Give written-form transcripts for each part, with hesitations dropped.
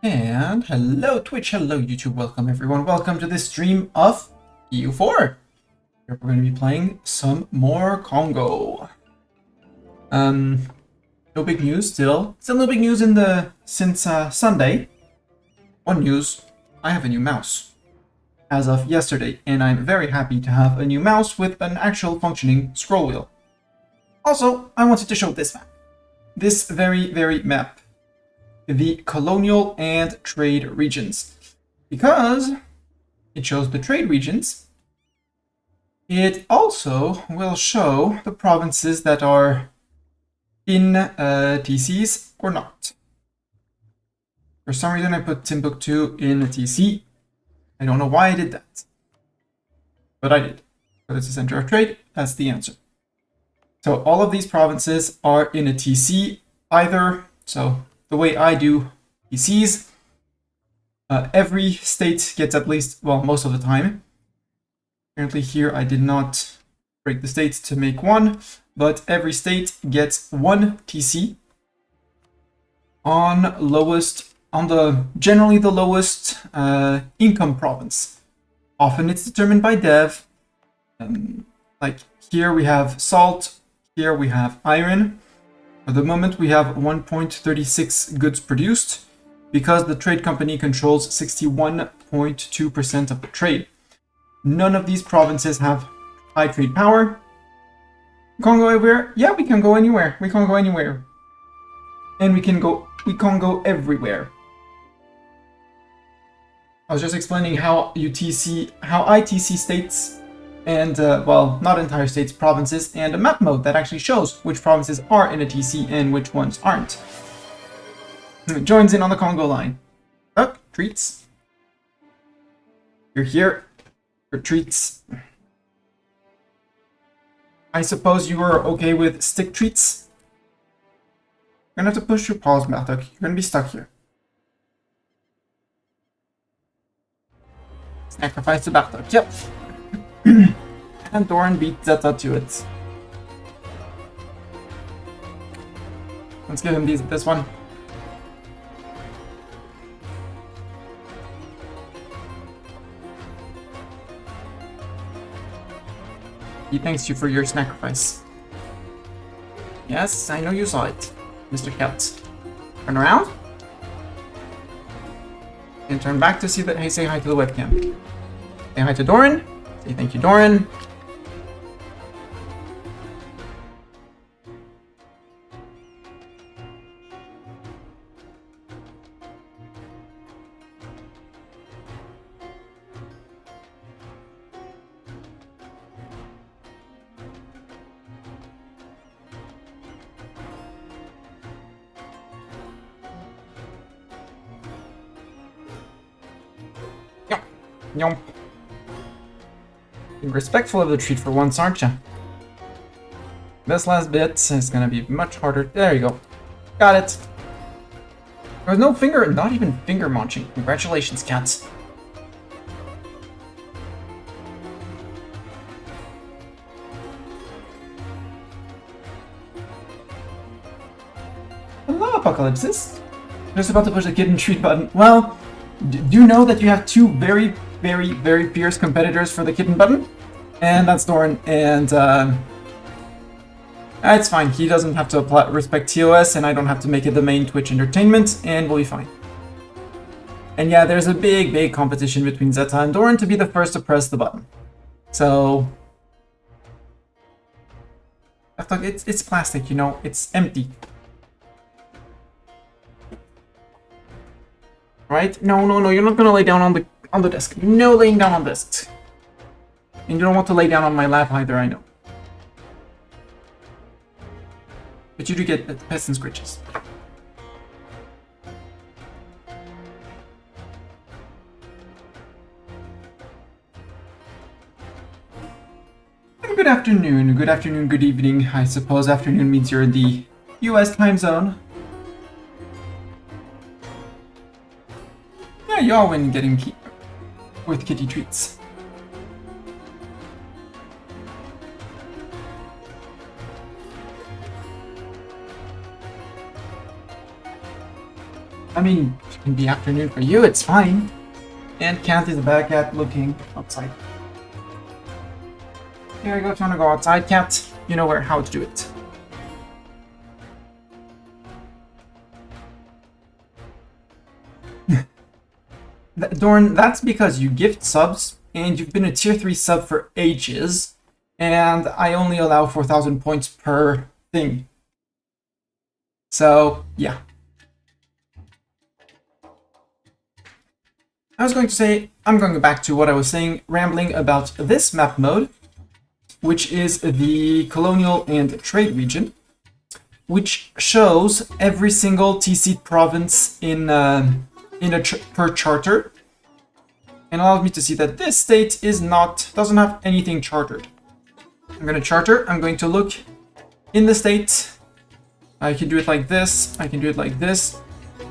And hello Twitch, hello YouTube, welcome everyone, welcome to this stream of E04. We're going to be playing some more Kongo. No big news still no big news since Sunday. One news, I have a new mouse as of yesterday, and I'm very happy to have a new mouse with an actual functioning scroll wheel. Also, I wanted to show this map. This very map. The colonial and trade regions, because it shows the trade regions. It also will show the provinces that are in TCs or not. For some reason I put Timbuktu in a TC. I don't know why I did that, but I did. But it's a center of trade, that's the answer. So all of these provinces are in a TC either, so the way I do TCs, every state gets at least, well, most of the time. Apparently here I did not break the states to make one, but every state gets one TC on generally the lowest income province. Often it's determined by dev. Like here we have salt, here we have iron. For the moment, we have 1.36 goods produced because the trade company controls 61.2% of the trade. None of these provinces have high trade power. Congo everywhere? Yeah, we can go anywhere. We can go anywhere. And we can go everywhere. I was just explaining how I TC states and, well, not entire states, provinces, and a map mode that actually shows which provinces are in a TC and which ones aren't. It joins in on the Congo line. Oh, treats. You're here for treats. I suppose you are okay with stick treats? You're gonna have to push your paws, Bartok. You're gonna be stuck here. Sacrifice to Bartok, yep. And Doran beat Zeta to it. Let's give him this one. He thanks you for your sacrifice. Yes, I know you saw it, Mr. Cat. Turn around. And turn back to see that. Hey, say hi to the webcam. Say hi to Doran. Say thank you, Doran. Yomp. Be respectful of the treat for once, aren't you? This last bit is gonna be much harder. There you go. Got it. There was no finger, not even finger munching. Congratulations, cats. Hello, Apocalypsis. Just about to push the kid and treat button. Well, do you know that you have two very fierce competitors for the kitten button? And that's Doran, and it's fine. He doesn't have to respect TOS, and I don't have to make it the main Twitch entertainment, and we'll be fine. And yeah, there's a big competition between Zeta and Doran to be the first to press the button. So it's plastic, you know, it's empty. Right? No, you're not gonna lay down on the desk. No laying down on desks. And you don't want to lay down on my lap either, I know. But you do get pests and scritches. Good afternoon, good evening. I suppose afternoon means you're in the US time zone. Yeah, you all win getting with kitty treats. I mean, it can be afternoon for you, it's fine. And Cat is back at looking outside. Here you go, if you want to go outside, Cat, you know how to do it. Dorn, that's because you gift subs, and you've been a tier 3 sub for ages, and I only allow 4,000 points per thing. So, yeah. I was going to say, I'm going back to what I was saying, rambling about this map mode, which is the colonial and trade region, which shows every single TC province in per charter, and allows me to see that this state doesn't have anything chartered. I'm going to charter. I'm going to look in the state. I can do it like this. I can do it like this.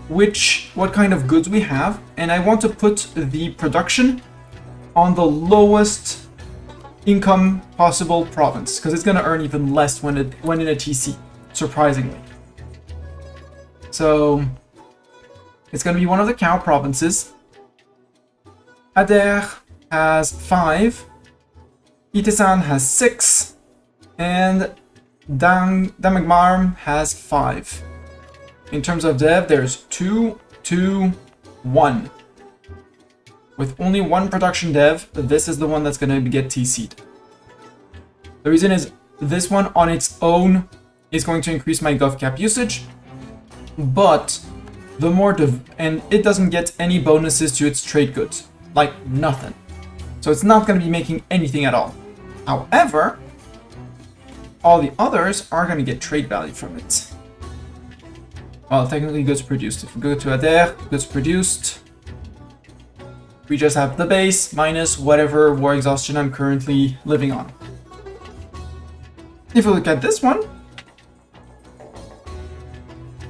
What kind of goods we have, and I want to put the production on the lowest income possible province, because it's going to earn even less when in a TC, surprisingly. So it's going to be one of the cow provinces. Adair has 5, Itesan has 6, and Damagmarm has 5. In terms of dev, there's 2, 2, 1. With only one production dev, this is the one that's going to get TC'd. The reason is this one on its own is going to increase my gov cap usage, but the more and it doesn't get any bonuses to its trade goods, like nothing. So it's not going to be making anything at all. However, all the others are going to get trade value from it. Well, technically goods produced. If we go to Adair, goods produced, we just have the base minus whatever war exhaustion I'm currently living on. If we look at this one,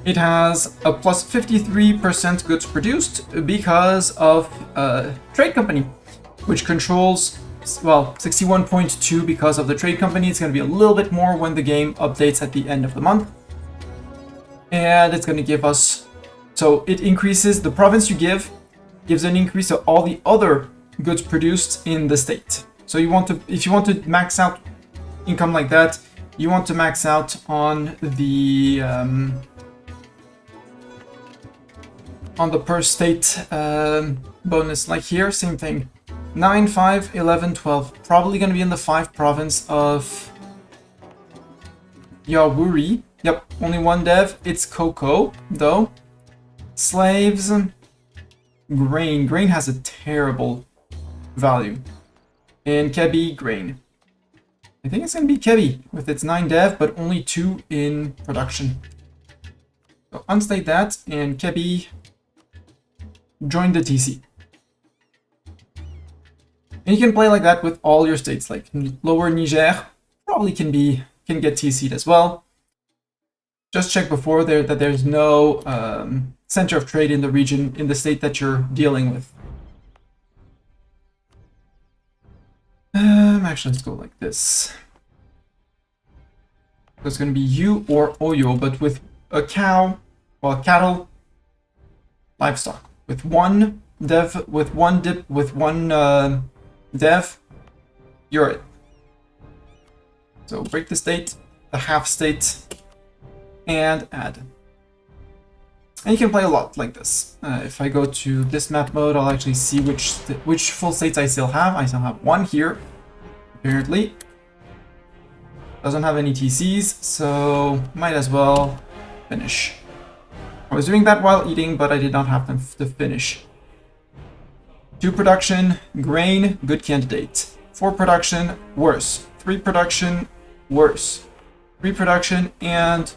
it has a plus 53% goods produced because of trade company, which controls, well, 61.2 because of the trade company. It's going to be a little bit more when the game updates at the end of the month. And it's going to give us, so it increases the province you gives an increase of all the other goods produced in the state. So you want to, if you want to max out income like that, you want to max out on the per state bonus. Like here, same thing. 9, 5, 11, 12. Probably going to be in the 5 province of Yawuri. Yep, only one dev. It's cocoa, though. Slaves. Grain. Grain has a terrible value. And Kebi, grain. I think it's going to be Kebi with its 9 dev, but only 2 in production. So unstate that, and Kebi, join the TC. And you can play like that with all your states, like Lower Niger probably can get TC'd as well. Just check before that there's no center of trade in the region, in the state that you're dealing with. Actually, let's go like this. So it's going to be you or Oyo, but with a cow, well, cattle, livestock. With one dev, with one dev, you're it. So break the state, the half state, and add. And you can play a lot like this. If I go to this map mode, I'll actually see which full states I still have. I still have one here, apparently. Doesn't have any TCs, so might as well finish. I was doing that while eating, but I did not have them to finish. 2 production, grain, good candidate. 4 production, worse. 3 production, worse. 3 production, and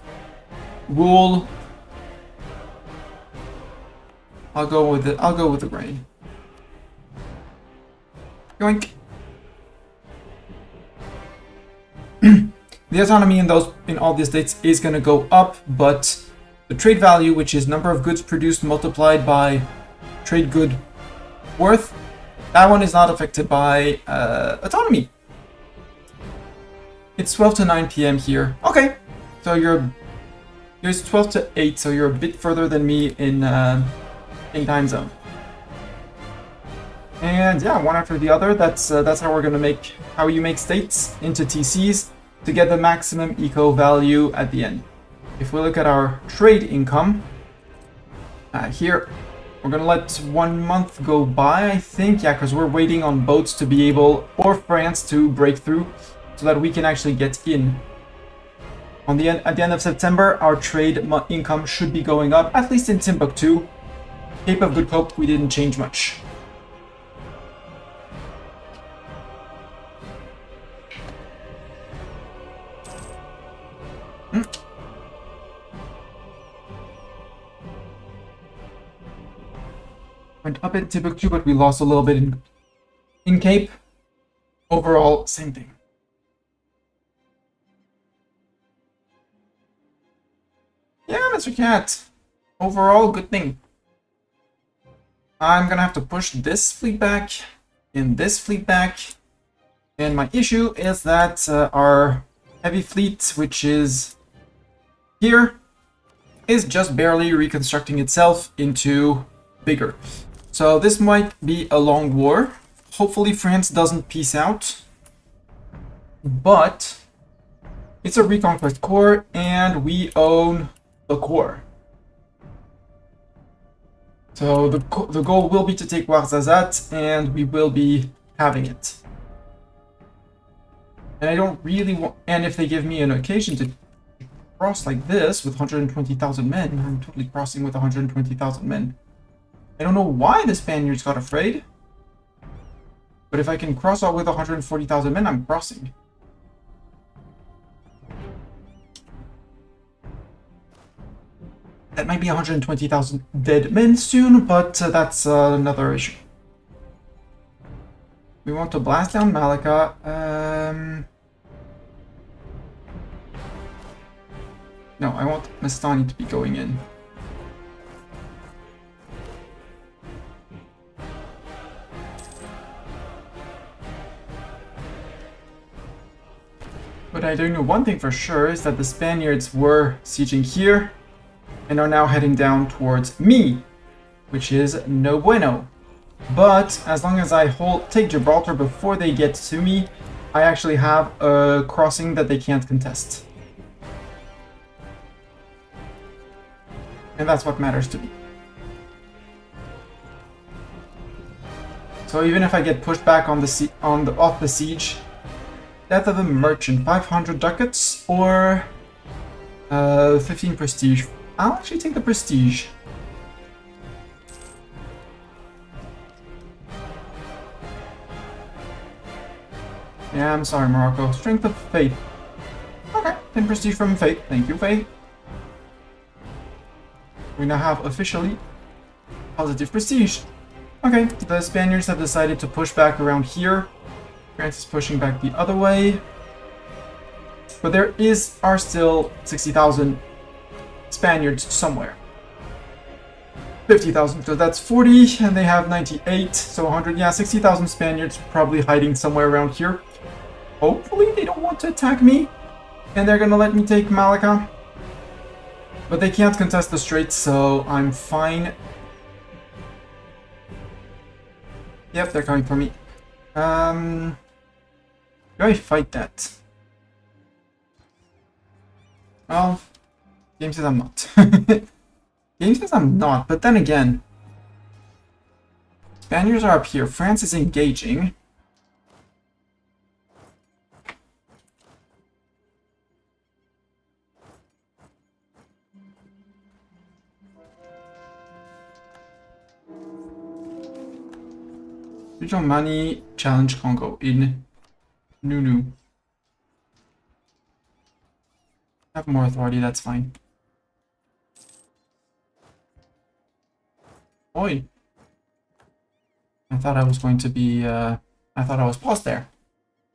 wool. I'll go with the grain. Yoink. The autonomy in all these states is going to go up, but the trade value, which is number of goods produced multiplied by trade good worth, that one is not affected by autonomy. It's 12 to 9 p.m. here. Okay, so Here's 12 to 8, so you're a bit further than me in time zone. And yeah, one after the other. That's how we're gonna how you make states into TCs to get the maximum eco value at the end. If we look at our trade income, here we're gonna let 1 month go by, I think. Yeah, because we're waiting on boats to be able, or France to break through, so that we can actually get in. At the end of September, our trade income should be going up, at least in Timbuktu. Cape of Good Hope, we didn't change much. Went up in Timbuktu, but we lost a little bit in Cape. Overall, same thing. Yeah, Mr. Cat. Overall, good thing. I'm gonna have to push this fleet back and this fleet back. And my issue is that our heavy fleet, which is here, is just barely reconstructing itself into bigger. So this might be a long war. Hopefully France doesn't peace out. But it's a reconquest core and we own the core. So the goal will be to take Ouarzazate, and we will be having it. And I don't really want... And if they give me an occasion to cross like this with 120,000 men, I'm totally crossing with 120,000 men. I don't know why the Spaniards got afraid. But if I can cross out with 140,000 men, I'm crossing. That might be 120,000 dead men soon, but that's another issue. We want to blast down Malacca. No, I want Mastani to be going in. But I do know one thing for sure, is that the Spaniards were sieging here and are now heading down towards me, which is no bueno. But as long as I take Gibraltar before they get to me, I actually have a crossing that they can't contest. And that's what matters to me. So even if I get pushed back off the siege, death of a merchant, 500 ducats or 15 prestige. I'll actually take the prestige. Yeah, I'm sorry, Morocco. Strength of Faith. Okay, 10 prestige from Faith. Thank you, Faith. We now have officially positive prestige. Okay, the Spaniards have decided to push back around here. France is pushing back the other way. But there are still 60,000 Spaniards somewhere. 50,000, so that's 40, and they have 98, so 100, yeah, 60,000 Spaniards probably hiding somewhere around here. Hopefully they don't want to attack me, and they're gonna let me take Malacca. But they can't contest the straits, so I'm fine. Yep, they're coming for me. Do I fight that? Well, game says I'm not. Game says I'm not, but then again, Spaniards are up here. France is engaging. Regional money challenge Kongo in Nunu. Have more authority, that's fine. Oi. I thought I was going to be, I thought I was paused there.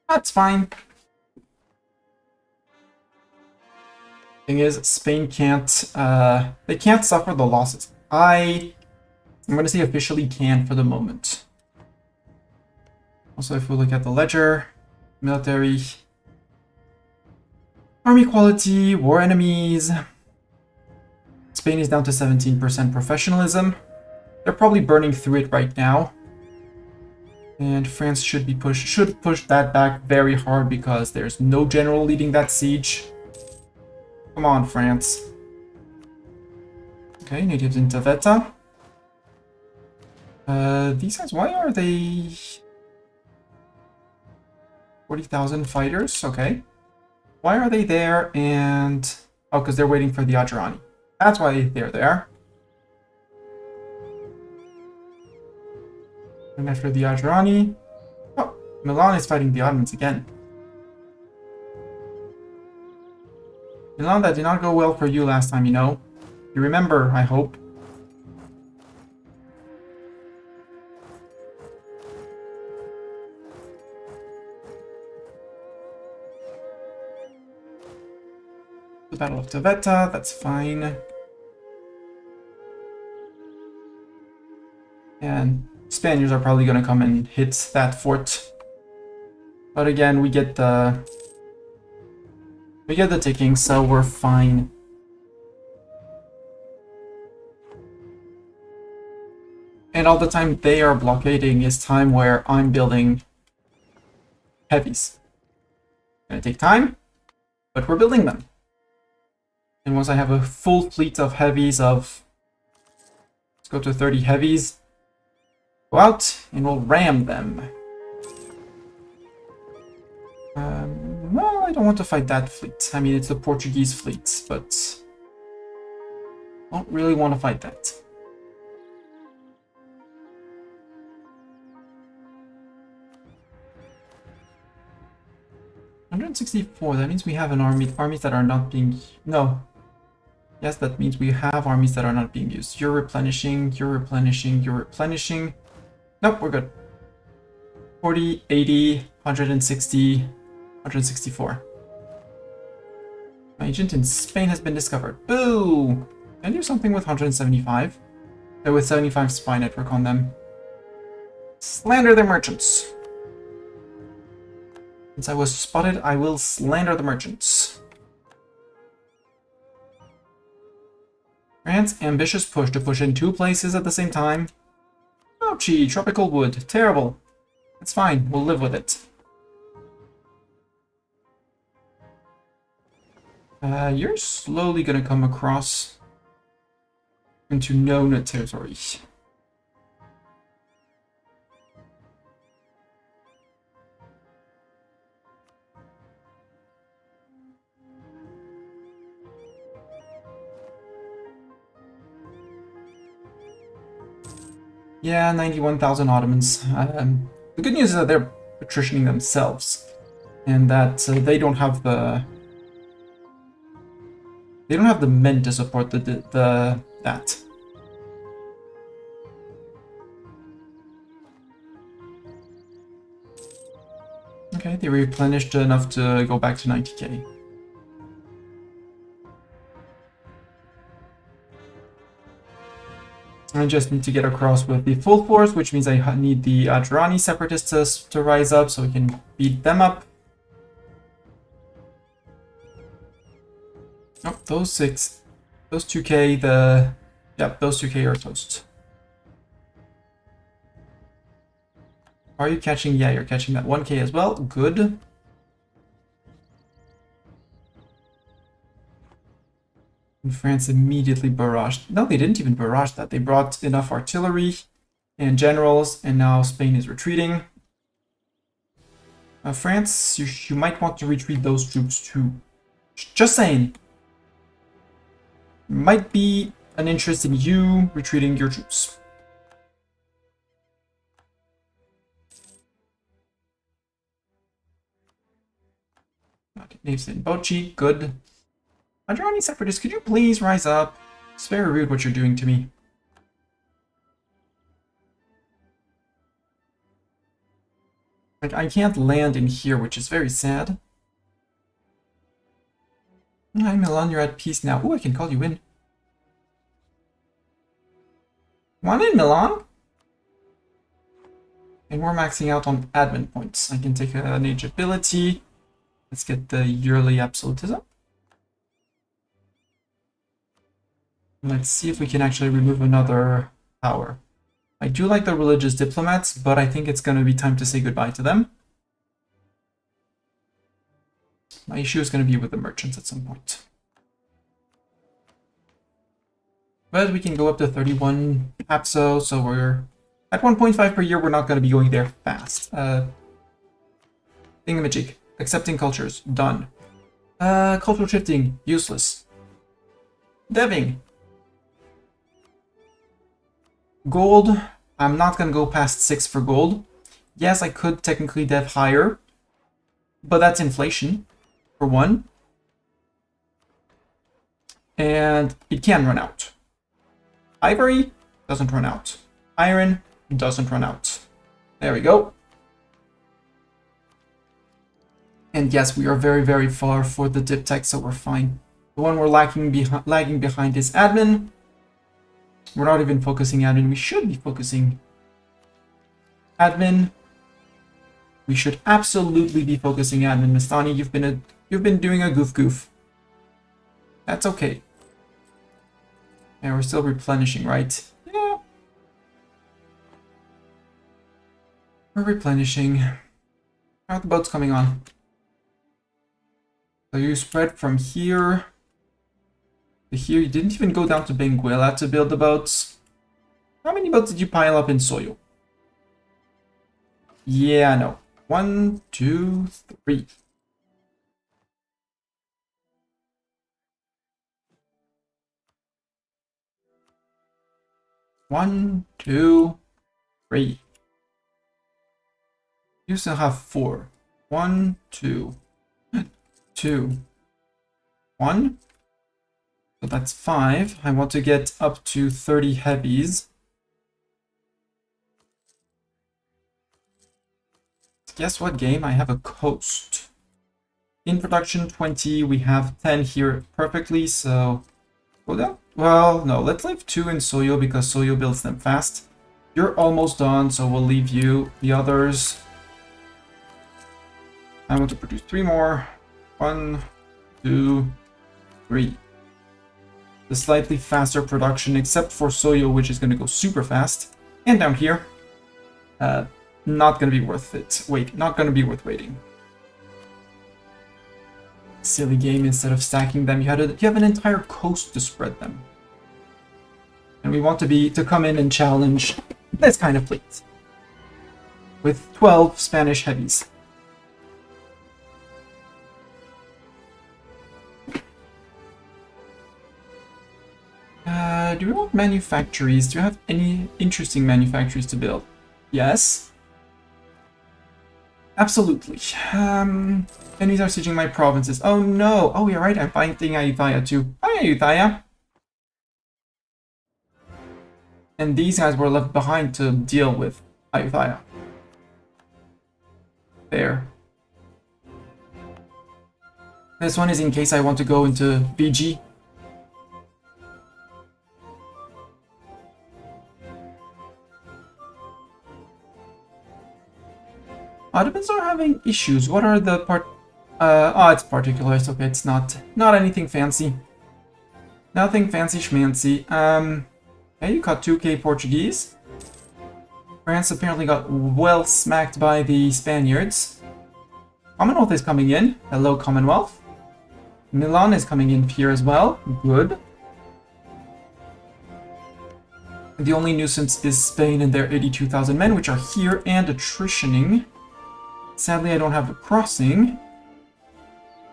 That's fine. Thing is, Spain can't, they can't suffer the losses. I'm gonna say officially can for the moment. Also, if we look at the ledger, military, army quality, war enemies, Spain is down to 17% professionalism. They're probably burning through it right now. And France should push that back very hard because there's no general leading that siege. Come on, France. Okay, natives in Taveta. These guys, why are they 40,000 fighters? Okay. Why are they there? And oh, because they're waiting for the Adjarani. That's why they're there. And after the Adjarani, oh, Milan is fighting the Ottomans again. Milan, that did not go well for you last time, you know. You remember, I hope. The Battle of Taveta, that's fine. And Spaniards are probably going to come and hit that fort. But again, we get the ticking, so we're fine. And all the time they are blockading is time where I'm building heavies. Gonna take time, but we're building them. And once I have a full fleet of heavies let's go to 30 heavies, go out and we'll ram them. Well, I don't want to fight that fleet. I mean, it's the Portuguese fleet, but I don't really want to fight that. $164, that means we have armies that are not being... No. Yes, that means we have armies that are not being used. You're replenishing, you're replenishing, you're replenishing. Nope, we're good. 40, 80, 160, 164. My agent in Spain has been discovered. Boo! Can I do something with 175? With 75 spy network on them. Slander their merchants. Since I was spotted, I will slander the merchants. France, ambitious push to push in 2 places at the same time. Ouchie, tropical wood. Terrible. It's fine, we'll live with it. You're slowly gonna come across into known territory. Yeah, 91,000 Ottomans. The good news is that they're attritioning themselves, and that they don't have the men to support that. Okay, they replenished enough to go back to 90k. I just need to get across with the full force, which means I need the Adjarani separatists to rise up so we can beat them up. Oh, those 2k, those 2k are toast. Are you catching? Yeah, you're catching that 1k as well. Good. And France immediately barraged. No, they didn't even barrage that. They brought enough artillery and generals, and now Spain is retreating. France, you might want to retreat those troops too. Just saying. Might be an interest in you retreating your troops. Okay, names in Bochi, good. Adjarani separatists, could you please rise up? It's very rude what you're doing to me. Like, I can't land in here, which is very sad. Hi, Milan, you're at peace now. Ooh, I can call you in. Come on in, Milan. And we're maxing out on admin points. I can take an age ability. Let's get the yearly absolutism. Let's see if we can actually remove another power. I do like the religious diplomats, but I think it's going to be time to say goodbye to them. My issue is going to be with the merchants at some point. But we can go up to 31 Papso, so we're at 1.5 per year. We're not going to be going there fast. Thingamajig. Accepting cultures. Done. Cultural shifting. Useless. Deving. Gold. I'm not going to go past 6 for gold. Yes, I could technically dev higher, but that's inflation, for one. And it can run out. Ivory doesn't run out. Iron doesn't run out. There we go. And yes, we are very, very far for the diptech, so we're fine. The one we're lagging behind is admin. We're not even focusing admin. We should be focusing admin. We should absolutely be focusing admin. Mistani, you've been doing a goof. That's okay. And we're still replenishing, right? Yeah. We're replenishing. How are the boats coming on? So you spread from here to here. You didn't even go down to Benguela to build the boats. How many boats did you pile up in Soyo? Yeah, no. 1, 2, 3. One, two, three. You still have 4. 1, 2, 2, 1. So that's 5. I want to get up to 30 heavies. Guess what game? I have a coast. In production 20, we have 10 here perfectly, so go down. Well, no, let's leave 2 in Soyo because Soyo builds them fast. You're almost done, so we'll leave you. The others, I want to produce 3 more. 1, 2, 3. The slightly faster production, except for Soyo, which is going to go super fast. And down here, not going to be worth it. Not going to be worth waiting. Silly game. Instead of stacking them, you have an entire coast to spread them. And we want to come in and challenge this kind of fleet with 12 Spanish heavies. Do we want manufactories? Do you have any interesting manufactories to build? Yes. Absolutely. Enemies are sieging my provinces. Oh no! Oh, you're right, I'm fighting Ayutthaya too. Hi, Ayutthaya! And these guys were left behind to deal with Ayutthaya. There. This one is in case I want to go into BG. Ottomans are having issues. What are the oh, it's particulars. Okay, it's not anything fancy. Nothing fancy schmancy. Okay, you caught 2k Portuguese. France apparently got well smacked by the Spaniards. Commonwealth is coming in. Hello, Commonwealth. Milan is coming in here as well. Good. The only nuisance is Spain and their 82,000 men, which are here and attritioning. Sadly, I don't have a crossing.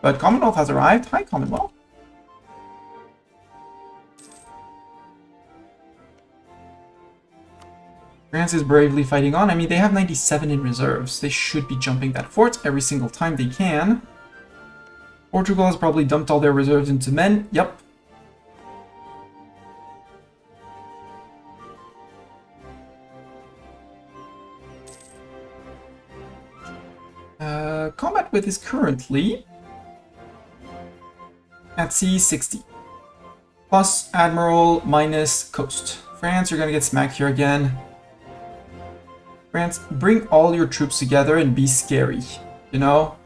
But Commonwealth has arrived. Hi, Commonwealth. France is bravely fighting on. I mean, they have 97 in reserves. They should be jumping that fort every single time they can. Portugal has probably dumped all their reserves into men. Yep. Combat width is currently at sea 60. Plus Admiral minus coast. France, you're gonna get smacked here again. France, bring all your troops together and be scary, you know?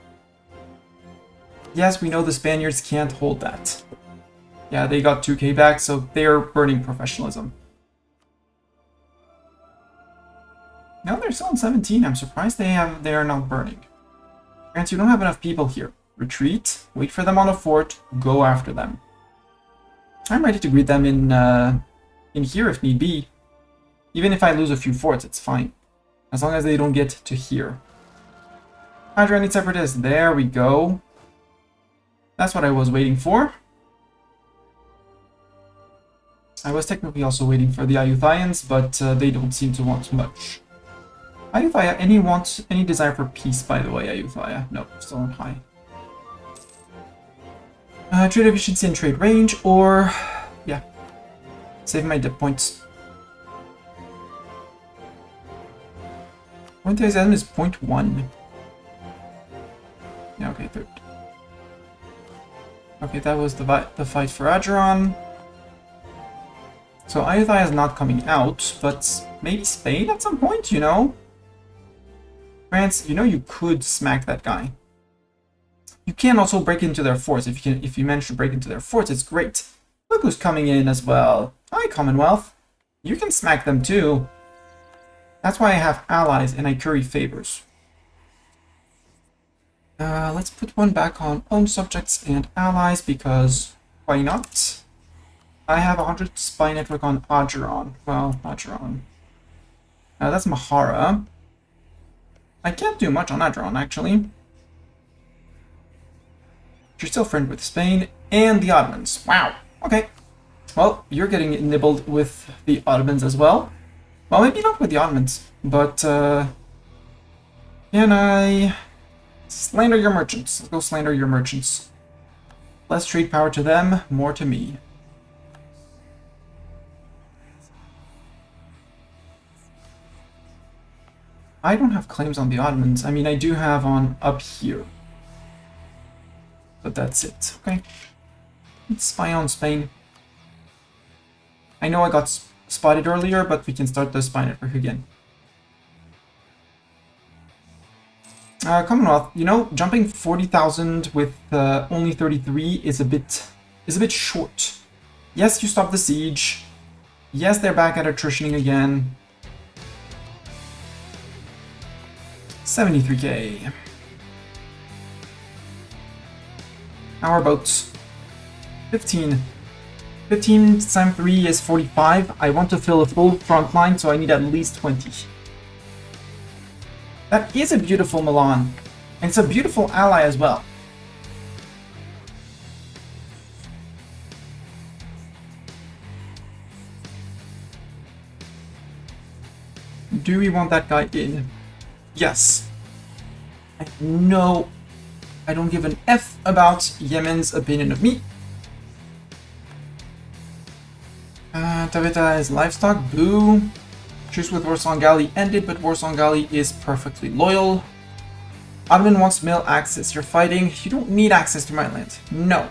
Yes, we know the Spaniards can't hold that. Yeah, they got 2k back, so they're burning professionalism. Now they're still on 17. I'm surprised they are not burning. France, you don't have enough people here. Retreat, wait for them on a fort, go after them. I'm ready to greet them in here if need be. Even if I lose a few forts, it's fine. As long as they don't get to here. Hydra needs separatists. There we go. That's what I was waiting for. I was technically also waiting for the Ayutthayans, but they don't seem to want much. Ayutthaya, any desire for peace, by the way, Ayutthaya? No, still on high. Trade efficiency and trade range, or... yeah. Save my dip points. Point is 0.1. Yeah, okay, third. Okay, that was the fight for Ageron. So Ayutthaya is not coming out, but maybe Spain at some point, you know? France, you know you could smack that guy. You can also break into their forts. If you manage to break into their forts, it's great. Look who's coming in as well. Hi, Commonwealth. You can smack them too. That's why I have allies and I curry favors. Let's put one back on own subjects and allies because why not? I have 100 spy network on Ageron. Well, Ageron. That's Mahara. I can't do much on Ageron, actually. You're still friend with Spain and the Ottomans. Wow. Okay. Well, you're getting nibbled with the Ottomans as well. Well, maybe not with the Ottomans, but can I slander your merchants? Let's go slander your merchants. Less trade power to them, more to me. I don't have claims on the Ottomans. I mean, I do have on up here. But that's it. Okay. Let's spy on Spain. I know I got spotted earlier, but we can start the spy network again. Commonwealth, you know, jumping 40,000 with only 33 is a bit short. Yes, you stopped the siege. Yes, they're back at attritioning again. 73k. Our boats. 15. 15 times 3 is 45. I want to fill a full front line, so I need at least 20. That is a beautiful Milan. And it's a beautiful ally as well. Do we want that guy in? Yes. No, I don't give an F about Yemen's opinion of me. Taveta is livestock. Boo. Truce with Warsangali ended, but Warsangali is perfectly loyal. Ottoman wants mill access. You're fighting. You don't need access to my land. No.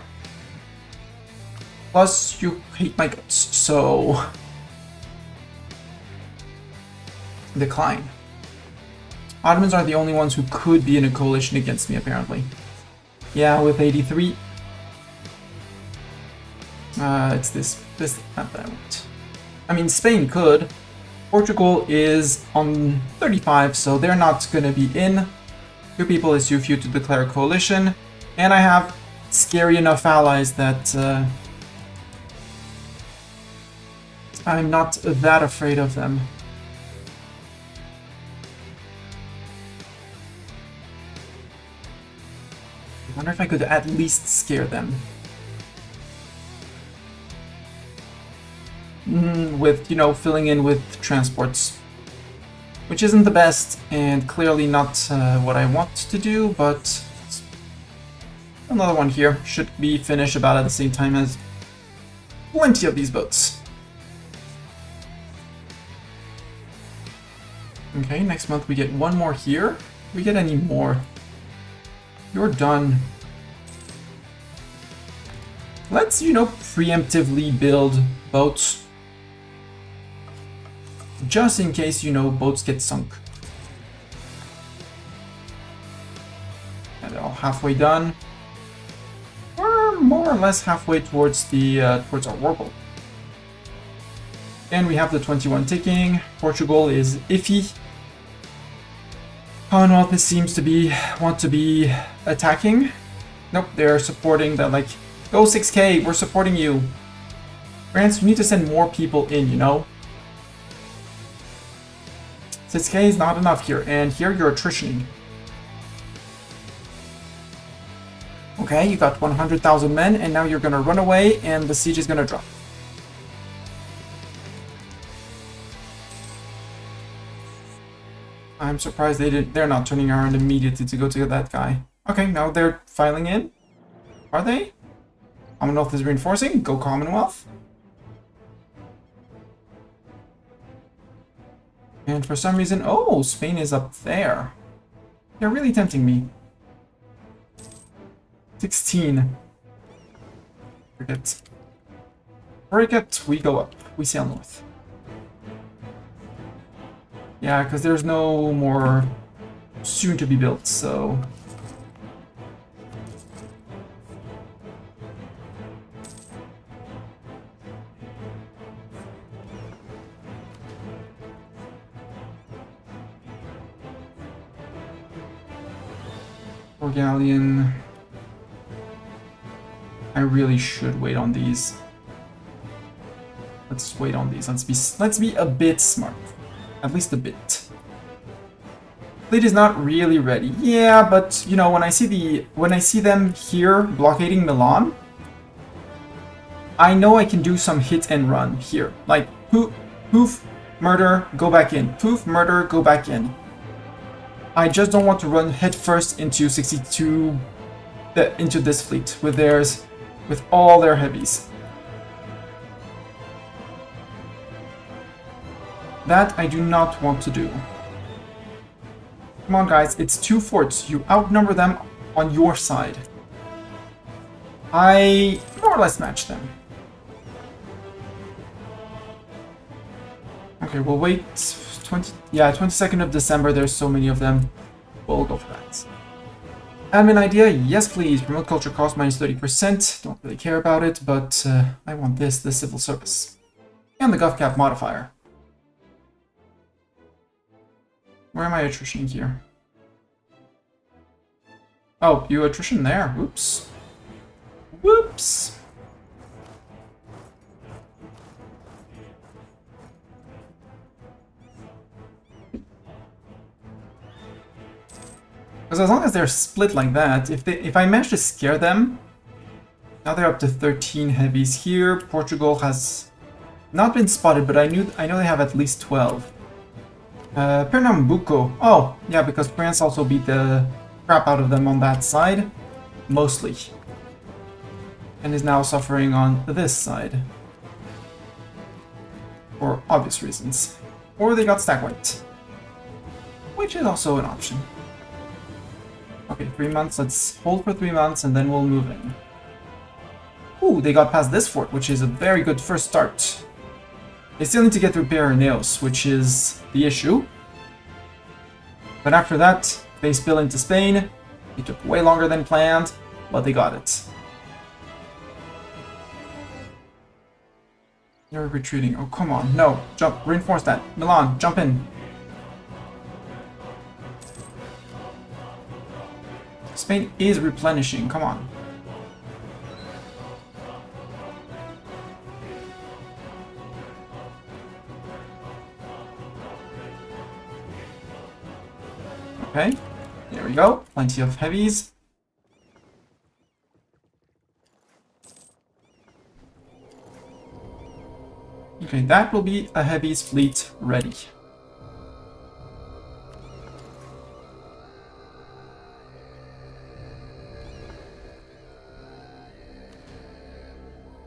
Plus, you hate my guts, so... decline. Ottomans are the only ones who could be in a coalition against me, apparently. Yeah, with 83. It's this map that I want. I mean, Spain could. Portugal is on 35, so they're not gonna be in. 2 people is too few to declare a coalition. And I have scary enough allies that I'm not that afraid of them. I wonder if I could at least scare them. With, you know, filling in with transports. Which isn't the best, and clearly not what I want to do, but... another one here. Should be finished about at the same time as plenty of these boats. Okay, next month we get one more here. We get any more? You're done. Let's, you know, preemptively build boats. Just in case, you know, boats get sunk. And they're all halfway done. Or more more or less halfway towards the towards our warble. And we have the 21 ticking. Portugal is iffy. Commonwealth seems to want to be attacking. Nope, they're supporting. They're like, go 6K, we're supporting you. France, we need to send more people in, you know? 6K is not enough here, and here you're attritioning. Okay, you got 100,000 men, and now you're gonna run away, and the siege is gonna drop. I'm surprised they're not turning around immediately to go to that guy. Okay, now they're filing in. Are they? Commonwealth is reinforcing. Go Commonwealth. And for some reason, oh, Spain is up there. They're really tempting me. 16. Forget. Forget, we go up. We sail north. Yeah, because there's no more soon to be built, so... Or galleon. I really should wait on these. Let's wait on these. Let's be a bit smart. At least a bit. Fleet is not really ready. Yeah, but you know, when I see them here blockading Milan, I know I can do some hit and run here. Like poof, murder, go back in. Poof, murder, go back in. I just don't want to run headfirst into 62 into this fleet with all their heavies. That I do not want to do. Come on, guys, it's 2 forts. You outnumber them on your side. I more or less match them. Okay, we'll wait 22nd of December. There's so many of them. We'll go for that. Admin idea, yes please. Promote culture cost minus 30%. Don't really care about it, but I want the civil service. And the GovCap modifier. Where am I attritioning here? Oh, you attrition there. Whoops. Whoops. Because as long as they're split like that, if I manage to scare them, now they're up to 13 heavies here. Portugal has not been spotted, but I know they have at least 12. Pernambuco. Oh, yeah, because France also beat the crap out of them on that side, mostly, and is now suffering on this side for obvious reasons. Or they got stack wiped, which is also an option. Okay, 3 months. Let's hold for 3 months and then we'll move in. Ooh, they got past this fort, which is a very good first start. They still need to get through Pyrenees, which is the issue. But after that, they spill into Spain. It took way longer than planned, but they got it. They're retreating. Oh, come on. No, jump. Reinforce that. Milan, jump in. Spain is replenishing. Come on. Okay, there we go. Plenty of heavies. Okay, that will be a heavies fleet ready.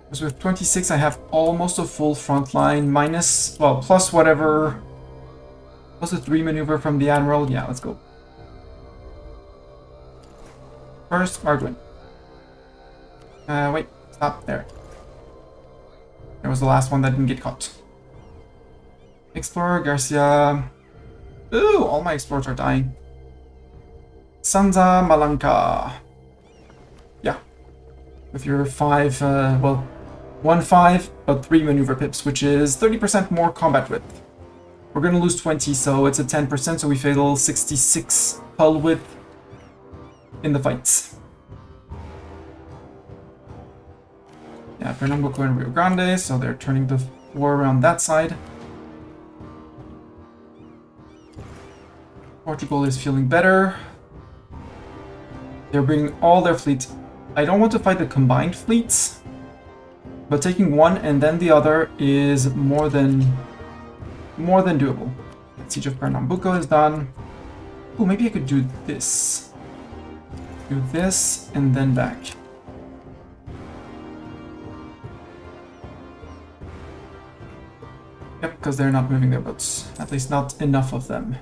Because with 26 I have almost a full front line, minus, well, plus whatever, plus the 3 maneuver from the Admiral. Yeah, let's go. First, Arguin. Wait, stop there. There was the last one that didn't get caught. Explorer, Garcia. Ooh, all my explorers are dying. Sanza, Malanka. Yeah. with your 5, well, 1-5, but 3 maneuver pips, which is 30% more combat width. We're gonna lose 20, so it's a 10%, so we fail 66 hull width in the fights. Yeah, Pernambuco and Rio Grande, so they're turning the war around that side. Portugal is feeling better. They're bringing all their fleet. I don't want to fight the combined fleets, but taking one and then the other is more than doable. Siege of Pernambuco is done. Oh, maybe I could do this. Do this and then back. Yep, because they're not moving their boats. At least not enough of them.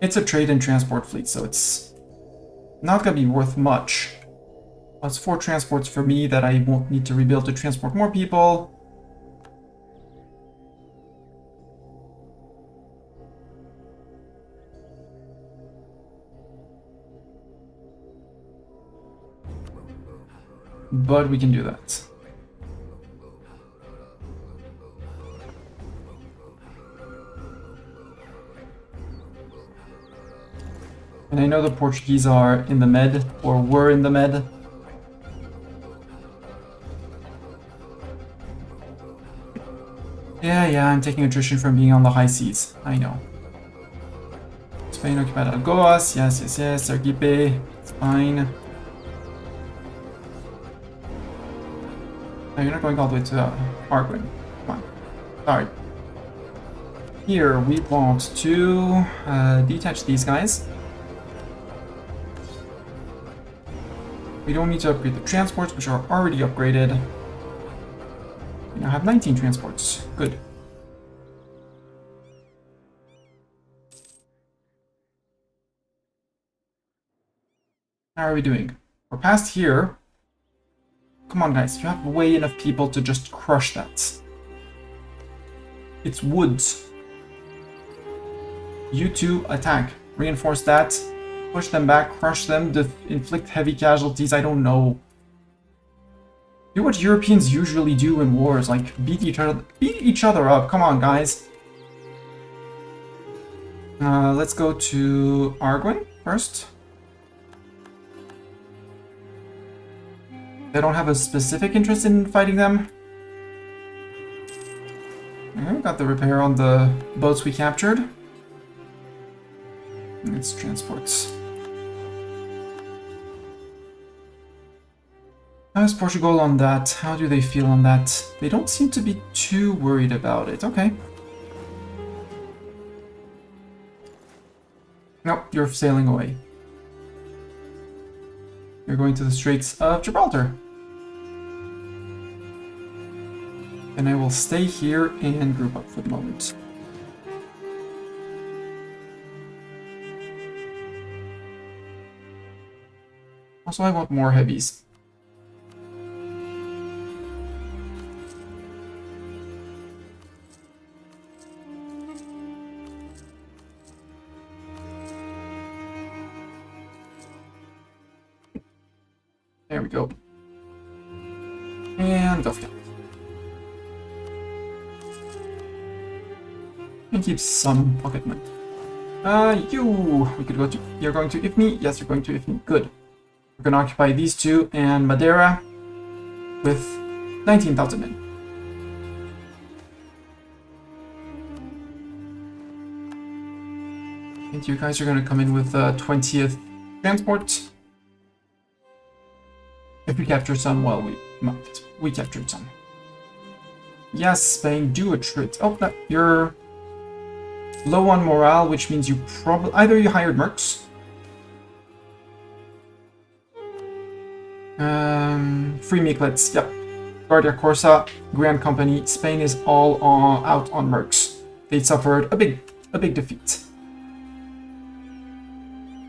It's a trade and transport fleet, so it's not going to be worth much. That's 4 transports for me that I won't need to rebuild to transport more people. But we can do that. And I know the Portuguese are in the Med, or were in the Med. Yeah, I'm taking attrition from being on the high seas. I know. Spain occupied Algoas. Yes. Sergipe. It's fine. No, you're not going all the way to Arguin. Come on. Sorry. Here, we want to detach these guys. We don't need to upgrade the transports, which are already upgraded. We now have 19 transports. Good. How are we doing? We're past here. Come on, guys. You have way enough people to just crush that. It's woods. You two attack. Reinforce that. Push them back, crush them, inflict heavy casualties, I don't know. Do what Europeans usually do in wars, like beat each other up. Come on, guys. Let's go to Arguin first. They don't have a specific interest in fighting them. Okay, we got the repair on the boats we captured. It's transports. How's Portugal on that? How do they feel on that? They don't seem to be too worried about it. Okay. Nope, you're sailing away. You're going to the Straits of Gibraltar. And I will stay here and group up for the moment. Also, I want more heavies. There we go. And go for it. And keep some pocket money. We could go to. You're going to Ifni? Yes, you're going to Ifni. Good. We're going to occupy these two and Madeira with 19,000 men. And you guys are going to come in with 20th transport. If we capture some, well, we captured some. Yes, Spain, do a trade. Oh, no, you're low on morale, which means you probably either you hired mercs. Free Miklets, yep. Guardia Corsa, Grand Company. Spain is all out on mercs. They suffered a big defeat.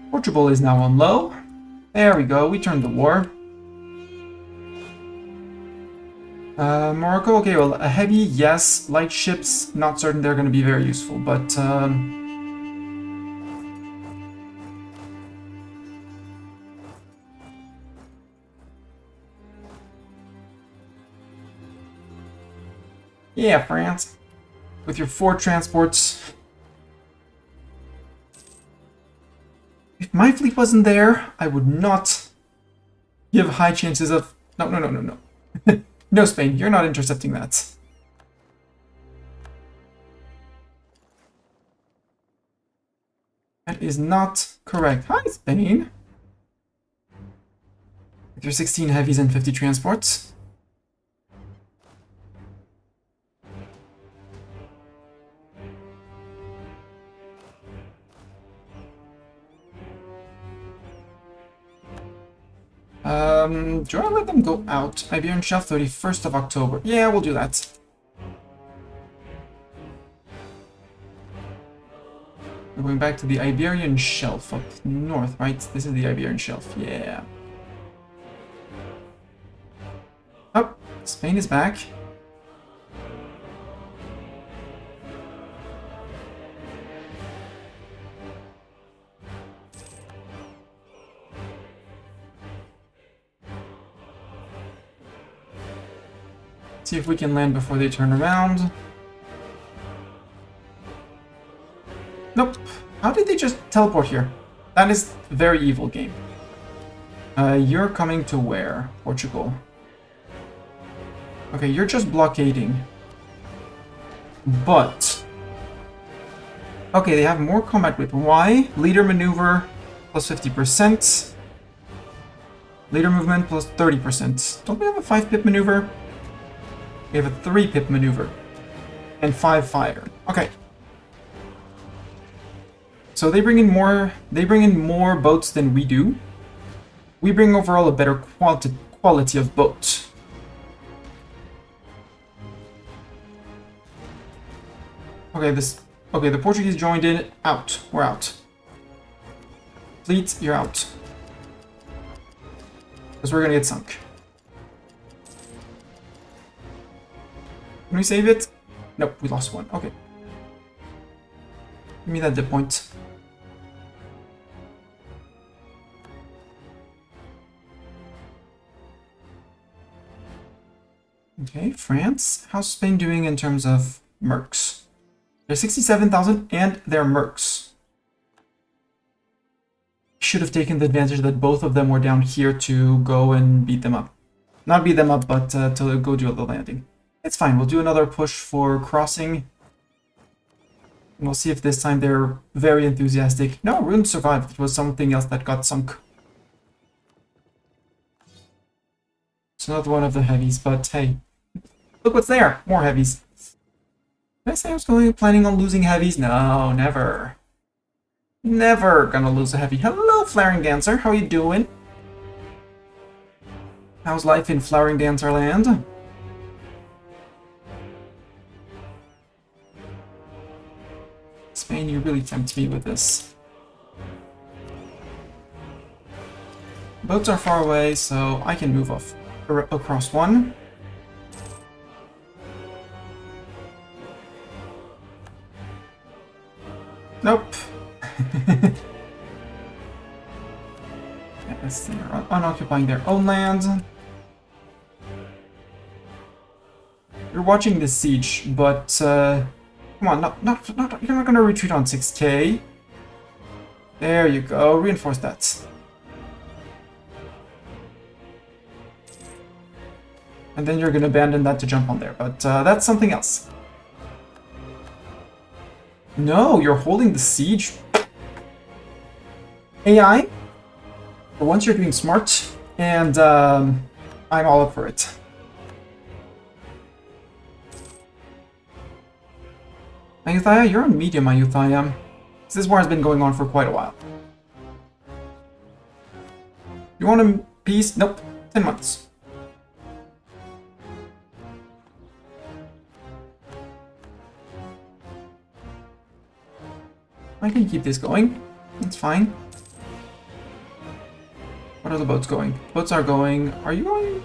Portugal is now on low. There we go. We turned the war. Morocco, okay, well, a heavy, yes. Light ships, not certain they're going to be very useful, but Yeah, France. With your 4 transports. If my fleet wasn't there, I would not give high chances of... No, no, no, no, no. No, Spain, you're not intercepting that. That is not correct. Hi, Spain. With your 16 heavies and 50 transports. Do I let them go out? Iberian Shelf, 31st of October. Yeah, we'll do that. We're going back to the Iberian Shelf up north, right? This is the Iberian Shelf, yeah. Oh, Spain is back. See if we can land before they turn around. Nope. How did they just teleport here? That is a very evil game. You're coming to where? Portugal. Okay, you're just blockading. But... okay, they have more combat whip. Why? Leader maneuver plus 50%. Leader movement plus 30%. Don't we have a 5-pip maneuver? We have a 3-pip maneuver. And 5 fire. Okay. So they bring in more boats than we do. We bring overall a better quality of boat. Okay, the Portuguese joined in. Out. We're out. Fleet, you're out. Because we're gonna get sunk. Can we save it? Nope, we lost one. Okay. Give me that dip point. Okay, France. How's Spain doing in terms of mercs? They're 67,000 and they're mercs. Should have taken the advantage that both of them were down here to go and beat them up. Not beat them up, but to go do the landing. It's fine, we'll do another push for crossing. And we'll see if this time they're very enthusiastic. No, Rune survived. It was something else that got sunk. It's not one of the heavies, but hey. Look what's there! More heavies. Did I say I was planning on losing heavies? No, never. Never gonna lose a heavy. Hello, Flaring Dancer. How you doing? How's life in Flowering Dancer land? Spain, you really tempt me with this. Boats are far away, so I can move off across one. Nope. Yes, they're unoccupying their own land. You're watching this siege, but come on, you're not gonna retreat on 6k. There you go, reinforce that. And then you're gonna abandon that to jump on there, but that's something else. No, you're holding the siege. AI, for once you're being smart, and I'm all up for it. Ayutthaya, you're on medium, Ayutthaya. This war has been going on for quite a while. You want a peace? Nope. 10 months. I can keep this going. It's fine. What are the boats going? Boats are going. Are you going?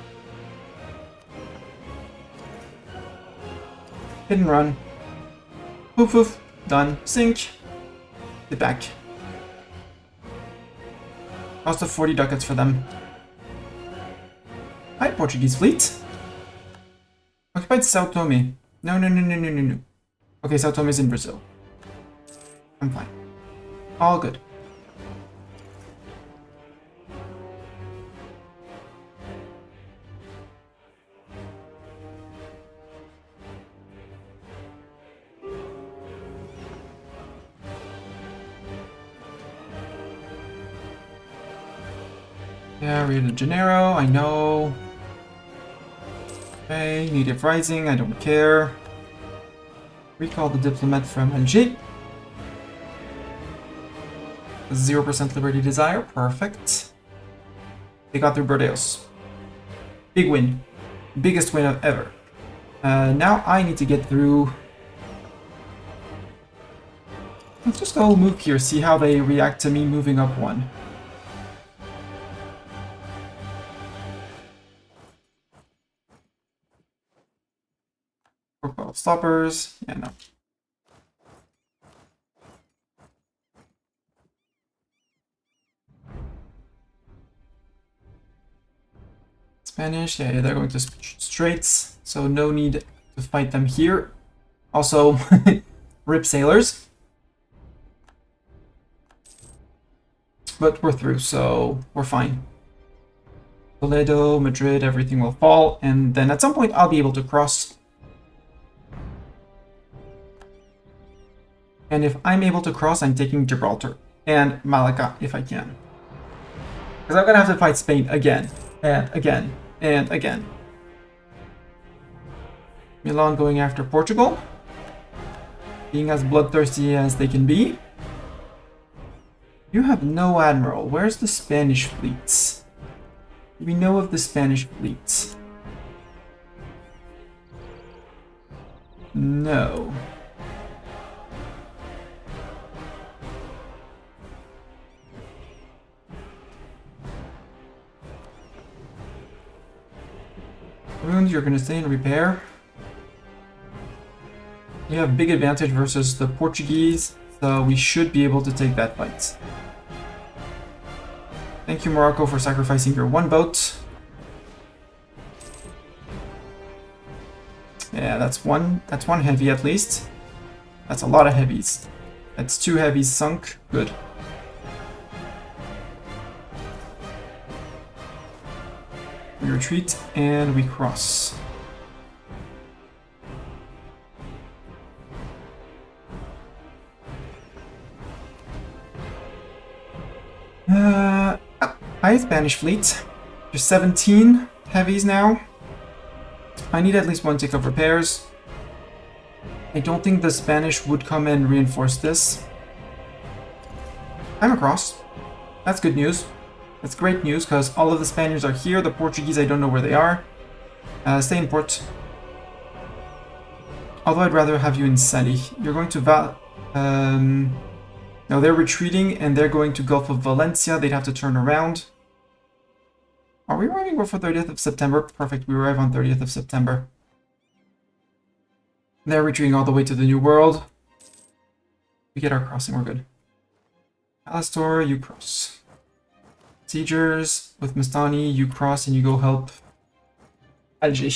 Hit and run. Poof poof. Done. Sink. Get back. Cost of 40 ducats for them. Hi, Portuguese fleet. Occupied Sao Tome. No, no, no, no, no, no, no. Okay, Sao Tome's in Brazil. I'm fine. All good. Yeah, Rio de Janeiro, I know. Okay, Native Rising, I don't care. Recall the diplomat from Alger. 0% Liberty Desire, perfect. They got through Burdeos. Big win. Biggest win of ever. Now I need to get through... Let's just go move here, see how they react to me moving up one. Stoppers, yeah, no. Spanish, yeah, they're going to Straits, so no need to fight them here. Also, rip sailors. But we're through, so we're fine. Toledo, Madrid, everything will fall, and then at some point I'll be able to cross. And if I'm able to cross, I'm taking Gibraltar and Malacca if I can. Because I'm gonna have to fight Spain again, and again, and again. Milan going after Portugal. Being as bloodthirsty as they can be. You have no admiral. Where's the Spanish fleets? Do we know of the Spanish fleets? No. Runes, you're gonna stay in repair. You have big advantage versus the Portuguese, so we should be able to take that fight. Thank you, Morocco, for sacrificing your one boat. Yeah, that's one heavy at least. That's a lot of heavies. That's 2 heavies sunk. Good. We retreat and we cross. Hi, Spanish fleet. There's 17 heavies now. I need at least 1 tick of repairs. I don't think the Spanish would come and reinforce this. I'm across. That's good news. That's great news, because all of the Spaniards are here. The Portuguese, I don't know where they are. Stay in port. Although I'd rather have you in Sally. You're going to no, they're retreating, and they're going to Gulf of Valencia. They'd have to turn around. Are we arriving for 30th of September? Perfect, we arrive on 30th of September. They're retreating all the way to the New World. We get our crossing, we're good. Alastor, you cross. Siegers, with Mastani, you cross and you go help Alger.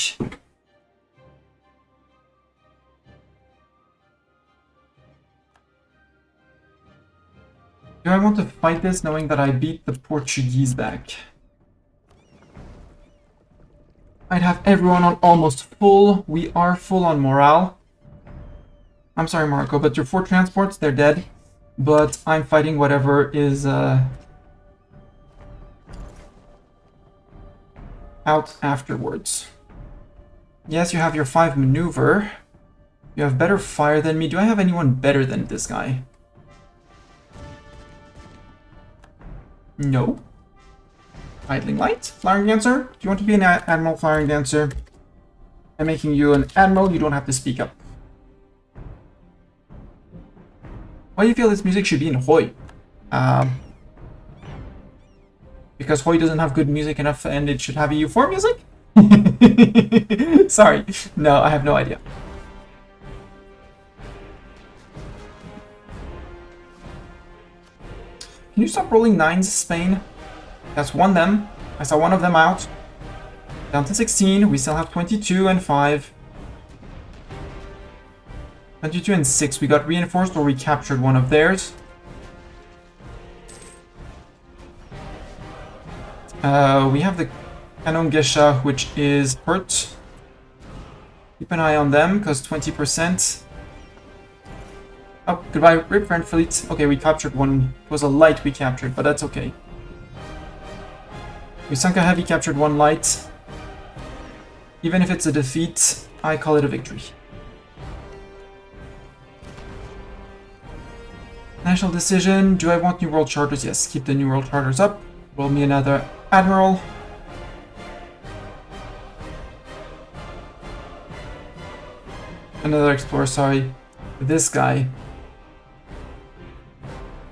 Do I want to fight this knowing that I beat the Portuguese back? I'd have everyone on almost full. We are full on morale. I'm sorry, Marco, but your 4 transports, they're dead. But I'm fighting whatever is out afterwards. Yes, you have your 5 maneuver. You have better fire than me. Do I have anyone better than this guy? No. Idling Light? Flying Dancer? Do you want to be an Admiral Flying Dancer? I'm making you an Admiral, you don't have to speak up. Why do you feel this music should be in Hoi? Because Hoi doesn't have good music enough and it should have EU4 music? Sorry. No, I have no idea. Can you stop rolling 9s, Spain? That's one them. I saw one of them out. Down to 16. We still have 22 and 5. 22 and 6. We got reinforced or we captured one of theirs. We have the Canon Gesha, which is hurt. Keep an eye on them, because 20%. Oh, goodbye, Rip Friend Fleet. Okay, we captured one. It was a light we captured, but that's okay. We sunk a heavy, captured one light. Even if it's a defeat, I call it a victory. National decision. Do I want New World Charters? Yes, keep the New World Charters up. Roll me another Admiral. Another Explorer, sorry. This guy.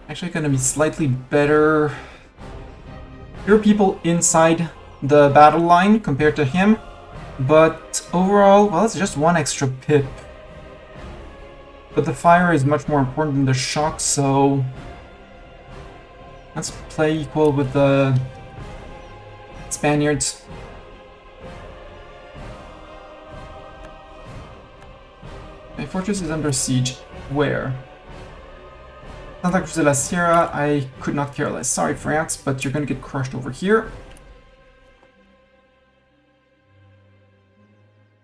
Actually gonna be slightly better. There are people inside the battle line compared to him. But overall, well, it's just one extra pip. But the fire is much more important than the shock, so let's play equal with the Spaniards. My fortress is under siege. Where? Santa Cruz de la Sierra, I could not care less. Sorry, France, but you're gonna get crushed over here.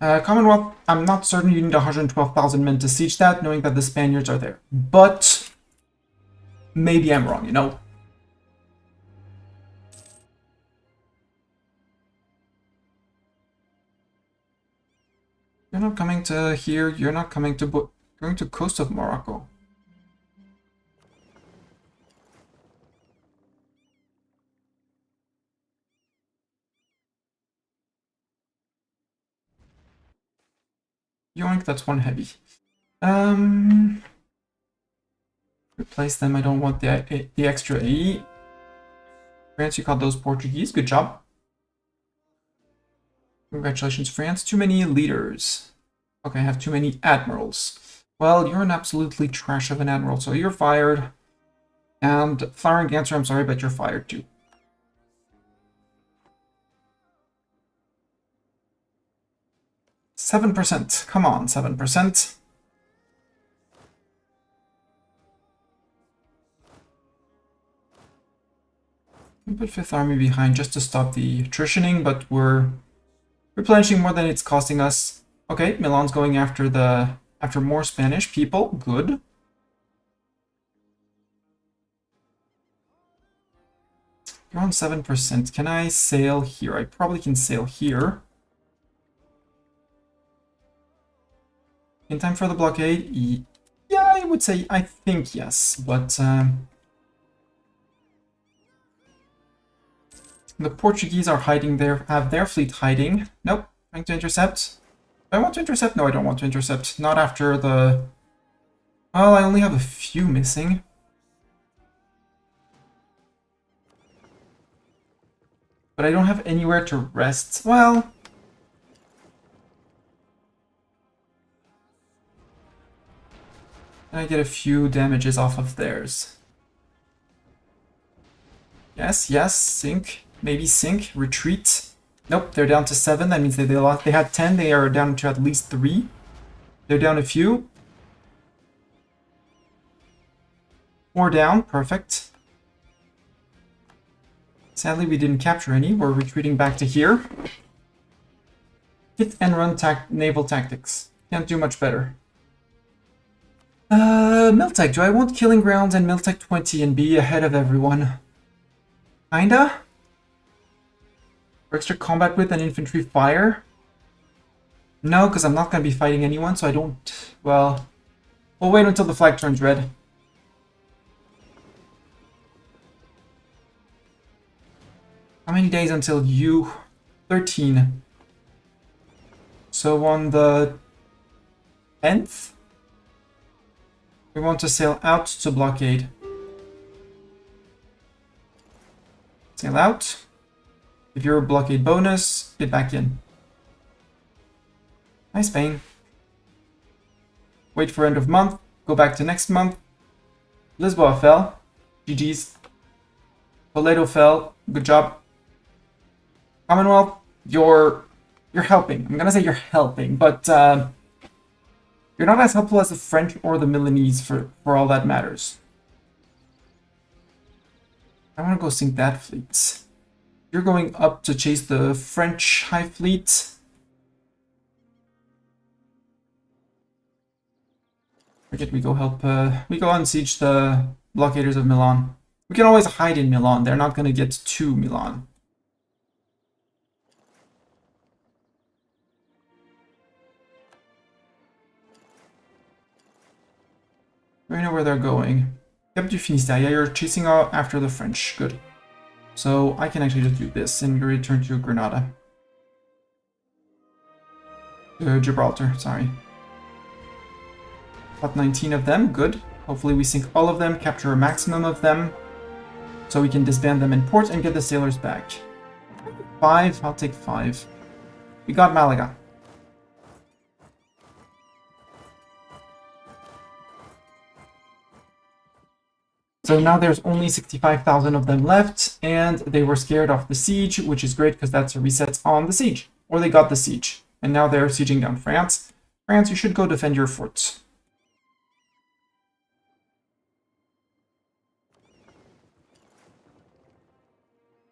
Commonwealth, I'm not certain you need 112,000 men to siege that, knowing that the Spaniards are there. But maybe I'm wrong, you know? You're not coming to here, you're not coming to going to coast of Morocco. Yoink, that's one heavy. Replace them, I don't want the extra AE. France, you caught those Portuguese, good job. Congratulations, France. Too many leaders. Okay, I have too many admirals. Well, you're an absolutely trash of an admiral, so you're fired. And Flowering Dancer, I'm sorry, but you're fired too. %. Come on, 7%. We put 5th Army behind just to stop the attritioning, but we're replenishing more than it's costing us. Okay, Milan's going after more Spanish people. Good. You're on 7%. Can I sail here? I probably can sail here. In time for the blockade? Yeah, I would say, I think yes, but the Portuguese are hiding there, have their fleet hiding. Nope, trying to intercept. Do I want to intercept? No, I don't want to intercept. Not after the... Well, I only have a few missing. But I don't have anywhere to rest. Well... I get a few damages off of theirs. Yes, yes, sink. Maybe sink, retreat. Nope, they're down to 7. That means they lost. They had 10, they are down to at least 3. They're down a few. 4 down, perfect. Sadly, we didn't capture any. We're retreating back to here. Hit and run naval tactics. Can't do much better. Miltech. Do I want Killing Grounds and Miltech 20 and be ahead of everyone? Kinda? For extra combat with and infantry fire? No, because I'm not going to be fighting anyone, so I don't... Well, we'll wait until the flag turns red. How many days until you? 13. So on the 10th? We want to sail out to blockade. Sail out. If you're a blockade bonus, get back in. Nice, Spain. Wait for end of month. Go back to next month. Lisboa fell. GG's. Toledo fell. Good job. Commonwealth, you're helping. I'm gonna say you're helping, but You're not as helpful as the French or the Milanese for all that matters. I want to go sink that fleet. You're going up to chase the French high fleet. Forget we go help, we go unsiege the blockaders of Milan. We can always hide in Milan. They're not going to get to Milan. We know where they're going. Yep, du Finistère. Yeah, you're chasing after the French. Good. So I can actually just do this and return to Granada. Gibraltar, sorry. Got 19 of them, good. Hopefully we sink all of them, capture a maximum of them, so we can disband them in port and get the sailors back. 5, I'll take 5. We got Malaga. So now there's only 65,000 of them left, and they were scared off the siege, which is great because that's a reset on the siege. Or they got the siege, and now they're sieging down France. France, you should go defend your forts.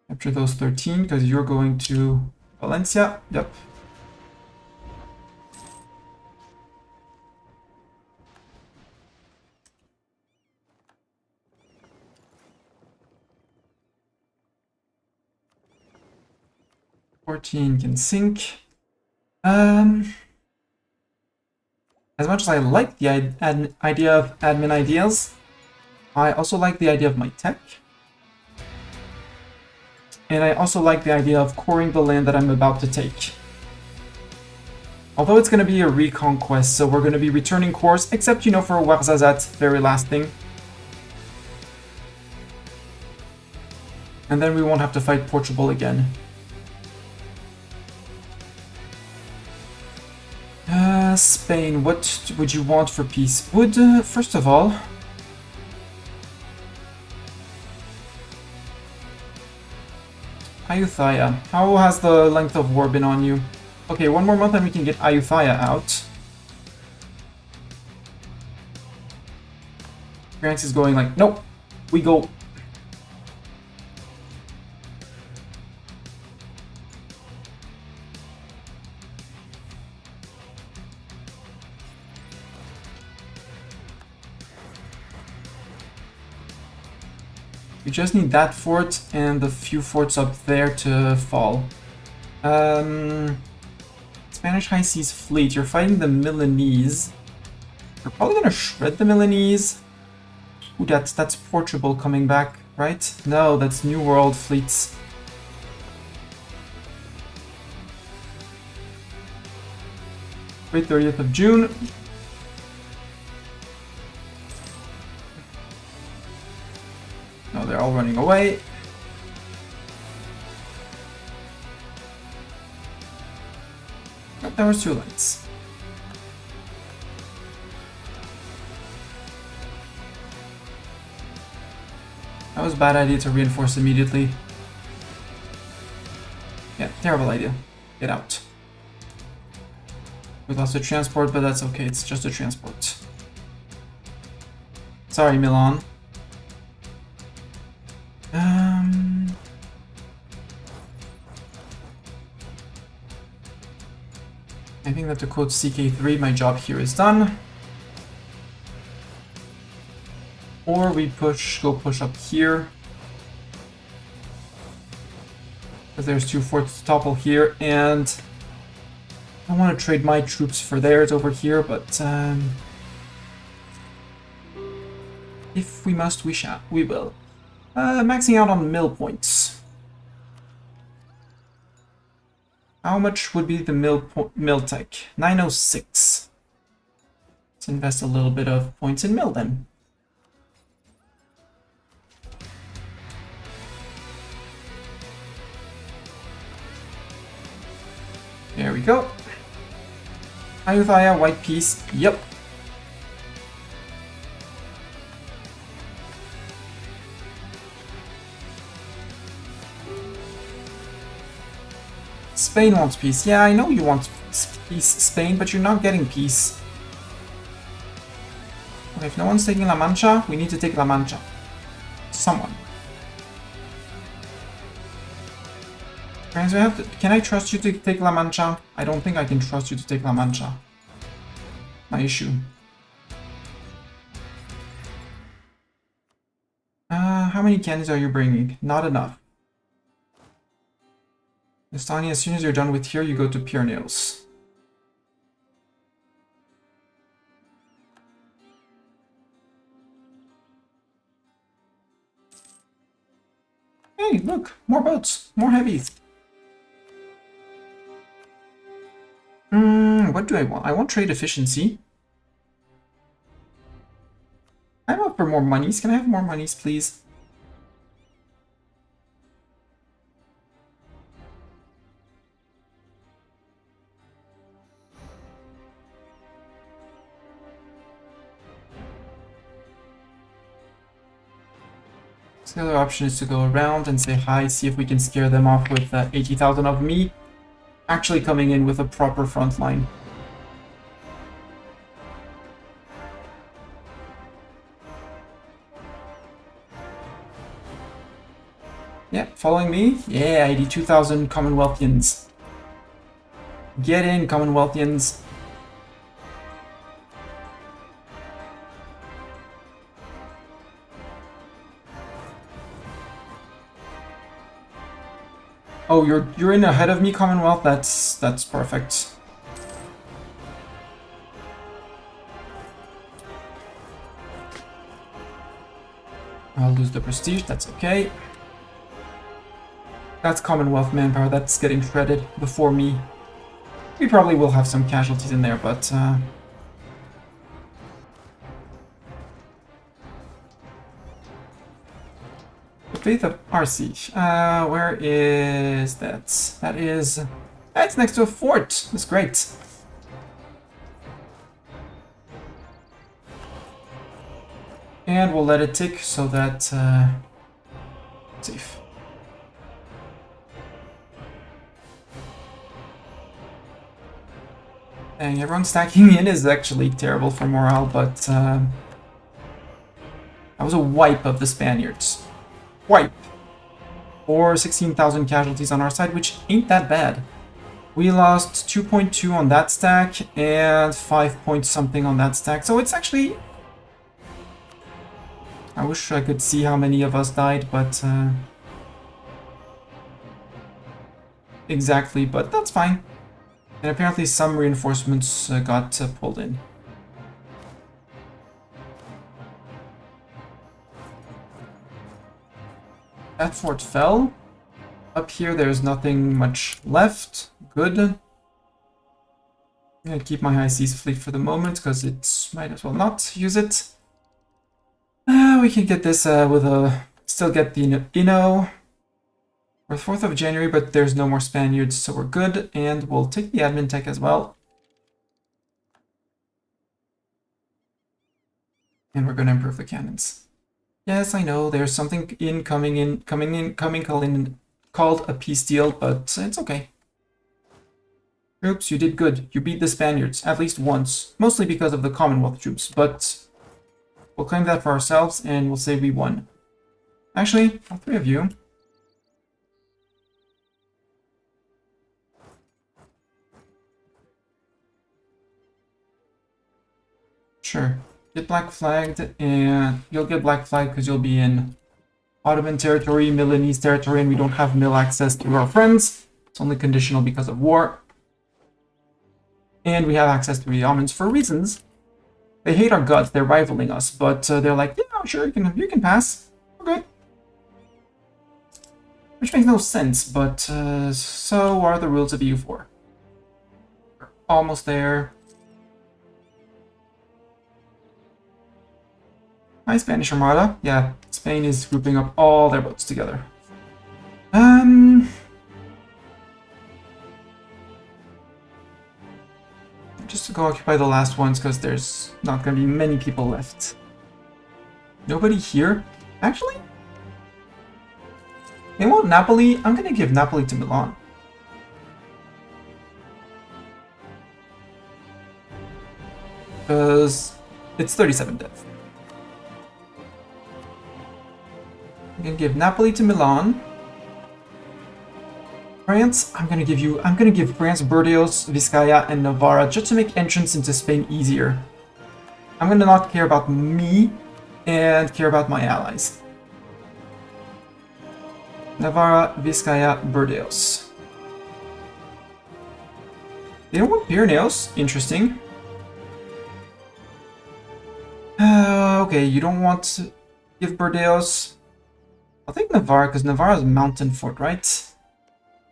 Capture those 13, because you're going to Valencia. Yep. Can sink. As much as I like the idea of admin ideas, I also like the idea of my tech. And I also like the idea of coring the land that I'm about to take. Although it's going to be a reconquest, so we're going to be returning cores, except, you know, for Ouarzazate, very last thing. And then we won't have to fight Portugal again. Spain, what would you want for peace? Would, first of all... Ayutthaya, how has the length of war been on you? Okay, one more month and we can get Ayutthaya out. France is going like, nope, we go. You just need that fort and the few forts up there to fall. Spanish High Seas Fleet, you're fighting the Milanese. You're probably gonna shred the Milanese. Ooh, that's Portugal coming back, right? No, that's New World fleets. Wait, 30th of June. No, they're all running away. Oh, there was 2 lights. That was a bad idea to reinforce immediately. Yeah, terrible idea. Get out. We lost a transport, but that's okay. It's just a transport. Sorry, Milan. I think that to quote CK3, my job here is done. Or we go push up here. Because there's 2 forts to topple here, and I want to trade my troops for theirs over here, but if we must, we will. Maxing out on mill points. How much would be the mill tech? 906. Let's invest a little bit of points in mill then. There we go. Ayutthaya, white piece. Yep. Spain wants peace. Yeah, I know you want peace, Spain, but you're not getting peace. Okay, if no one's taking La Mancha, we need to take La Mancha. Someone. Can I trust you to take La Mancha? I don't think I can trust you to take La Mancha. My issue. How many cannons are you bringing? Not enough. Estonia, as soon as you're done with here, you go to Pyrenees. Hey, look! More boats! More heavies! What do I want? I want trade efficiency. I'm up for more monies. Can I have more monies, please? So the other option is to go around and say hi, see if we can scare them off with 80,000 of me actually coming in with a proper front line. Yeah, following me? Yeah, 82,000 Commonwealthians. Get in, Commonwealthians. Oh, you're in ahead of me, Commonwealth. That's perfect. I'll lose the prestige. That's okay. That's Commonwealth manpower. That's getting shredded before me. We probably will have some casualties in there, but the Faith of RC. Where is that? That's next to a fort. That's great. And we'll let it tick so that safe. And everyone stacking in is actually terrible for morale, but that was a wipe of the Spaniards. Wipe. Or 16,000 casualties on our side, which ain't that bad. We lost 2.2 on that stack and 5 point something on that stack, so it's actually... I wish I could see how many of us died, but... exactly, but that's fine. And apparently some reinforcements got pulled in. That fort fell. Up here there's nothing much left. Good. I'm gonna keep my high seas fleet for the moment, because it might as well not use it. We can get this with a... still get the Inno. We're 4th of January, but there's no more Spaniards, so we're good. And we'll take the admin tech as well. And we're gonna improve the cannons. Yes, I know, there's something coming in called a peace deal, but it's okay. Troops, you did good. You beat the Spaniards, at least once. Mostly because of the Commonwealth troops, but... we'll claim that for ourselves, and we'll say we won. Actually, all 3 of you. Sure. Get black flagged, and you'll get black flagged because you'll be in Ottoman territory, Milanese territory, and we don't have mill access to our friends. It's only conditional because of war. And we have access to the Ottomans for reasons. They hate our guts, they're rivaling us, but they're like, yeah, sure, you can pass. We're good. Which makes no sense, but so are the rules of EU4. We're almost there. Hi, Spanish Armada. Yeah, Spain is grouping up all their boats together. Just to go occupy the last ones, because there's not going to be many people left. Nobody here? Actually? They want Napoli? I'm going to give Napoli to Milan. Because It's 37 death. I'm gonna give Napoli to Milan. France, I'm gonna give France Burdeos, Vizcaya, and Navarra just to make entrance into Spain easier. I'm gonna not care about me and care about my allies. Navarra, Vizcaya, Burdeos. They don't want Pyrenees. Interesting. Okay, you don't want to give Burdeos. I'll take Navarra because Navarra is a mountain fort, right?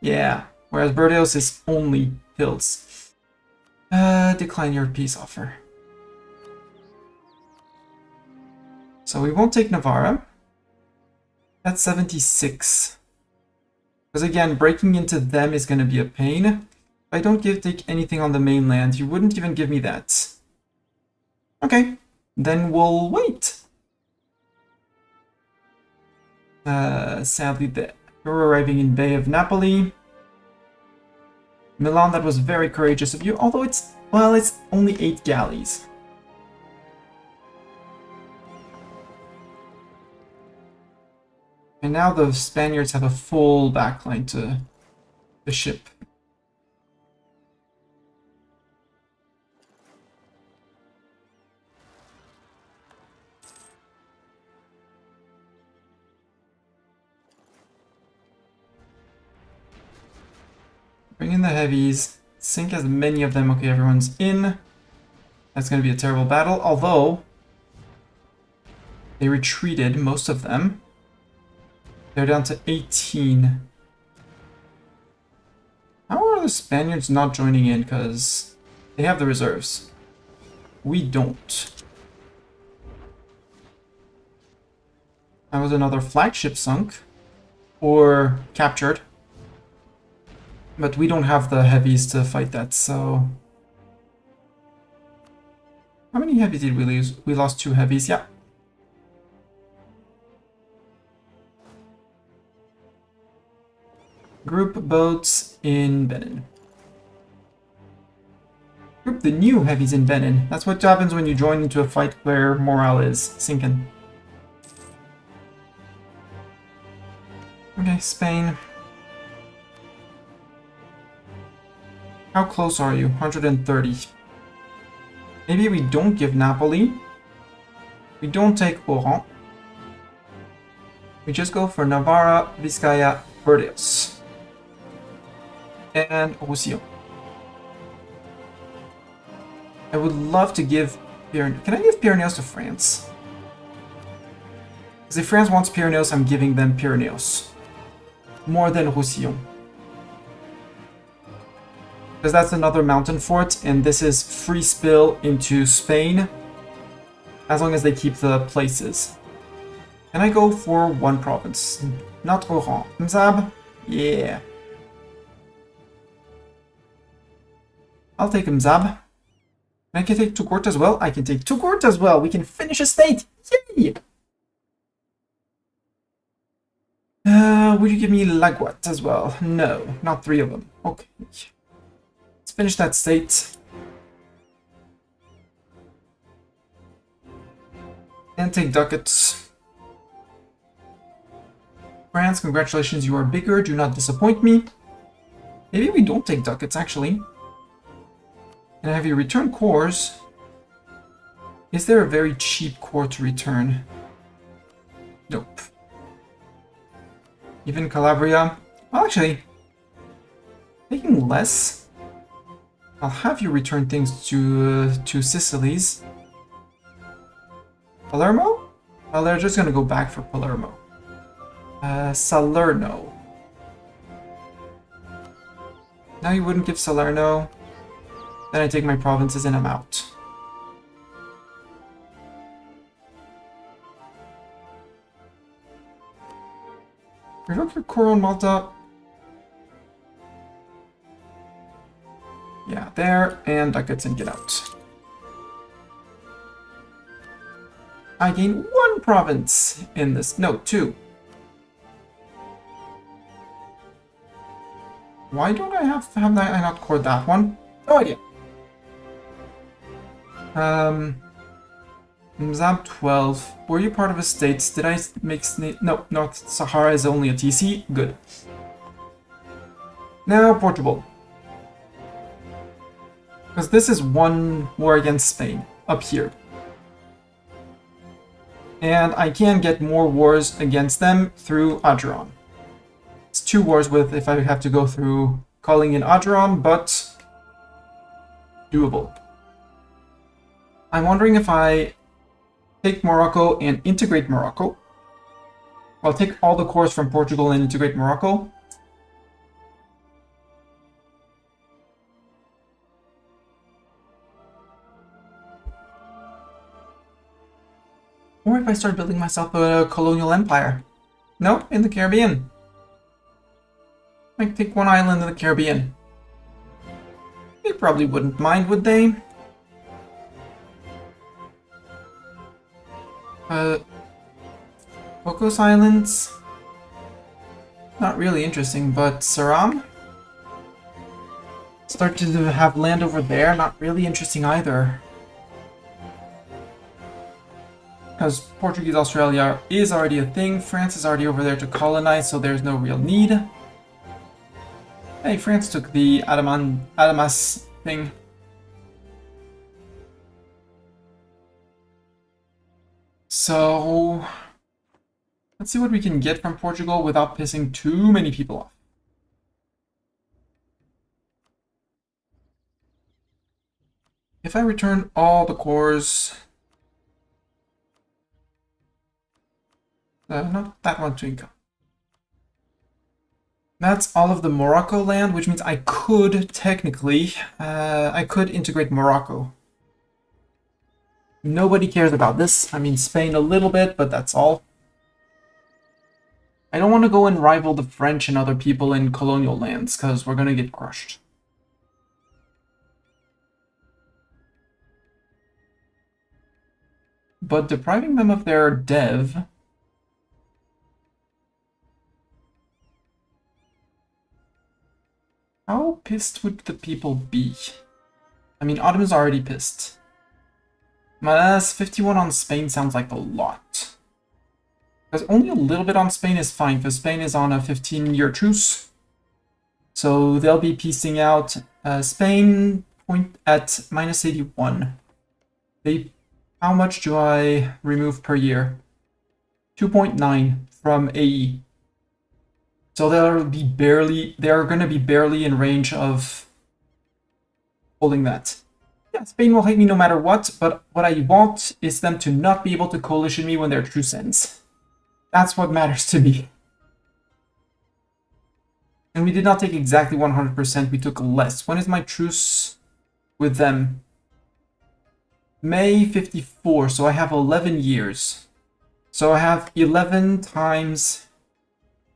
Yeah, whereas Burdeos is only hills. Decline your peace offer. So we won't take Navarra. That's 76. Because again, breaking into them is going to be a pain. If I don't take anything on the mainland, you wouldn't even give me that. Okay, then we'll wait. Sadly, you're arriving in Bay of Napoli. Milan, that was very courageous of you, although it's only 8 galleys. And now the Spaniards have a full backline to the ship. Bring in the heavies. Sink as many of them. Okay, everyone's in. That's going to be a terrible battle, although they retreated, most of them. They're down to 18. How are the Spaniards not joining in? Because they have the reserves. We don't. That was another flagship sunk. Or captured. But we don't have the heavies to fight that, so... How many heavies did we lose? We lost 2 heavies, yeah. Group boats in Benin. Group the new heavies in Benin. That's what happens when you join into a fight where morale is sinking. Okay, Spain. How close are you? 130. Maybe we don't give Napoli. We don't take Oran. We just go for Navarra, Vizcaya, Burdeos. And Roussillon. I would love to give Pyrenees. Can I give Pyrenees to France? Because if France wants Pyrenees, I'm giving them Pyrenees. More than Roussillon. Because that's another mountain fort, and this is free spill into Spain. As long as they keep the places. Can I go for one province? Not Oran. Mzab? Yeah. I'll take Mzab. I can take Touggourt as well. I can take Touggourt as well. We can finish a state. Yay! Would you give me Laguat as well? No, not 3 of them. Okay. Let's finish that state. And take ducats. France, congratulations, you are bigger. Do not disappoint me. Maybe we don't take ducats, actually. And have you return cores? Is there a very cheap core to return? Nope. Even Calabria? Well, actually, taking less. I'll have you return things to Sicily's. Palermo? Well, they're just gonna go back for Palermo. Salerno. Now you wouldn't give Salerno. Then I take my provinces and I'm out. Revoke your core on Malta. Yeah, there, and ducats and get out. I gain 1 province in this. No, 2. Why don't I have I not cored that one? No idea. Mzab 12. Were you part of a state? Did I make no, North Sahara is only a TC? Good. Now Portugal. Because this is one war against Spain, up here. And I can get more wars against them through Ajuran. It's 2 wars with if I have to go through calling in Ajuran, but doable. I'm wondering if I take Morocco and integrate Morocco. I'll take all the cores from Portugal and integrate Morocco. Or if I start building myself a colonial empire. No, in the Caribbean. I can take one island in the Caribbean. They probably wouldn't mind, would they? Cocos Islands? Not really interesting, but Saram? Start to have land over there, not really interesting either. Because Portuguese Australia is already a thing, France is already over there to colonize, so there's no real need. Hey, France took the Adamas thing. So, let's see what we can get from Portugal without pissing too many people off. If I return all the cores... not that one to income. That's all of the Morocco land, which means I could technically, I could integrate Morocco. Nobody cares about this. I mean, Spain a little bit, but that's all. I don't want to go and rival the French and other people in colonial lands, because we're going to get crushed. But depriving them of their dev... How pissed would the people be? I mean, Ottoman's already pissed. Mas 51 on Spain sounds like a lot. Because only a little bit on Spain is fine, because Spain is on a 15-year truce. So they'll be piecing out Spain point at -81. How much do I remove per year? 2.9 from AE. So they're going to be barely in range of holding that. Yeah, Spain will hate me no matter what, but what I want is them to not be able to coalition me when their truce ends. That's what matters to me. And we did not take exactly 100%, we took less. When is my truce with them? May 54, so I have 11 years. So I have 11 times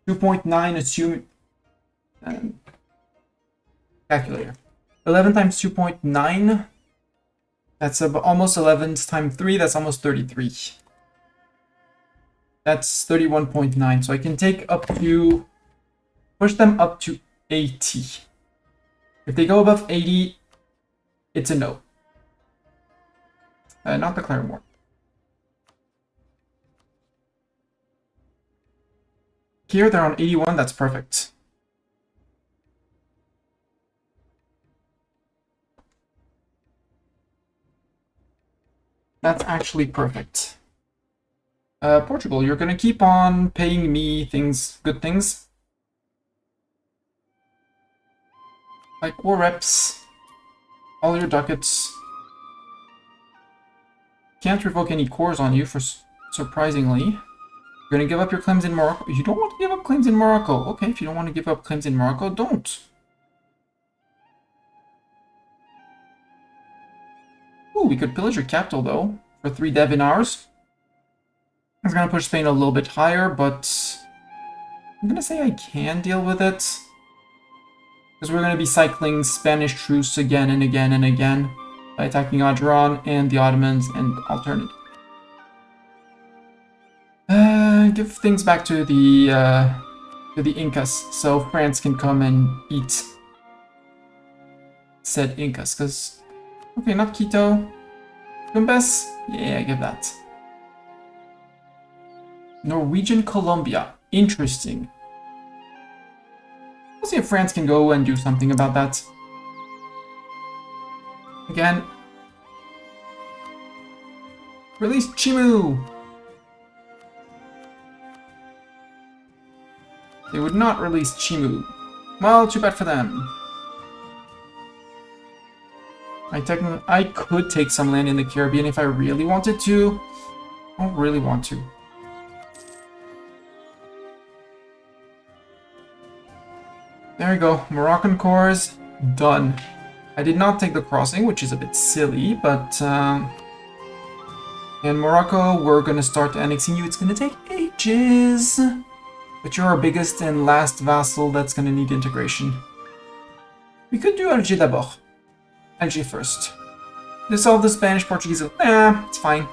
2.9, assuming... calculator. 11 times 2.9, that's almost 11 times 3, that's almost 33. That's 31.9, so I can take up to... push them up to 80. If they go above 80, it's a no. Not declare war. Here they're on 81, that's perfect. That's actually perfect. Portugal, you're gonna keep on paying me things, good things. Like war reps, all your ducats. Can't revoke any cores on you, for surprisingly. You're gonna give up your claims in Morocco. You don't want to give up claims in Morocco. Okay, if you don't want to give up claims in Morocco, don't. Ooh, we could pillage your capital, though, for 3 dev in ours. I was gonna push Spain a little bit higher, but I'm gonna say I can deal with it. Because we're gonna be cycling Spanish truce again and again and again by attacking Ajuran and the Ottomans and alternate. Give things back to the Incas, so France can come and eat said Incas. Because okay, not Quito, Tumbes. Yeah, give that. Norwegian Colombia. Interesting. We'll see if France can go and do something about that. Again. Release Chimu! They would not release Chimu. Well, too bad for them. I could take some land in the Caribbean if I really wanted to. I don't really want to. There we go. Moroccan cores, done. I did not take the crossing, which is a bit silly, but in Morocco, we're gonna start annexing you. It's gonna take ages. But you're our biggest and last vassal that's gonna need integration. We could do Alger d'abord. Alger first. Dissolve the Spanish Portuguese. It's fine.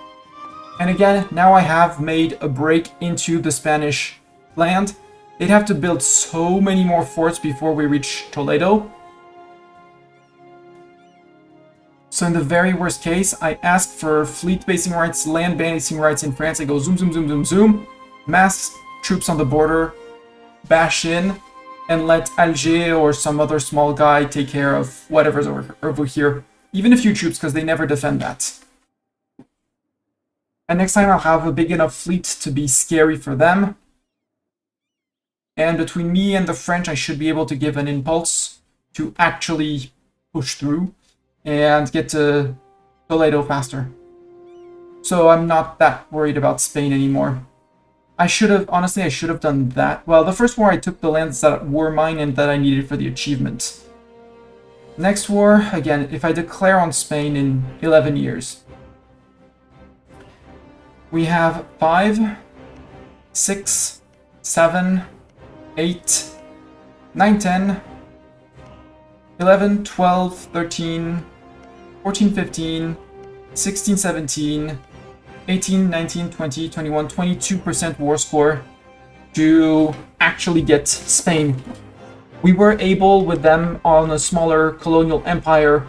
And again, now I have made a break into the Spanish land. They'd have to build so many more forts before we reach Toledo. So in the very worst case, I ask for fleet basing rights, land basing rights in France. I go zoom, zoom, zoom, zoom, zoom. Mass troops on the border, bash in, and let Alger or some other small guy take care of whatever's over here. Even a few troops, because they never defend that. And next time I'll have a big enough fleet to be scary for them. And between me and the French, I should be able to give an impulse to actually push through and get to Toledo faster. So I'm not that worried about Spain anymore. Honestly, I should have done that. Well, the first war I took the lands that were mine and that I needed for the achievement. Next war, again, if I declare on Spain in 11 years. We have 5, 6, 7, 8, 9, 10, 11, 12, 13, 14, 15, 16, 17, 18, 19, 20, 21, 22% war score to actually get Spain. We were able, with them on a smaller colonial empire,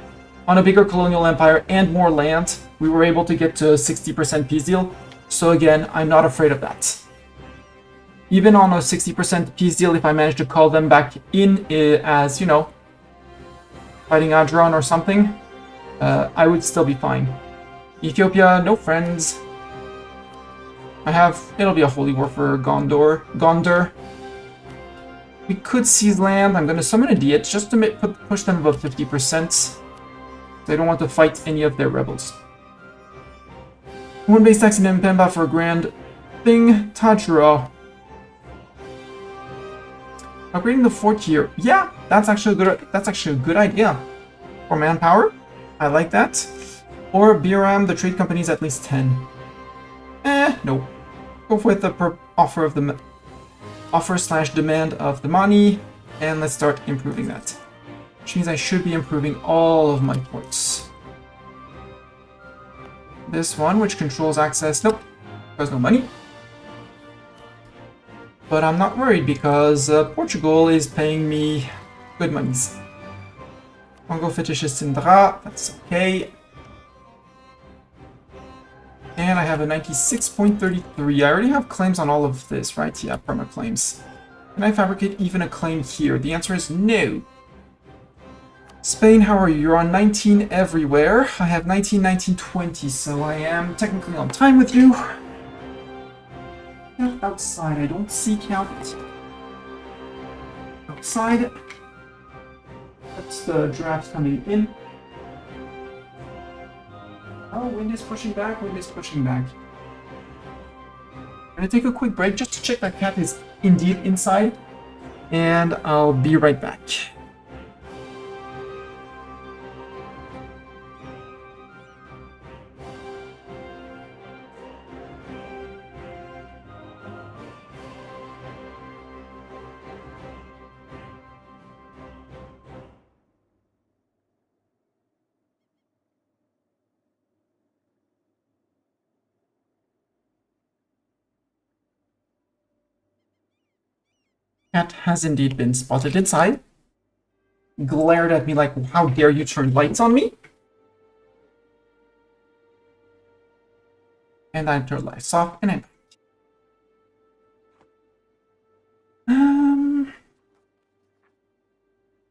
on a bigger colonial empire and more land, we were able to get to 60% peace deal. So again, I'm not afraid of that. Even on a 60% peace deal, if I manage to call them back in as, you know, fighting Adron or something, I would still be fine. Ethiopia, no friends. It'll be a holy war for Gondor. We could seize land. I'm going to summon a Diet just to push them above 50%. They don't want to fight any of their rebels. One base tax in Mpemba for a grand thing. Tajiro. Upgrading the fort here. Yeah, that's actually a good idea. For manpower, I like that. Or Biram, the trade company's at least 10. No. Go with the offer/demand of the money, and let's start improving that. Which means I should be improving all of my ports. This one, which controls access, nope, there's no money. But I'm not worried because Portugal is paying me good monies. Kongo Fetishist Indra, that's okay. And I have a 96.33. I already have claims on all of this, right? Yeah, perma claims. Can I fabricate even a claim here? The answer is no. Spain, how are you? You're on 19 everywhere. I have 19, 19, 20, so I am technically on time with you. Outside, I don't seek out outside. That's the drafts coming in. Oh, wind is pushing back, wind is pushing back. I'm gonna take a quick break just to check that cat is indeed inside, and I'll be right back. Cat has indeed been spotted inside. Glared at me like, how dare you turn lights on me? And I turn lights off, and I'm back.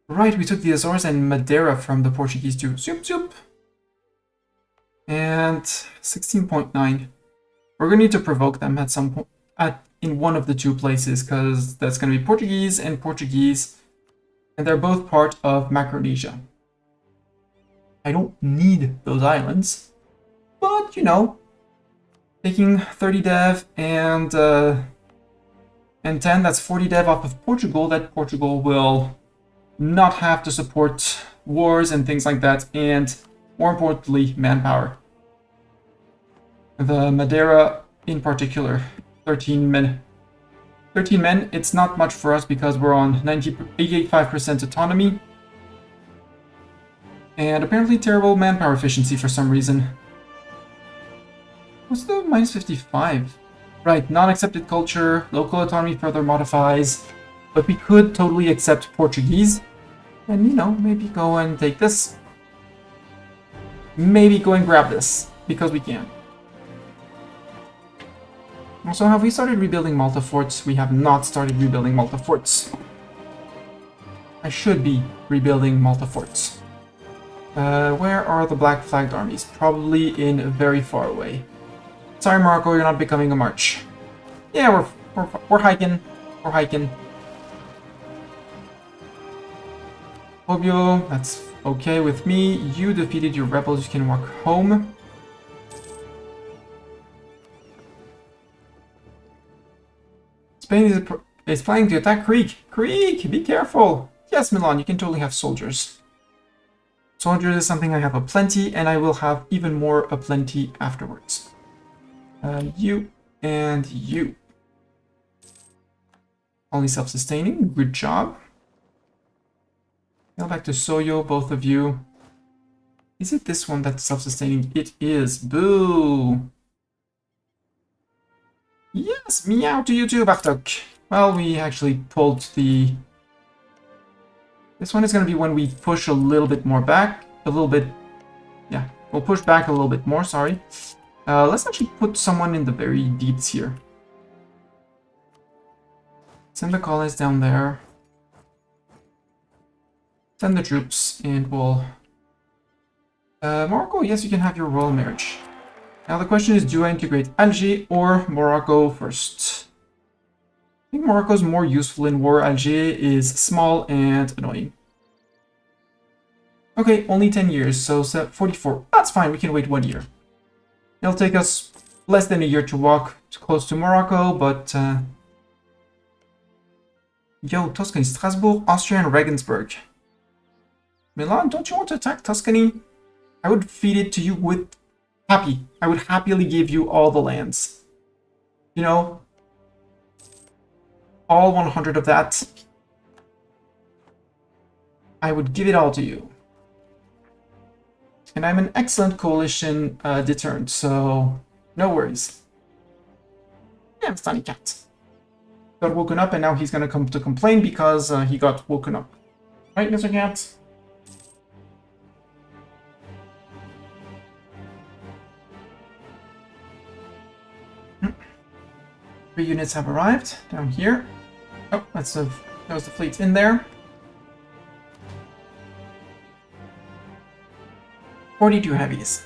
Right, we took the Azores and Madeira from the Portuguese too. Zoop, zoop. And 16.9. We're gonna need to provoke them at some point, in one of the two places, because that's gonna be Portuguese, and they're both part of Micronesia. I don't need those islands, but you know, taking 30 dev and 10, that's 40 dev off of Portugal. That Portugal will not have to support wars and things like that, and more importantly, manpower. The Madeira in particular, 13 men. 13 men, it's not much for us because we're on 85% autonomy. And apparently terrible manpower efficiency for some reason. What's the minus 55? Right, non-accepted culture, local autonomy further modifies, but we could totally accept Portuguese. And, you know, maybe go and take this. Maybe go and grab this, because we can. Also, have we started rebuilding Malta forts? We have not started rebuilding Malta forts. I should be rebuilding Malta forts. Where are the black flagged armies? Probably in very far away. Sorry, Morocco, you're not becoming a march. Yeah, we're hiking. We're hiking. Fobio, that's okay with me. You defeated your rebels, you can walk home. Spain is planning to attack Greek. Greek, be careful. Yes, Milan, you can totally have soldiers. Soldiers is something I have aplenty, and I will have even more aplenty afterwards. You and you. Only self-sustaining, good job. Go back to Soyo, both of you. Is it this one that's self-sustaining? It is. Boo! Yes, meow to you too, Bartok. Well, we actually pulled the... This one is going to be when we push a little bit more back. A little bit... Yeah, we'll push back a little bit more, sorry. Let's actually put someone in the very deeps here. Send the colonists down there. Send the troops, and we'll... Morocco, yes, you can have your royal marriage. Now the question is, do I integrate Alger or Morocco first? I think Morocco is more useful in war. Alger is small and annoying. Okay, only 10 years, so 44. That's fine, we can wait 1 year. It'll take us less than a year to walk close to Morocco, but... Yo, Tuscany, Strasbourg, Austria, and Regensburg. Milan, don't you want to attack Tuscany? I would feed it to you with... Happy. I would happily give you all the lands. You know? All 100 of that. I would give it all to you. And I'm an excellent coalition deterrent, so no worries. Yeah, Stunny Cat. Got woken up and now he's gonna come to complain because he got woken up. Right, Mr. Cat? Three units have arrived down here. Oh, that was the fleet in there. 42 heavies.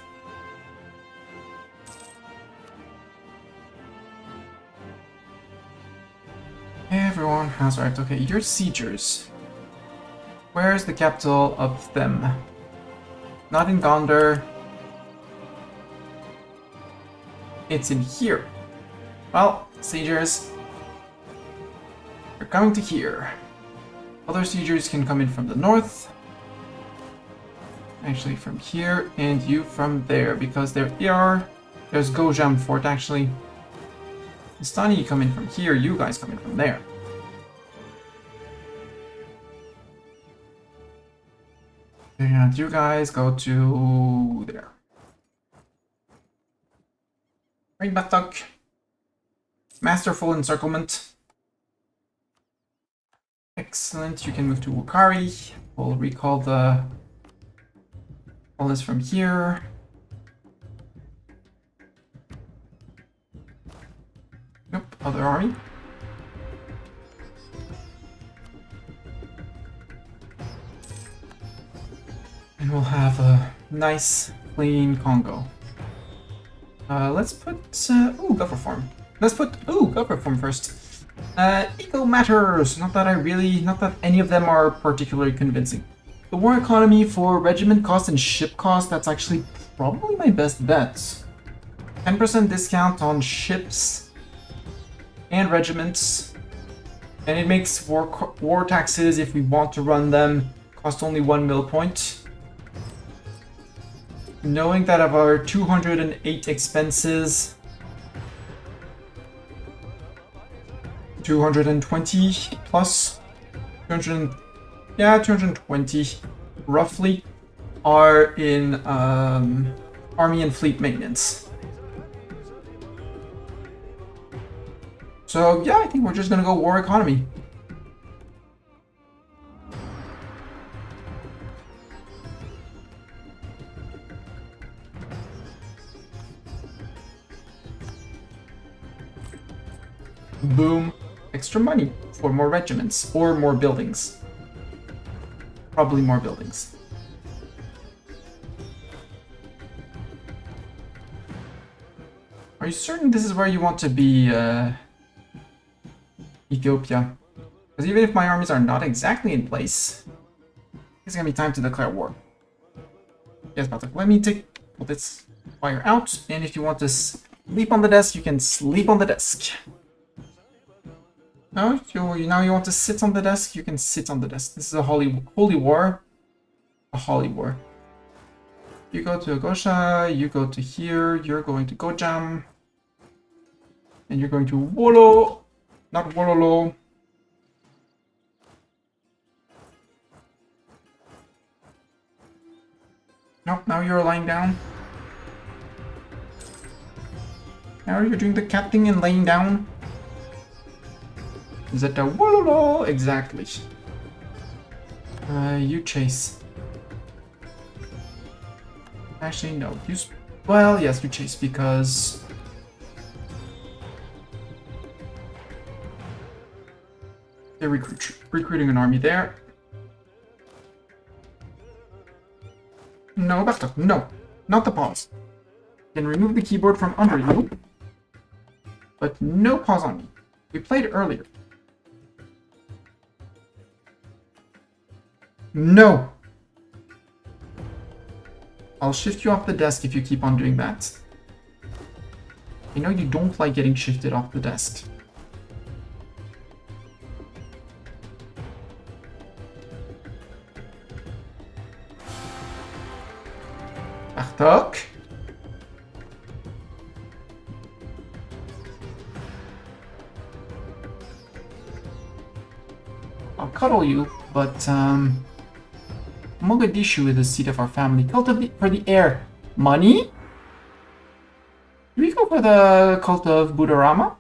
Everyone has arrived. Okay, you're siegers. Where's the capital of them? Not in Gondar. It's in here. Well, siegers, you're coming to here. Other siegers can come in from the north. Actually from here, and you from there, because there's Gojam Fort actually. Istani, you come in from here, you guys come in from there. And you guys go to there. Right, Batok. Masterful encirclement. Excellent, you can move to Wukari. We'll recall all this from here. other army. And we'll have a nice, clean Kongo. Let's put... gut reform. Let's put... gut reform first. Eco matters! Not that any of them are particularly convincing. The war economy for regiment cost and ship cost, that's actually probably my best bet. 10% discount on ships and regiments. And it makes war taxes, if we want to run them, cost only 1 mil point. Knowing that of our 208 expenses, 220 plus 220 roughly are in army and fleet maintenance. So yeah, I think we're just gonna go war economy. Boom. Extra money for more regiments or more buildings. Probably more buildings. Are you certain this is where you want to be, Ethiopia? Because even if my armies are not exactly in place, it's gonna be time to declare war. Yes, but let me pull this wire out, and if you want to sleep on the desk, you can sleep on the desk. No, now you want to sit on the desk, you can sit on the desk. This is a holy war. A holy war. You go to Agosha, you go to here, you're going to Gojam. And you're going to Wolo, not Wololo. Nope, now you're lying down. Now you're doing the cat thing and laying down. Is that a Wololo? Exactly. You chase. Actually, no. Well, yes, you chase because... they're recruiting an army there. No, Bartok, no. Not the pause. You can remove the keyboard from under you. But no pause on me. We played earlier. No! I'll shift you off the desk if you keep on doing that. I know you don't like getting shifted off the desk. Bartok? I'll cuddle you, but Mogadishu is the seat of our family. Cult of for the air. Money? Do we go for the cult of Buddharama?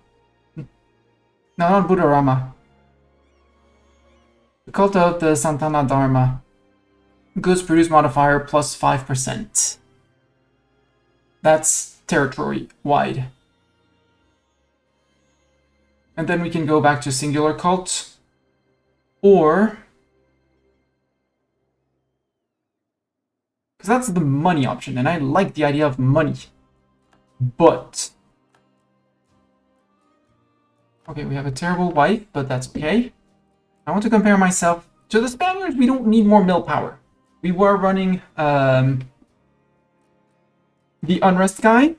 No, not Buddharama. The cult of the Santana Dharma. Goods produce modifier plus 5%. That's territory wide. And then we can go back to singular cult. Or... because that's the money option, and I like the idea of money. But... okay, we have a terrible wife, but that's okay. I want to compare myself to the Spaniards. We don't need more mill power. We were running the Unrest guy.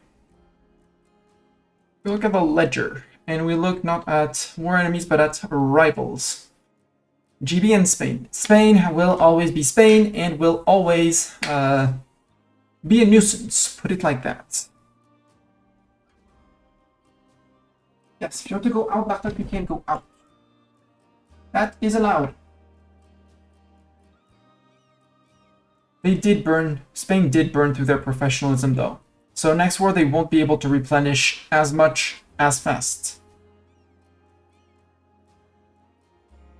We look at the ledger, and we look not at war enemies, but at rivals. GB and Spain. Spain will always be Spain and will always be a nuisance. Put it like that. Yes, if you want to go out, Bartok, you can go out. That is allowed. They did burn, Spain did burn through their professionalism though. So next war they won't be able to replenish as much as fast.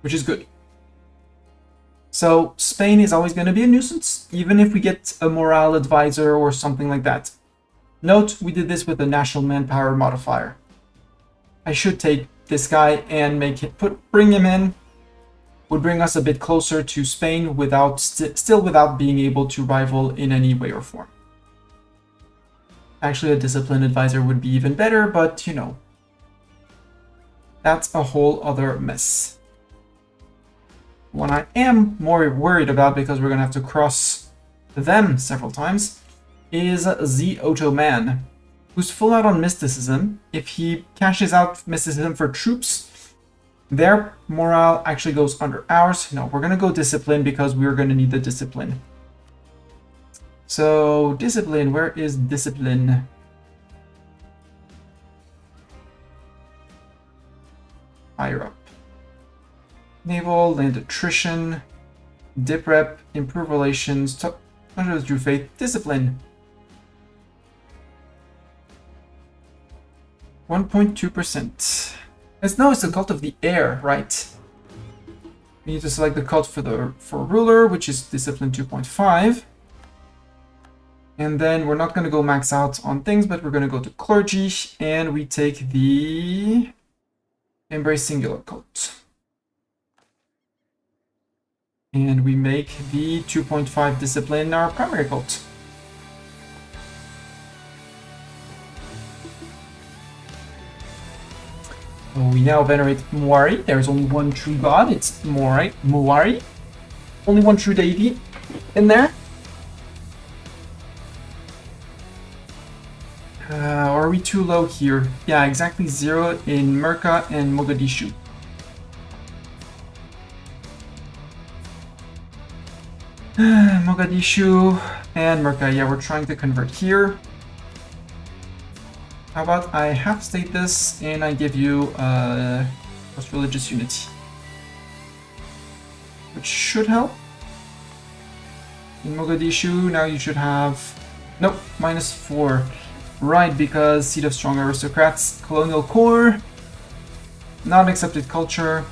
Which is good. So Spain is always going to be a nuisance, even if we get a morale advisor or something like that. Note, we did this with the national manpower modifier. I should take this guy and bring him in. Would bring us a bit closer to Spain without still without being able to rival in any way or form. Actually, a discipline advisor would be even better, but you know, that's a whole other mess. One I am more worried about, because we're gonna have to cross them several times, is the Ottoman, who's full out on mysticism. If he cashes out mysticism for troops, their morale actually goes under ours. No, we're gonna go discipline because we're gonna need the discipline. So, discipline, where is discipline? Higher up. Naval, land attrition, dip rep, improve relations, true faith, discipline. 1.2%. It's the cult of the air, right? We need to select the cult for ruler, which is discipline 2.5. And then we're not going to go max out on things, but we're going to go to clergy, and we take the embrace singular cult. And we make the 2.5 discipline our primary cult. We now venerate Muari. There's only one true god. It's Muari. Only one true deity in there. Are we too low here? Yeah, exactly 0 in Merka and Mogadishu. Mogadishu and Merka. Yeah, we're trying to convert here. How about I half state this and I give you post religious unity, which should help. In Mogadishu, now you should have nope, -4. Right, because seat of strong aristocrats, colonial core, not accepted culture.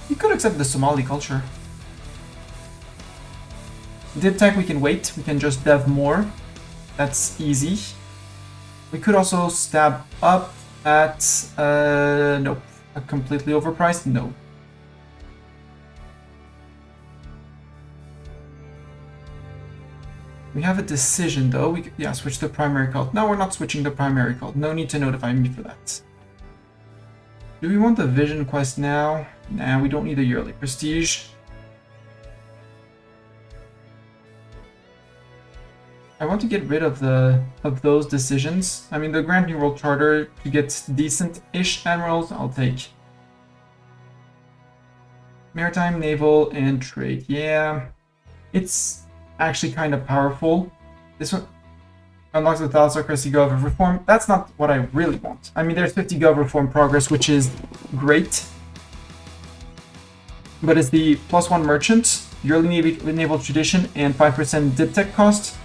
You could accept the Somali culture. Dip tech we can wait, we can just dev more. That's easy. We could also stab up at, nope, completely overpriced, no. We have a decision though, yeah, switch the primary cult. No, we're not switching the primary cult, no need to notify me for that. Do we want the vision quest now? Nah, we don't need a yearly prestige. I want to get rid of those decisions. I mean, the Grand New World Charter to get decent-ish admirals, I'll take. Maritime, naval, and trade. Yeah, it's actually kind of powerful. This one unlocks the Thalassocracy Gov of Reform. That's not what I really want. I mean, there's 50 Gov Reform progress, which is great. But it's the +1 merchant, yearly naval tradition, and 5% dip tech cost.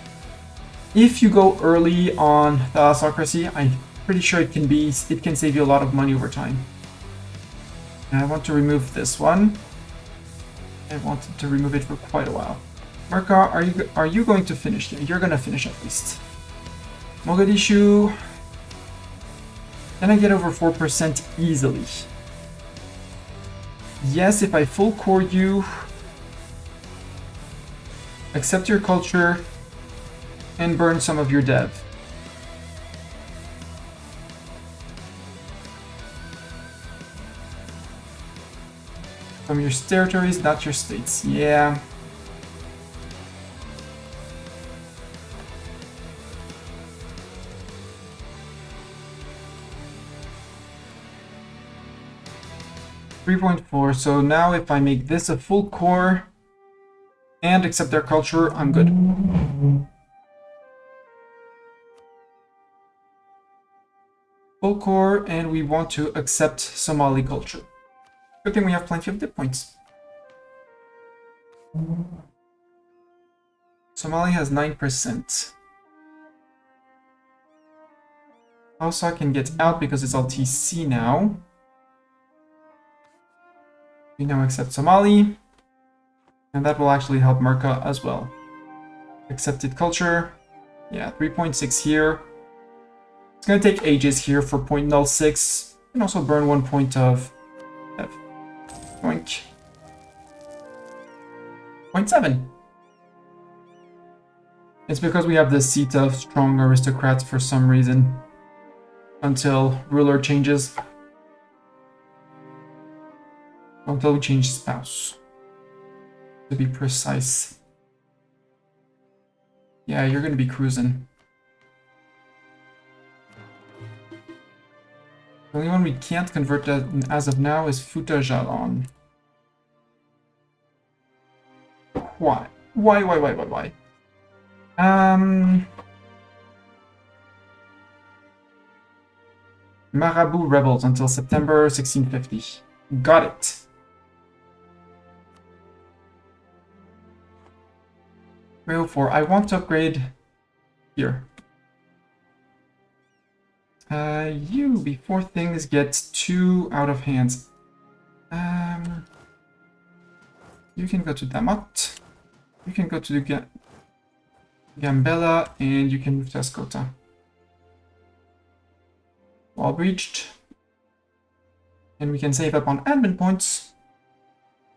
If you go early on Thalassocracy, I'm pretty sure it can save you a lot of money over time. And I want to remove this one. I wanted to remove it for quite a while. Merka, are you going to finish? Yeah, you're gonna finish at least. Mogadishu. Can I get over 4% easily? Yes, if I full core you, accept your culture, and burn some of your dev. From your territories, not your states. Yeah. $3.4. So now if I make this a full core and accept their culture, I'm good. Full core, and we want to accept Somali culture. Good thing we have plenty of dip points. Somali has 9%. Also, I can get out because it's all TC now. We now accept Somali, and that will actually help Merka as well. Accepted culture, yeah, 3.6 here. It's gonna take ages here for 0.06. can also burn 1 point of Oink. 0.7. It's because we have the seat of strong aristocrats for some reason. Until ruler changes. Until we change spouse. To be precise. Yeah, you're gonna be cruising. The only one we can't convert as of now is Futajalon. Why? Why? Marabout rebels until September 1650. Got it. .304. I want to upgrade here. You, before things get too out of hands. You can go to Damat. You can go to the Gambella, and you can move to Escota. Wall breached. And we can save up on admin points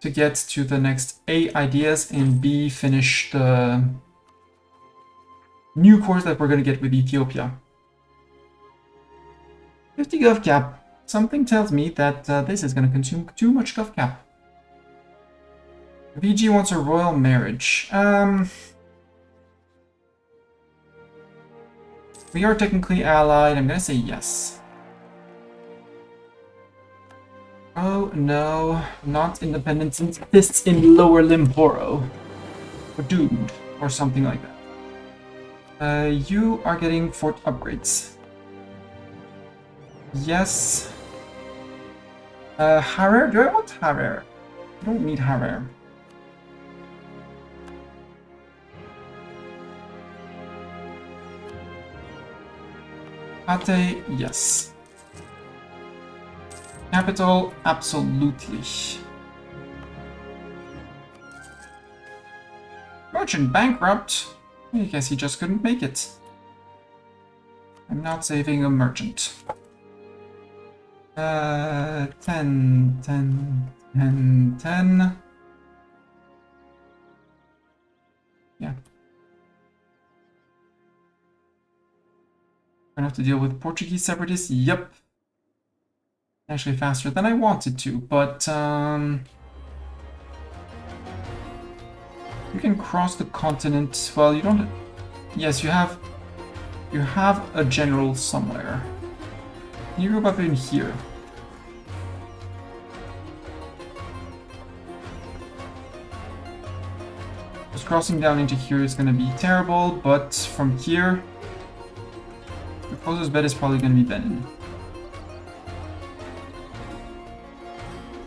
to get to the next A, ideas, and B, finish the new course that we're going to get with Ethiopia. 50 gov cap. Something tells me that this is going to consume too much gov cap. VG wants a royal marriage. We are technically allied. I'm going to say yes. Oh no, not independentists in Lower Limboro. Or doomed, or something like that. You are getting fort upgrades. Yes. Harer? Do I want Harer? I don't need Harer. Ate, yes. Capital, absolutely. Merchant bankrupt? I guess he just couldn't make it. I'm not saving a merchant. 10, 10, 10, 10. Yeah. Gonna have to deal with Portuguese separatists? Yep. Actually faster than I wanted to, but you can cross the continent. Well, you don't. Yes, you have a general somewhere. Can you go up in here? Just crossing down into here is going to be terrible, but from here, the closest bet is probably going to be Benin.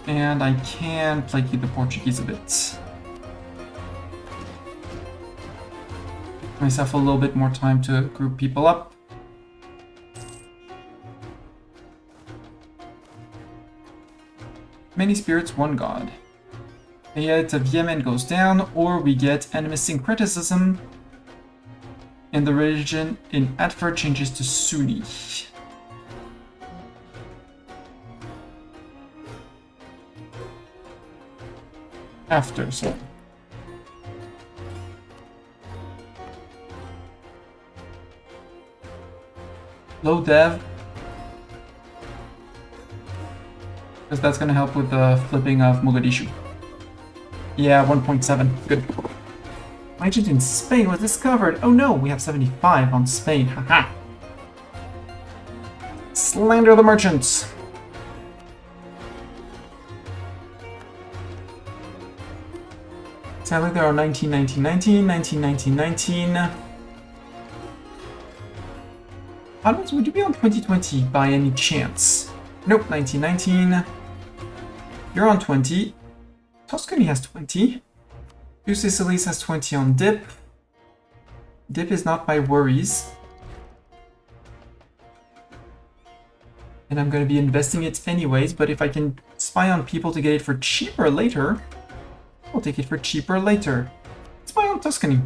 And I can placate the Portuguese a bit. Give myself a little bit more time to group people up. Many spirits, one god. The Ayat of Yemen goes down, or we get enemy syncretism, and the religion in Adfer changes to Sunni. After, so. Low dev. Because that's going to help with the flipping of Mogadishu. Yeah, 1.7. Good. My agent in Spain was discovered. Oh no, we have 75 on Spain. Haha. Slander the merchants. Sadly, there are 19, 19, 19, 19, 19, 19. Adams, would you be on 2020 by any chance? Nope, 19, 19. You're on 20. Tuscany has 20. Two Sicilies has 20 on dip. Dip is not my worries. And I'm going to be investing it anyways, but if I can spy on people to get it for cheaper later, I'll take it for cheaper later. Spy on Tuscany.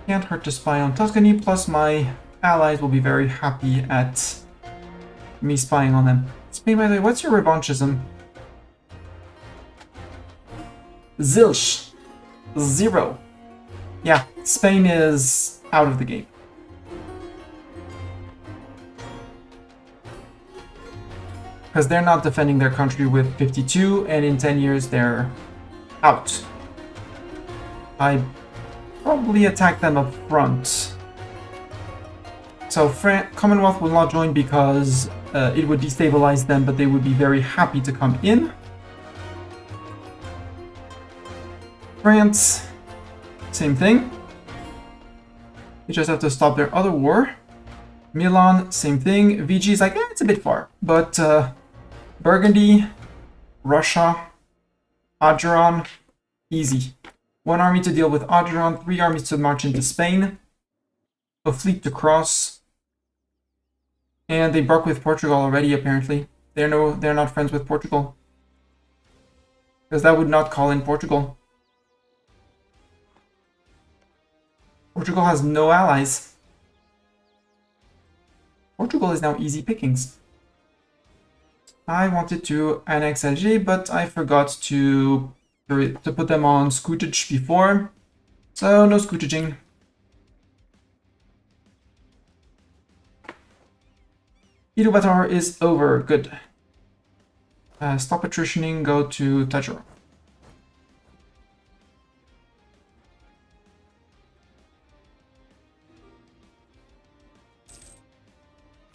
Can't hurt to spy on Tuscany, plus my allies will be very happy at me spying on them. Spain, by the way, what's your revanchism? Zilch. 0. Yeah, Spain is out of the game. Because they're not defending their country with 52, and in 10 years they're out. I probably attack them up front. So Commonwealth will not join because it would destabilize them, but they would be very happy to come in. France, same thing. You just have to stop their other war. Milan, same thing. VG is like, it's a bit far. But Burgundy, Russia, Ageron, easy. 1 army to deal with Ageron, 3 armies to march into Spain, a fleet to cross, and they broke with Portugal already. Apparently, they're not friends with Portugal, because that would not call in Portugal. Portugal has no allies. Portugal is now easy pickings. I wanted to annex Alger, but I forgot to put them on scootage before, so no scootaging. Iluvatar is over, good. Stop attritioning, go to Tajor.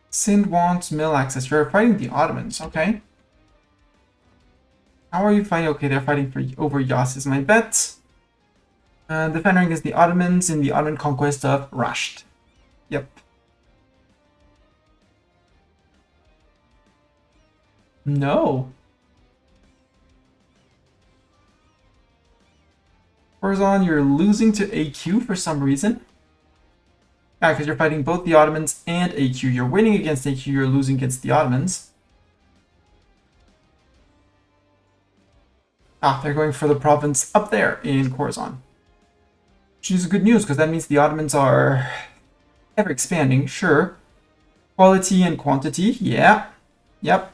Sind wants mill access. You're fighting the Ottomans, okay. How are you fighting? Okay, they're fighting over Yas is my bet. Defending against the Ottomans in the Ottoman conquest of Rasht. Yep. No. Horizon, you're losing to AQ for some reason. Yeah, because you're fighting both the Ottomans and AQ. You're winning against AQ, you're losing against the Ottomans. Ah, they're going for the province up there in Khorasan. Which is good news, because that means the Ottomans are ever expanding, sure. Quality and quantity, yeah. Yep.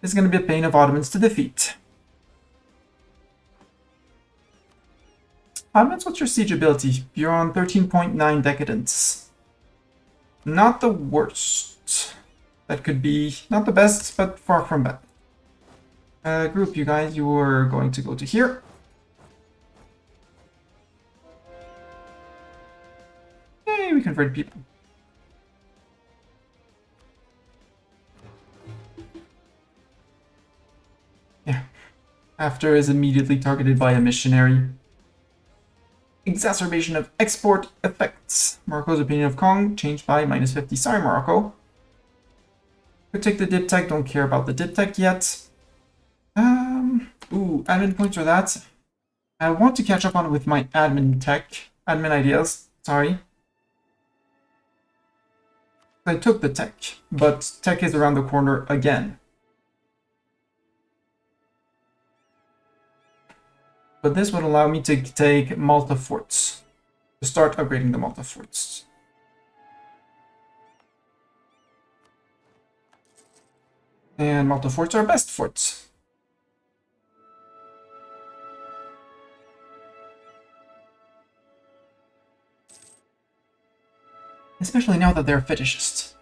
It's going to be a pain of Ottomans to defeat. Ottomans, what's your siege ability? You're on 13.9 decadence. Not the worst. That could be not the best, but far from bad. Group, you guys, you are going to go to here. Yay, we converted people. Yeah. After is immediately targeted by a missionary. Exacerbation of export effects. Morocco's opinion of Kong changed by -50. Sorry, Morocco. Could take the diptech, don't care about the diptech yet. Ooh, admin points for that. I want to catch up on it with my admin ideas. Sorry. I took the tech, but tech is around the corner again. But this would allow me to take Malta forts, to start upgrading the Malta forts. And Malta forts are best forts. Especially now that they're Fetishist.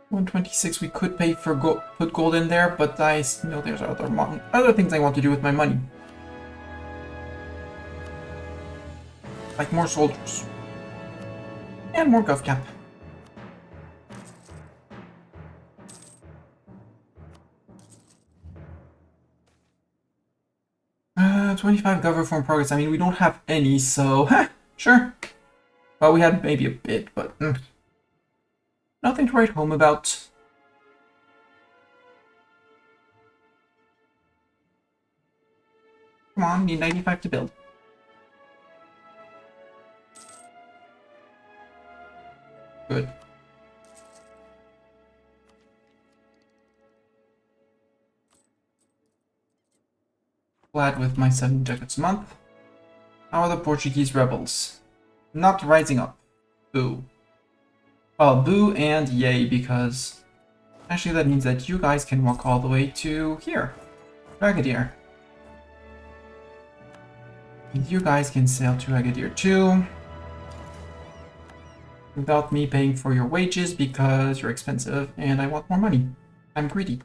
126, we could pay for put gold in there, but I know there's other things I want to do with my money. Like more soldiers. And more GovCap. Uh, 25 Gov reform progress. I mean, we don't have any, so sure. Well, we had maybe a bit, but nothing to write home about. Come on, need 95 to build. Good. Glad with my 7 ducats a month. How are the Portuguese rebels? Not rising up. Boo. Well, boo and yay, because actually that means that you guys can walk all the way to here. Ragadier. You guys can sail to Ragadier too. Without me paying for your wages because you're expensive and I want more money. I'm greedy.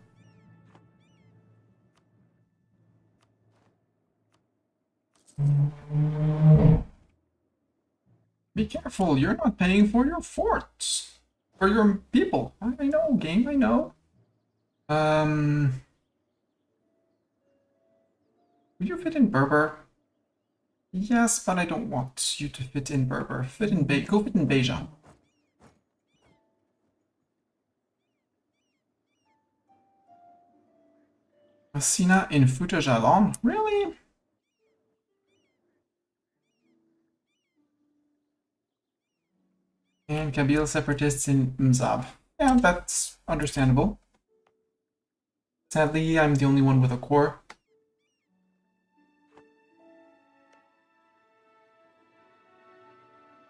Be careful, you're not paying for your forts. For your people. I know, game, I know. Would you fit in Berber? Yes, but I don't want you to fit in Berber. Go fit in Beja. Asina in Futajalon? Really? And Kabyle separatists in Mzab. Yeah, that's understandable. Sadly, I'm the only one with a core.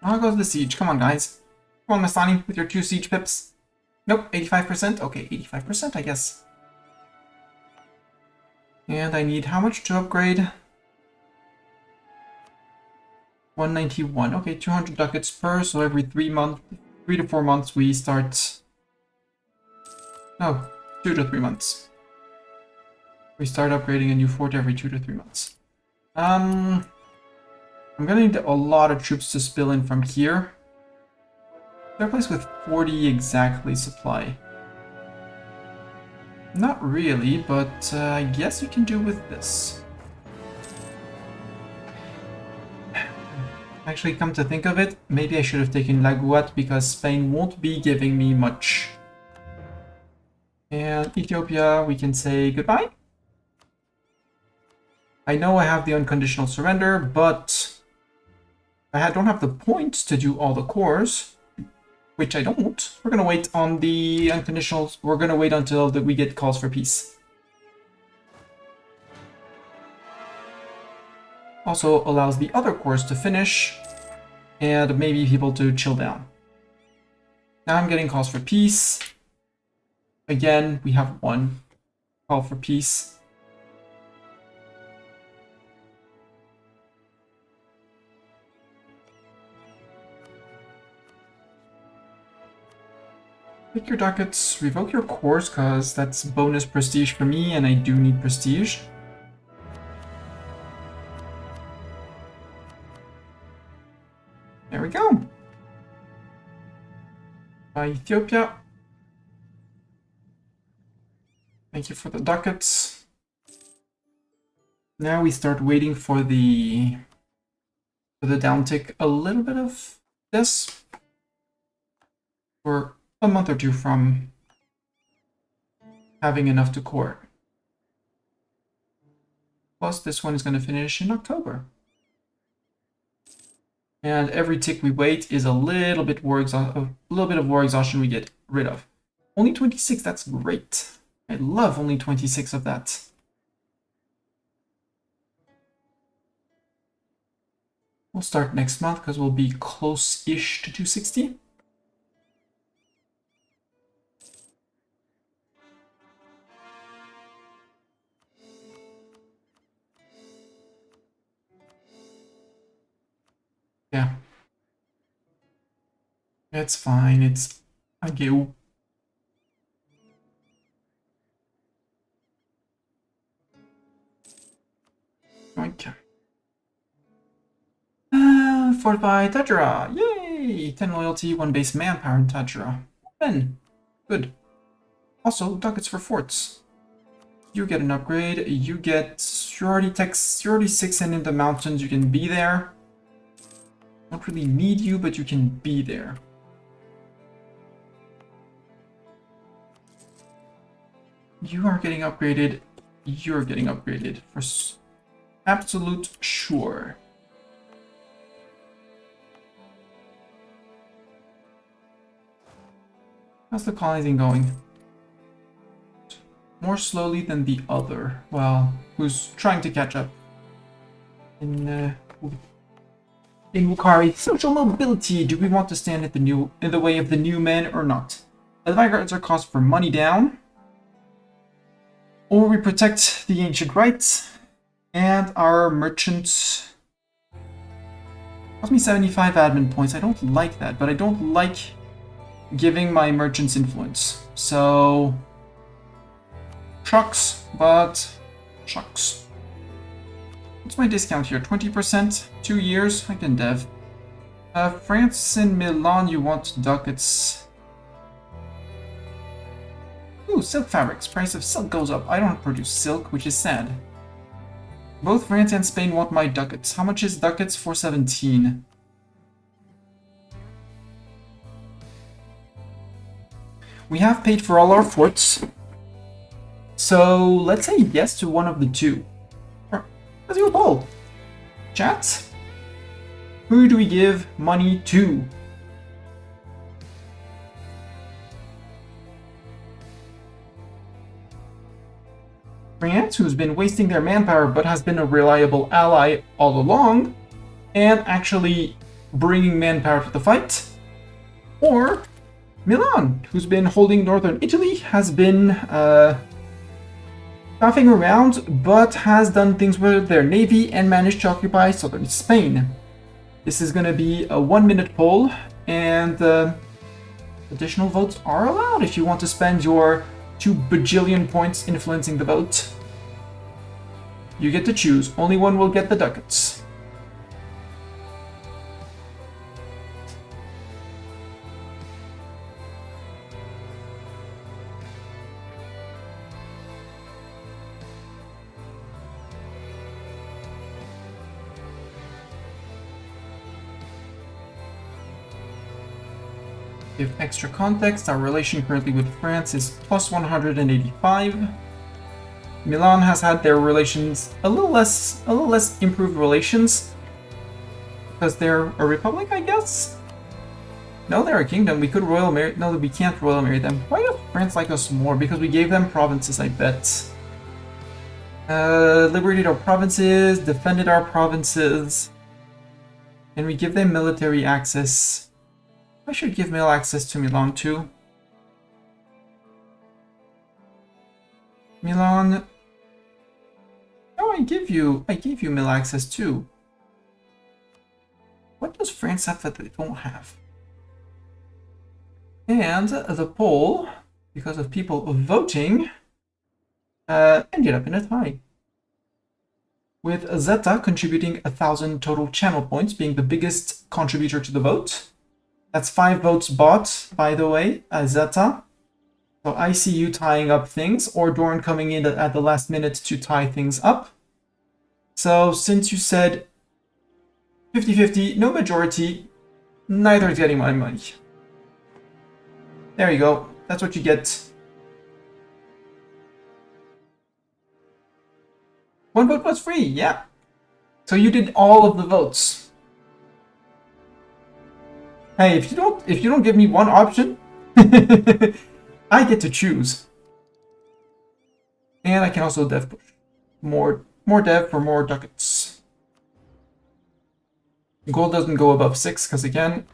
How goes the siege? Come on, guys. Come on, Mastani, with your 2 siege pips. Nope, 85%? Okay, 85%, I guess. And I need how much to upgrade? 191. Okay, 200 ducats per, so every 3 to 4 months we start... No, 2 to 3 months. We start upgrading a new fort every 2 to 3 months. I'm gonna need a lot of troops to spill in from here. They're a place with 40 exactly supply. Not really, but I guess you can do with this. Actually, come to think of it, maybe I should have taken Laguat because Spain won't be giving me much. And Ethiopia, we can say goodbye. I know I have the unconditional surrender, but I don't have the points to do all the cores, which I don't. We're gonna wait on the unconditionals. We're gonna wait until we get calls for peace. Also allows the other cores to finish, and maybe people to chill down. Now I'm getting calls for peace. Again, we have one call for peace. Pick your ducats, revoke your cores, because that's bonus prestige for me, and I do need prestige. There we go. By Ethiopia. Thank you for the ducats. Now we start waiting for the downtick. A little bit of this. We're a month or two from having enough to core. Plus, this one is going to finish in October. And every tick we wait is a little bit of war exhaustion we get rid of. Only 26, that's great. I love only 26 of that. We'll start next month because we'll be close-ish to 260. Yeah. It's fine, it's a go. Okay. Fortify Tadjura! Yay! 10 loyalty, 1 base manpower in Tadjura. 10. Good. Also, ducats for forts. You get an upgrade. You get... You're already 6 in the mountains. You can be there. Don't really need you, but you can be there. You are getting upgraded. You're getting upgraded. For absolute sure. How's the colonizing going? More slowly than the other. Well, who's trying to catch up. In in Wukari. Social mobility. Do we want to stand in the way of the new men or not? The vanguards are cost for money down. Or we protect the ancient rites. And our merchants cost me 75 admin points. I don't like that, but I don't like giving my merchants influence. So trucks, but trucks. What's my discount here? 20%? 2 years? I can dev. France and Milan, you want ducats. Ooh, silk fabrics. Price of silk goes up. I don't produce silk, which is sad. Both France and Spain want my ducats. How much is ducats? 417. We have paid for all our forts. So let's say yes to one of the two. Let's do a poll. Chat. Who do we give money to? France, who's been wasting their manpower but has been a reliable ally all along, and actually bringing manpower to the fight. Or Milan, who's been holding northern Italy, has been faffing around, but has done things with their navy and managed to occupy southern Spain. This is going to be a 1-minute poll, and additional votes are allowed if you want to spend your 2 bajillion points influencing the vote. You get to choose. Only one will get the ducats. Give extra context, our relation currently with France is plus 185. Milan has had their relations a little less improved relations because they're a republic, I guess. No, they're a kingdom. We could royal marry. No, we can't royal marry them. Why does France like us more? Because we gave them provinces, I bet. Liberated our provinces, defended our provinces, and we give them military access. I should give mail access to Milan too. Milan. Oh, I gave you mail access too. What does France have that they don't have? And the poll, because of people voting, ended up in a tie. With Zeta contributing 1,000 total channel points, being the biggest contributor to the vote. That's 5 votes bought, by the way, Zeta. So I see you tying up things, or Dorn coming in at the last minute to tie things up. So since you said 50-50, no majority, neither is getting my money. There you go. That's what you get. 1 vote was free, yeah. So you did all of the votes. Hey, if you don't give me one option, I get to choose. And I can also dev push. More dev for more ducats. Gold doesn't go above 6, because again,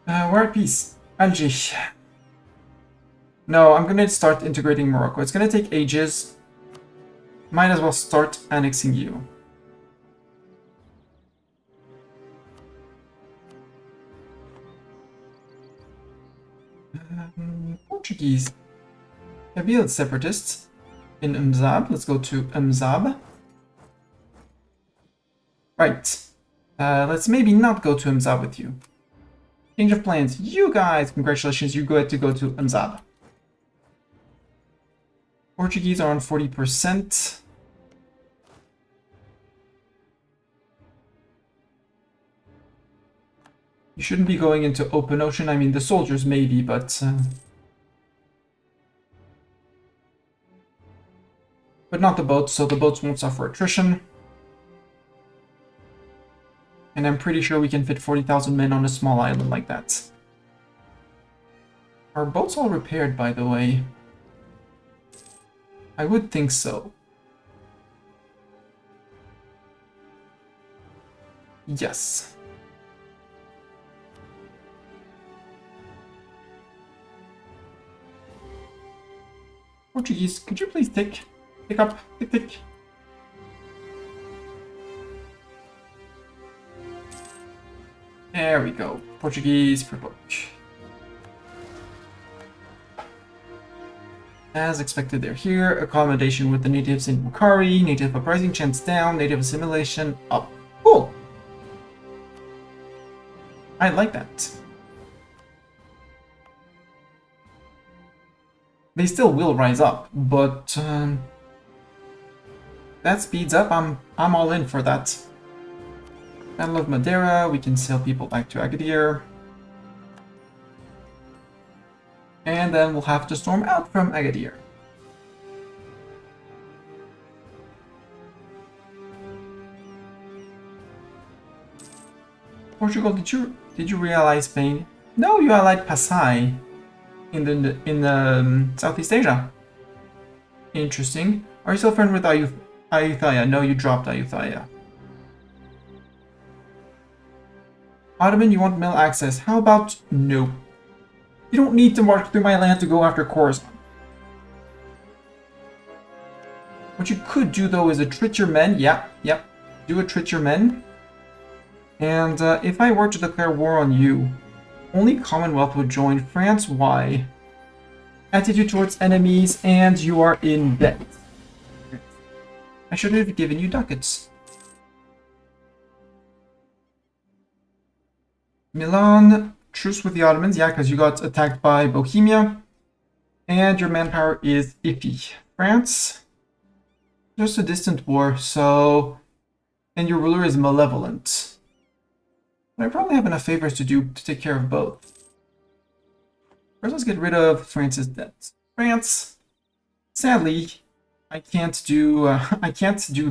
we're at peace. Algiers. No, I'm gonna start integrating Morocco. It's gonna take ages. Might as well start annexing you. Portuguese. Kabyle separatists in Mzab. Let's go to Mzab. Right. Let's maybe not go to Mzab with you. Change of plans. You guys, congratulations, you get to go to Mzab. Portuguese are on 40%. You shouldn't be going into open ocean. I mean, the soldiers maybe, but not the boats, so the boats won't suffer attrition. And I'm pretty sure we can fit 40,000 men on a small island like that. Are boats all repaired, by the way? I would think so. Yes. Portuguese, could you please tick up, tick. There we go. Portuguese provoke. As expected, they're here. Accommodation with the natives in Bukhari. Native uprising chance down. Native assimilation up. Cool. I like that. They still will rise up, but that speeds up. I'm all in for that. Battle of Madeira. We can sail people back to Agadir. And then we'll have to storm out from Agadir. Portugal, did you realize Spain? No, you allied Pasai in Southeast Asia. Interesting. Are you still friends with Ayutthaya? No, you dropped Ayutthaya. Ottoman, you want mill access. How about no? You don't need to march through my land to go after Khorasan. What you could do, though, is attrit your men. Yep. Do attrit your men. And if I were to declare war on you, only Commonwealth would join. France, why? Attitude towards enemies, and you are in debt. I should have given you ducats. Milan, truce with the Ottomans, yeah, because you got attacked by Bohemia. And your manpower is iffy. France, just a distant war, so... And your ruler is malevolent. But I probably have enough favors to do to take care of both. First, let's get rid of France's debt. France, sadly, I can't do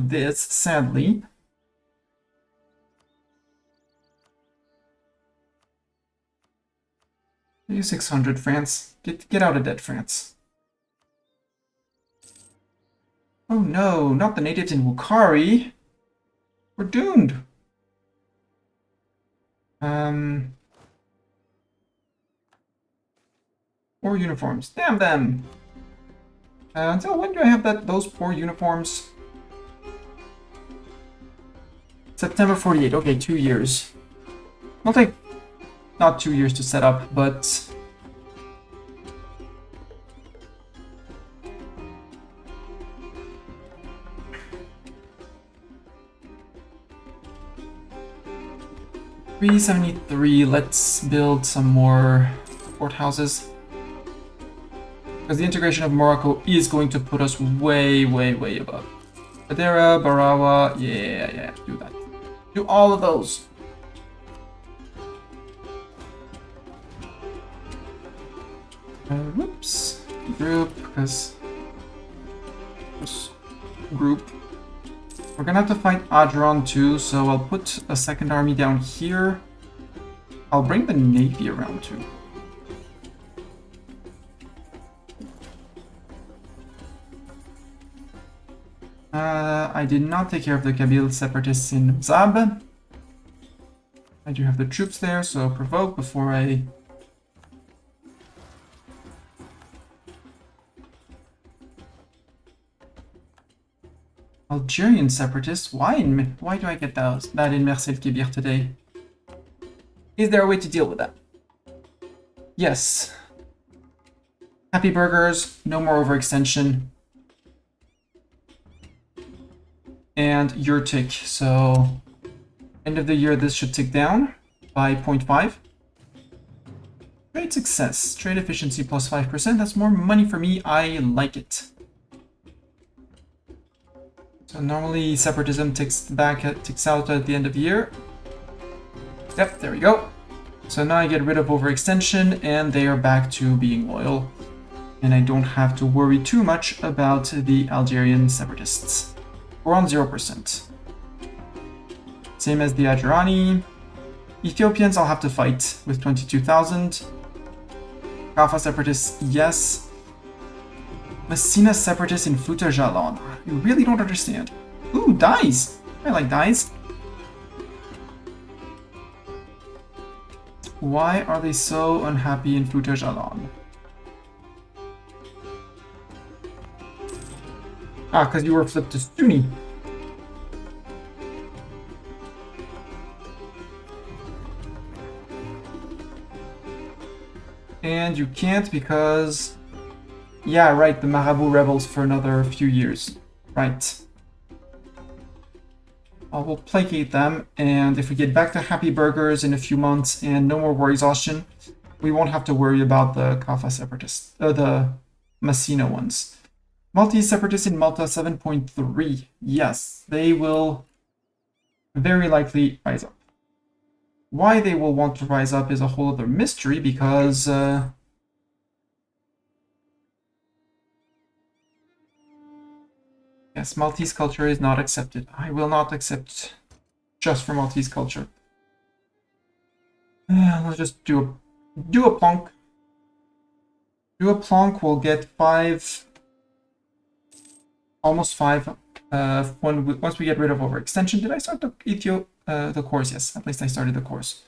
this, sadly. You 600, France. Get out of debt, France. Oh no, not the natives in Bukhari. We're doomed. Poor uniforms. Damn them. Until when do I have those poor uniforms? September 48. Okay, 2 years. I'll take not 2 years to set up, but... $373, let's build some more courthouses. Because the integration of Morocco is going to put us way above. Madeira, Barawa, yeah, do that. Do all of those. Whoops. Group, because... Group. We're gonna have to fight Adron too, so I'll put a second army down here. I'll bring the navy around too. I did not take care of the Kabyle separatists in Zab. I do have the troops there, so provoke before I... Algerian separatists? Why do I get that in Merced Kibir today? Is there a way to deal with that? Yes. Happy burgers, no more overextension. And your tick, so end of the year this should tick down by 0.5. Trade success, trade efficiency plus 5%, that's more money for me, I like it. So normally separatism ticks out at the end of the year. Yep, there we go. So now I get rid of overextension and they are back to being loyal. And I don't have to worry too much about the Algerian separatists. We're on 0%. Same as the Adjurani. Ethiopians I'll have to fight with 22,000. Alpha separatists, yes. Messina separatists in Futa Jalon. You really don't understand. Ooh, dyes! I like dyes. Why are they so unhappy in Futa Jalon? Ah, because you were flipped to Sunni. And you can't because... Yeah, right, the Marabout rebels for another few years. Right. We'll placate them, and if we get back to happy burgers in a few months and no more war exhaustion, we won't have to worry about the Kaffa separatists, the Messina ones. Maltese separatists in Malta 7.3. Yes, they will very likely rise up. Why they will want to rise up is a whole other mystery, because yes, Maltese culture is not accepted. I will not accept just for Maltese culture. Let's just do a plonk. Do a plonk, we'll get 5, almost 5, once we get rid of overextension. Did I start the course? Yes, at least I started the course.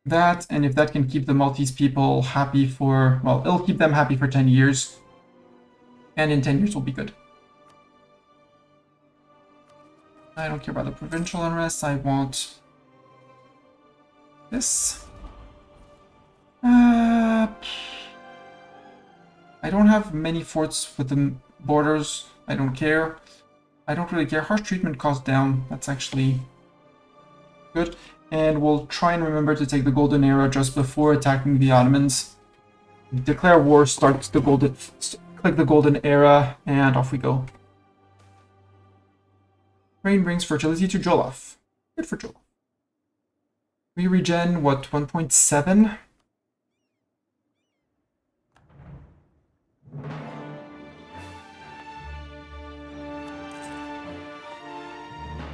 That, and if that can keep the Maltese people happy for, well, it'll keep them happy for 10 years. And in 10 years will be good. I don't care about the provincial unrest, I want this. I don't have many forts with the borders, I don't care. I don't really care. Harsh treatment cost down, that's actually good. And we'll try and remember to take the Golden Era just before attacking the Ottomans. Declare war, start the Golden... Click the Golden Era, and off we go. Rain brings fertility to Jolaf. Good for Jolaf. We regen, what, 1.7?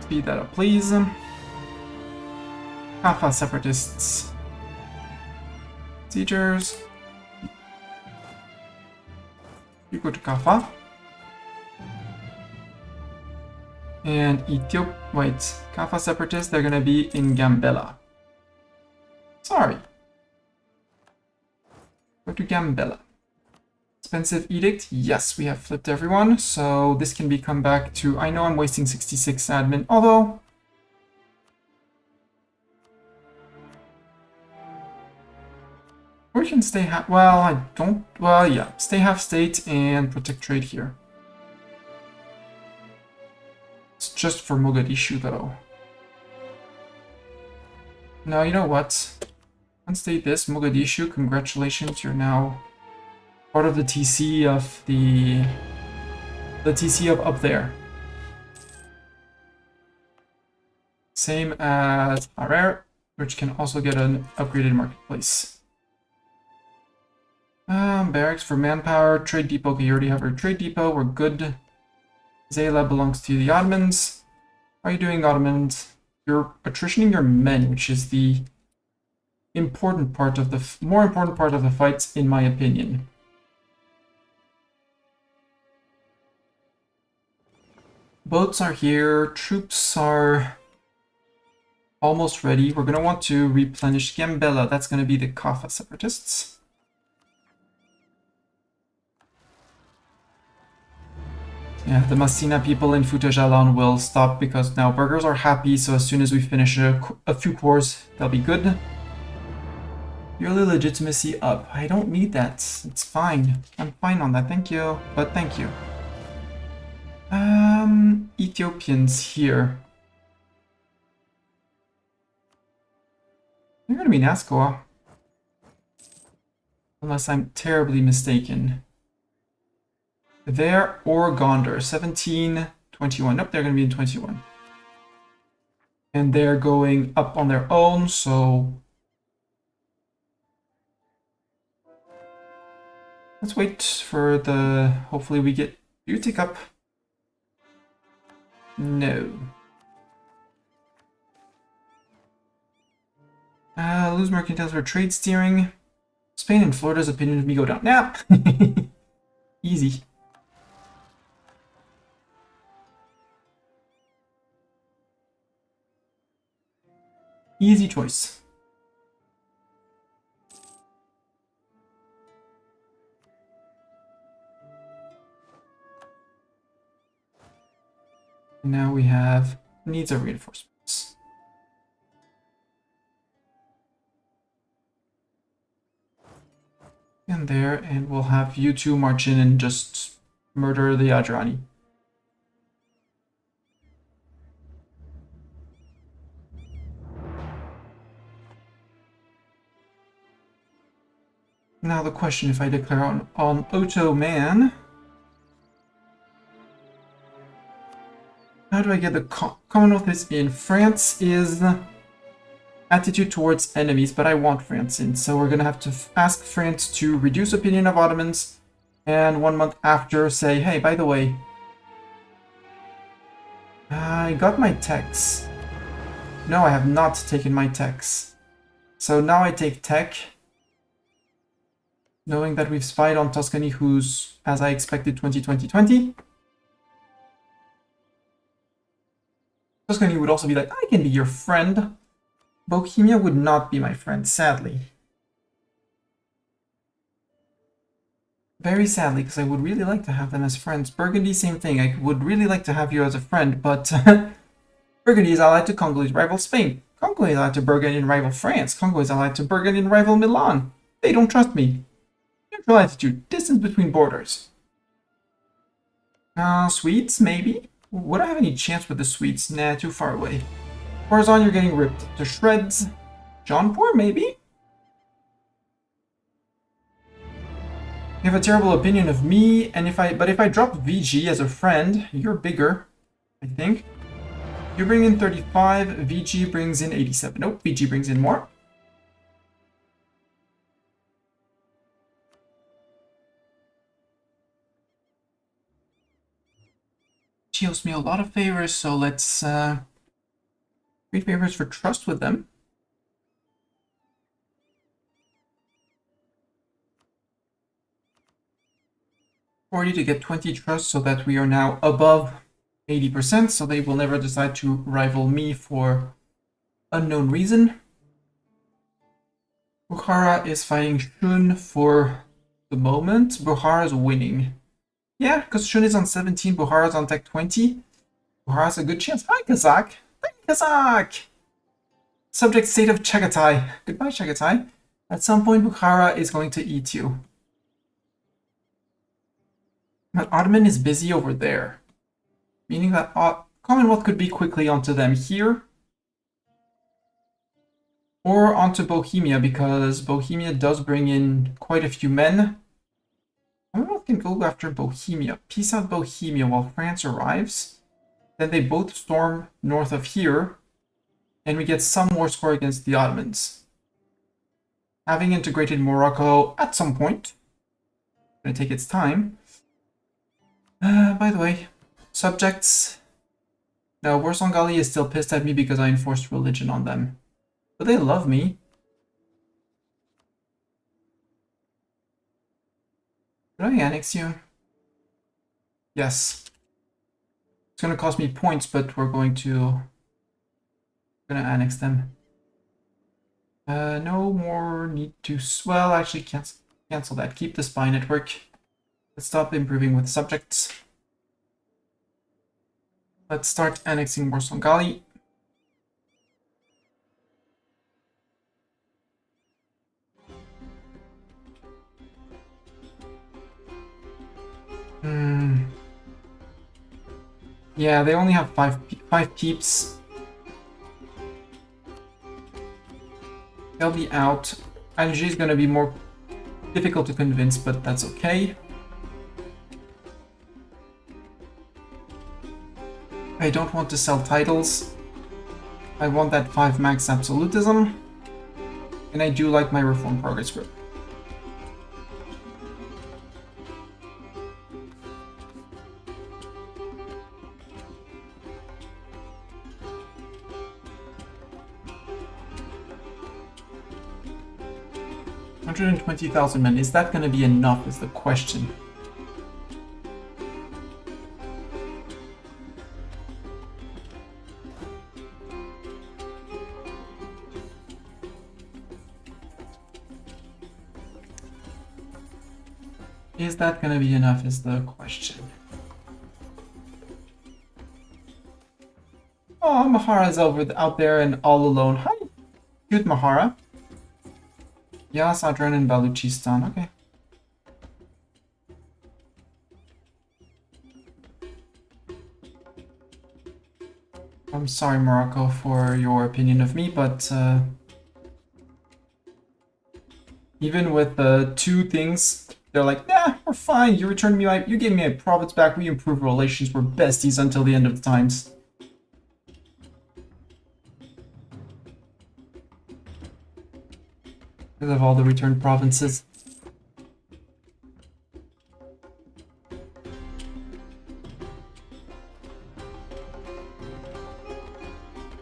Speed that up, please. Kaffa separatists. Siegers. You go to Kaffa. And wait, Kaffa separatists, they're gonna be in Gambella. Sorry. Go to Gambella. Expensive edict, yes, we have flipped everyone, so this can be come back to, I know I'm wasting 66 admin, although... We can stay well, I don't, well, yeah, stay half state and protect trade here. It's just for Mogadishu, though. Now, you know what? Unstate this, Mogadishu, congratulations, you're now part of the TC of the TC of up there. Same as Hoarder, which can also get an upgraded marketplace. Barracks for manpower, trade depot, okay, you already have our trade depot, we're good. Zayla belongs to the Ottomans. How are you doing, Ottomans? You're attritioning your men, which is the important part of the more important part of the fights, in my opinion. Boats are here, troops are almost ready. We're going to want to replenish Gambella. That's going to be the Kaffa separatists. Yeah, the Messina people in Futa Jalon will stop because now burghers are happy, so as soon as we finish a few cores, they'll be good. Yearly legitimacy up. I don't need that. It's fine. I'm fine on that, thank you. But thank you. Ethiopians here. They're gonna be Nazca. Unless I'm terribly mistaken. There or Gondar. 17, 21. Nope, they're gonna be in 21. And they're going up on their own, so... Let's wait for the... Hopefully we get Utic up. No. Lose mercantiles for trade steering. Spain and Florida's opinion of me go down. Nah. Easy. Easy choice. And now we have needs of reinforcements. And there, and we'll have you two march in and just murder the Adrani. Now the question, if I declare on Ottoman, how do I get the Commonwealth is in? France is attitude towards enemies, but I want France in, so we're gonna have to ask France to reduce opinion of Ottomans, and 1 month after say, hey, by the way, I got my techs. No, I have not taken my techs. So now I take tech, knowing that we've spied on Tuscany, who's, as I expected, 20-20-20. Tuscany would also be like, I can be your friend. Bohemia would not be my friend, sadly. Very sadly, because I would really like to have them as friends. Burgundy, same thing. I would really like to have you as a friend, but Burgundy is allied to Congolese rival Spain. Congo is allied to Burgundian rival France. Congo is allied to Burgundian rival Milan. They don't trust me. Neutral attitude. Distance between borders. Swedes, maybe? Would I have any chance with the Swedes? Nah, too far away. Horizon, you're getting ripped to shreds. Jaunpur, maybe? You have a terrible opinion of me, and if I drop VG as a friend, you're bigger, I think. You bring in 35, VG brings in 87. Nope, VG brings in more. She owes me a lot of favors, so let's trade favors for trust with them. 40 to get 20 trust, so that we are now above 80%, so they will never decide to rival me for unknown reason. Bukhara is fighting Shun for the moment. Bukhara is winning. Yeah, because Shun is on 17, Bukhara is on tech 20. Bukhara has a good chance. Hi, Kazakh! Thank you, Kazakh! Subject state of Chagatai. Goodbye, Chagatai. At some point, Bukhara is going to eat you. But Ottoman is busy over there. Meaning that Commonwealth could be quickly onto them here. Or onto Bohemia, because Bohemia does bring in quite a few men. Commonwealth can go after Bohemia. Peace out Bohemia while France arrives. Then they both storm north of here. And we get some war score against the Ottomans. Having integrated Morocco at some point. It's going to take its time. By the way, subjects. No, Warsangali is still pissed at me because I enforced religion on them. But they love me. Did I annex you? Yes. It's gonna cost me points, but we're gonna annex them. No more need to. Well, actually, cancel that. Keep the spy network. Let's stop improving with subjects. Let's start annexing Warsangali. Yeah, they only have five peeps. They'll be out. Alger is gonna be more difficult to convince, but that's okay. I don't want to sell titles. I want that 5 max absolutism. And I do like my reform progress group. 120,000 men. Is that going to be enough is the question. Is that going to be enough is the question. Oh, Mahara's out there and all alone. Hi, cute Mahara. Yes, Adran and Baluchistan. Okay. I'm sorry, Morocco, for your opinion of me, but even with the two things, they're like, nah, we're fine. You returned me you gave me my province back. We improved relations. We're besties until the end of the times. Because of all the returned provinces.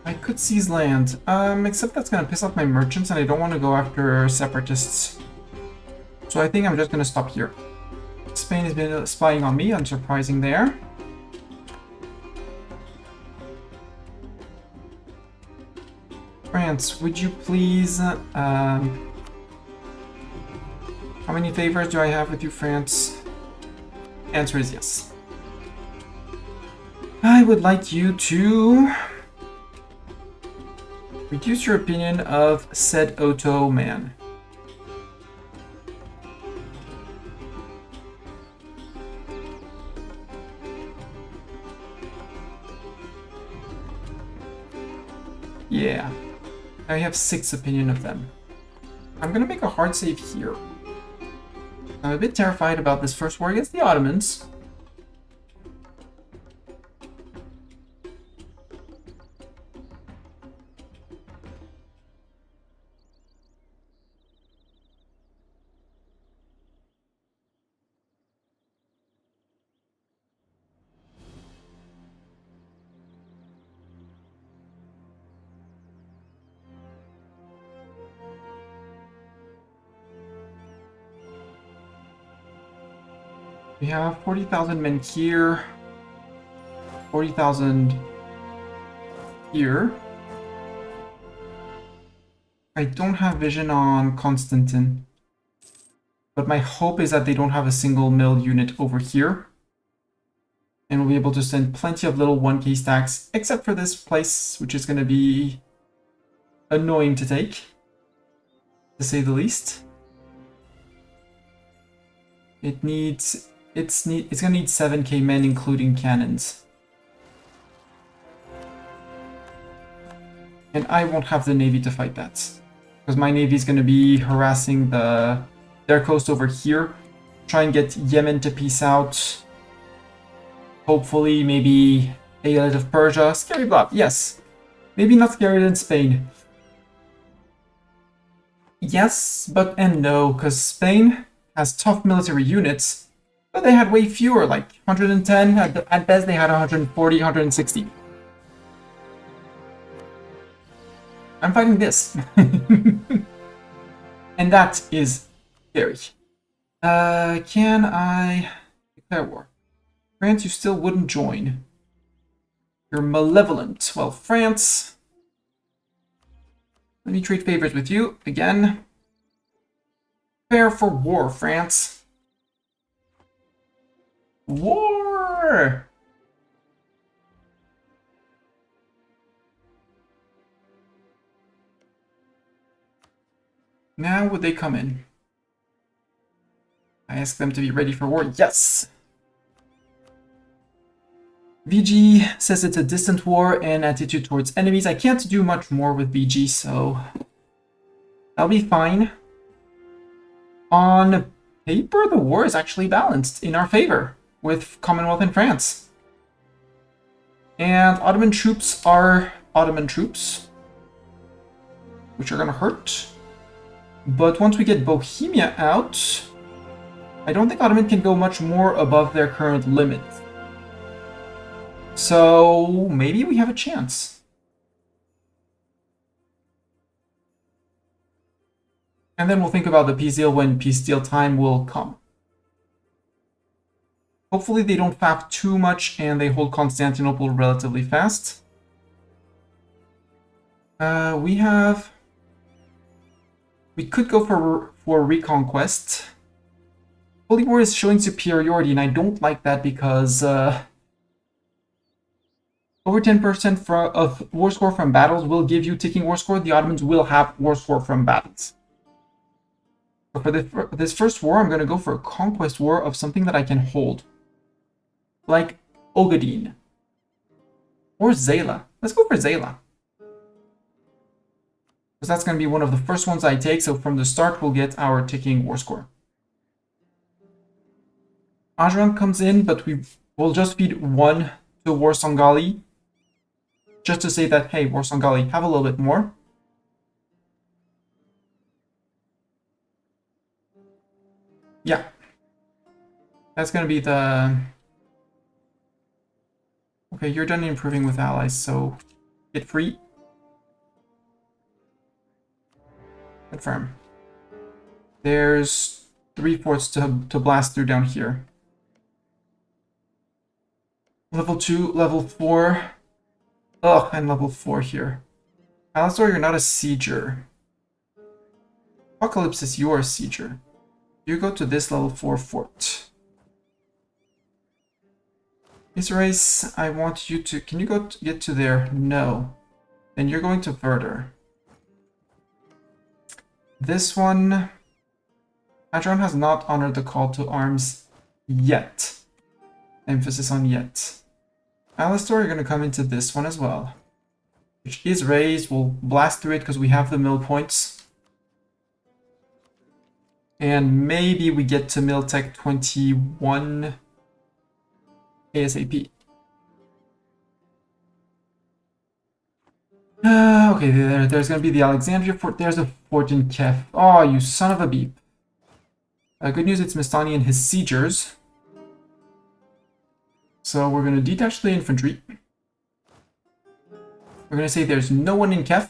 I could seize land, except that's gonna piss off my merchants and I don't want to go after separatists. So I think I'm just gonna stop here. Spain has been spying on me, unsurprising there. France, would you please, how many favors do I have with you, France? Answer is yes. I would like you to reduce your opinion of said Otto man. Yeah, I have 6 opinion of them. I'm gonna make a hard save here. I'm a bit terrified about this first war against the Ottomans. We have 40,000 men here, 40,000 here. I don't have vision on Constantine, but my hope is that they don't have a single mill unit over here. And we'll be able to send plenty of little 1k stacks, except for this place, which is going to be annoying to take, to say the least. It's gonna need 7k men, including cannons. And I won't have the navy to fight that. Because my navy is gonna be harassing their coast over here. Try and get Yemen to peace out. Hopefully, maybe Ayalid of Persia. Scary blob, yes. Maybe not scarier than Spain. Yes, but and no, because Spain has tough military units. But they had way fewer, like 110, at best they had 140, 160. I'm fighting this. And that is scary. Can I declare war? France, you still wouldn't join. You're malevolent. Well, France, let me trade favors with you again. Prepare for war, France. War! Now would they come in? I ask them to be ready for war. Yes! VG says it's a distant war and attitude towards enemies. I can't do much more with VG, so I'll be fine. On paper, the war is actually balanced in our favor with Commonwealth and France. And Ottoman troops are Ottoman troops, which are gonna hurt. But once we get Bohemia out, I don't think Ottoman can go much more above their current limit. So maybe we have a chance. And then we'll think about the peace deal when peace deal time will come. Hopefully they don't faff too much and they hold Constantinople relatively fast. We could go for Reconquest. Holy War is showing superiority, and I don't like that because over 10% of war score from battles will give you ticking war score. The Ottomans will have war score from battles. So for this first war, I'm going to go for a conquest war of something that I can hold. Like Ogadine. Or Zayla. Let's go for Zayla. Because that's going to be one of the first ones I take, so from the start we'll get our ticking war score. Ajran comes in, but we will just feed 1 to Warsangali. Just to say that, hey, Warsangali, have a little bit more. Yeah. That's going to be the... Okay, you're done improving with allies, so get free. Confirm. There's 3 forts to blast through down here. Level 2, level 4. Ugh, and level 4 here. Alistor, you're not a sieger. Apocalypsis, you are a sieger. You go to this level 4 fort. Israel, I want you to... Can you go get to there? No. Then you're going to Hoarder. This one... Adron has not honored the call to arms yet. Emphasis on yet. Alistor, you're going to come into this one as well. Which is raised. We'll blast through it because we have the mill points. And maybe we get to mill tech 21 ASAP. Okay, there's going to be the Alexandria fort. There's a fort in Kef. Oh, you son of a beep. Good news, it's Mistani and his siegers. So we're going to detach the infantry. We're going to say there's no one in Kef.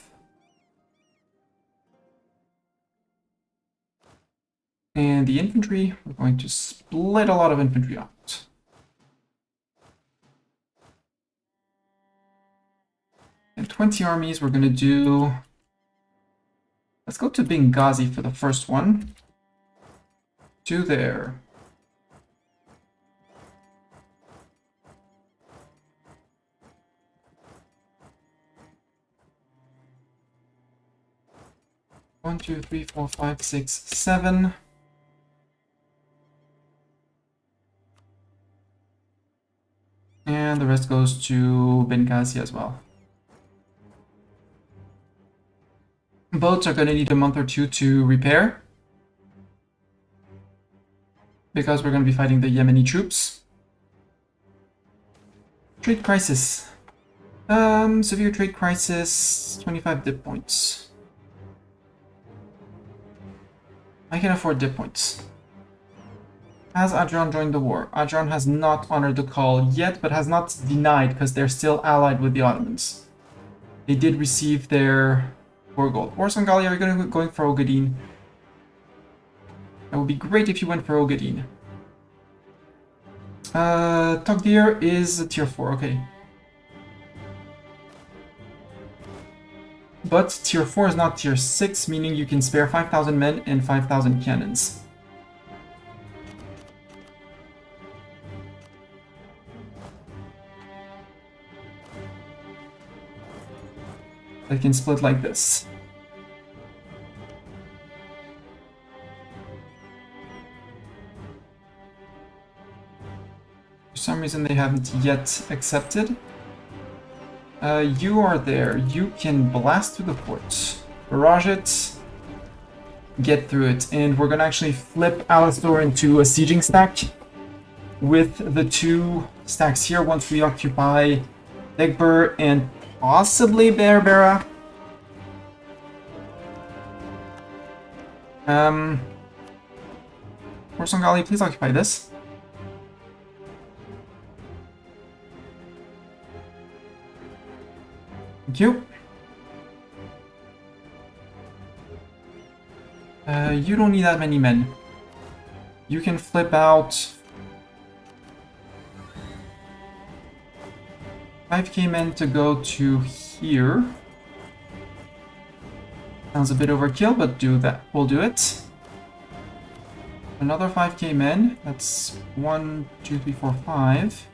And the infantry, we're going to split a lot of infantry out. And 20 armies, we're going to do... Let's go to Benghazi for the first one. 2 there. One, 2, 3, 4, 5, 6, 7. And the rest goes to Benghazi as well. Boats are going to need a month or 2 to repair. Because we're going to be fighting the Yemeni troops. Trade crisis. Severe trade crisis. 25 dip points. I can afford dip points. Has Adran joined the war? Adran has not honored the call yet, but has not denied because they're still allied with the Ottomans. They did receive their war gold. Warsangali, are you going for Ogadine? That would be great if you went for Ogadine. Togdir is a tier 4, okay. But tier 4 is not tier 6, meaning you can spare 5,000 men and 5,000 cannons. That can split like this. For some reason they haven't yet accepted. You are there. You can blast through the port. Barrage it. Get through it. And we're gonna actually flip Alistor into a sieging stack with the 2 stacks here once we occupy Degbur and possibly Berbera. Warsangali, please occupy this. Thank you. You don't need that many men. You can flip out 5k men to go to here. Sounds a bit overkill, but do that. We'll do it. Another 5k men. That's 1, 2, 3, 4, 5.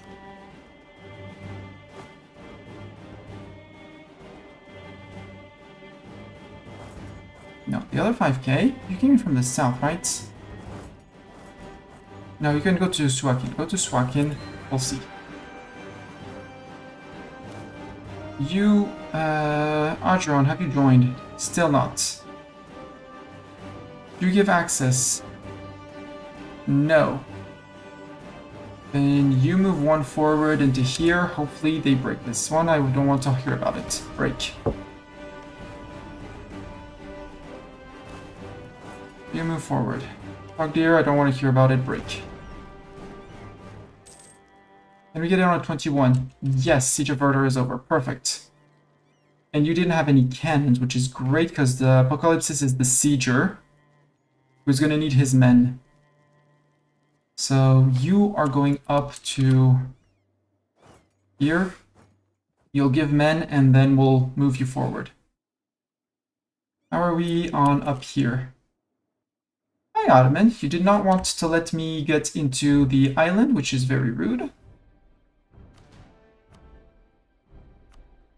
No, the other 5k. You came from the south, right? No, you can go to Swakin. Go to Swakin. We'll see. You, Archeron, have you joined? Still not. Do you give access? No. Then you move one forward into here. Hopefully they break this one. I don't want to hear about it. Break. You move forward. Fog deer, I don't want to hear about it. Break. Can we get it on a 21? Yes, Siege of Hoarder is over. Perfect. And you didn't have any cannons, which is great because the Apocalypsis is the sieger who's going to need his men. So you are going up to here. You'll give men and then we'll move you forward. How are we on up here? Hi, Ottoman. You did not want to let me get into the island, which is very rude.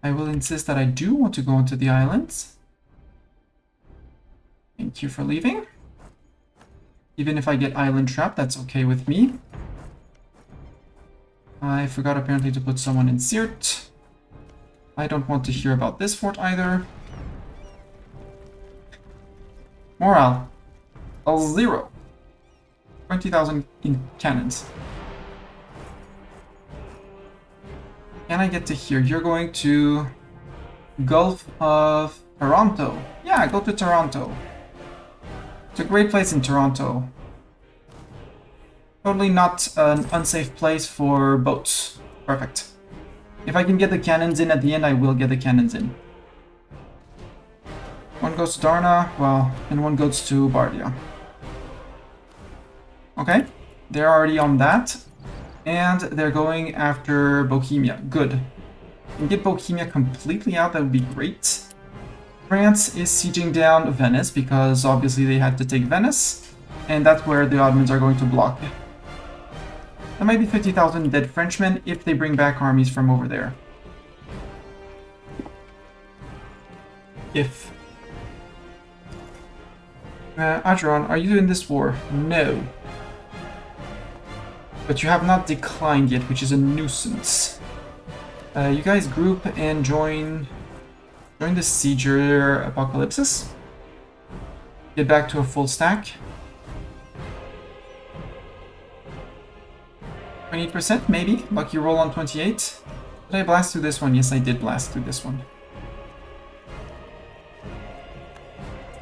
I will insist that I do want to go into the islands. Thank you for leaving. Even if I get island trapped, that's okay with me. I forgot apparently to put someone in Sirt. I don't want to hear about this fort either. Morale. A 0. 20,000 in cannons. Can I get to here? You're going to Gulf of Toronto. Yeah, go to Toronto. It's a great place in Toronto. Totally not an unsafe place for boats. Perfect. If I can get the cannons in at the end, I will get the cannons in. One goes to Darna, well, and one goes to Bardia. Okay, they're already on that. And they're going after Bohemia. Good. And get Bohemia completely out, that would be great. France is sieging down Venice because obviously they had to take Venice. And that's where the Ottomans are going to block. There might be 50,000 dead Frenchmen if they bring back armies from over there. If. Adron, are you in this war? No. But you have not declined yet, which is a nuisance. You guys group and join the Sieger Apocalypsis. Get back to a full stack. 28%, maybe. Lucky roll on 28. Did I blast through this one? Yes, I did blast through this one.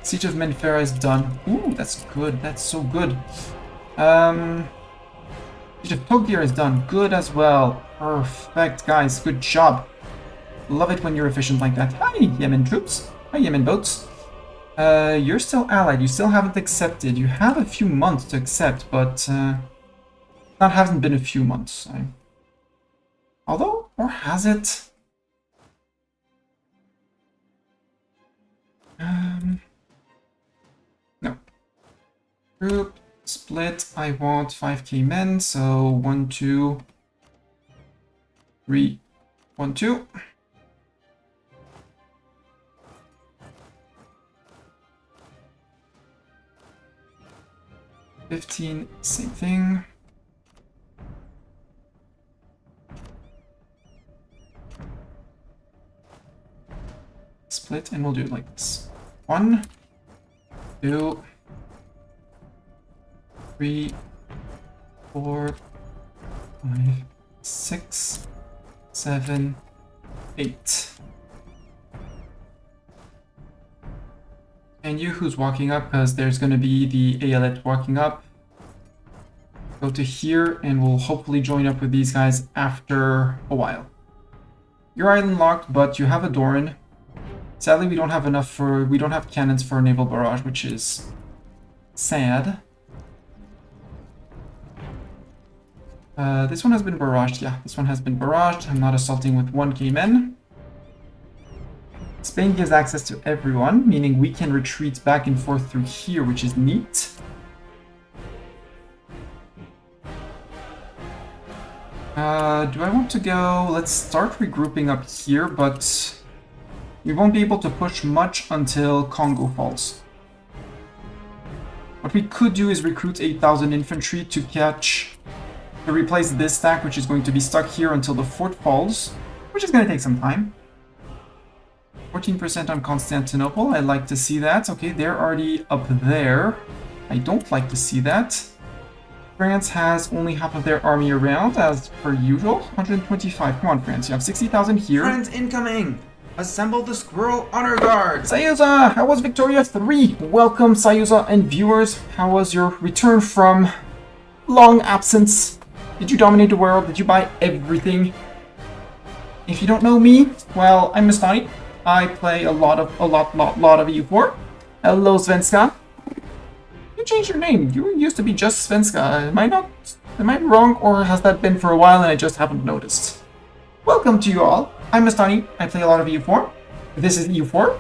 Siege of Menfera is done. Ooh, that's good. That's so good. Siege of Tokyo is done. Good as well. Perfect, guys. Good job. Love it when you're efficient like that. Hi, Yemen troops. Hi, Yemen boats. You're still allied. You still haven't accepted. You have a few months to accept, but that hasn't been a few months. Although, or has it? No. Group. Split, I want 5k men, so 1, 2, 3, 1, 2. $15, same thing. Split, and we'll do it like this. 1, 2, 3, 4, 5, 6, 7, 8. And you who's walking up, because there's going to be the Aelet walking up. Go to here, and we'll hopefully join up with these guys after a while. You're island locked, but you have a Doran. Sadly, we don't have enough for... we don't have cannons for a naval barrage, which is sad. This one has been barraged. Yeah, this one has been barraged. I'm not assaulting with 1k men. Spain gives access to everyone, meaning we can retreat back and forth through here, which is neat. Do I want to go? Let's start regrouping up here, but we won't be able to push much until Kongo falls. What we could do is recruit 8,000 infantry to replace this stack, which is going to be stuck here until the fort falls, which is going to take some time. 14% on Constantinople, I like to see that. Okay, they're already up there. I don't like to see that. France has only half of their army around, as per usual. 125. Come on, France, you have 60,000 here. Friends incoming! Assemble the Squirrel Honor Guard! Sayuza, how was Victoria 3? Welcome, Sayuza and viewers. How was your return from long absence? Did you dominate the world? Did you buy everything? If you don't know me, well, I'm Mistani. I play a lot of EU4. Hello, Svenska. You changed your name. You used to be just Svenska. Am I wrong, or has that been for a while and I just haven't noticed? Welcome to you all. I'm Mistani. I play a lot of EU4. This is EU4.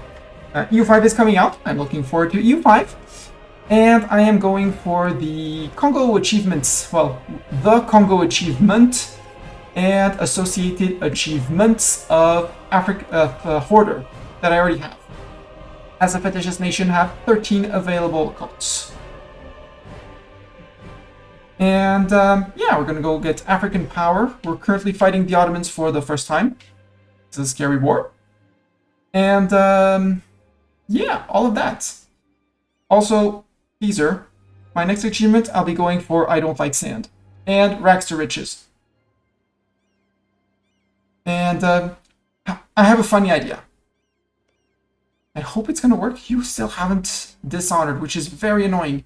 EU5 is coming out. I'm looking forward to EU5. And I am going for the Kongo achievements. Well, the Kongo achievement and associated achievements of Hoarder that I already have. As a Fetishist nation, have 13 available cults. And yeah, we're gonna go get African power. We're currently fighting the Ottomans for the first time. It's a scary war. And yeah, all of that. Also, teaser, my next achievement, I'll be going for I Don't Like Sand. And Rags to Riches. And I have a funny idea. I hope it's gonna work. You still haven't dishonored, which is very annoying.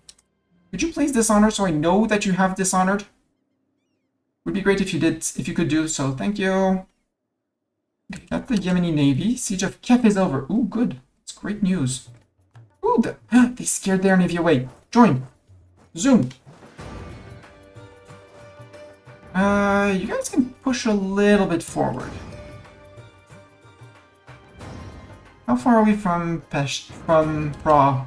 Could you please dishonor so I know that you have dishonored? Would be great if you did, if you could do so. Thank you. Okay, that's the Yemeni Navy. Siege of Kef is over. Ooh, good. It's great news. Ooh, they scared their navy away. Join. Zoom. You guys can push a little bit forward. How far are we from Ra?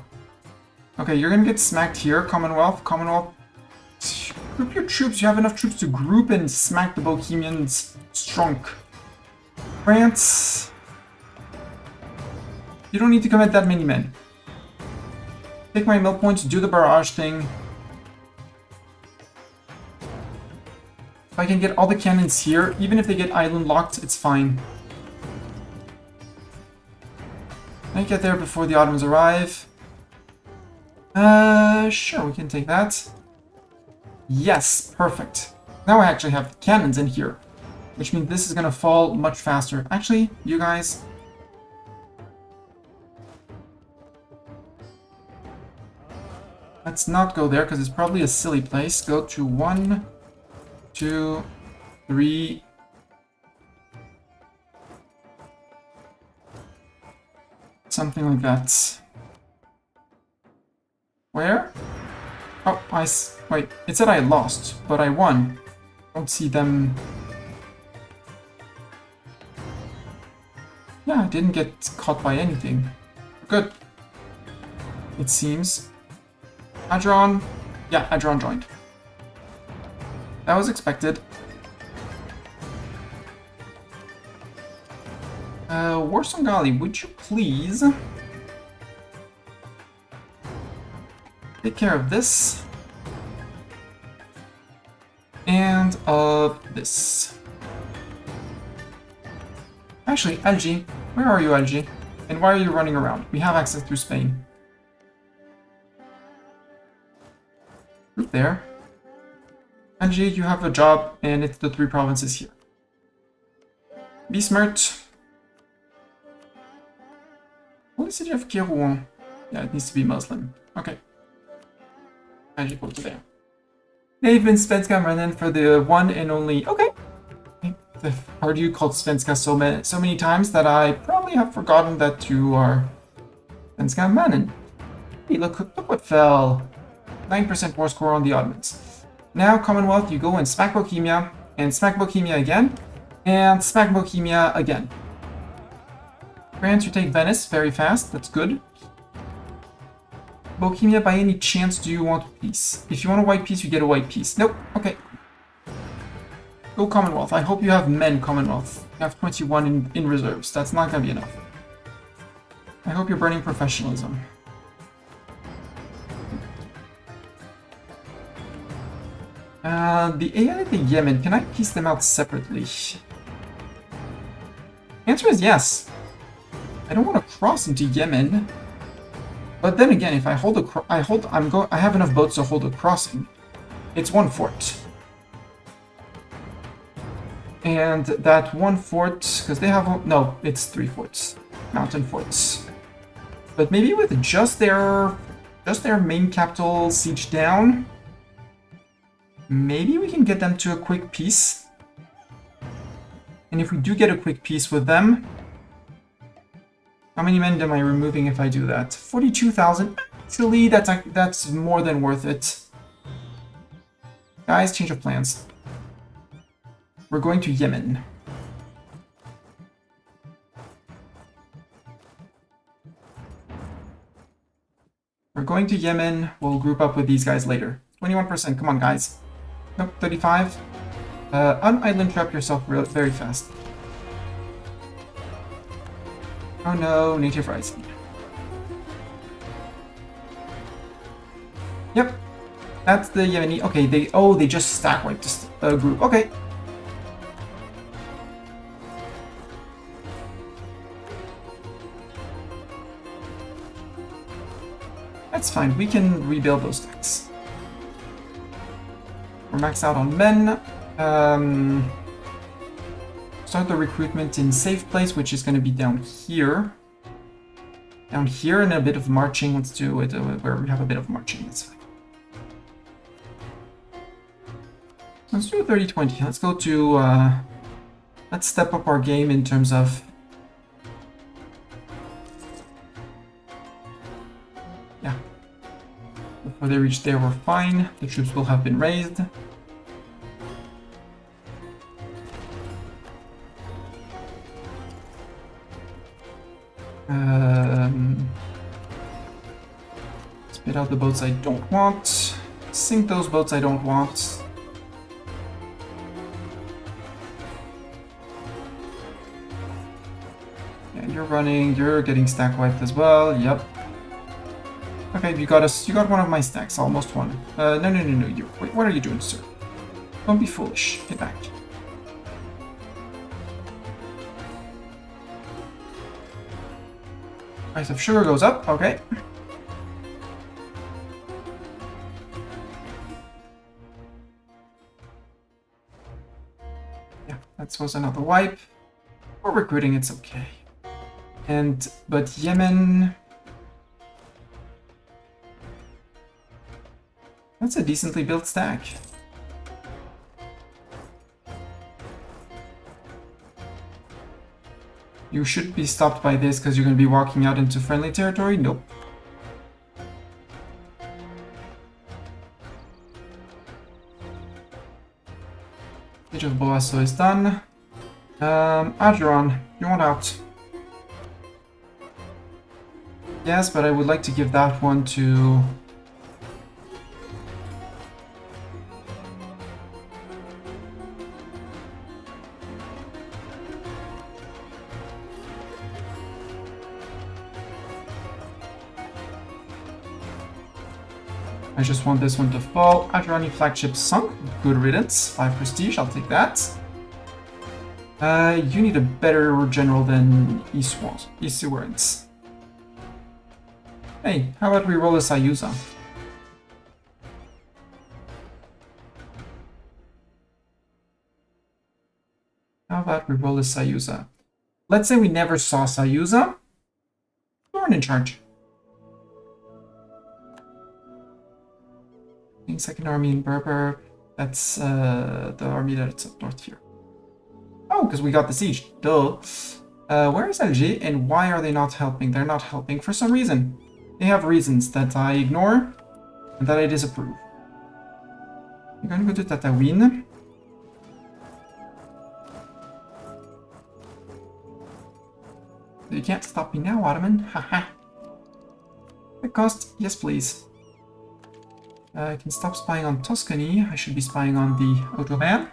Okay, you're gonna get smacked here, Commonwealth. Group your troops. You have enough troops to group and smack the Bohemians strong. France. You don't need to commit that many men. Take my mill points, do the barrage thing. If I can get all the cannons here, even if they get island locked, it's fine. Can I get there before the Ottomans arrive? Sure, we can take that. Yes, perfect. Now I actually have cannons in here, which means this is gonna fall much faster. Actually, you guys... let's not go there, because it's probably a silly place. Go to 1, 2, 3... something like that. Where? Oh, wait, it said I lost, but I won. Don't see them... yeah, I didn't get caught by anything. Good. It seems. Adron... yeah, Adron joined. That was expected. Warsongali, would you please... take care of this. And of this. Actually, Algi, where are you, Algi? And why are you running around? We have access through Spain. Group there. Algi, you have a job, and it's the 3 provinces here. Be smart. What is the city of Kairouan? Yeah, it needs to be Muslim. Okay. Algi, go to there. They've been Svenska Mannen for the one and only... okay. I've heard you called Svenska so many times that I probably have forgotten that you are Svenska Mannen. Hey, look what fell. 9% war score on the Ottomans. Now, Commonwealth, you go and smack Bohemia again, and smack Bohemia again. France, you take Venice very fast. That's good. Bohemia, by any chance, do you want peace? If you want a white peace, you get a white peace. Nope. Okay. Go Commonwealth. I hope you have men, Commonwealth. You have 21 in reserves. That's not gonna be enough. I hope you're burning professionalism. The AI of the Yemen, can I piece them out separately? Answer is yes. I don't want to cross into Yemen. But then again, if I hold a I have enough boats to hold a crossing. It's one fort. And that one fort, because they have no, it's 3 forts. Mountain forts. But maybe with just their main capital siege down, maybe we can get them to a quick peace. And if we do get a quick peace with them, how many men am I removing if I do that? 42,000. Actually, that's more than worth it. Guys, change of plans. We're going to Yemen. We're going to Yemen. We'll group up with these guys later. 21%. Come on, guys. Nope, 35. Un-island trap yourself very fast. Oh no, native rising. Yep. That's the Yemeni. Okay, they just stack wiped this group. Okay. That's fine. We can rebuild those stacks. We're maxed out on men. Start the recruitment in safe place, which is going to be down here. Down here, and a bit of marching. Let's do it where we have a bit of marching. That's fine. Let's do a 30-20. Let's go to... let's step up our game in terms of... Yeah. Before they reach there, we're fine. The troops will have been raised. Spit out the boats I don't want. Sink those boats I don't want. Yeah, you're running. You're getting stack wiped as well. Yep. Okay, you got one of my stacks. Almost one. No. Wait, what are you doing, sir? Don't be foolish. Get back. Price of sugar goes up, okay. Yeah, that was another wipe. For recruiting, it's okay. But Yemen... That's a decently built stack. You should be stopped by this because you're going to be walking out into friendly territory. Nope. Siege of Boasso is done. Ageron, you want out? Yes, but I would like to give that one to... I just want this one to fall. Adirani flagship sunk. Good riddance. 5 prestige, I'll take that. You need a better general than Isuwards. Hey, how about we roll a Sayuza? Let's say we never saw Sayuza. Thorn in charge. Second army in Berber. That's the army that's up north here. Oh, because we got the siege. Duh. Where is Alger and why are they not helping? They're not helping for some reason. They have reasons that I ignore. and that I disapprove. I'm gonna go to Tatooine. You can't stop me now, Ottoman. Haha. The cost? Yes, please. I can stop spying on Tuscany. I should be spying on the Autobahn.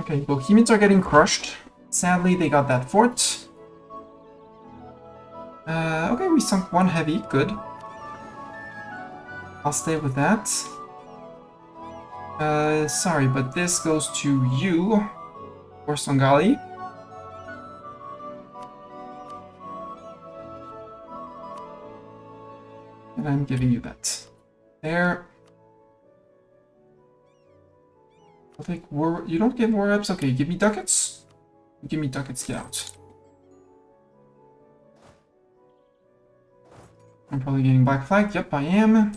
Okay, Bohemians are getting crushed. Sadly, they got that fort. Okay, we sunk one heavy. Good. I'll stay with that. Sorry, but this goes to you, or Songali. And I'm giving you that. There. I'll take war. You don't give war reps? Okay, give me ducats. Give me ducats, get out. I'm probably getting black flag. Yep, I am.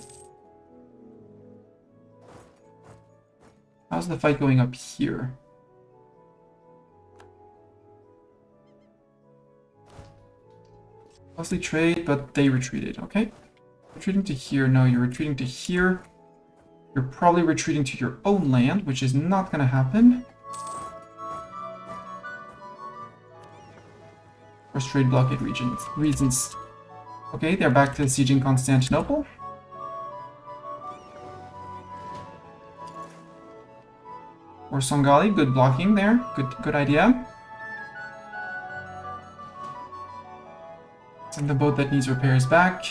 How's the fight going up here? Mostly trade, but they retreated, okay? Retreating to here. No, you're retreating to here. You're probably retreating to your own land, which is not gonna happen. Or trade blockade reasons. Okay, they're back to sieging Constantinople. Or Songali, good blocking there. Good idea. Send the boat that needs repairs back.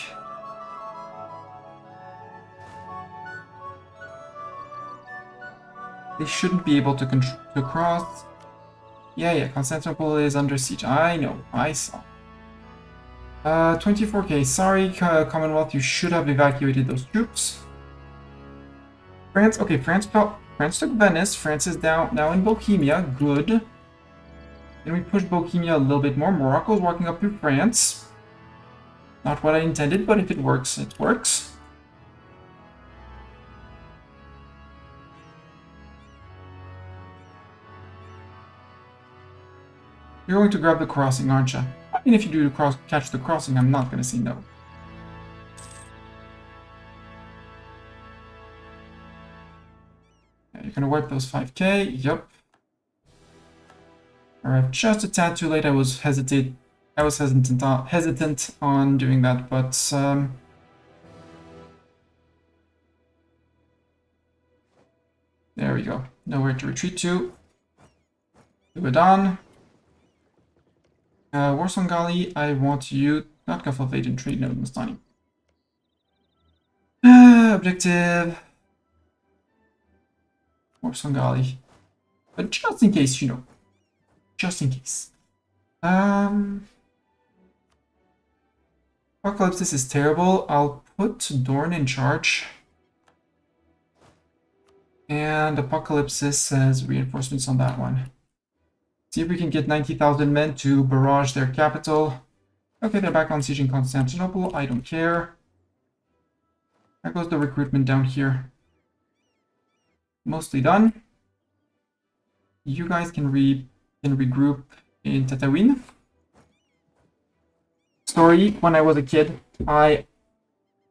They shouldn't be able to cross. Yeah, Constantinople is under siege. I know, I saw. 24k. Sorry, Commonwealth, you should have evacuated those troops. France, okay, France took Venice. France is now in Bohemia. Good. Then we push Bohemia a little bit more. Morocco's walking up through France. Not what I intended, but if it works, it works. You're going to grab the crossing, aren't you? I mean, if you do catch the crossing, I'm not going to say no. Yeah, you're going to wipe those 5k. Yep. Alright, just a tad too late. I was hesitant on doing that, but there we go. Nowhere to retreat to. Ibadan. Warsongali, I want you... Not Gafalvade and trade, no, Mustani. Objective... Warsongali. But just in case, you know. Just in case. Apocalypse is terrible. I'll put Dorn in charge. And Apocalypse has reinforcements on that one. See if we can get 90,000 men to barrage their capital. Okay, they're back on sieging Constantinople. I don't care. There goes the recruitment down here. Mostly done. You guys can regroup in Tatooine. Story, when I was a kid, I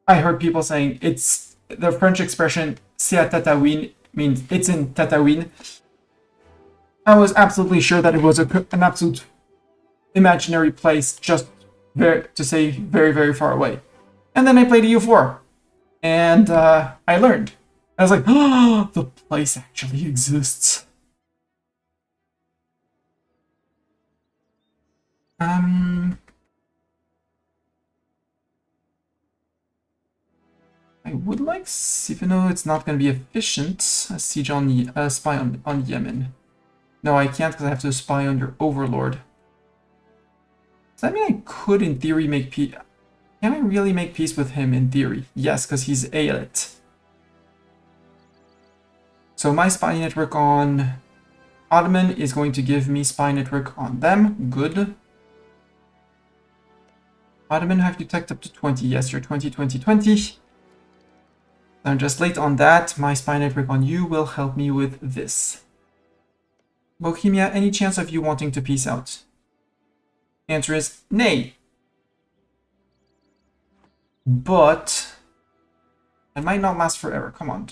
heard people saying it's the French expression "c'est à Tatooine" means it's in Tatooine. I was absolutely sure that it was an absolute imaginary place, just to say very, very far away. And then I played EU4, and I learned. I was like, oh, the place actually exists. I would like, even though it's not going to be efficient, a siege on the spy on Yemen. No, I can't because I have to spy on your overlord. Does that mean I could, in theory, make peace? Can I really make peace with him, in theory? Yes, because he's Aelit. So my spy network on Ottoman is going to give me spy network on them. Good. Ottoman, have you teched up to 20? Yes, you're 20, 20, 20. I'm just late on that. My spy network on you will help me with this. Bohemia, any chance of you wanting to peace out? Answer is nay. But it might not last forever. Come on.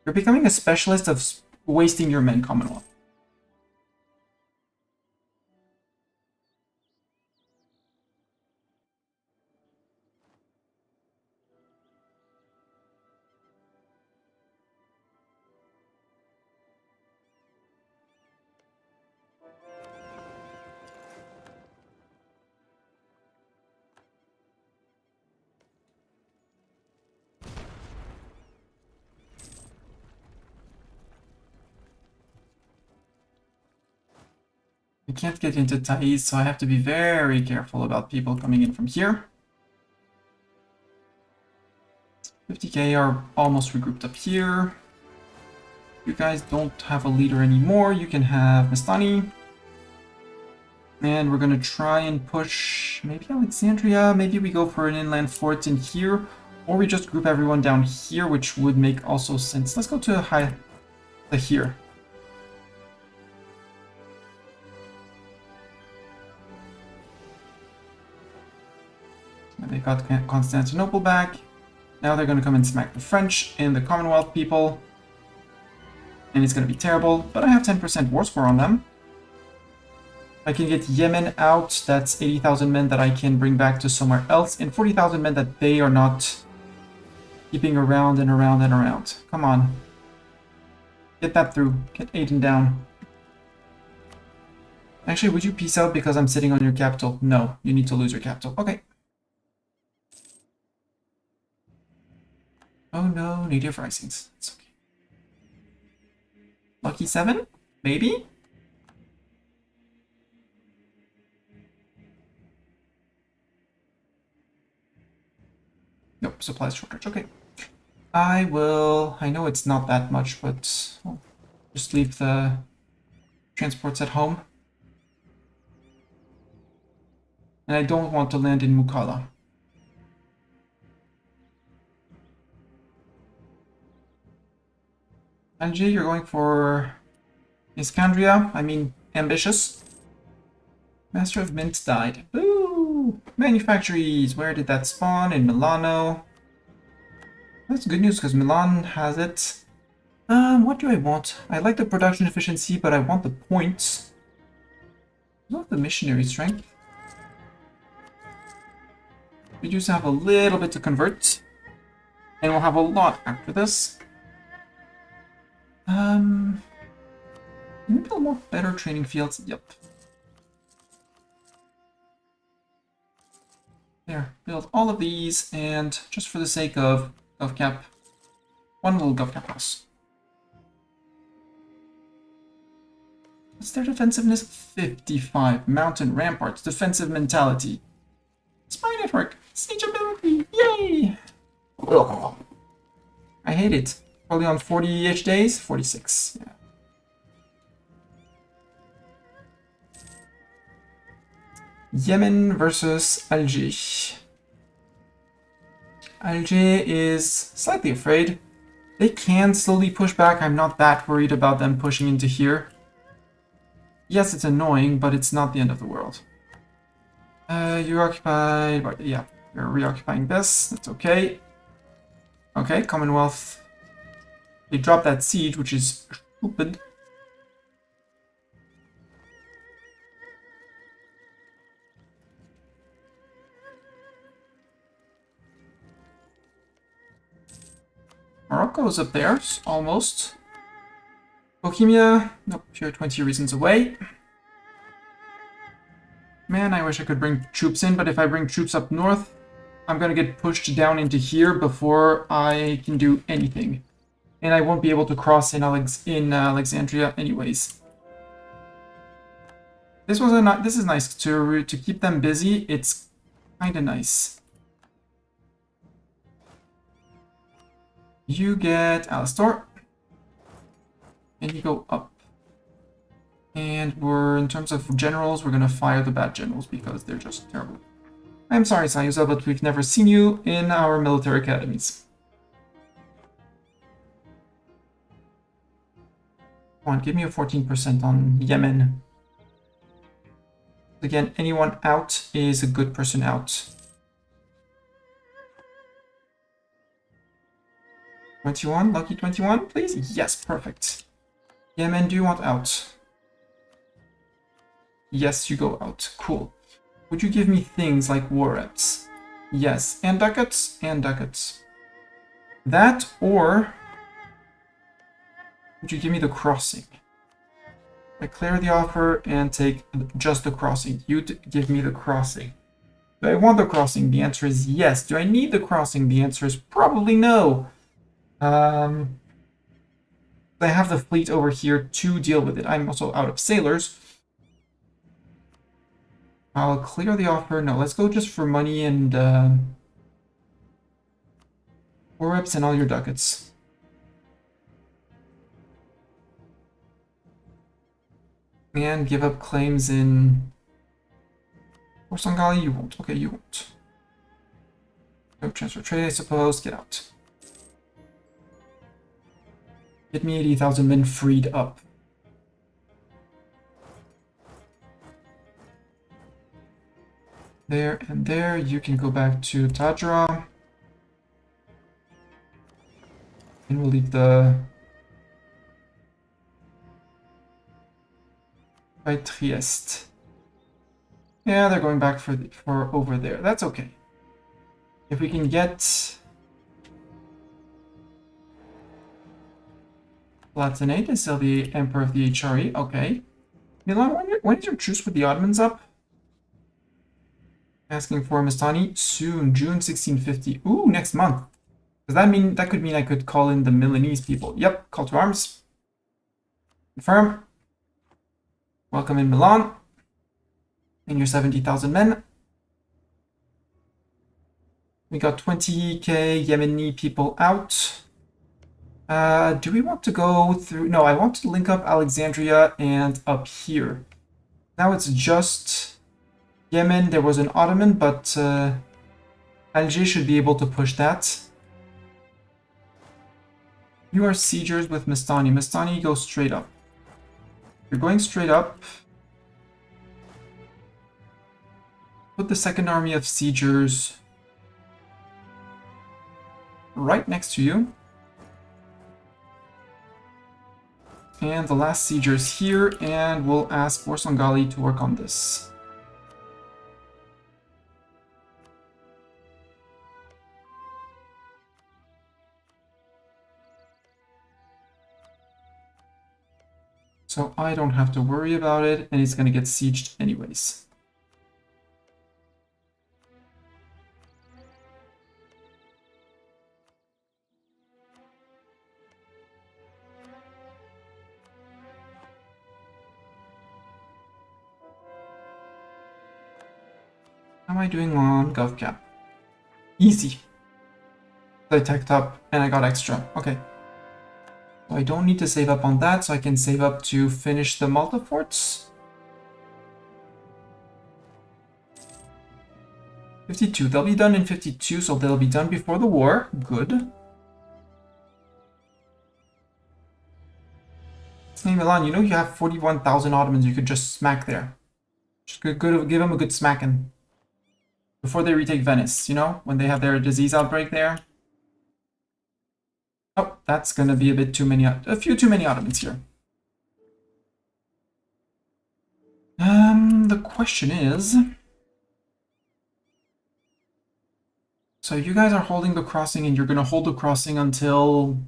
You're becoming a specialist of wasting your men, Commonwealth. I can't get into Thais, so I have to be very careful about people coming in from here. 50k are almost regrouped up here. You guys don't have a leader anymore. You can have Mastani. And we're gonna try and push maybe Alexandria. Maybe we go for an inland fort in here. Or we just group everyone down here, which would make also sense. Let's go to here. They got Constantinople back. Now they're going to come and smack the French and the Commonwealth people. And it's going to be terrible, but I have 10% war score on them. I can get Yemen out, that's 80,000 men that I can bring back to somewhere else, and 40,000 men that they are not keeping around and around and around. Come on. Get that through. Get Aden down. Actually, would you peace out because I'm sitting on your capital? No, you need to lose your capital. Okay. Oh no, native risings. It's okay. Lucky 7? Maybe? Nope, supplies shortage. Okay. I know it's not that much, but I'll just leave the transports at home. And I don't want to land in Mukalla. Alger, you're going for Iskandria. I mean, ambitious. Master of Mint died. Boo! Manufactories. Where did that spawn? In Milano. That's good news because Milan has it. What do I want? I like the production efficiency, but I want the points. Not the missionary strength. We just have a little bit to convert. And we'll have a lot after this. Maybe more better training fields. Yep. There, build all of these, and just for the sake of GovCap, one little GovCap house. What's their defensiveness? 55. Mountain ramparts, defensive mentality. Spy network, siege ability, yay! Ugh. I hate it. Probably on 40-ish days? 46, yeah. Yemen versus Alger. Alger is slightly afraid. They can slowly push back. I'm not that worried about them pushing into here. Yes, it's annoying, but it's not the end of the world. You're occupied, but yeah, you're reoccupying this. That's okay. Okay, Commonwealth. They dropped that siege, which is stupid. Morocco's up there, almost. Bohemia, nope, you're 20 reasons away. Man, I wish I could bring troops in, but if I bring troops up north, I'm gonna get pushed down into here before I can do anything. And I won't be able to cross in Alexandria anyways. This is nice to keep them busy. It's kind of nice. You get Alistor, and you go up. And in terms of generals, we're gonna fire the bad generals because they're just terrible. I'm sorry, Sayuza, but we've never seen you in our military academies. Come on, give me a 14% on Yemen. Again, anyone out is a good person out. 21, lucky 21, please? Yes, perfect. Yemen, do you want out? Yes, you go out. Cool. Would you give me things like war reps? Yes, and ducats, and ducats. That, or would you give me the crossing? I clear the offer and take just the crossing. You give me the crossing. Do I want the crossing? The answer is yes. Do I need the crossing? The answer is probably no. I have the fleet over here to deal with it. I'm also out of sailors. I'll clear the offer. No, let's go just for money and war reps and all your ducats. And give up claims in Orsangali. You won't. Okay, you won't. No transfer trade, I suppose. Get out. Get me 80,000 men freed up. There and there. You can go back to Tadra. And we'll leave the by Trieste. Yeah, they're going back for over there. That's okay. If we can get Palatinate is still the Emperor of the HRE. Okay. Milan, when is your truce with the Ottomans up? Asking for Mastani soon, June 1650. Ooh, next month. Does that mean that could mean I could call in the Milanese people? Yep, call to arms. Confirm. Welcome in Milan. And your 70,000 men. We got 20k Yemeni people out. Do we want to go through? No, I want to link up Alexandria and up here. Now it's just Yemen. There was an Ottoman, but Alger should be able to push that. You are siegers with Mastani. Mastani, go straight up. You're going straight up. Put the second army of siegers right next to you. And the last siegers here, and we'll ask Orsangali to work on this. So I don't have to worry about it, and it's gonna get sieged anyways. How am I doing on GovCap? Easy. I teched up and I got extra. Okay. So I don't need to save up on that, so I can save up to finish the Malta forts. 52. They'll be done in 52, so they'll be done before the war. Good. Hey Milan, you know you have 41,000 Ottomans you could just smack there. Just give them a good smacking. Before they retake Venice, you know? When they have their disease outbreak there. Oh, that's gonna be a bit too many, a few too many Ottomans here. The question is... So you guys are holding the crossing and you're gonna hold the crossing until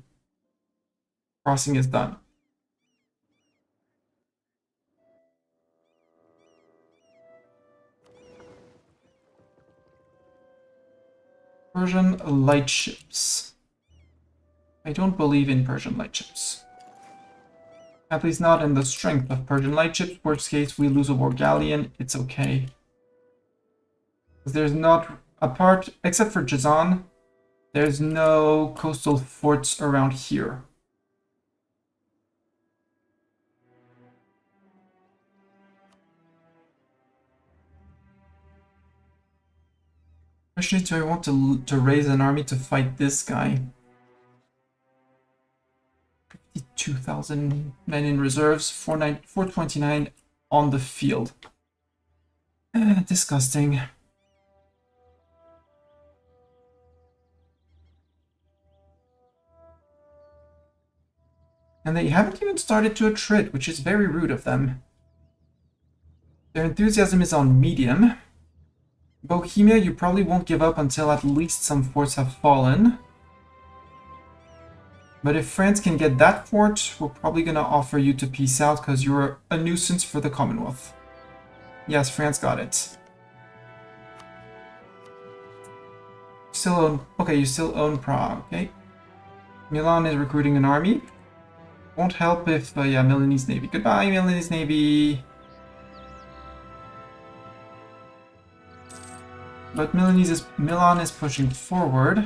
crossing is done. Persian light ships. I don't believe in Persian light ships. At least not in the strength of Persian light ships. Worst case, we lose a war galleon. It's okay. There's not, apart, except for Jazan, there's no coastal forts around here. Question is, do I want to raise an army to fight this guy? 52,000 men in reserves, 429 on the field. Disgusting. And they haven't even started to attrit, which is very rude of them. Their enthusiasm is on medium. Bohemia, you probably won't give up until at least some forts have fallen. But if France can get that fort, we're probably gonna offer you to peace out because you're a nuisance for the Commonwealth. Yes, France got it. Still own... Okay, you still own Prague, okay. Milan is recruiting an army. Won't help if... yeah, Milanese Navy. Goodbye, Milanese Navy. But Milan is pushing forward.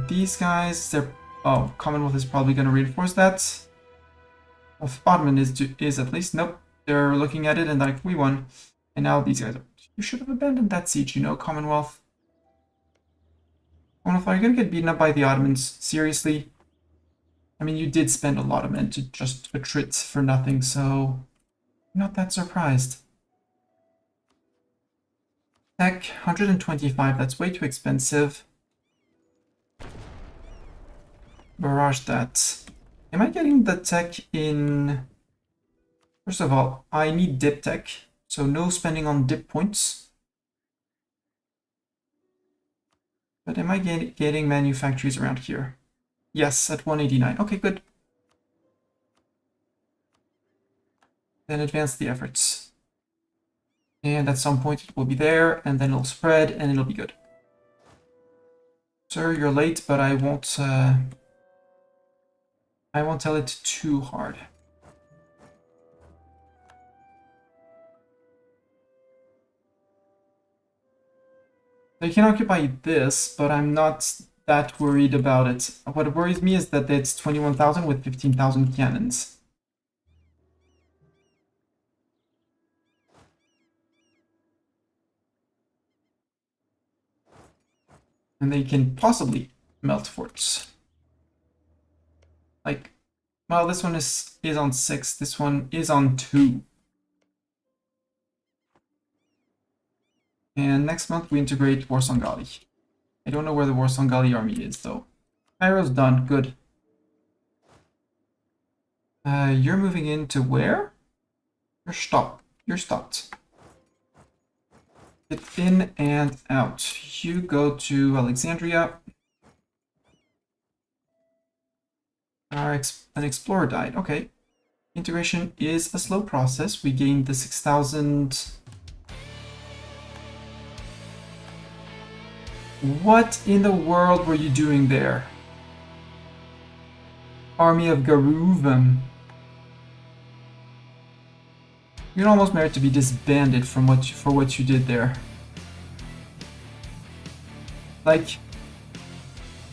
These guys, they're... Oh, Commonwealth is probably going to reinforce that. Ottoman is at least... Nope. They're looking at it and like, we won. And now these guys are... You should have abandoned that siege, you know, Commonwealth. Commonwealth, are you going to get beaten up by the Ottomans? Seriously? I mean, you did spend a lot of men to just attrit for nothing, so... I'm not that surprised. Tech, 125, that's way too expensive. Barrage that. Am I getting the tech in... First of all, I need dip tech, so no spending on dip points. But am I getting manufactories around here? Yes, at 189. Okay, good. Then advance the efforts. And at some point it will be there, and then it'll spread, and it'll be good. Sir, you're late, but I won't tell it too hard. They can occupy this, but I'm not that worried about it. What worries me is that it's 21,000 with 15,000 cannons. And they can possibly melt forts. Like, well, this one is on 6, this one is on 2. And next month we integrate Warsangali. I don't know where the Warsangali army is, though. Cairo's done, good. You're moving into where? You're stopped. You're stopped. Get in and out. You go to Alexandria. An explorer died. Okay. Integration is a slow process. We gained the 6,000... What in the world were you doing there? Army of Garuvam. You'd almost merit to be disbanded for what you did there. Like,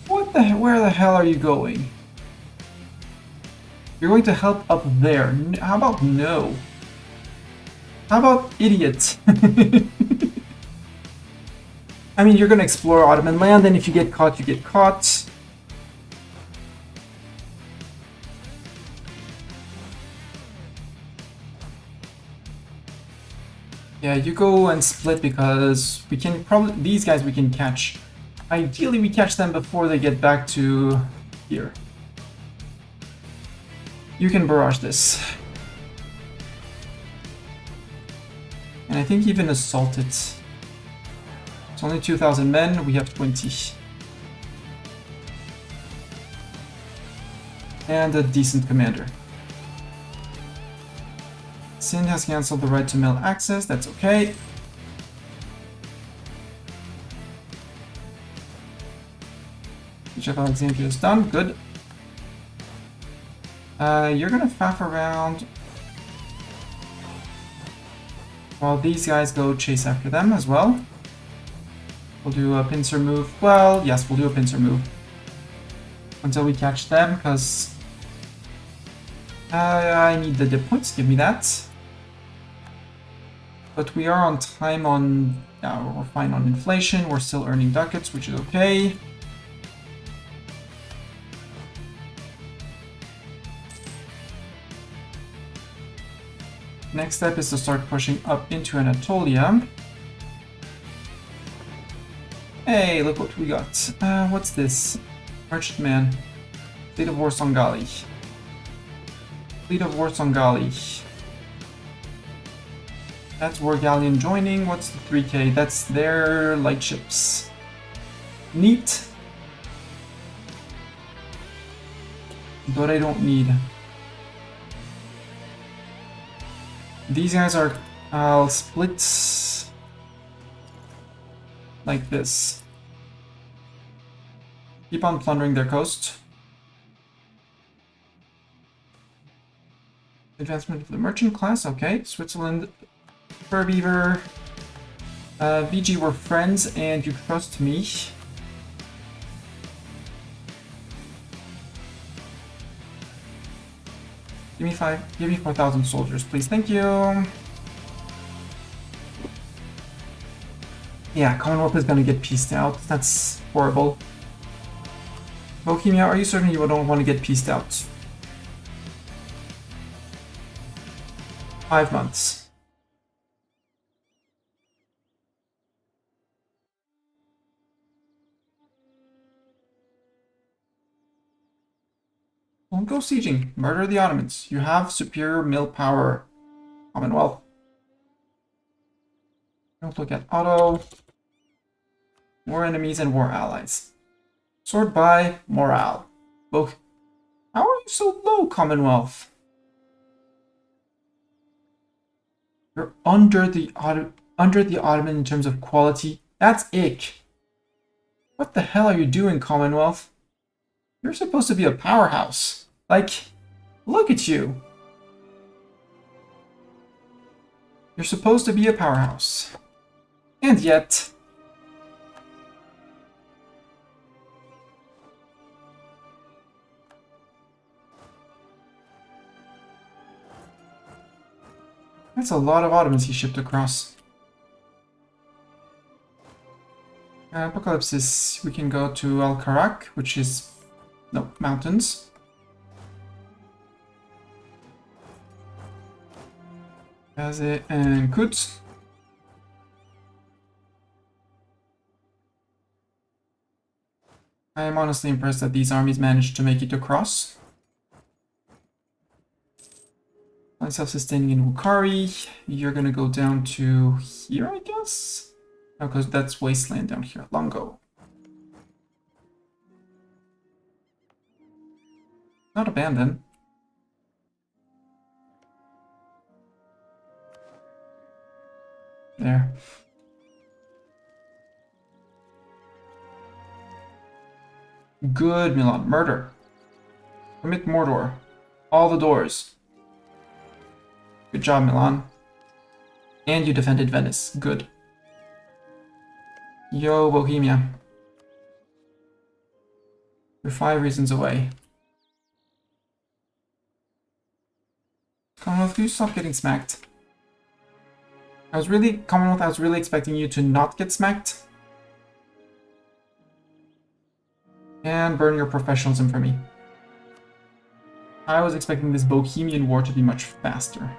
what the hell? Where the hell are you going? You're going to help up there. How about no? How about idiot? I mean, you're going to explore Ottoman land, and if you get caught, you get caught. Yeah, you go and split because we can probably... These guys we can catch. Ideally, we catch them before they get back to here. You can barrage this. And I think even assault it. It's only 2,000 men, we have 20. And a decent commander. Sind has cancelled the right to mail access, that's okay. Siege of Alexandria is done, good. You're gonna faff around while these guys go chase after them as well. We'll do a pincer move. Well, yes, we'll do a pincer move until we catch them, because I need the dip points. Give me that. But we are on time on... we're fine on inflation. We're still earning ducats, which is okay. Next step is to start pushing up into Anatolia. Hey, look what we got. What's this? Merchantman. Fleet of War Songali. Fleet of War Songali. That's War Galleon joining. What's the 3K? That's their light ships. Neat. But I don't need. These guys are... I'll split... like this. Keep on plundering their coast. Advancement of the merchant class, okay. Switzerland, Fur Beaver. VG, we're friends and you trust me. Give me 4,000 soldiers, please. Thank you. Yeah, Commonwealth is gonna get pieced out. That's horrible. Bohemia, are you certain you don't want to get pieced out? 5 months. Don't go sieging. Murder the Ottomans. You have superior mill power. Commonwealth. Don't look at Otto. War enemies and war allies. Sort by morale. Both. How are you so low, Commonwealth? You're under the Ottoman in terms of quality. That's ick. What the hell are you doing, Commonwealth? You're supposed to be a powerhouse. Like, look at you. You're supposed to be a powerhouse. And yet... that's a lot of Ottomans he shipped across. Apocalypse, we can go to Al-Karak, which is... no, mountains. Gazi and Quds. I am honestly impressed that these armies managed to make it across. I'm self-sustaining in Wukari. You're gonna go down to here, I guess? No, because that's wasteland down here. Longo. Not abandoned. There. Good, Milan. Murder. Commit Mordor. All the doors. Good job, Milan. And you defended Venice. Good. Yo, Bohemia. You're 5 reasons away. Commonwealth, you stop getting smacked. Commonwealth, I was really expecting you to not get smacked. And burn your professionalism for me. I was expecting this Bohemian war to be much faster.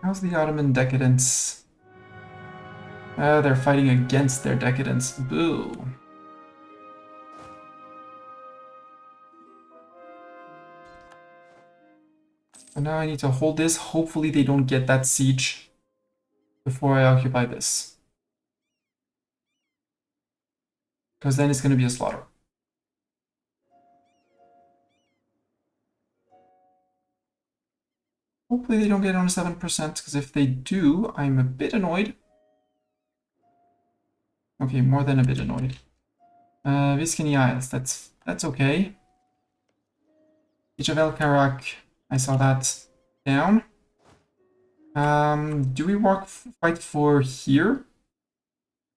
How's the Ottoman decadence? They're fighting against their decadence. Boo. So now I need to hold this. Hopefully they don't get that siege before I occupy this. Because then it's going to be a slaughter. Hopefully they don't get on 7%, because if they do, I'm a bit annoyed. Okay, more than a bit annoyed. Viscini Isles, that's okay. Siege of El-Karak, I saw that down. Do we fight for here?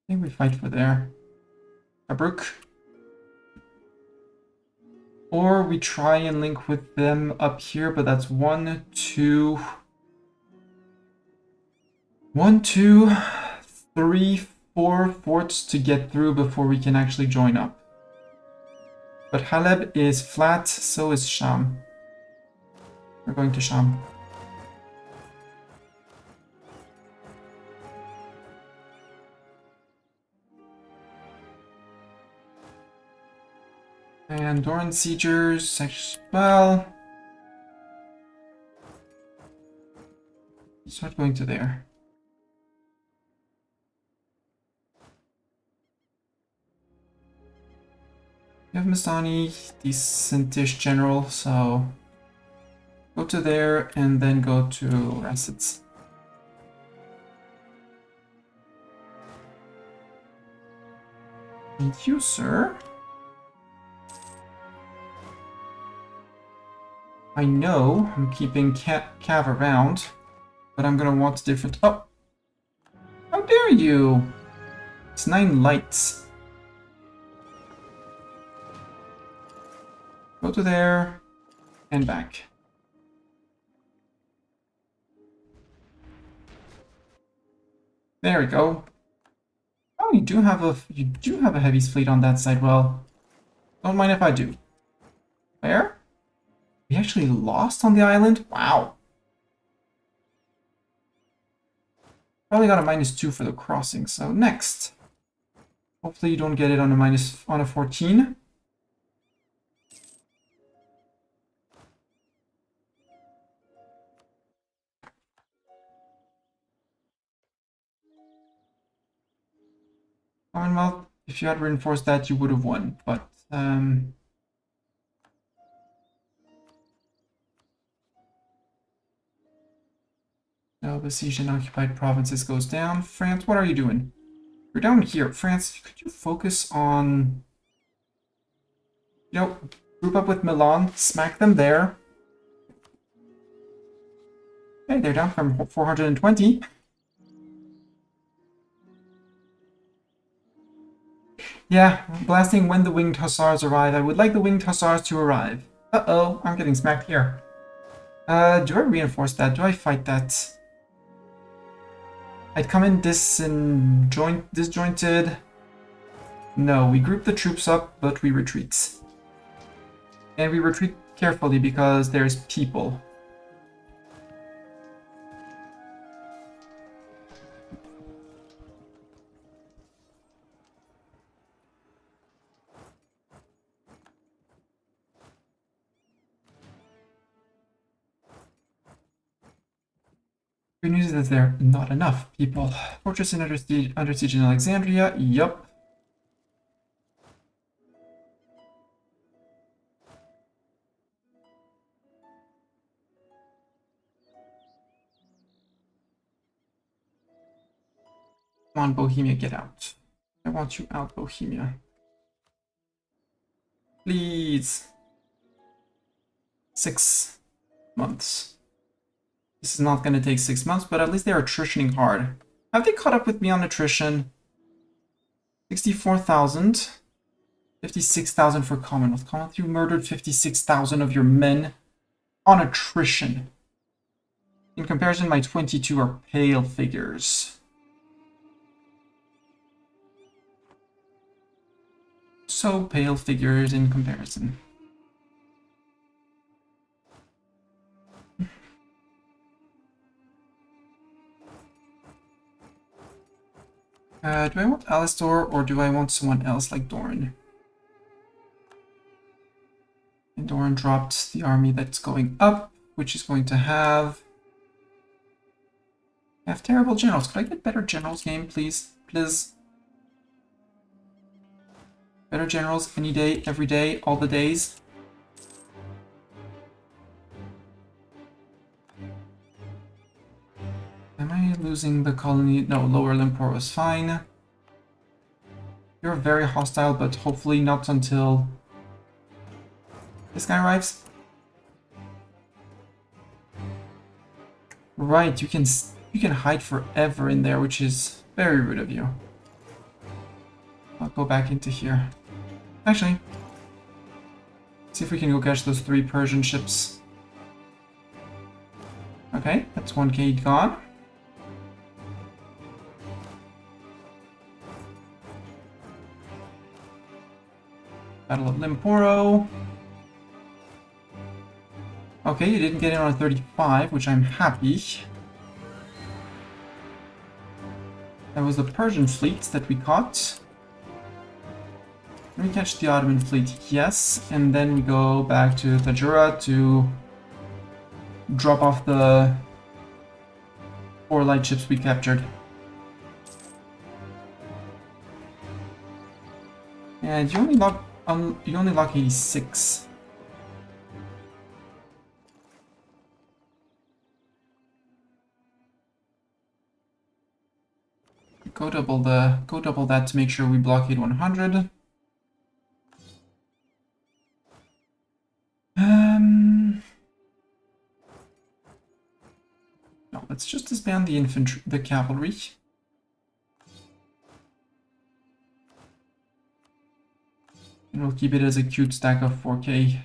I think we fight for there. Tobruk. Or we try and link with them up here, but that's 1, 2, 3, 4 forts to get through before we can actually join up. But Haleb is flat, so is Sham. We're going to Sham. And Doran Siegers, well... Start going to there. You have Masani, decentish general, so... Go to there, and then go to Racids. Thank you, sir. I know I'm keeping Cav around, but I'm gonna want different... Oh! How dare you! It's 9 lights. Go to there, and back. There we go. Oh, you do have a heavies fleet on that side. Well, don't mind if I do. Where? We actually lost on the island? Wow. Probably got a -2 for the crossing, so next. Hopefully you don't get it on a 14. Commonwealth, if you had reinforced that, you would have won, but no, besieged and occupied provinces goes down. France, what are you doing? You're down here. France, could you focus on... You know, group up with Milan, smack them there. Okay, they're down from 420. Yeah, blasting when the winged hussars arrive. I would like the winged hussars to arrive. Uh-oh, I'm getting smacked here. Do I reinforce that? Do I fight that? I'd come in disjointed. No, we group the troops up, but we retreat. And we retreat carefully because there's people. Good news is that there are not enough people. Fortress in under siege in Alexandria. Yup. Come on, Bohemia, get out. I want you out, Bohemia. Please. 6 months. This is not going to take 6 months, but at least they're attritioning hard. Have they caught up with me on attrition? 64,000. 56,000 for Commonwealth. Commonwealth, you murdered 56,000 of your men on attrition. In comparison, my 22 are pale figures. So pale figures in comparison. Do I want Alistor or do I want someone else like Doran? And Doran dropped the army that's going up, which is going to have terrible generals. Could I get better generals game, please? Please. Better generals any day, every day, all the days. Am I losing the colony? No, Lower Limpor was fine. You're very hostile, but hopefully not until this guy arrives. Right, you can hide forever in there, which is very rude of you. I'll go back into here. Actually, see if we can go catch those 3 Persian ships. Okay, that's 1k gone. Battle of Limporo. Okay, you didn't get in on 35, which I'm happy. That was the Persian fleet that we caught. Let me catch the Ottoman fleet, yes. And then we go back to Tajura to drop off the 4 light ships we captured. And you only lock 86. Go double that to make sure we blockade 100. No, let's just disband the infantry, the cavalry. And we'll keep it as a cute stack of 4K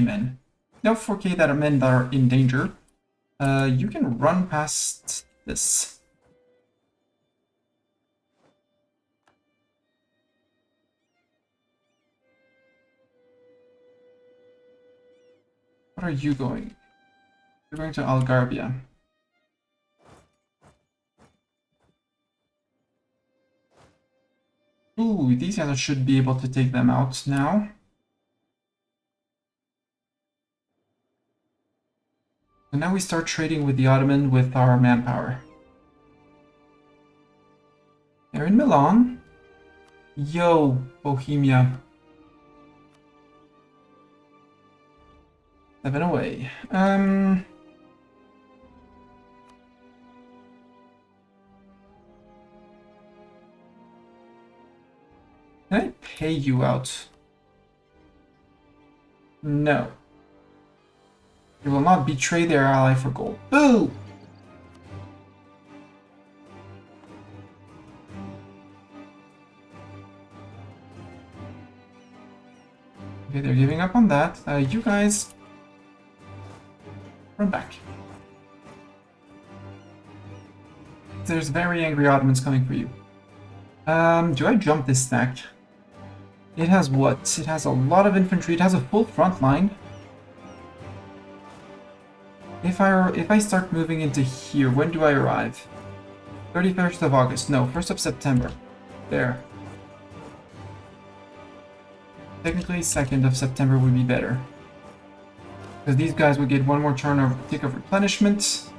men. No 4K that are men that are in danger. You can run past this. What are you going? You're going to Algarbia. Ooh, these guys should be able to take them out now. So now we start trading with the Ottoman with our manpower. They're in Milan. Yo, Bohemia. 7 away. Can I pay you out? No. They will not betray their ally for gold. Boo! Okay, they're giving up on that. You guys... run back. There's very angry Ottomans coming for you. Do I jump this stack? It has what? It has a lot of infantry. It has a full front line. If I start moving into here, when do I arrive? 31st of August. No, 1st of September. There. Technically, 2nd of September would be better. Because these guys would get one more turn of tick of replenishment.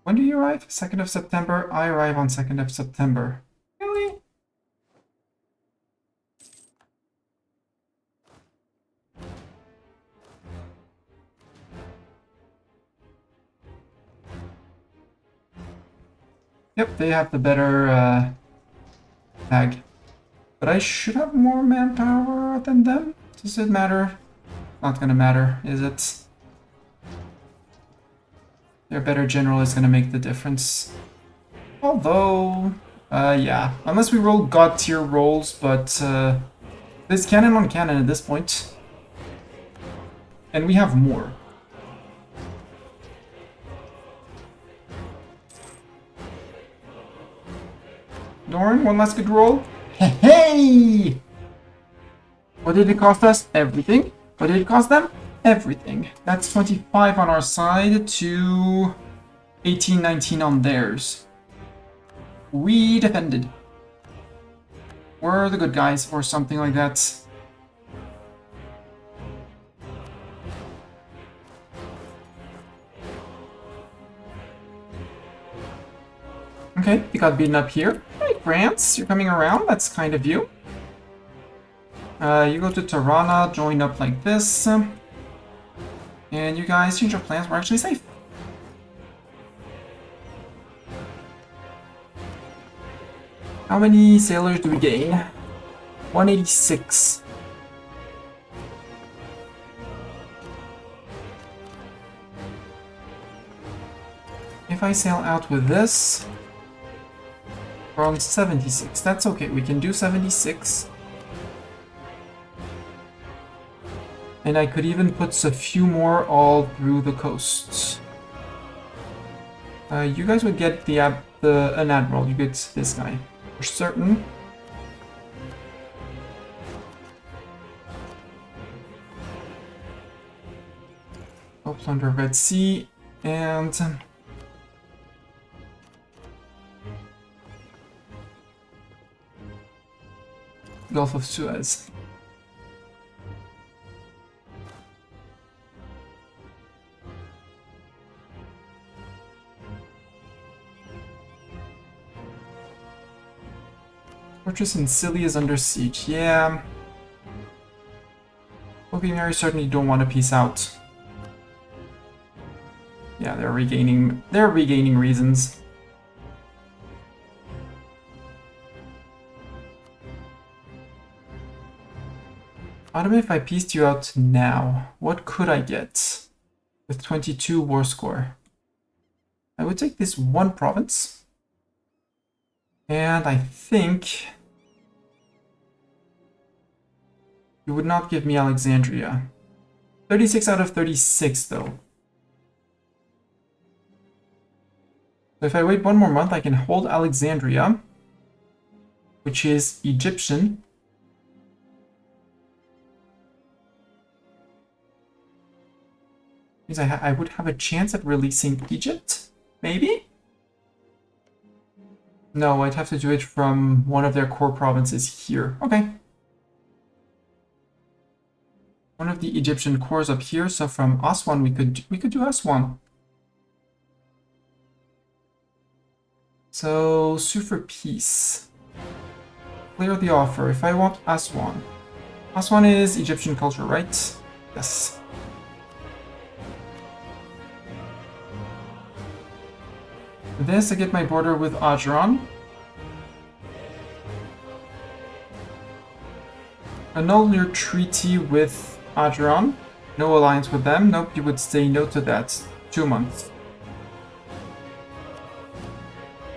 When do you arrive? 2nd of September? I arrive on 2nd of September. Really? Yep, they have the better tag. But I should have more manpower than them? Does it matter? Not gonna matter, is it? Their better general is gonna make the difference. Although, yeah. Unless we roll god tier rolls, but there's cannon on cannon at this point. And we have more. Doran, one last good roll. Hey! What did it cost us? Everything. What did it cost them? Everything. That's 25 on our side to 18, 19 on theirs. We defended. We're the good guys or something like that. Okay, you got beaten up here. Hey, France, you're coming around. That's kind of you. You go to Tirana, join up like this. And you guys change your plans. We're actually safe. How many sailors do we gain? 186. If I sail out with this, we're on 76. That's okay. We can do 76. And I could even put a few more all through the coasts. You guys would get an admiral. You get this guy for certain. Oh, plunder Red Sea and Gulf of Suez. Fortress in Scilly is under siege. Yeah. Bohemia certainly don't want to peace out. Yeah, they're regaining reasons. Ottoman, if I pieced you out now, what could I get with 22 war score? I would take this one province. And I think you would not give me Alexandria. 36 out of 36 though. So if I wait one more month, I can hold Alexandria, which is Egyptian. Means I would have a chance at releasing Egypt, maybe? No, I'd have to do it from one of their core provinces here. Okay. One of the Egyptian cores up here, so from Aswan we could do Aswan. So sue for peace. Clear the offer. If I want Aswan. Aswan is Egyptian culture, right? Yes. This, I get my border with Ajuran. Annul your treaty with Ajuran. No alliance with them. Nope, you would say no to that. 2 months.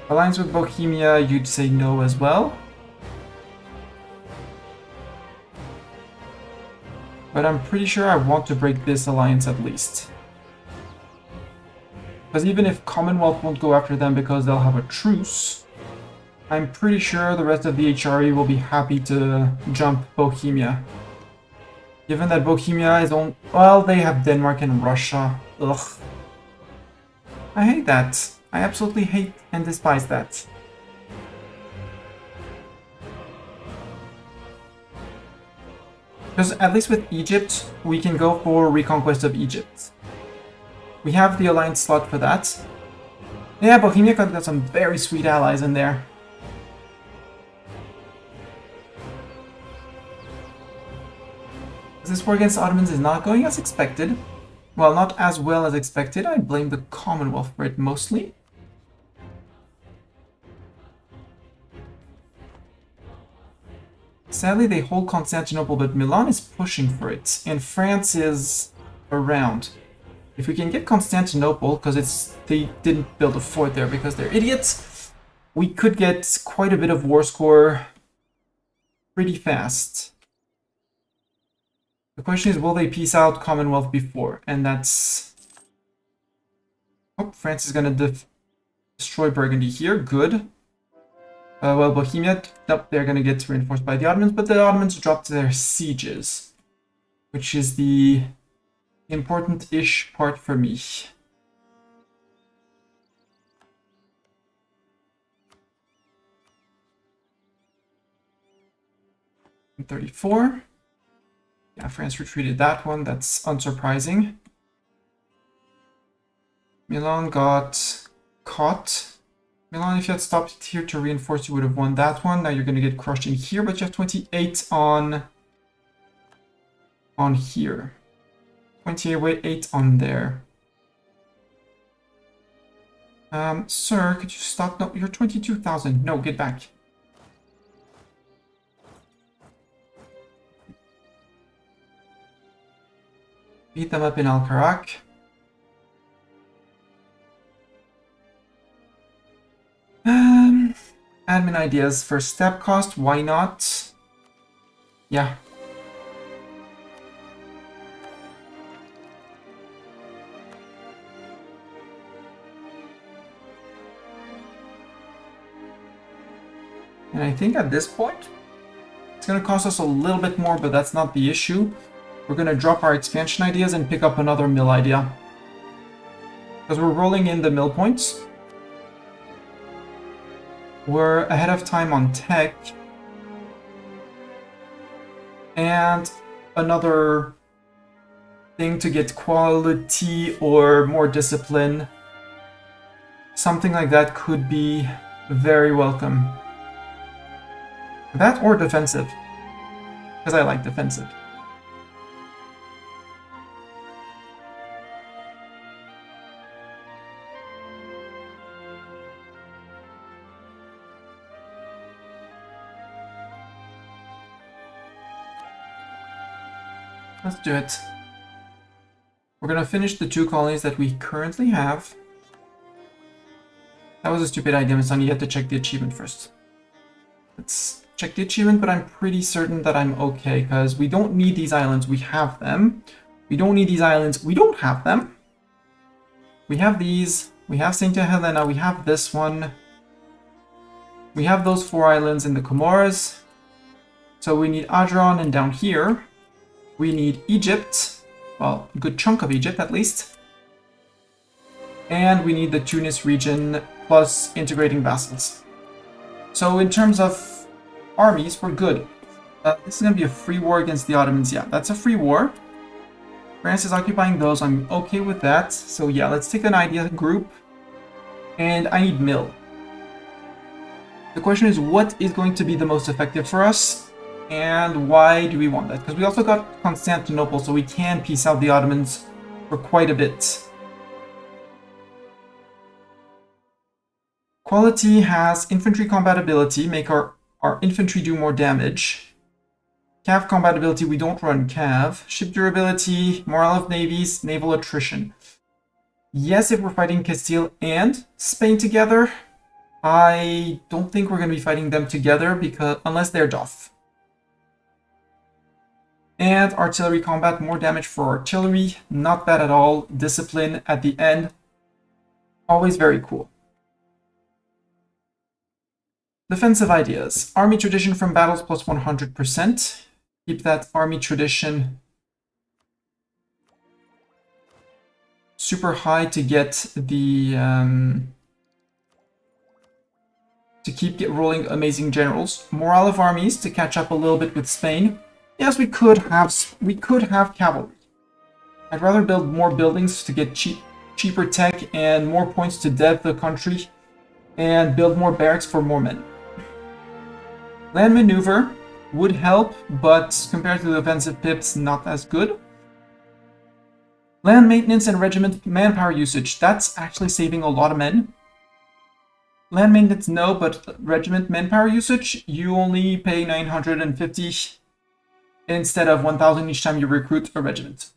Alliance with Bohemia, you'd say no as well. But I'm pretty sure I want to break this alliance at least. Because even if Commonwealth won't go after them because they'll have a truce, I'm pretty sure the rest of the HRE will be happy to jump Bohemia. Given that Bohemia is on... Well, they have Denmark and Russia. Ugh. I hate that. I absolutely hate and despise that. Because at least with Egypt, we can go for reconquest of Egypt. We have the alliance slot for that. Yeah, Bohemia got some very sweet allies in there. This war against Ottomans is not going as expected. Well, not as well as expected. I blame the Commonwealth for it mostly. Sadly, they hold Constantinople, but Milan is pushing for it, and France is around. If we can get Constantinople, because they didn't build a fort there because they're idiots, we could get quite a bit of war score pretty fast. The question is, will they peace out Commonwealth before? And that's... Oh, France is going to destroy Burgundy here. Good. Well, Bohemia, nope, they're going to get reinforced by the Ottomans, but the Ottomans dropped their sieges, which is the important-ish part for me. In 34. Yeah, France retreated that one. That's unsurprising. Milan got caught. Milan, if you had stopped here to reinforce, you would have won that one. Now you're going to get crushed in here, but you have 28 on here. 28 on there. Sir, could you stop? No, you're 22,000. No, get back. Beat them up in Al-Karak. Admin ideas for step cost, why not? Yeah. And I think at this point, it's going to cost us a little bit more, but that's not the issue. We're going to drop our expansion ideas and pick up another mill idea. Because we're rolling in the mill points. We're ahead of time on tech. And another thing to get quality or more discipline. Something like that could be very welcome. That or defensive. Because I like defensive. Let's do it. We're gonna finish the 2 colonies that we currently have. That was a stupid idea, Miss Sunny. You have to check the achievement first. Let's check the achievement, but I'm pretty certain that I'm okay, because we don't need these islands. We have them. We don't need these islands. We don't have them. We have these. We have St. Helena. We have this one. We have those 4 islands in the Comoros. So we need Adron, and down here, we need Egypt. Well, a good chunk of Egypt, at least. And we need the Tunis region, plus integrating vassals. So in terms of armies, we're good. This is going to be a free war against the Ottomans. Yeah, that's a free war. France is occupying those. I'm okay with that. So yeah, let's take an idea group. And I need mill. The question is, what is going to be the most effective for us? And why do we want that? Because we also got Constantinople, so we can piece out the Ottomans for quite a bit. Quality has infantry compatibility, make our infantry do more damage. Cav compatibility, we don't run Cav. Ship durability, morale of navies, naval attrition. Yes, if we're fighting Castile and Spain together, I don't think we're going to be fighting them together because unless they're Doff. And artillery combat, more damage for artillery, not bad at all. Discipline at the end, always very cool. Defensive ideas. Army tradition from battles plus 100%. Keep that army tradition super high to get the to keep rolling amazing generals. Morale of armies to catch up a little bit with Spain. Yes, we could have cavalry. I'd rather build more buildings to get cheaper tech and more points to dev the country, and build more barracks for more men. Land maneuver would help, but compared to the offensive pips, not as good. Land maintenance and regiment manpower usage, that's actually saving a lot of men. Land maintenance, no, but regiment manpower usage, you only pay 950 instead of 1,000 each time you recruit a regiment.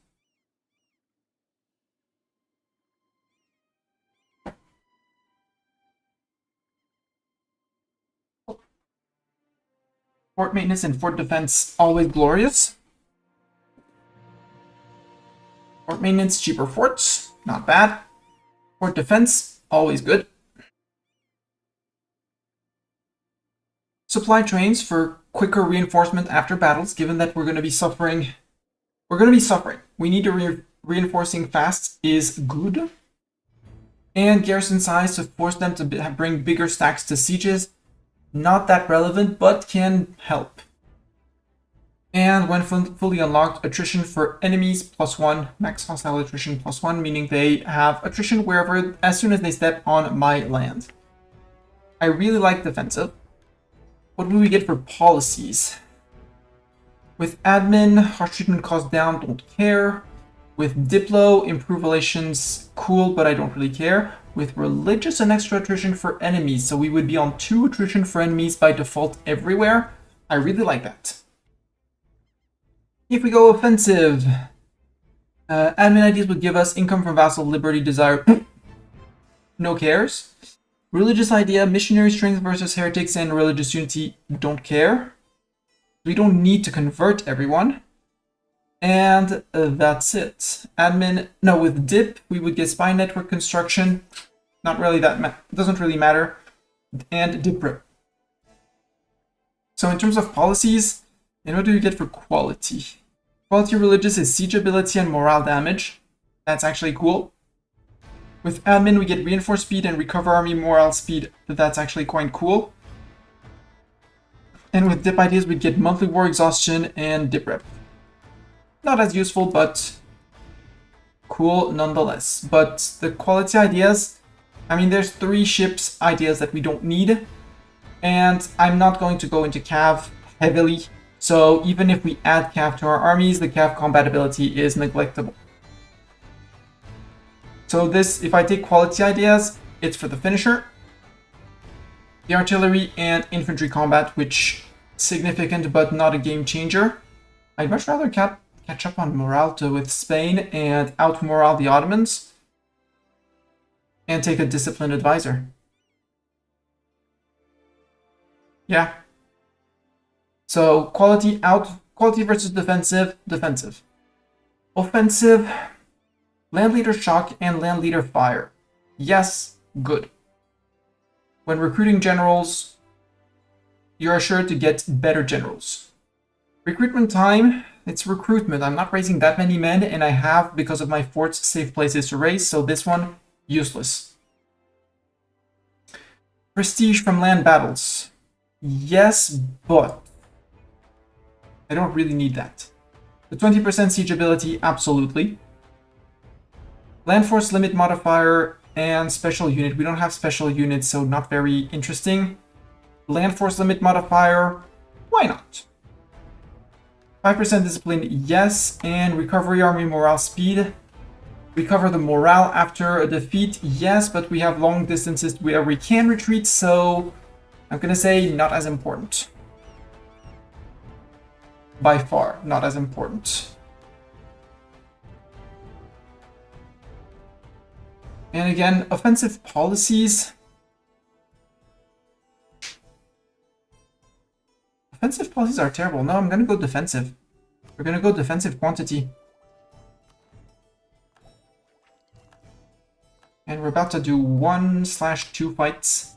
Fort maintenance and fort defense, always glorious. Fort maintenance, cheaper forts, not bad. Fort defense, always good. Supply trains for quicker reinforcement after battles, given that we're going to be suffering. We need to reinforcing fast is good. And garrison size to force them to bring bigger stacks to sieges. Not that relevant, but can help. And when fully unlocked, attrition for enemies +1, max hostile attrition +1, meaning they have attrition wherever, as soon as they step on my land. I really like defensive. What do we get for policies? With admin, harsh treatment cost down, don't care. With Diplo, improve relations, cool, but I don't really care. With religious, and extra attrition for enemies, so we would be on 2 attrition for enemies by default everywhere. I really like that. If we go offensive, admin ideas would give us income from vassal, liberty, desire, no cares. Religious idea, missionary strength versus heretics and religious unity, don't care. We don't need to convert everyone. And that's it. Admin, no, with dip, we would get spy network construction. Not really that, doesn't really matter. And dip rip. So in terms of policies, and what do you get for quality? Quality religious is siege ability and morale damage. That's actually cool. With admin, we get reinforced speed and recover army morale speed. That's actually quite cool. And with dip ideas, we get monthly war exhaustion and dip rep. Not as useful, but cool nonetheless. But the quality ideas, I mean, there's 3 ships ideas that we don't need. And I'm not going to go into cav heavily. So even if we add cav to our armies, the cav combatability is neglectable. So this, if I take quality ideas, it's for the finisher, the artillery, and infantry combat, which is significant but not a game changer. I'd much rather catch up on morale with Spain and out morale the Ottomans, and take a disciplined advisor. Yeah. So quality versus defensive, defensive. Offensive, land leader shock and land leader fire. Yes, good. When recruiting generals, you're assured to get better generals. Recruitment time, it's recruitment. I'm not raising that many men, and I have, because of my forts, safe places to raise, so this one, useless. Prestige from land battles. Yes, but I don't really need that. The 20% siege ability, absolutely. Land force limit modifier and special unit. We don't have special units, so not very interesting. Land force limit modifier, why not? 5% discipline, yes, and recovery army morale speed. Recover the morale after a defeat, yes, but we have long distances where we can retreat, so I'm gonna say not as important. By far, not as important. And again, offensive policies. Offensive policies are terrible. No, I'm gonna go defensive. We're gonna go defensive quantity. And we're about to do 1/2 fights.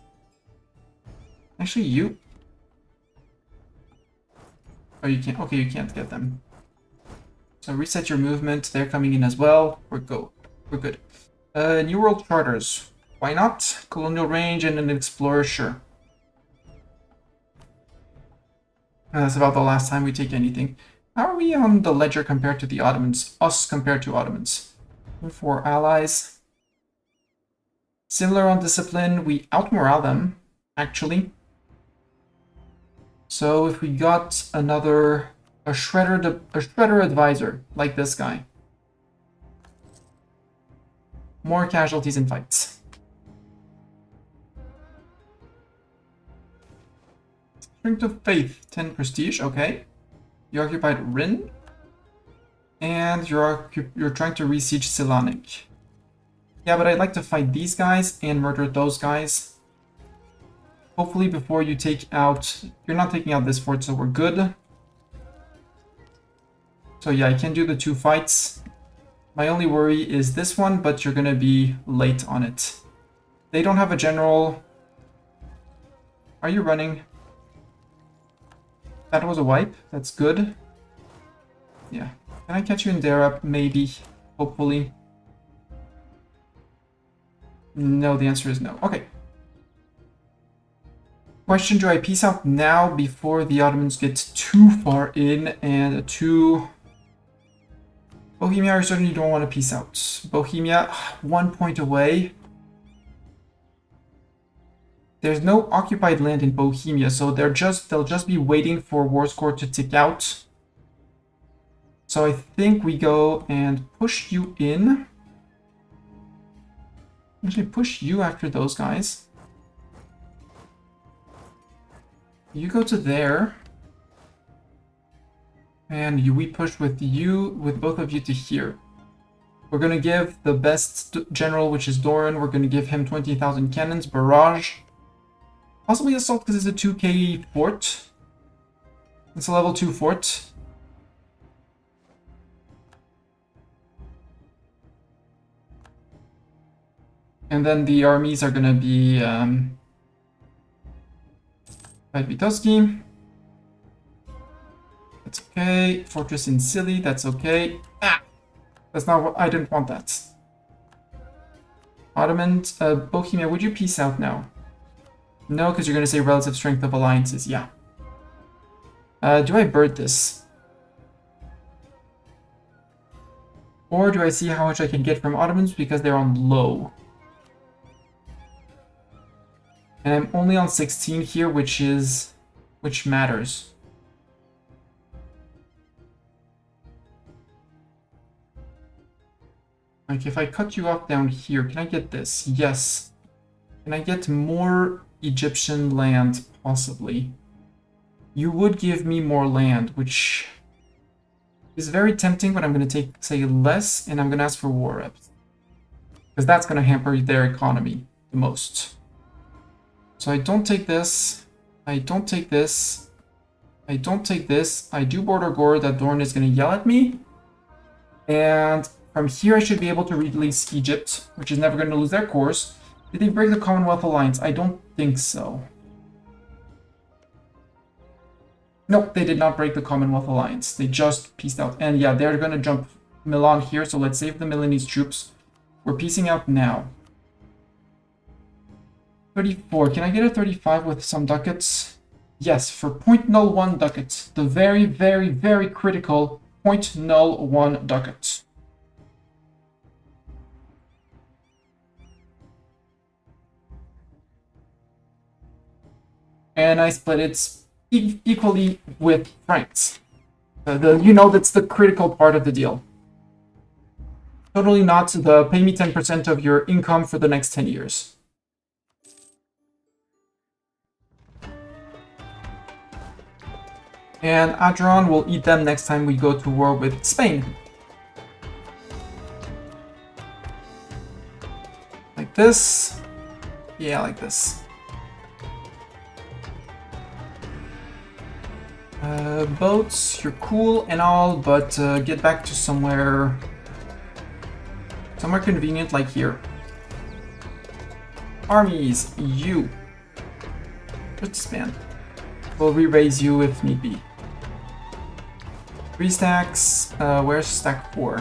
Actually, you. Oh, you can't. Okay, you can't get them. So reset your movement. They're coming in as well. We're good. New World Charters. Why not? Colonial range and an explorer, sure. That's about the last time we take anything. How are we on the ledger compared to the Ottomans? Us compared to Ottomans. 4 allies. Similar on discipline. We outmorale them, actually. So if we got a shredder advisor like this guy, more casualties in fights. Strength of Faith, 10 prestige, okay. You occupied Rin, and you're trying to re-siege Selanik. Yeah, but I'd like to fight these guys and murder those guys. Hopefully before you take out... You're not taking out this fort, so we're good. So yeah, I can do the 2 fights. My only worry is this one, but you're gonna be late on it. They don't have a general. Are you running? That was a wipe. That's good. Yeah. Can I catch you in Darab? Maybe. Hopefully. No, the answer is no. Okay. Question, do I peace out now before the Ottomans get too far in and too... Bohemia, I certainly don't want to peace out. Bohemia, 1 point away. There's no occupied land in Bohemia, so they'll just be waiting for war score to tick out. So I think we go and push you in. Actually, push you after those guys. You go to there. And we push with both of you to here. We're going to give the best general, which is Doran, we're going to give him 20,000 cannons, barrage. Possibly assault because it's a 2k fort. It's a level 2 fort. And then the armies are going to be... Vitoski. Okay, fortress in Scilly, that's okay. Ah! That's not what I didn't want that. Ottoman, Bohemia, would you peace out now? No, because you're going to say relative strength of alliances. Yeah. Do I bird this? Or do I see how much I can get from Ottomans because they're on low? And I'm only on 16 here, which matters. Like, if I cut you off down here, can I get this? Yes. Can I get more Egyptian land? Possibly. You would give me more land, which is very tempting, but I'm going to take, say, less, and I'm going to ask for war reps. Because that's going to hamper their economy the most. So I don't take this. I don't take this. I don't take this. I do border Gore. That Dorn is going to yell at me. And from here, I should be able to release Egypt, which is never going to lose their course. Did they break the Commonwealth Alliance? I don't think so. Nope, they did not break the Commonwealth Alliance. They just peaced out. And yeah, they're going to jump Milan here, so let's save the Milanese troops. We're peacing out now. 34. Can I get a 35 with some ducats? Yes, for 0.01 ducats. The very, very, very critical 0.01 ducats. And I split it equally with francs. You know, that's the critical part of the deal. Totally not the pay me 10% of your income for the next 10 years. And Adron will eat them next time we go to war with Spain. Like this. Yeah, like this. Boats, you're cool and all, but get back to somewhere convenient like here. Armies, you. Where's this man? We'll re-raise you if need be. 3 stacks. Where's stack 4?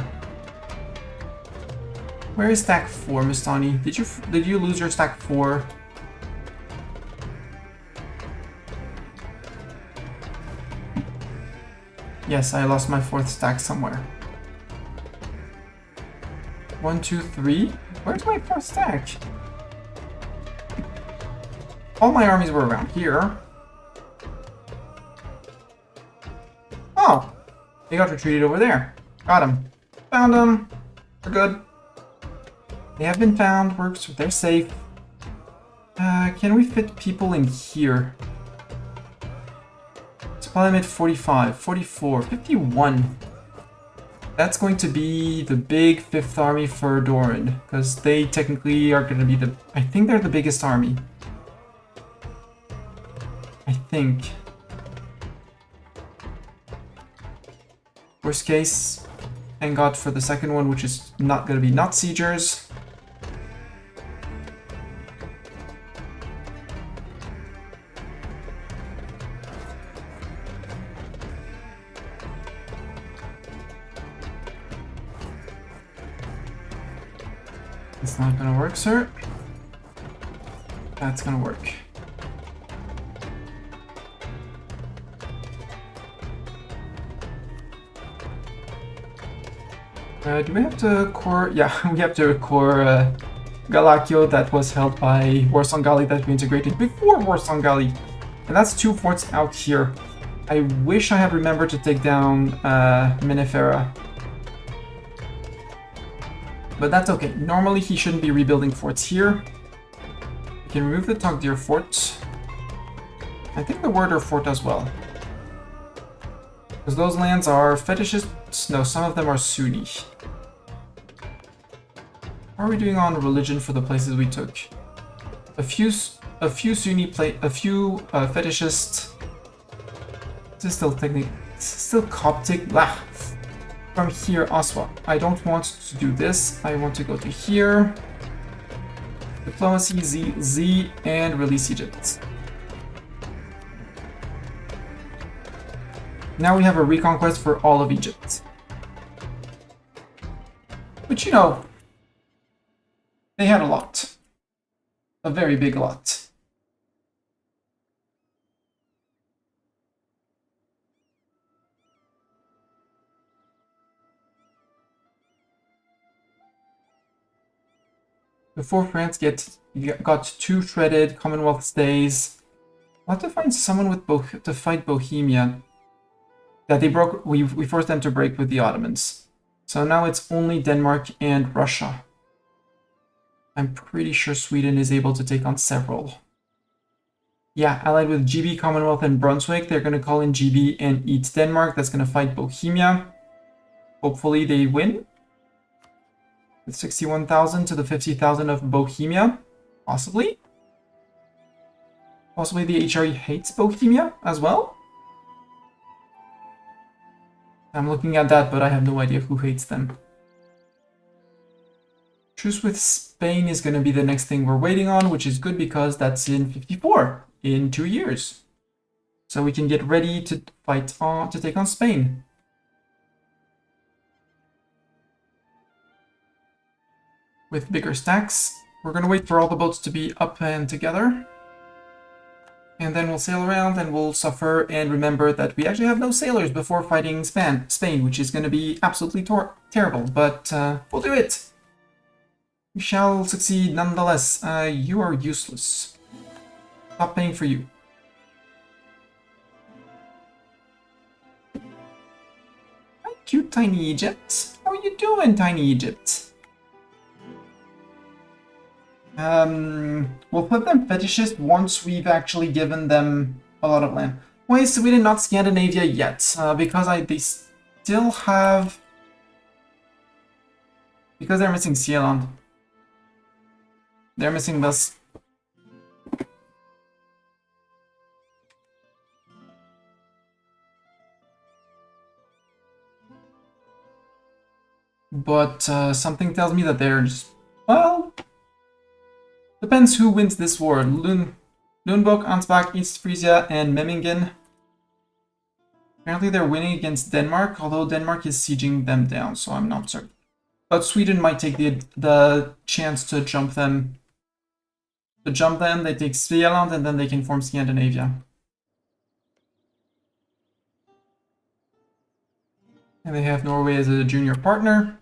Where is stack 4, Mustani? Did you lose your stack 4? Yes, I lost my 4th stack somewhere. 1, 2, 3. Where's my 4th stack? All my armies were around here. Oh, they got retreated over there. Got him. Found them. We're good. They have been found. They're safe. Can we fit people in here? Supply limit 45, 44, 51. That's going to be the big 5th army for Doran, because they technically are going to be I think they're the biggest army. I think. Worst case, thank God for the second one, which is not going to be not siegers. It's not gonna work, sir. That's gonna work. Do we have to core? Yeah, we have to core Galakio that was held by Warsangali that we integrated before Warsangali. And that's 2 forts out here. I wish I had remembered to take down Minifera. But that's okay. Normally he shouldn't be rebuilding forts here. We can remove the Togdir fort. I think the Hoarder fort as well. Because those lands are fetishists. No, some of them are Sunni. How are we doing on religion for the places we took? A few Sunni fetishists. This is still Coptic. Blah. From here, Aswa. I don't want to do this. I want to go to here. Diplomacy, Z, and release Egypt. Now we have a reconquest for all of Egypt. Which, you know, they had a lot. A very big lot. Before France got 2 shredded, Commonwealth stays. I'll have to find someone with to fight Bohemia. That they broke. We forced them to break with the Ottomans. So now it's only Denmark and Russia. I'm pretty sure Sweden is able to take on several. Yeah, allied with GB, Commonwealth, and Brunswick. They're going to call in GB and eat Denmark. That's going to fight Bohemia. Hopefully they win. With 61,000 to the 50,000 of Bohemia. Possibly. Possibly the HRE hates Bohemia as well. I'm looking at that, but I have no idea who hates them. Truce with Spain is going to be the next thing we're waiting on, which is good because that's in 54, in 2 years. So we can get ready to fight on, to take on Spain. With bigger stacks. We're going to wait for all the boats to be up and together. And then we'll sail around and we'll suffer and remember that we actually have no sailors before fighting Spain, which is going to be absolutely terrible, but we'll do it. We shall succeed nonetheless. You are useless. Stop paying for you. Hi, cute tiny Egypt. How are you doing, tiny Egypt? We'll put them Fetishist once we've actually given them a lot of land. Why is Sweden not Scandinavia yet? Because they still have... Because they're missing Sealand. They're missing this. But something tells me that they're just... Well... Depends who wins this war. Lüneburg, Ansbach, East Frisia, and Memmingen. Apparently they're winning against Denmark, although Denmark is sieging them down, so I'm not certain. But Sweden might take the chance to jump them. They take Svealand, and then they can form Scandinavia. And they have Norway as a junior partner.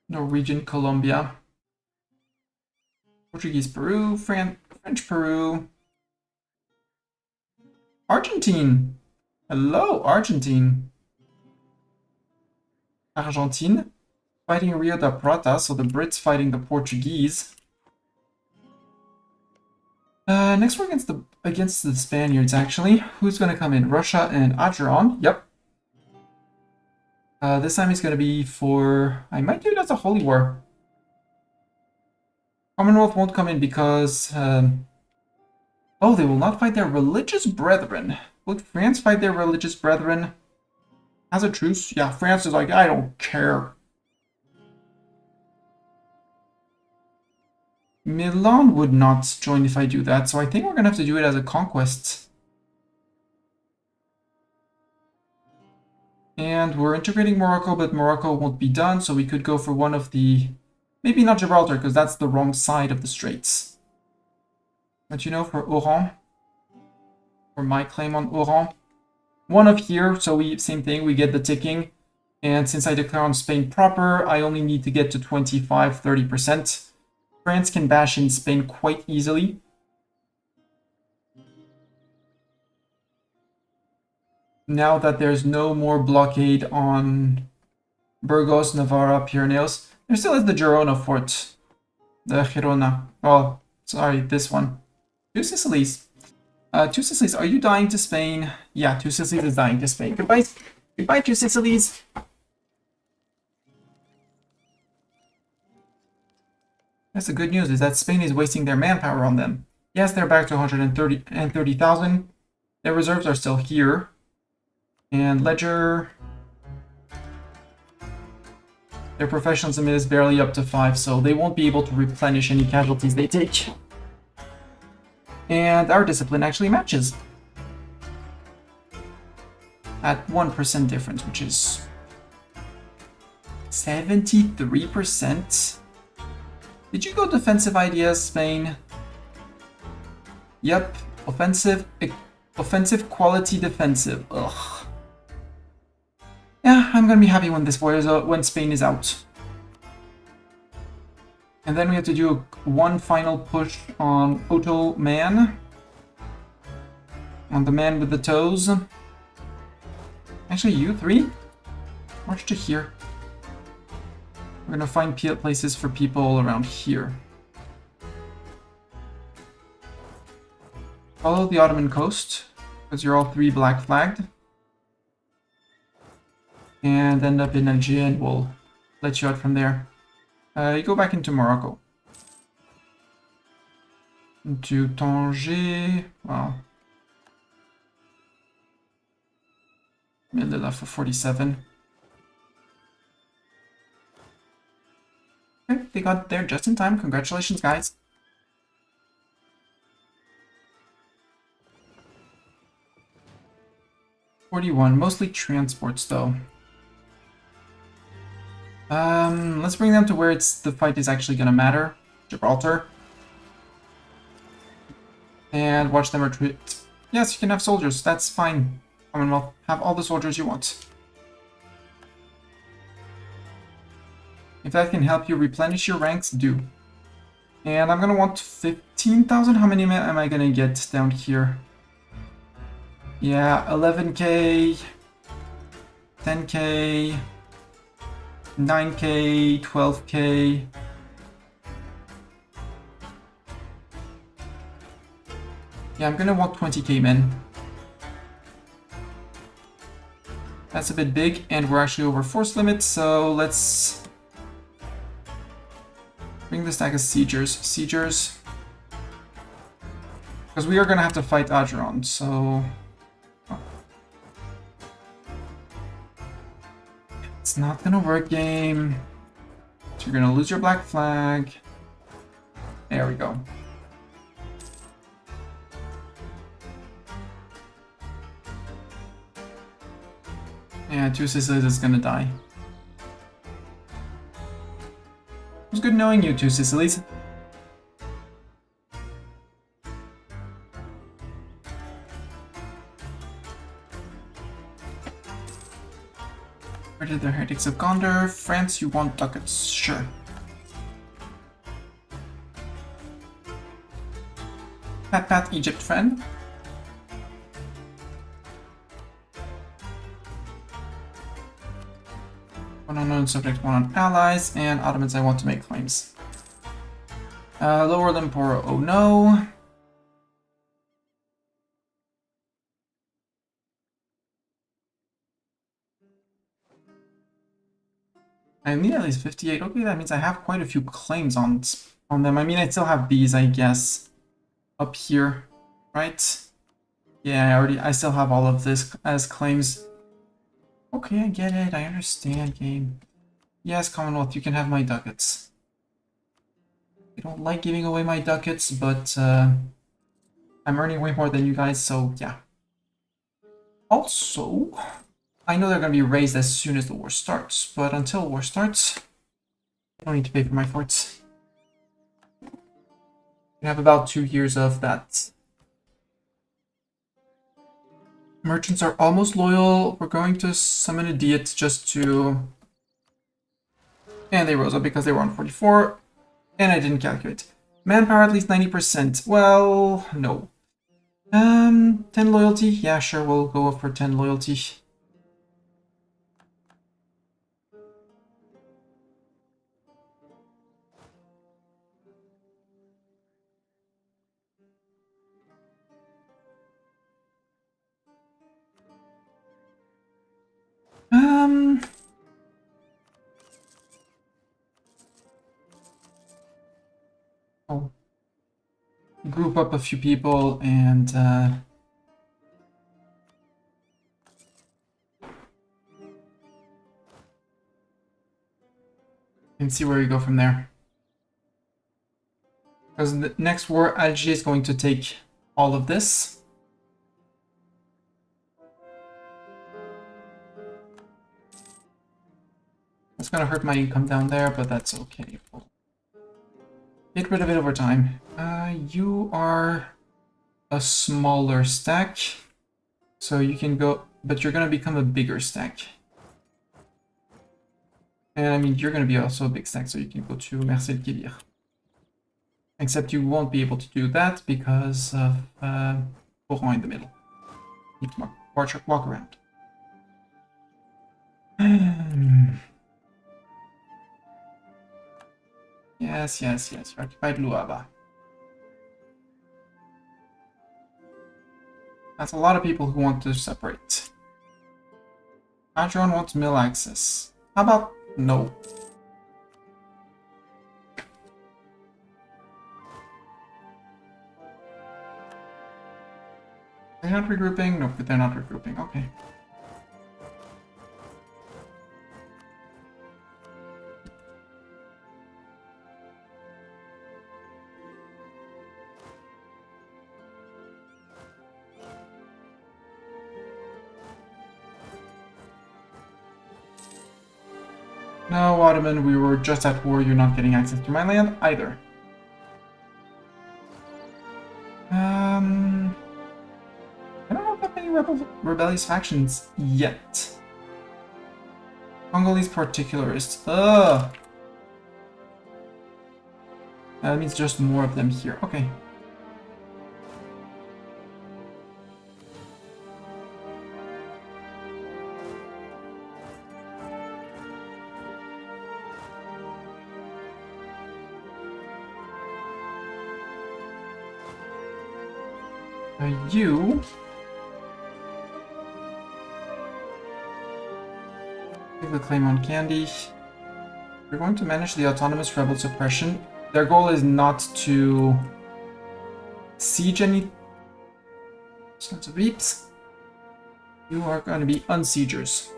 Norwegian Colombia. Portuguese Peru, French Peru. Argentine. Hello, Argentine. Argentine. Fighting Rio da Prata, so the Brits fighting the Portuguese. Next we're against the Spaniards, actually. Who's going to come in? Russia and Acheron. Yep. This time it's going to be for... I might do it as a holy war. Commonwealth won't come in because... Oh, they will not fight their religious brethren. Would France fight their religious brethren as a truce? Yeah, France is like, I don't care. Milan would not join if I do that, so I think we're going to have to do it as a conquest. And we're integrating Morocco, but Morocco won't be done, so we could go for one of the... Maybe not Gibraltar, because that's the wrong side of the straits. But you know, for Oran, for my claim on Oran, one of here, so same thing, we get the ticking. And since I declare on Spain proper, I only need to get to 25-30%. France can bash in Spain quite easily. Now that there's no more blockade on Burgos, Navarra, Pyrenees, there still is the Girona fort. The Girona. Oh, sorry, this one. Two Sicilies. Two Sicilies, are you dying to Spain? Yeah, Two Sicilies is dying to Spain. Goodbye. Goodbye, Two Sicilies. That's the good news, is that Spain is wasting their manpower on them. Yes, they're back to 130,000. Their reserves are still here. And Ledger... Their professionalism is barely up to 5, so they won't be able to replenish any casualties they take. And our discipline actually matches. At 1% difference, which is 73%. Did you go defensive ideas, Spain? Yep, offensive quality defensive. Ugh. Yeah, I'm gonna be happy when this war is when Spain is out. And then we have to do one final push on Ottoman. On the man with the toes. Actually, you three? March to here. We're gonna find places for people around here. Follow the Ottoman coast, because you're all three black flagged. And end up in Algiers, and we'll let you out from there. You go back into Morocco. Into Tanger. Wow. Middle for 47. Okay, they got there just in time. Congratulations, guys. $41, mostly transports though. Let's bring them to where the fight is actually gonna matter. Gibraltar. And watch them retreat. Yes, you can have soldiers, that's fine. Commonwealth, have all the soldiers you want. If that can help you replenish your ranks, do. And I'm gonna want 15,000. How many am I gonna get down here? Yeah, 11k, 10k, 9k, 12k. Yeah, I'm gonna want 20k men. That's a bit big, and we're actually over force limit, so let's bring this stack as siegers. Because we are gonna have to fight Ageron, so... Oh. It's not gonna work, game. So you're gonna lose your black flag. There we go. Yeah, 2 Sicilies is gonna die. It was good knowing you, 2 Sicilies. Where did the heretics of Gondor? France, you want ducats? Sure. Pat, Egypt friend. One unknown subject, one on allies, and Ottomans I want to make claims. Lower Limpor, oh no. I need at least 58. Okay, that means I have quite a few claims on them. I mean, I still have these, I guess, up here, right? Yeah, I still have all of this as claims. Okay, I get it. I understand, game. Yes, Commonwealth, you can have my ducats. I don't like giving away my ducats, but I'm earning way more than you guys, so yeah. Also, I know they're going to be raised as soon as the war starts, but until war starts, I don't need to pay for my forts. We have about 2 years of that. Merchants are almost loyal. We're going to summon a Diet just to... And they rose up because they were on 44. And I didn't calculate. Manpower at least 90%. Well, no. 10 loyalty? Yeah, sure, we'll go for 10 loyalty. I'll group up a few people and see where we go from there. Because the next war, Algiers is going to take all of this. It's gonna hurt my income down there, but that's okay. We'll get rid of it over time. You are a smaller stack, so you can go, but you're gonna become a bigger stack. And I mean, you're gonna be also a big stack, so you can go to Marcel Kivir. Except you won't be able to do that because of Courant in the middle. You need to walk around. Yes, yes, yes. You occupied Luaba. That's a lot of people who want to separate. Adron wants mill access. How about no? They're not regrouping? Nope, they're not regrouping. Okay. No, Ottoman, we were just at war. You're not getting access to my land either. I don't have that many rebellious factions yet. Congolese particularists. Ugh. That means just more of them here. Okay. You take the claim on Candy. We're going to manage the autonomous rebel suppression. Their goal is not to siege any sons of beeps. You are going to be unsiegers.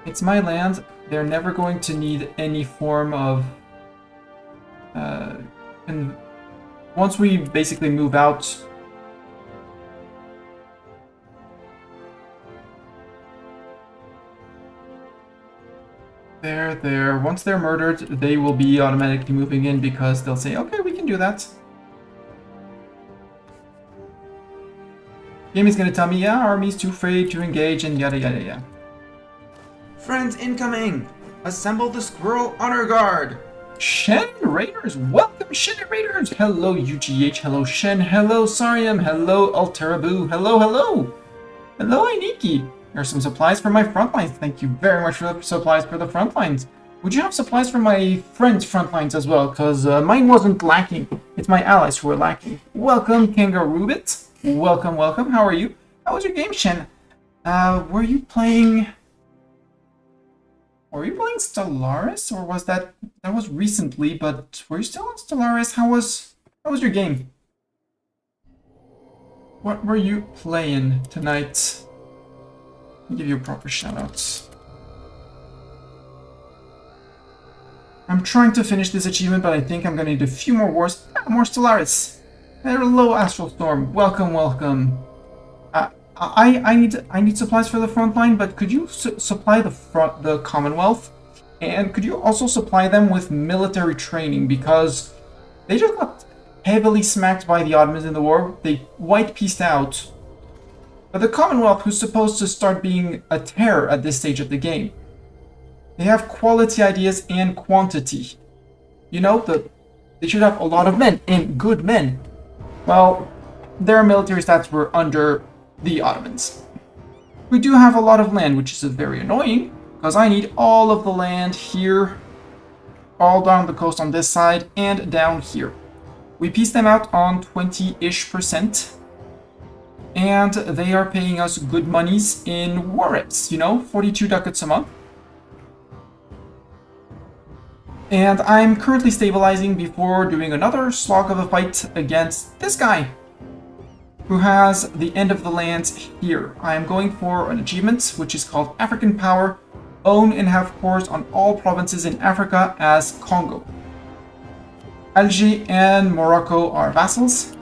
It's my land. They're never going to need any form of once we basically move out, there. Once they're murdered, they will be automatically moving in because they'll say, okay, we can do that. Game is gonna tell me, yeah, army's too afraid to engage and yada yada yada. Friends incoming! Assemble the squirrel honor guard! Shen Raiders, welcome Shen Raiders! Hello UGH, hello Shen, hello Sariam, hello Alterabu, hello, hello! Hello Ainiki! Here's some supplies for my front lines. Thank you very much for the supplies for the front lines. Would you have supplies for my friends' front lines as well? Because mine wasn't lacking. It's my allies who were lacking. Welcome Kangaroobit. Welcome, welcome. How are you? How was your game, Shen? Were you playing Stellaris, or was that was recently? But were you still on Stellaris? How was your game? What were you playing tonight? I'll give you proper shoutouts. I'm trying to finish this achievement, but I think I'm gonna need a few more wars. More Stellaris. Hello, Astral Storm. Welcome, welcome. I need supplies for the front line, but could you supply the Commonwealth? And could you also supply them with military training, because they just got heavily smacked by the Ottomans in the war. They white-pieced out. But the Commonwealth, who's supposed to start being a terror at this stage of the game, they have quality ideas and quantity. You know, they should have a lot of men, and good men. Well, their military stats were under the Ottomans. We do have a lot of land, which is very annoying, because I need all of the land here, all down the coast on this side, and down here. We pieced them out on 20-ish%, and they are paying us good monies in war reps, you know, 42 ducats a month. And I'm currently stabilizing before doing another slog of a fight against this guy, who has the end of the lands here. I am going for an achievement which is called African Power. Own and have cores on all provinces in Africa as Kongo. Alger and Morocco are vassals.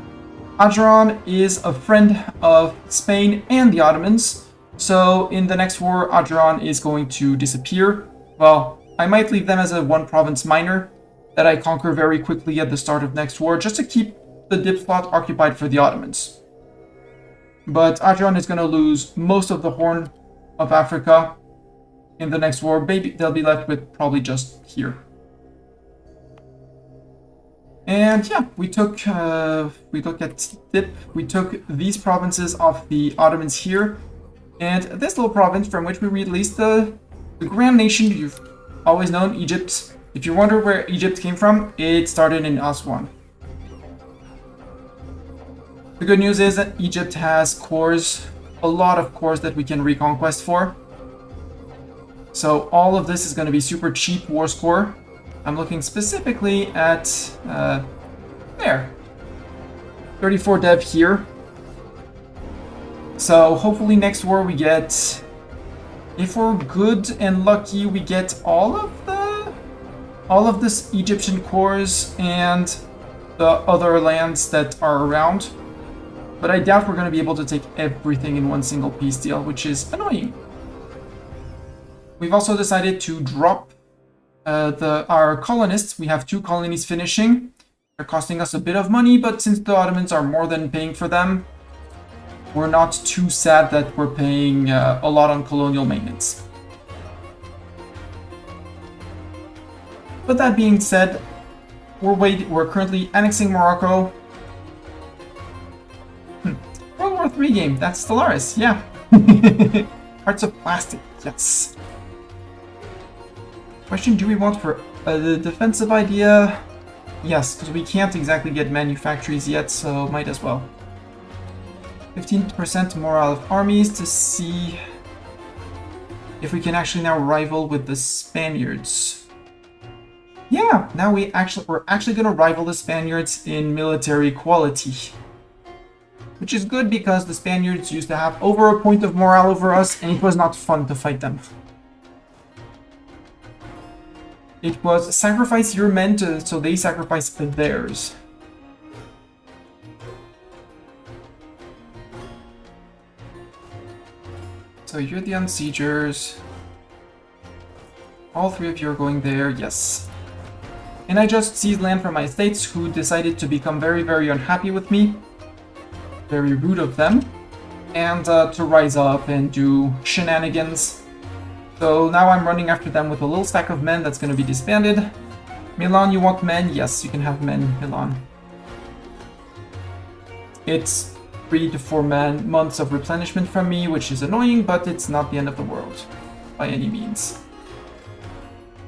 Adran is a friend of Spain and the Ottomans, so in the next war, Adran is going to disappear. Well, I might leave them as a one province minor that I conquer very quickly at the start of next war, just to keep the dip slot occupied for the Ottomans. But Adran is going to lose most of the Horn of Africa in the next war. Maybe they'll be left with probably just here. And yeah, we look at dip. We took these provinces off the Ottomans here, and this little province from which we released the grand nation you've always known, Egypt. If you wonder where Egypt came from, it started in Aswan. The good news is that Egypt has cores, a lot of cores that we can reconquest for. So all of this is going to be super cheap war score. I'm looking specifically at, there. 34 dev here. So hopefully next war we get, if we're good and lucky, we get all of this Egyptian cores and the other lands that are around. But I doubt we're going to be able to take everything in one single peace deal, which is annoying. We've also decided to drop our colonists. We have 2 colonies finishing. They're costing us a bit of money, but since the Ottomans are more than paying for them, we're not too sad that we're paying a lot on colonial maintenance. But that being said, we're currently annexing Morocco. World War III game, that's Stellaris, yeah. Hearts of Plastic, yes. Question, do we want for the defensive idea? Yes, because we can't exactly get manufactories yet, so might as well. 15% morale of armies to see if we can actually now rival with the Spaniards. Yeah, now we're actually going to rival the Spaniards in military quality. Which is good because the Spaniards used to have over a point of morale over us, and it was not fun to fight them. It was sacrifice your men so they sacrifice theirs. So you're the unsiegers. All 3 of you are going there, yes. And I just seized land from my estates who decided to become very, very unhappy with me. Very rude of them. And to rise up and do shenanigans. So now I'm running after them with a little stack of men that's going to be disbanded. Milan, you want men? Yes, you can have men, Milan. It's 3 to 4 months of replenishment from me, which is annoying, but it's not the end of the world. By any means.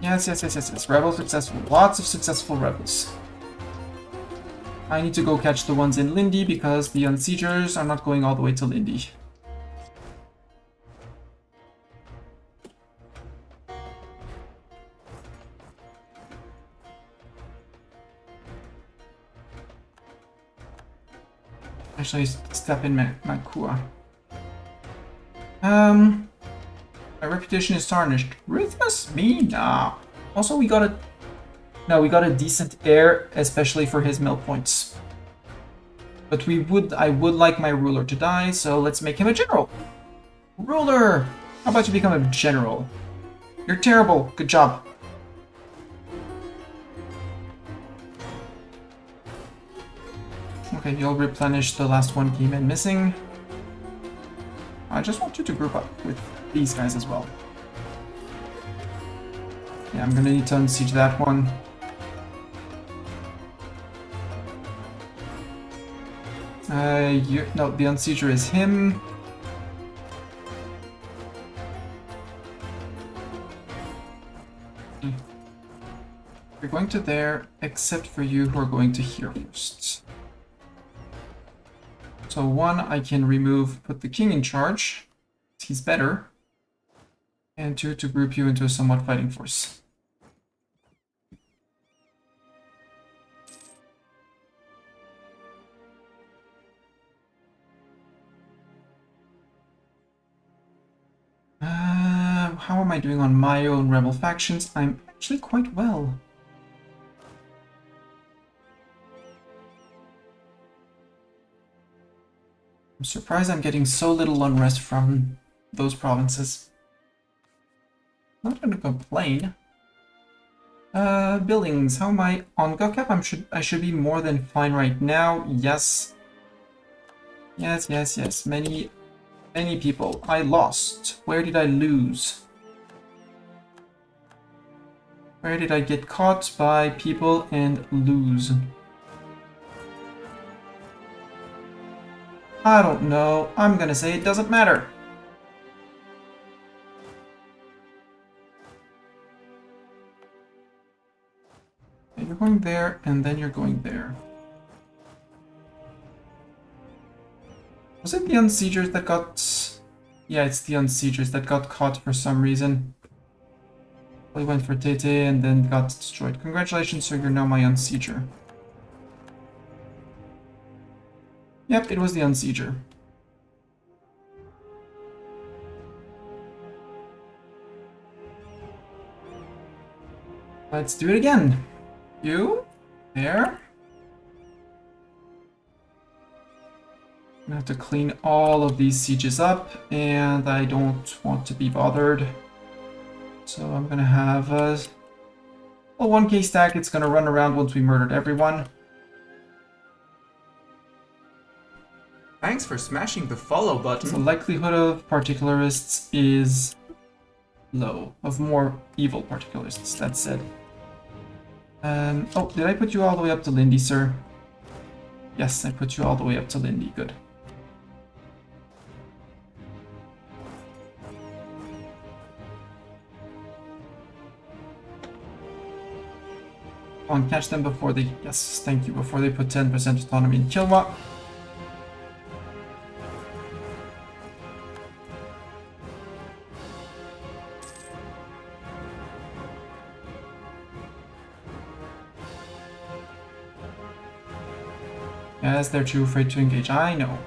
Yes. Rebel successful. Lots of successful rebels. I need to go catch the ones in Lindy because the unsiegers are not going all the way to Lindy. Actually, step in Makua. My reputation is tarnished. Ruthless? Me? Nah. Also, we got a decent heir, especially for his mill points. But I would like my ruler to die, so let's make him a general. Ruler! How about you become a general? You're terrible. Good job. Okay, you'll replenish the last one came in missing. I just want you to group up with these guys as well. Yeah, I'm gonna need to unsiege that one. No, the unsieger is him. You're going to there, except for you who are going to here first. So 1, I can put the king in charge. He's better. And 2, to group you into a somewhat fighting force. How am I doing on my own rebel factions? I'm actually quite well. surprised I'm getting so little unrest from those provinces. Not gonna complain. Buildings. How am I on go cap? I should be more than fine right now. Yes. Yes. Many people. I lost. Where did I lose? Where did I get caught by people and lose? I don't know. I'm gonna say it doesn't matter. You're going there, and then you're going there. Was it the unsiegers that got... Yeah, it's the unsiegers that got caught for some reason. We went for Tete and then got destroyed. Congratulations, sir, you're now my unsieger. Yep, it was the unsieger. Let's do it again. You, there. I'm gonna have to clean all of these sieges up, and I don't want to be bothered. So I'm gonna have a 1k stack. It's gonna run around once we murdered everyone. Thanks for smashing the follow button. The likelihood of particularists is low. Of more evil particularists, that said. Oh, did I put you all the way up to Lindy, sir? Yes, I put you all the way up to Lindy. Good. Come on, catch them before they... Yes, thank you. Before they put 10% autonomy in Kilwa. Yes, they're too afraid to engage. I know.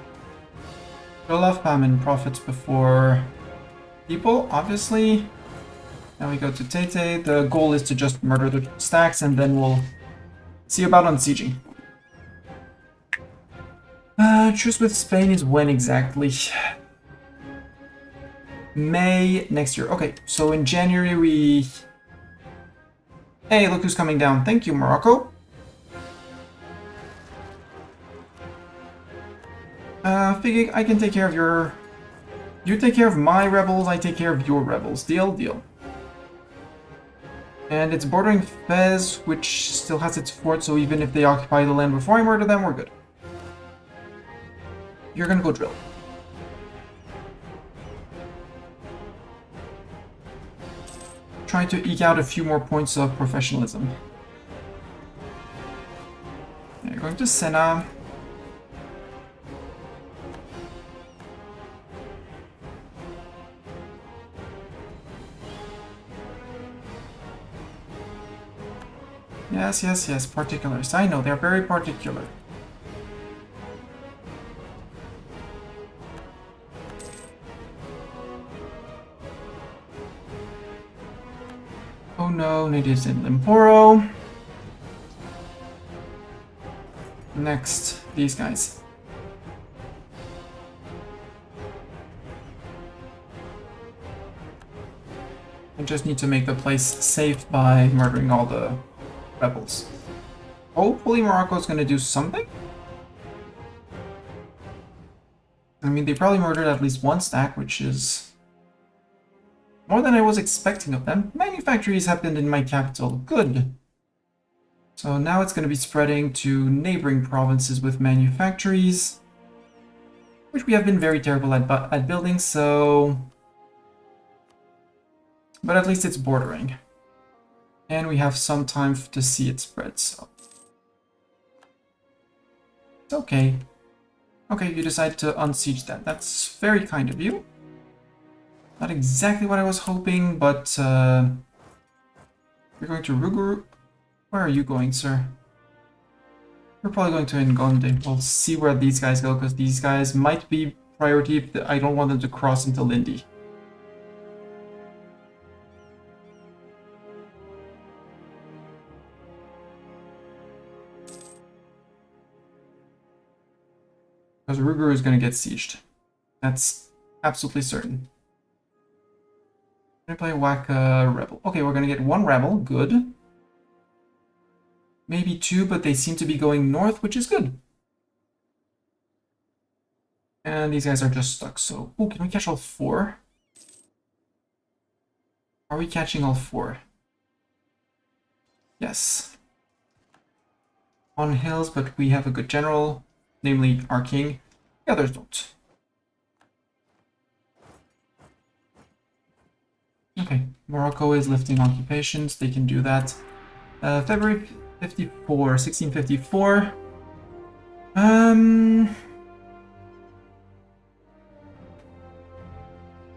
Olaf Famine profits before people, obviously. Now we go to Tete. The goal is to just murder the stacks, and then we'll see about unsieging. Truce with Spain is when exactly? May next year. Okay, so in January we... Hey, look who's coming down. Thank you, Morocco. Figure I can take care of your... You take care of my rebels, I take care of your rebels. Deal, deal. And it's bordering Fez, which still has its fort, so even if they occupy the land before I murder them, we're good. You're gonna go drill. Try to eke out a few more points of professionalism. You're going to Senna. Yes, particulars. I know, they're very particular. Oh no, natives in Limporo. Next, these guys. I just need to make the place safe by murdering all the rebels. Hopefully Morocco's gonna do something. I mean, they probably murdered at least one stack, which is more than I was expecting of them. Manufactories happened in my capital. Good. So now it's gonna be spreading to neighboring provinces with manufactories, which we have been very terrible at building, so... But at least it's bordering. And we have some time to see it spread, so... It's okay. Okay, you decide to unsiege that. That's very kind of you. Not exactly what I was hoping, but... You're going to Ruguru? Where are you going, sir? We're probably going to Ngonde. We'll see where these guys go, because these guys might be priority if I don't want them to cross into Lindy. Because Ruger is going to get sieged. That's absolutely certain. I'm going to play whack rebel. Okay, we're going to get one rebel. Good. Maybe two, but they seem to be going north, which is good. And these guys are just stuck, so... Oh, can we catch all four? Are we catching all four? Yes. On hills, but we have a good general, namely our king. The others don't. Okay, Morocco is lifting occupations. They can do that. February 1654. I'm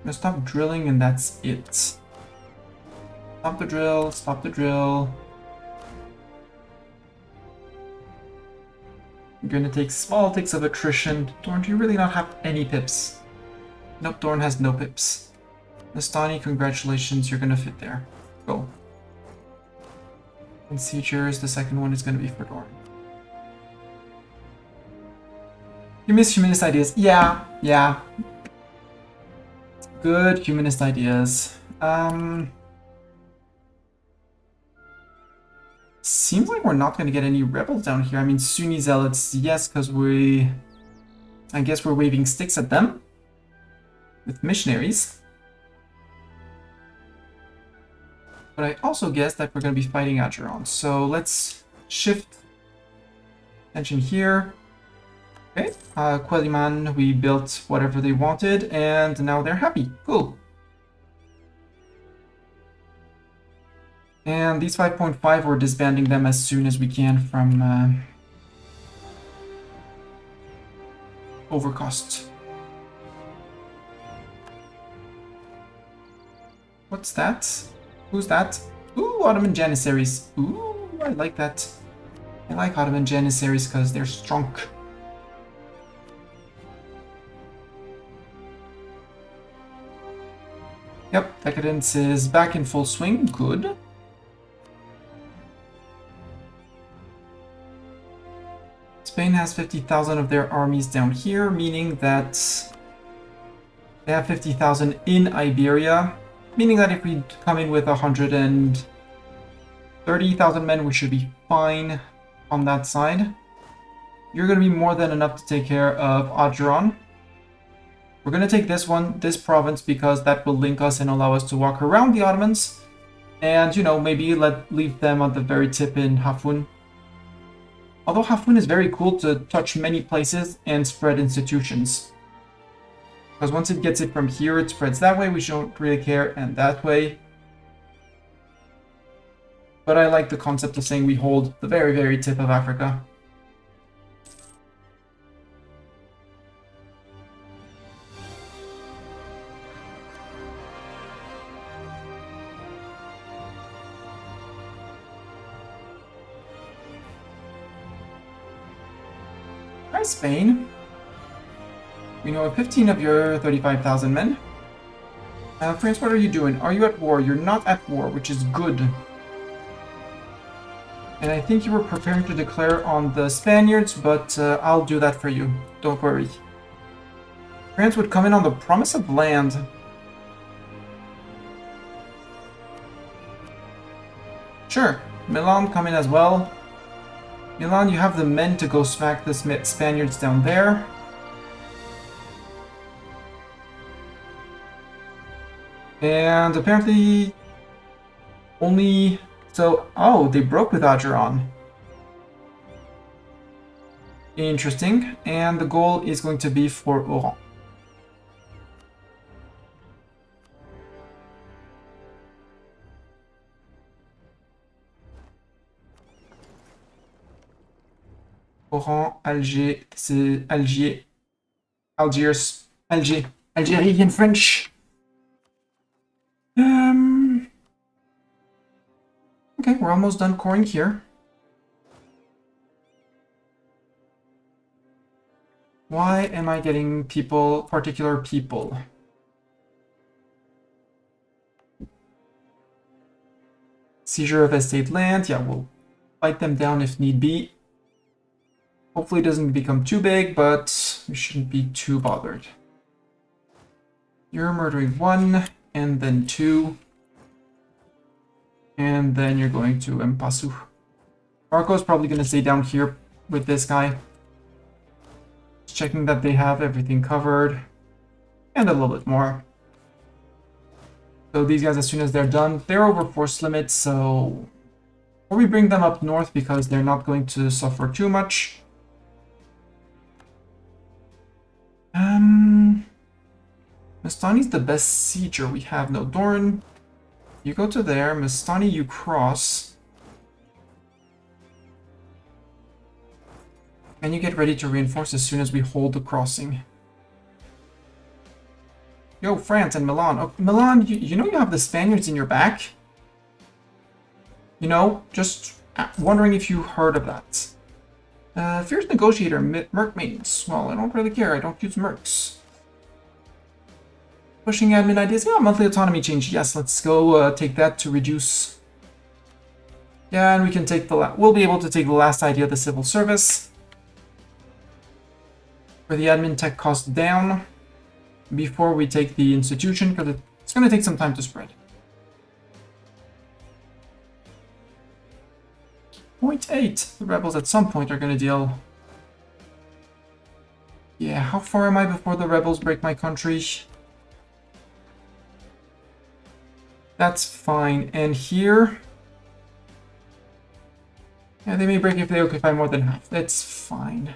gonna stop drilling and that's it. Stop the drill, stop the drill. I'm gonna take small ticks of attrition. Dorn, do you really not have any pips? Nope, Dorn has no pips. Nastani, congratulations, you're gonna fit there. Go. And Siegers, the second one is gonna be for Dorn. You miss humanist ideas. Yeah. Good humanist ideas. Seems like we're not going to get any rebels down here. I mean, Sunni zealots, yes, because I guess we're waving sticks at them with missionaries. But I also guess that we're going to be fighting Acheron. So let's shift attention here. Okay, Queliman, we built whatever they wanted, and now they're happy. Cool. And these 5.5, we're disbanding them as soon as we can from overcost. What's that? Who's that? Ooh, Ottoman Janissaries. Ooh, I like that. I like Ottoman Janissaries because they're strong. Yep, Decadence is back in full swing. Good. Spain has 50,000 of their armies down here, meaning that they have 50,000 in Iberia, meaning that if we come in with 130,000 men, we should be fine on that side. You're going to be more than enough to take care of Acheron. We're going to take this province, because that will link us and allow us to walk around the Ottomans. And, you know, maybe leave them at the very tip in Hafun. Although Hafun is very cool to touch many places and spread institutions. Because once it gets it from here, it spreads that way, we don't really care, and that way. But I like the concept of saying we hold the very, very tip of Africa. Hi, Spain. We know 15 of your 35,000 men. France, what are you doing? Are you at war? You're not at war, which is good. And I think you were preparing to declare on the Spaniards, but I'll do that for you. Don't worry. France would come in on the promise of land. Sure, Milan come in as well. Milan, you have the men to go smack the Spaniards down there. And apparently only... So, oh, they broke with Acheron. Interesting. And the goal is going to be for Oran. Oran, Alger, c'est Algiers, Algérie in French. Okay, we're almost done coring here. Why am I getting particular people? Seizure of estate land, yeah, we'll fight them down if need be. Hopefully it doesn't become too big, but we shouldn't be too bothered. You're murdering 1, and then 2. And then you're going to Mpasu. Marco's probably going to stay down here with this guy. Just checking that they have everything covered. And a little bit more. So these guys, as soon as they're done, they're over force limit, so... Or we bring them up north because they're not going to suffer too much. Mastani's the best sieger we have. No, Doran, you go to there. Mastani, you cross. And you get ready to reinforce as soon as we hold the crossing. Yo, France and Milan. Oh, Milan, you know you have the Spaniards in your back? You know, just wondering if you heard of that. Fierce Negotiator, Merc Mains. Well, I don't really care. I don't use Mercs. Pushing admin ideas. Yeah, monthly autonomy change. Yes, let's go take that to reduce. Yeah, and we can take the we'll be able to take the last idea of the civil service. For the admin tech cost down. Before we take the institution, because it's going to take some time to spread. 0.8. The rebels at some point are going to deal. Yeah, how far am I before the rebels break my country? That's fine. And here... Yeah, they may break if they occupy more than half. That's fine.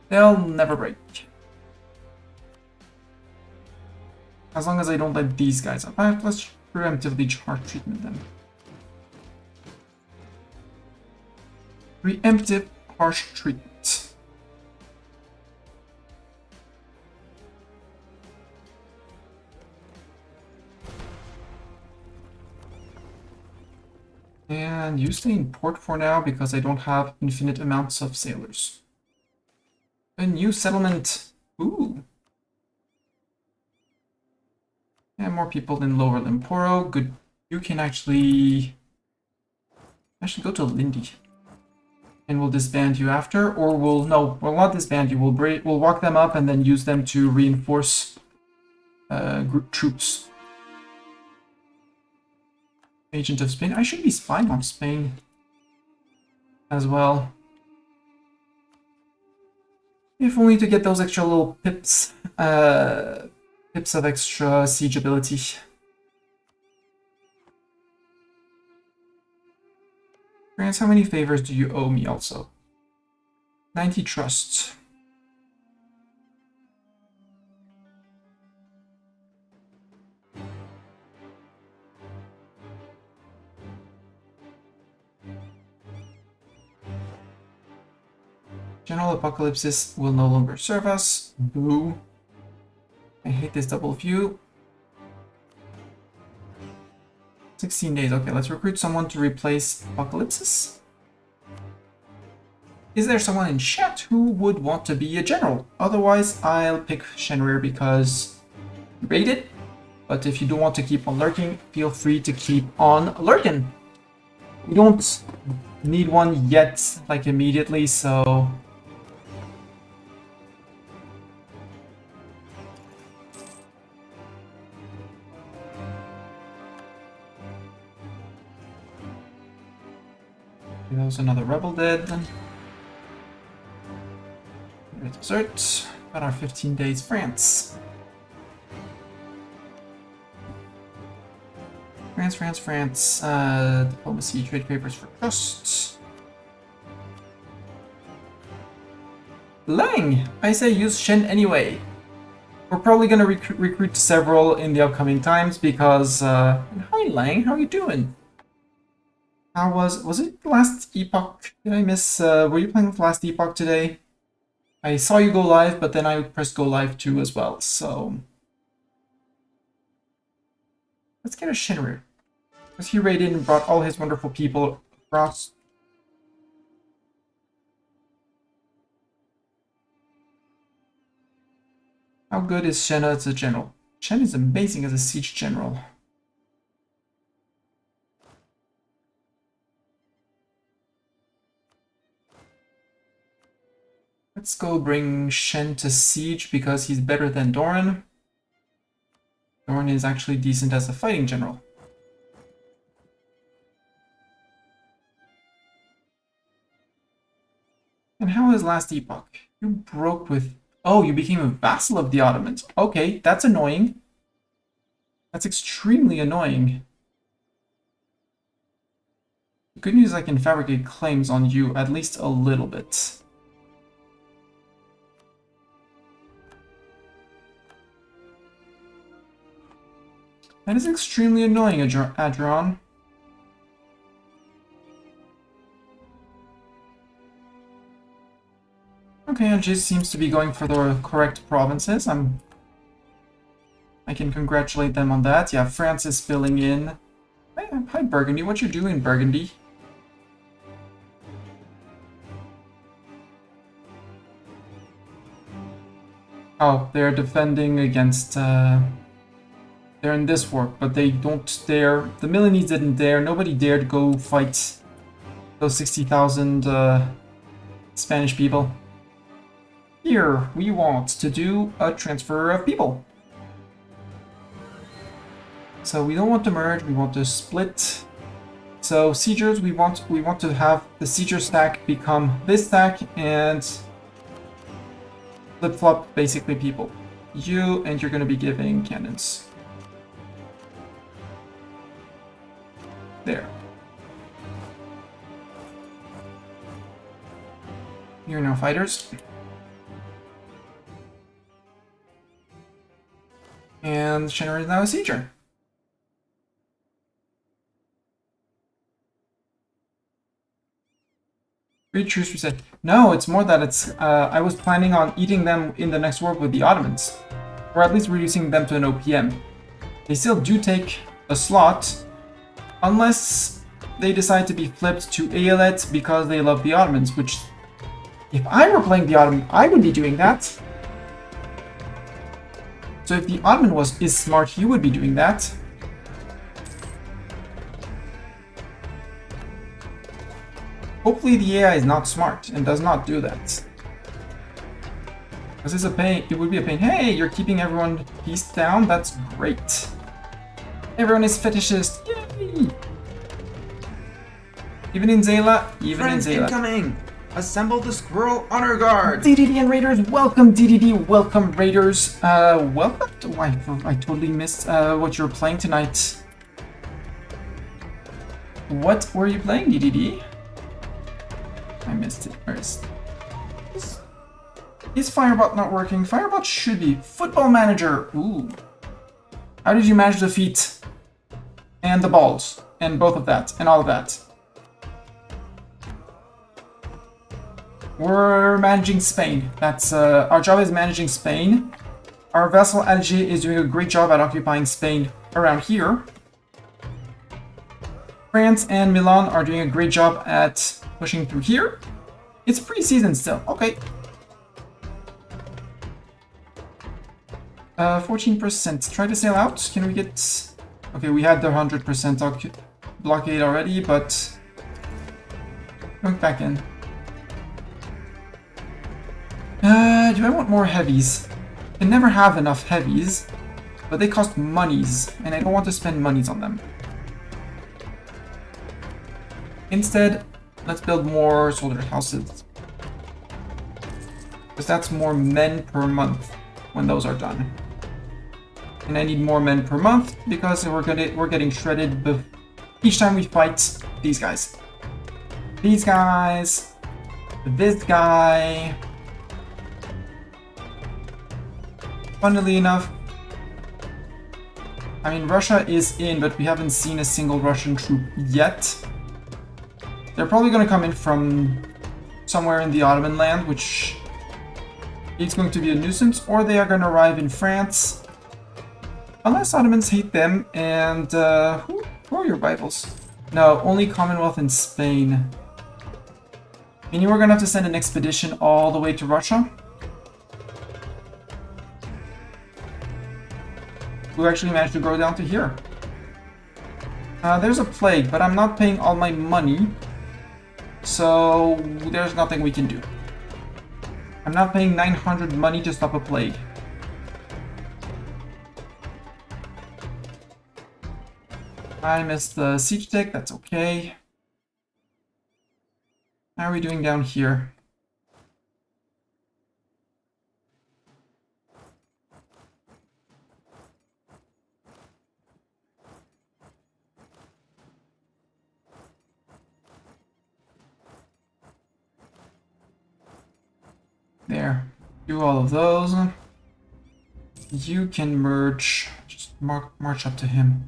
They'll never break. As long as I don't let these guys up. Let's preemptively charge treatment them. Preemptive harsh treatment. And you stay in port for now because I don't have infinite amounts of sailors. A new settlement. Ooh. And more people in Lower Limporo. Good. You can actually go to Lindy. And we'll disband you after, or we'll not disband you. We'll walk them up and then use them to reinforce group troops. Agent of Spain. I should be spying on Spain as well. If only to get those extra little pips, pips of extra siege ability. France, how many favors do you owe me also? 90 trust. General Apocalypsis will no longer serve us. Boo. I hate this double view. 16 days. Okay, let's recruit someone to replace Apocalypsis. Is there someone in chat who would want to be a general? Otherwise, I'll pick Shenrir because you rated. But if you don't want to keep on lurking, feel free to keep on lurking. We don't need one yet, like immediately, so... There was another rebel dead. Desert. About our 15 days. France. France. Diplomacy, trade favors for trust. Lang! I say use Shen anyway. We're probably gonna recruit several in the upcoming times because, hi Lang, how you doing? How was it last epoch? Did I miss, were you playing with last epoch today? I saw you go live, but then I pressed go live too as well, so... Let's get a Shinrir. Because he raided and brought all his wonderful people across. How good is Shenna as a general? Shen is amazing as a siege general. Let's go bring Shen to siege because he's better than Doran. Doran is actually decent as a fighting general. And how is last epoch? You broke with... Oh, you became a vassal of the Ottomans. Okay, that's annoying. That's extremely annoying. The good news is I can fabricate claims on you at least a little bit. That is extremely annoying, Adron. Okay, Algiers seems to be going for the correct provinces. I can congratulate them on that. Yeah, France is filling in. Hi, Burgundy. What you doing, Burgundy? Oh, they're defending against... They're in this war, but they don't dare... The Milanese didn't dare. Nobody dared go fight those 60,000 Spanish people. Here, we want to do a transfer of people. So we don't want to merge, we want to split. So siegers, we want to have the sieger stack become this stack and flip-flop basically people. You, and you're going to be giving cannons. There. You're now fighters. And Shenner is now a sieger. Great truce, we said. No, it's more that it's, I was planning on eating them in the next war with the Ottomans. Or at least reducing them to an OPM. They still do take a slot, unless they decide to be flipped to Aeolite because they love the Ottomans, which, if I were playing the Ottoman, I would be doing that. So if the Ottoman is smart, he would be doing that. Hopefully the AI is not smart and does not do that. Because it's a pain. It would be a pain. Hey, you're keeping everyone pieced down? That's great. Everyone is fetishist. Yay! Even in Zayla, Friends incoming! Assemble the Squirrel Honor Guard! DDD and Raiders, welcome DDD, welcome Raiders. Welcome to... I totally missed what you were playing tonight. What were you playing, DDD? I missed it. Where is Firebot not working? Firebot should be. Football Manager. Ooh. How did you manage the feet? And the balls. And both of that. And all of that. We're managing Spain. That's our job is managing Spain. Our vassal Alger is doing a great job at occupying Spain around here. France and Milan are doing a great job at pushing through here. It's pre-season still. Okay. 14%. Try to sail out. Can we get... Okay, we had the 100% blockade already, but... Going back in. Do I want more heavies? I can never have enough heavies, but they cost monies, and I don't want to spend monies on them. Instead, let's build more soldier houses. Because that's more men per month when those are done. And I need more men per month because we're getting shredded each time we fight these guys. These guys, this guy. Funnily enough, I mean, Russia is in, but we haven't seen a single Russian troop yet. They're probably going to come in from somewhere in the Ottoman land, which is going to be a nuisance, or they are going to arrive in France. Unless Ottomans hate them, and who are your rivals? No, only Commonwealth and Spain. Meaning we're going to have to send an expedition all the way to Russia. We actually managed to go down to here. There's a plague, but I'm not paying all my money. So there's nothing we can do. I'm not paying 900 money to stop a plague. I missed the siege tick, that's okay. How are we doing down here? There. Do all of those. You can merge. Just march up to him.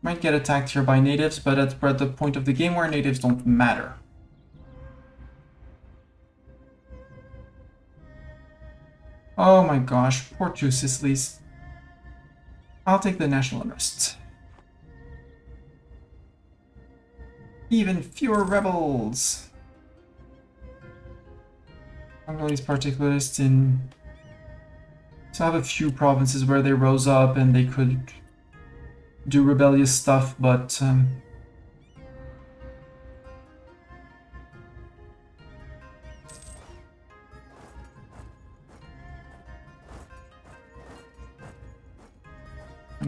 Might get attacked here by natives, but that's at the point of the game where natives don't matter. Oh my gosh, poor two Sicilies. I'll take the national interest. Even fewer rebels. Congolese particularists in... So I have a few provinces where they rose up and they could do rebellious stuff, but... I'm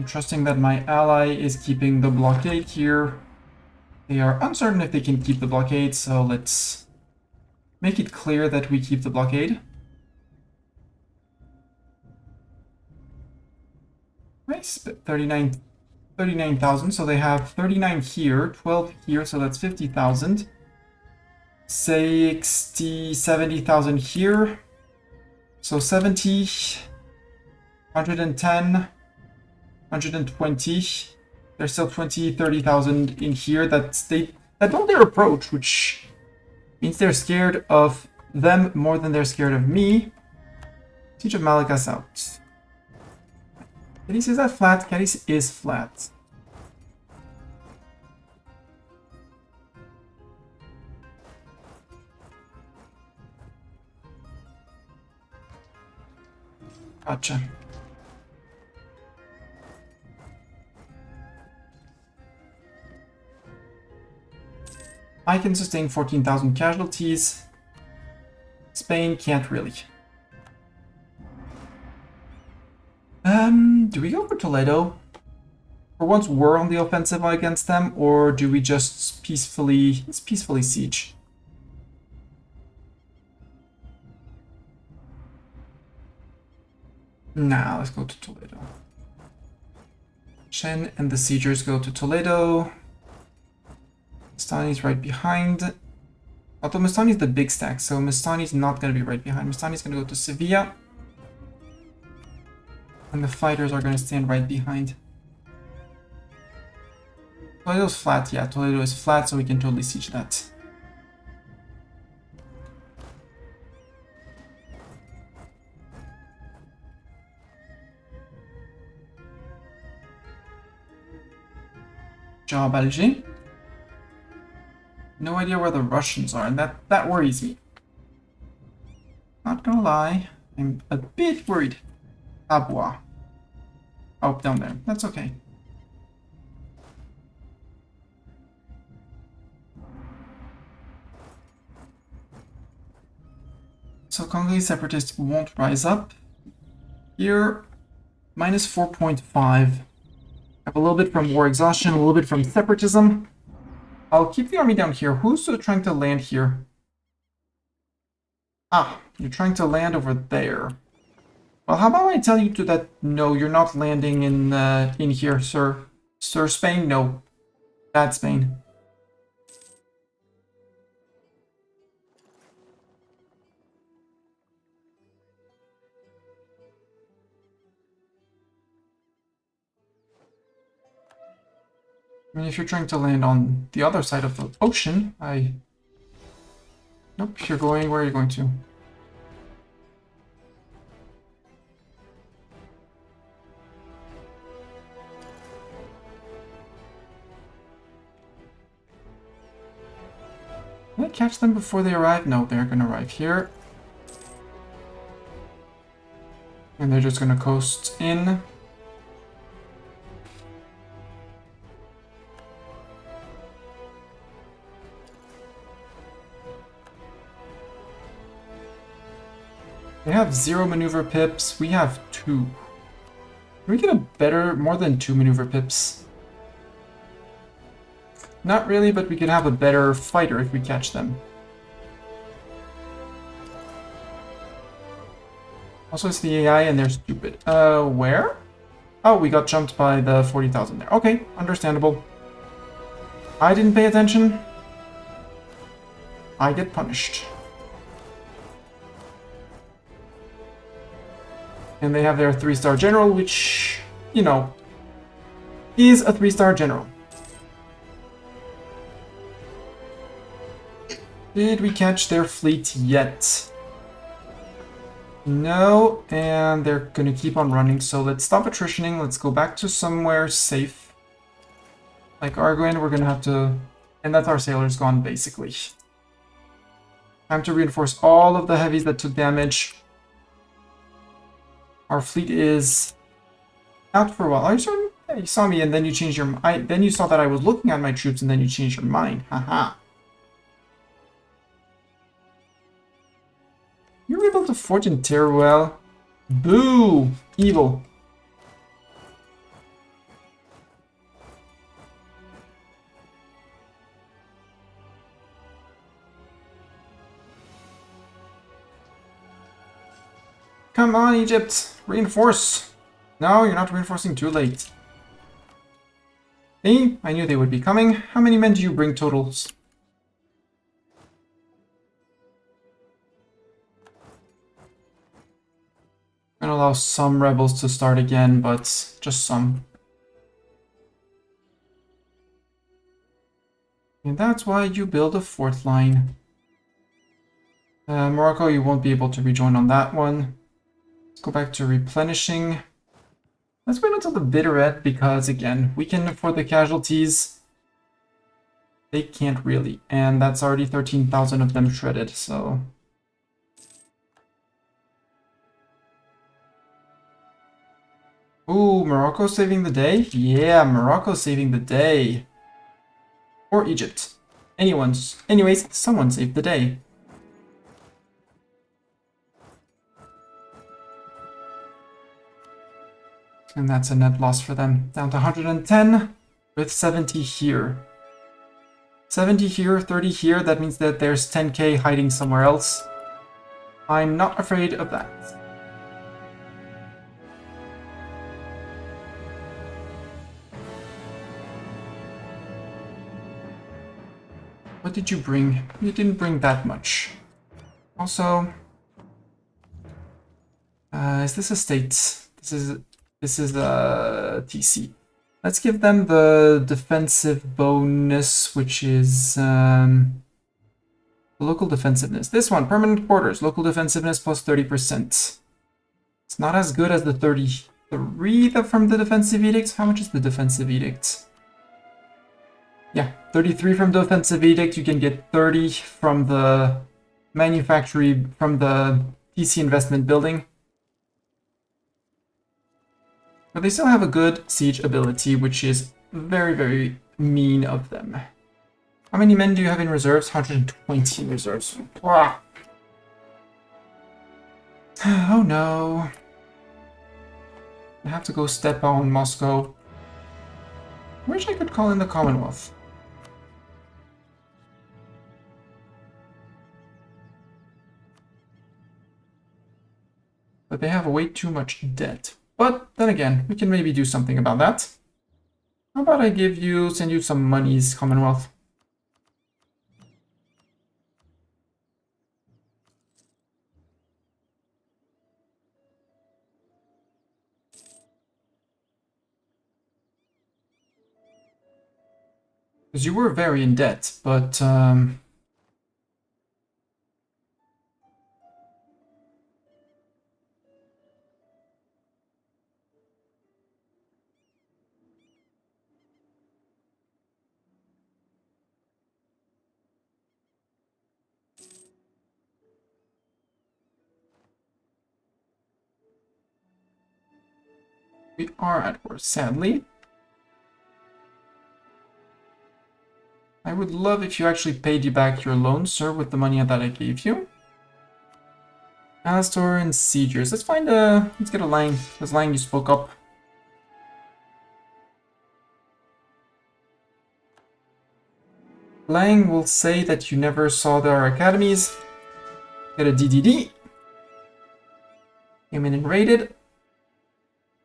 trusting that my ally is keeping the blockade here. They are uncertain if they can keep the blockade, so let's make it clear that we keep the blockade. Nice, 39,000, so they have 39 here, 12 here, so that's 50,000. 70,000 here. So 70, 110, 120. There's still 30,000 in here that don't dare approach, which means they're scared of them more than they're scared of me. Siege of Malagas out. Cadiz, is that flat? Cadiz is flat. Gotcha. I can sustain 14,000 casualties. Spain can't really. Do we go for Toledo? For once we're on the offensive against them, or do we just peacefully siege? Nah, let's go to Toledo. Chen and the siegers go to Toledo. Mastani's right behind. Although Mastani's the big stack, so Mastani's not going to be right behind. Mastani's going to go to Sevilla. And the fighters are going to stand right behind. Toledo's flat, yeah, Toledo is flat, so we can totally siege that. Job Alger. No idea where the Russians are, and that worries me. Not gonna lie, I'm a bit worried. Abois. Oh, down there. That's okay. So Congolese separatists won't rise up. Here, minus 4.5. Have a little bit from war exhaustion, a little bit from separatism. I'll keep the army down here. Who's trying to land here? Ah, you're trying to land over there. Well, how about I tell you to that? No, you're not landing in here, sir. Sir Spain? No. Bad Spain. I mean, if you're trying to land on the other side of the ocean, Nope, you're going... Where are you going to? Can I catch them before they arrive? No, they're gonna arrive here. And they're just gonna coast in. have 0 maneuver pips. We have 2. Can we get a better, more than 2 maneuver pips? Not really, but we could have a better fighter if we catch them. Also, it's the AI and they're stupid. Where? Oh, we got jumped by the 40,000 there. Okay, understandable. I didn't pay attention. I get punished. And they have their 3-star general, which, you know, is a 3-star general. Did we catch their fleet yet? No, and they're gonna keep on running, so let's stop attritioning. Let's go back to somewhere safe. Like Argwin, we're gonna have to... And that's our sailors gone, basically. Time to reinforce all of the heavies that took damage. Our fleet is out for a while. Are you certain? Yeah, you saw me and then you changed your mind. Then you saw that I was looking at my troops and then you changed your mind. Haha. You were able to forge in Teruel. Boo! Evil. Come on, Egypt! Reinforce! No, you're not reinforcing, too late. Hey, I knew they would be coming. How many men do you bring totals? I'm gonna allow some rebels to start again, but just some. And that's why you build a 4th line. Morocco, you won't be able to rejoin on that one. Let's go back to replenishing. Let's wait until the bitter end because, again, we can afford the casualties. They can't really. And that's already 13,000 of them shredded, so... Ooh, Morocco saving the day? Yeah, Morocco saving the day. Or Egypt. Anyways, someone saved the day. And that's a net loss for them. Down to 110 with 70 here. 70 here, 30 here. That means that there's 10k hiding somewhere else. I'm not afraid of that. What did you bring? You didn't bring that much. Also, is this a state? This is a TC. Let's give them the defensive bonus, which is local defensiveness. This one, permanent quarters, local defensiveness plus 30%. It's not as good as the 33 from the defensive edict. How much is the defensive edict? Yeah, 33 from the defensive edict. You can get 30 from the manufactory, from the TC investment building. But they still have a good siege ability, which is very, very mean of them. How many men do you have in reserves? 120 reserves. Wow. Oh no. I have to go step on Moscow. I wish I could call in the Commonwealth. But they have way too much debt. But then again, we can maybe do something about that. How about I send you some monies, Commonwealth? Because you were very in debt, but we are at war, sadly. I would love if you actually paid you back your loan, sir, with the money that I gave you. Astor and Siegers. Let's get a Lang. Because Lang, you spoke up. Lang will say that you never saw their academies. Get a DDD. Came in and raided.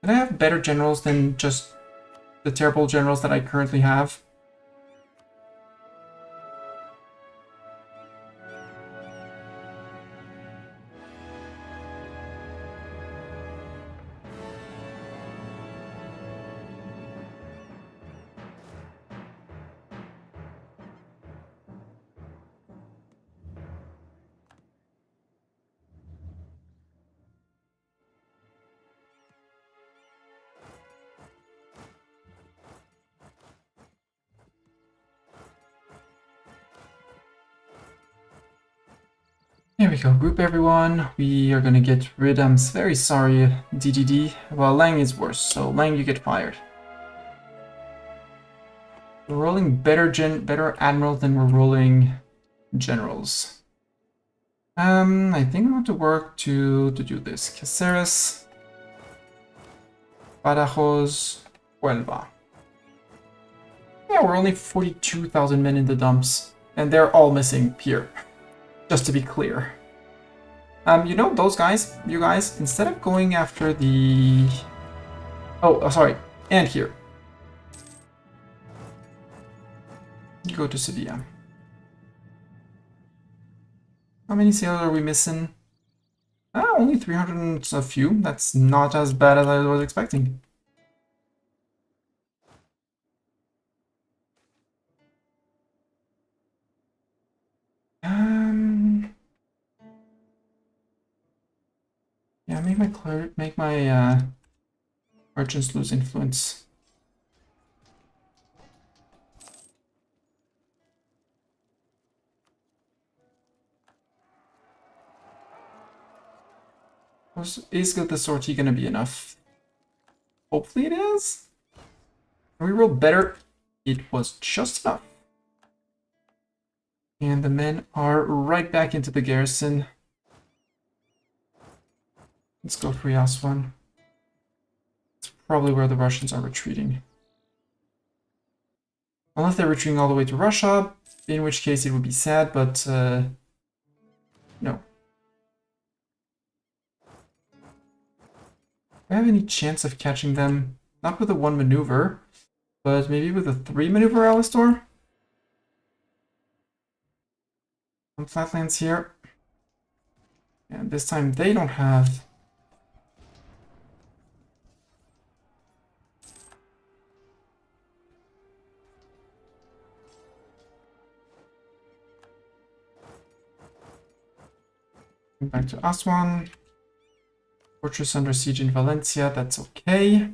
Can I have better generals than just the terrible generals that I currently have? Here we go, group everyone. We are gonna get rid, I'm very sorry, DDD. Well, Lang is worse, so Lang, you get fired. We're rolling better admirals than we're rolling generals. I think I want to work to do this. Caceres, Badajoz, Huelva. Yeah, we're only 42,000 men in the dumps, and they're all missing here. Just to be clear. You know, those guys, you guys, instead of going after the... Oh, sorry, and here. You go to Sevilla. How many sailors are we missing? Only 300 and a few. That's not as bad as I was expecting. Yeah, make my merchants lose influence. Is the sortie gonna be enough? Hopefully it is. We rolled better. It was just enough. And the men are right back into the garrison. Let's go for Yaswan. It's probably where the Russians are retreating. Unless they're retreating all the way to Russia, in which case it would be sad, but no. Do I have any chance of catching them? Not with a 1 maneuver, but maybe with a 3 maneuver, Alistor? Some flatlands here. And this time they don't have... Back to Aswan. Fortress under siege in Valencia, that's okay.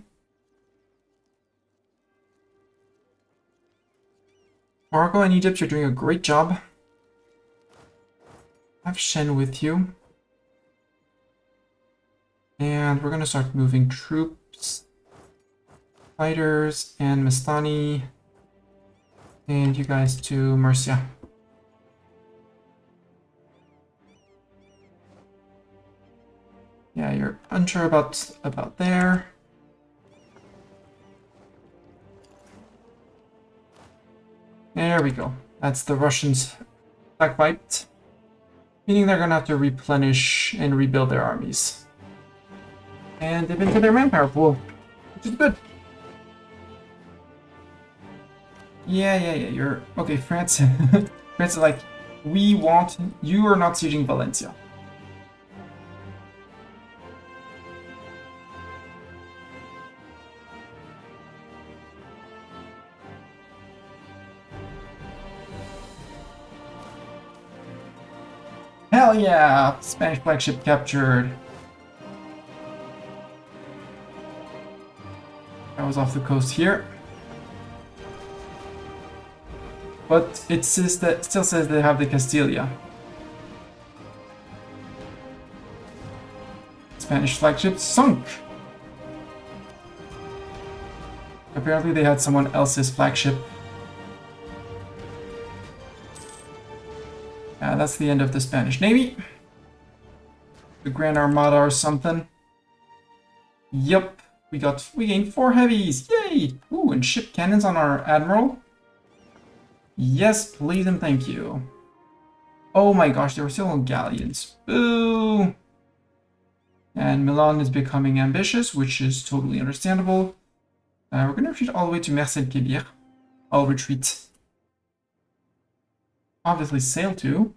Morocco and Egypt, you're doing a great job. Have Shen with you. And we're gonna start moving troops, fighters, and Mastani. And you guys to Murcia. Yeah, you're unsure about there. There we go. That's the Russians' backbite. Meaning they're gonna have to replenish and rebuild their armies. And dip into their manpower pool, which is good. Yeah, you're... Okay, France. France is like, we want... You are not sieging Valencia. Hell yeah! Spanish flagship captured. That was off the coast here. But it still says they have the Castilla. Spanish flagship sunk! Apparently they had someone else's flagship. That's the end of the Spanish Navy. the Grand Armada or something. Yup, we gained 4 heavies. Yay! Ooh, and ship cannons on our admiral. Yes, please and thank you. Oh my gosh, they were still on galleons. Boo! And Milan is becoming ambitious, which is totally understandable. We're gonna retreat all the way to Mercel-Kébir. I'll retreat. Obviously sail to.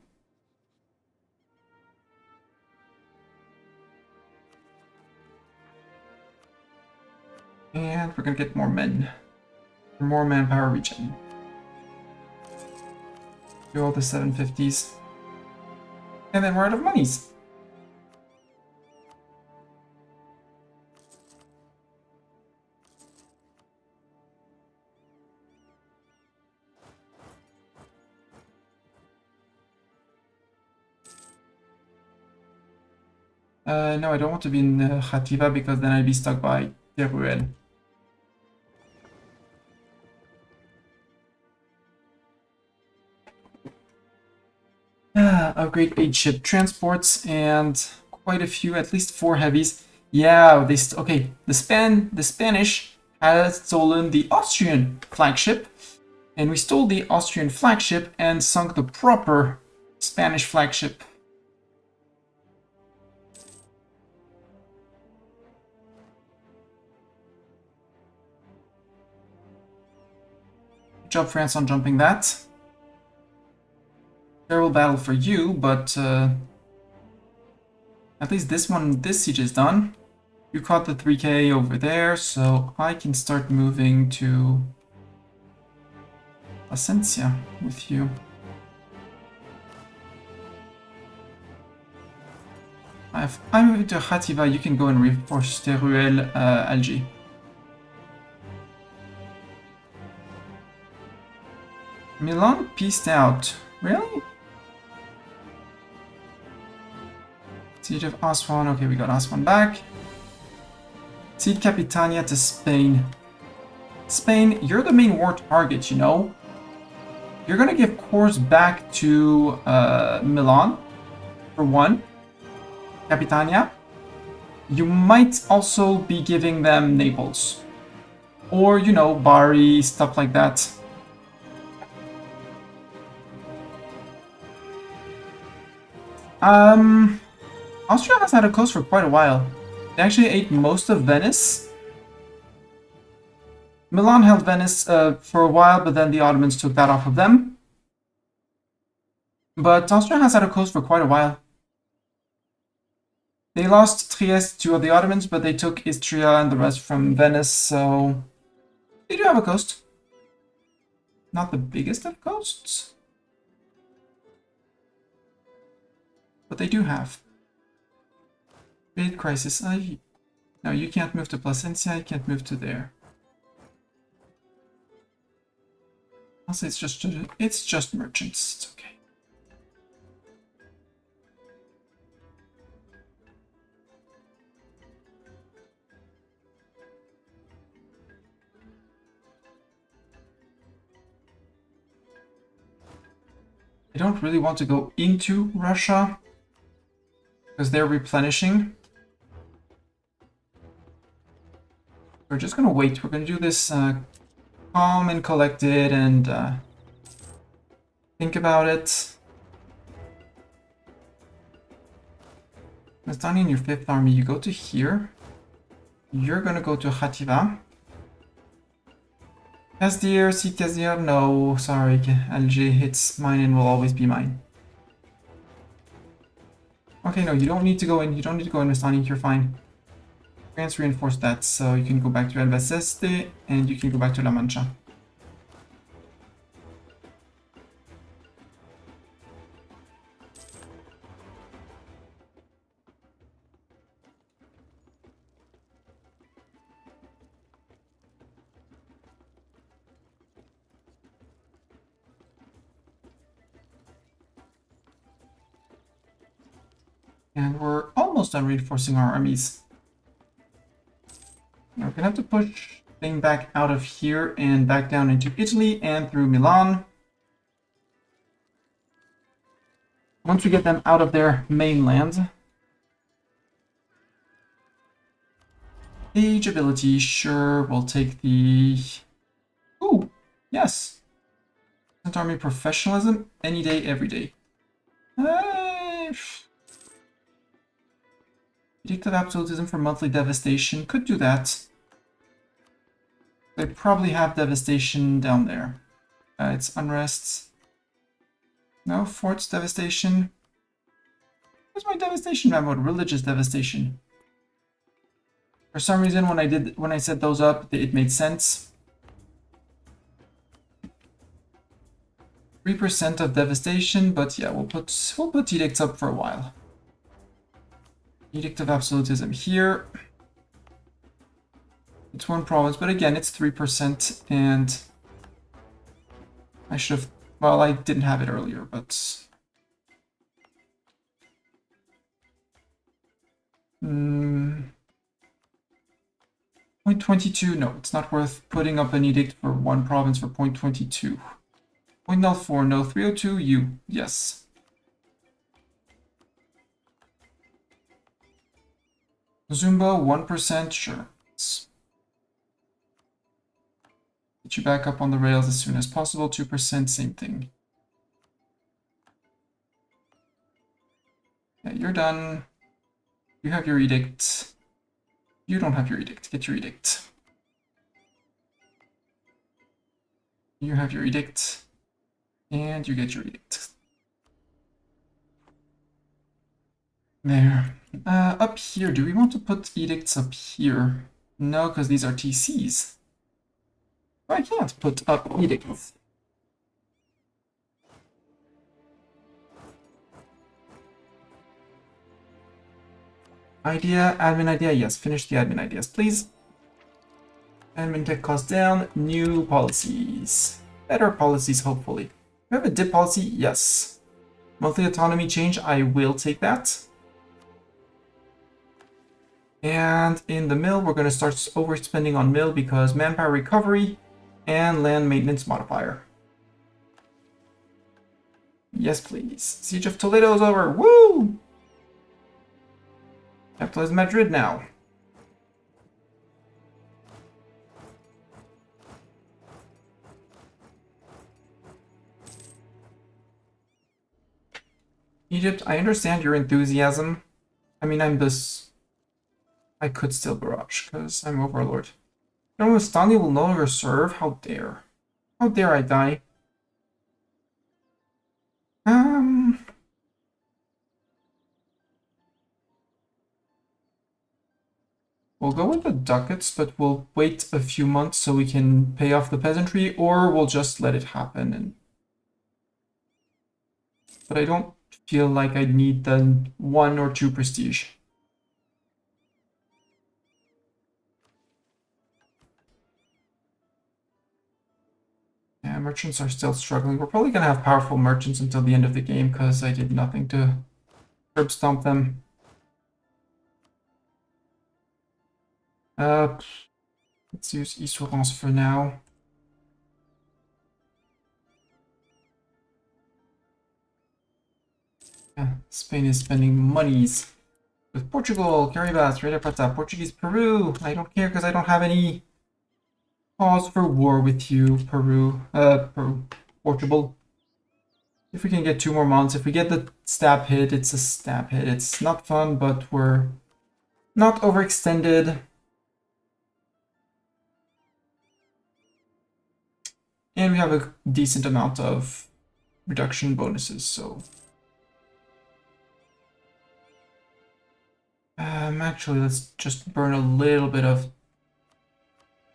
And we're gonna get more men. More manpower regen. Do all the 750s. And then we're out of monies. No, I don't want to be in Khativa because then I'd be stuck by Teruel. Upgrade 8 ship transports and quite a few, at least 4 heavies. Yeah, okay. The Spanish had stolen the Austrian flagship, and we stole the Austrian flagship and sunk the proper Spanish flagship. Good job, France, on jumping that. Terrible battle for you, but at least this siege is done. You caught the 3K over there, so I can start moving to Placencia with you. I'm moving to Khativa, you can go and reinforce Teruel, Alger. Milan peaced out. Really? Siege of Aswan. Okay, we got Aswan back. Cede Capitania to Spain. Spain, you're the main war target, you know? You're gonna give cores back to Milan, for one. Capitania. You might also be giving them Naples. Or, you know, Bari, stuff like that. Austria has had a coast for quite a while. They actually ate most of Venice. Milan held Venice for a while, but then the Ottomans took that off of them. But Austria has had a coast for quite a while. They lost Trieste to the Ottomans, but they took Istria and the rest from Venice, so they do have a coast. Not the biggest of coasts, but they do have. Trade crisis. No, you can't move to Placencia, you can't move to there. Also, it's just merchants. It's okay. I don't really want to go into Russia because they're replenishing. We're just gonna wait. We're gonna do this calm and collected and think about it. It's down in your 5th army. You go to here. You're gonna go to Khativa. Kazdir, see Kazdir? No, sorry. Alger hits mine and will always be mine. Okay, no, you don't need to go in. You don't need to go in, Rastani. You're fine. France reinforced that, so you can go back to Albacete and you can go back to La Mancha. And we're almost done reinforcing our armies. Now we're gonna have to push things back out of here and back down into Italy and through Milan. Once we get them out of their mainland, Age ability, sure, we'll take the... Ooh, yes. Army professionalism, any day, every day. Edict of Absolutism for monthly devastation, could do that. They probably have devastation down there. It's unrest. No, forts devastation. Where's my devastation mode? Religious devastation. For some reason, when I set those up, it made sense. 3% of devastation, but yeah, we'll put edicts up for a while. Edict of Absolutism here. It's one province, but again, it's 3%, and I should have. Well, I didn't have it earlier, but. 0.22, no, it's not worth putting up an edict for one province for 0.22. 0.04, no, 302, you, yes. Zumba, 1%, sure. Get you back up on the rails as soon as possible, 2%, same thing. Yeah, you're done. You have your edict. You don't have your edict. Get your edict. You have your edict. And you get your edict. There. Up here, do we want to put edicts up here? No, because these are TCs. I can't put up edicts. Idea, admin idea, yes. Finish the admin ideas, please. Admin tech cost down, new policies. Better policies, hopefully. We have a dip policy, yes. Monthly autonomy change, I will take that. And in the mill, we're going to start overspending on mill because manpower recovery and land maintenance modifier. Yes, please. Siege of Toledo is over. Woo! Capital is Madrid now. Egypt, I understand your enthusiasm. I mean, I could still barrage, because I'm Overlord. No, Stanley will no longer serve? How dare. How dare I die? We'll go with the ducats, but we'll wait a few months so we can pay off the peasantry, or we'll just let it happen. But I don't feel like I need the 1 or 2 prestige. Yeah, merchants are still struggling. We're probably going to have powerful merchants until the end of the game because I did nothing to curb stomp them. Let's use Issourance for now. Yeah, Spain is spending monies. With Portugal, Caribas, Reda Plata, Portuguese Peru. I don't care because I don't have any cause for war with you, Peru, Portugal. If we can get 2 more months, if we get the stab hit, it's a stab hit. It's not fun, but we're not overextended. And we have a decent amount of reduction bonuses, so... actually, let's just burn a little bit of...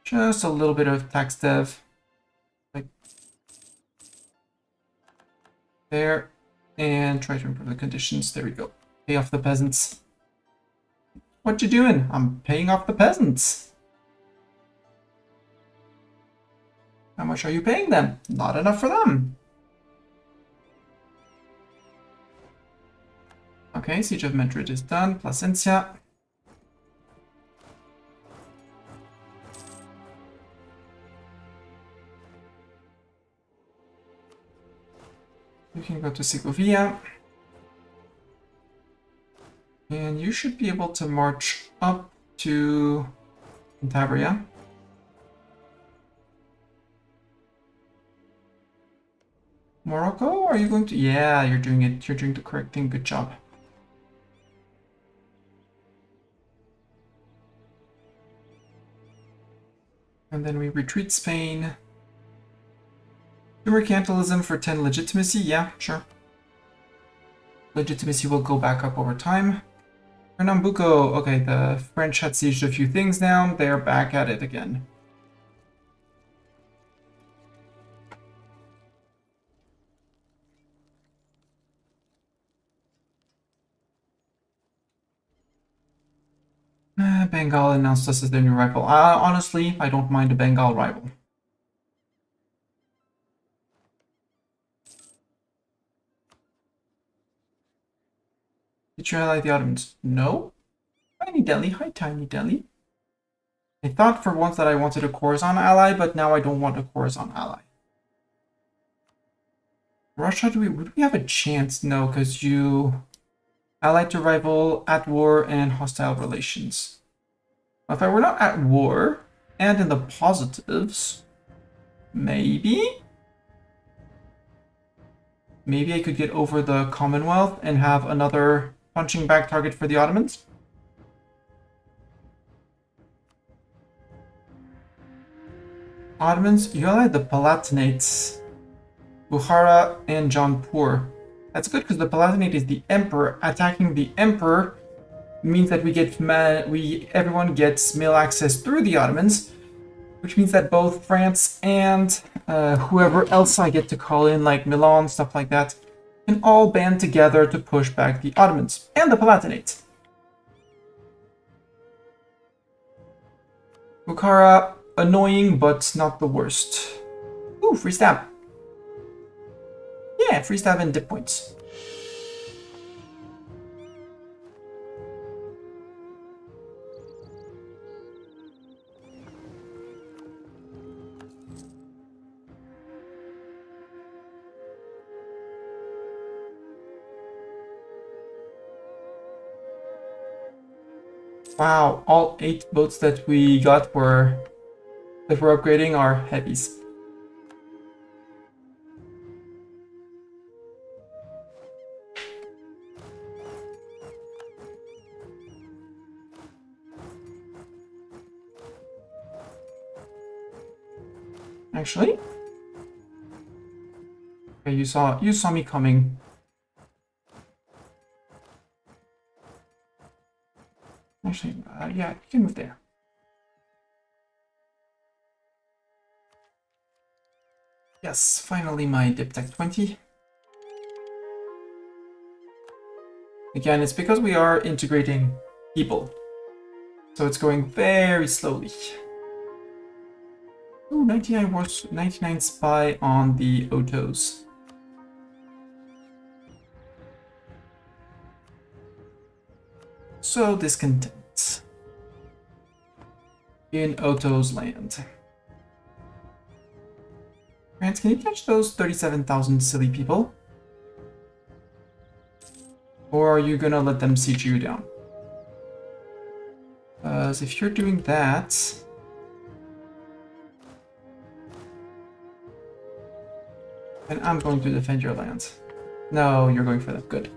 Just a little bit of tax dev. Like... There. And try to improve the conditions. There we go. Pay off the peasants. What you doing? I'm paying off the peasants. How much are you paying them? Not enough for them. Okay, Siege of Madrid is done. Plasencia. You can go to Segovia. And you should be able to march up to Cantabria. Morocco, are you going to? Yeah, you're doing it. You're doing the correct thing. Good job. And then we retreat Spain. Do mercantilism for 10 legitimacy. Yeah, sure. Legitimacy will go back up over time. Pernambuco. Okay, the French had sieged a few things down. They're back at it again. Bengal announced us as their new rival. Honestly, I don't mind a Bengal rival. Did you ally the Ottomans? No. Tiny Delhi. Hi, Tiny Delhi. I thought for once that I wanted a Khorasan ally, but now I don't want a Khorasan ally. Russia, would we have a chance? No, because you allied to rival, at war, and hostile relations. If I were not at war, and in the positives, maybe? Maybe I could get over the Commonwealth and have another punching bag target for the Ottomans? Ottomans, you allied the Palatinates, Bukhara, and Jaunpur. That's good because the Palatinate is the Emperor. Attacking the Emperor means that everyone gets mail access through the Ottomans, which means that both France and whoever else I get to call in, like Milan, stuff like that, can all band together to push back the Ottomans and the Palatinate. Bukhara, annoying, but not the worst. Ooh, free stab. Yeah, free stab and dip points. Wow, all 8 boats that we got were that we're upgrading are heavies. Actually, okay, you saw me coming. Actually, yeah, you can move there. Yes, finally my dip tech 20. Again, it's because we are integrating people, so it's going very slowly. Ooh, 99 spy on the Otos. So discontent in Oto's land. France, can you catch those 37,000 silly people? Or are you gonna let them siege you down? Because if you're doing that... then I'm going to defend your land. No, you're going for that. Good.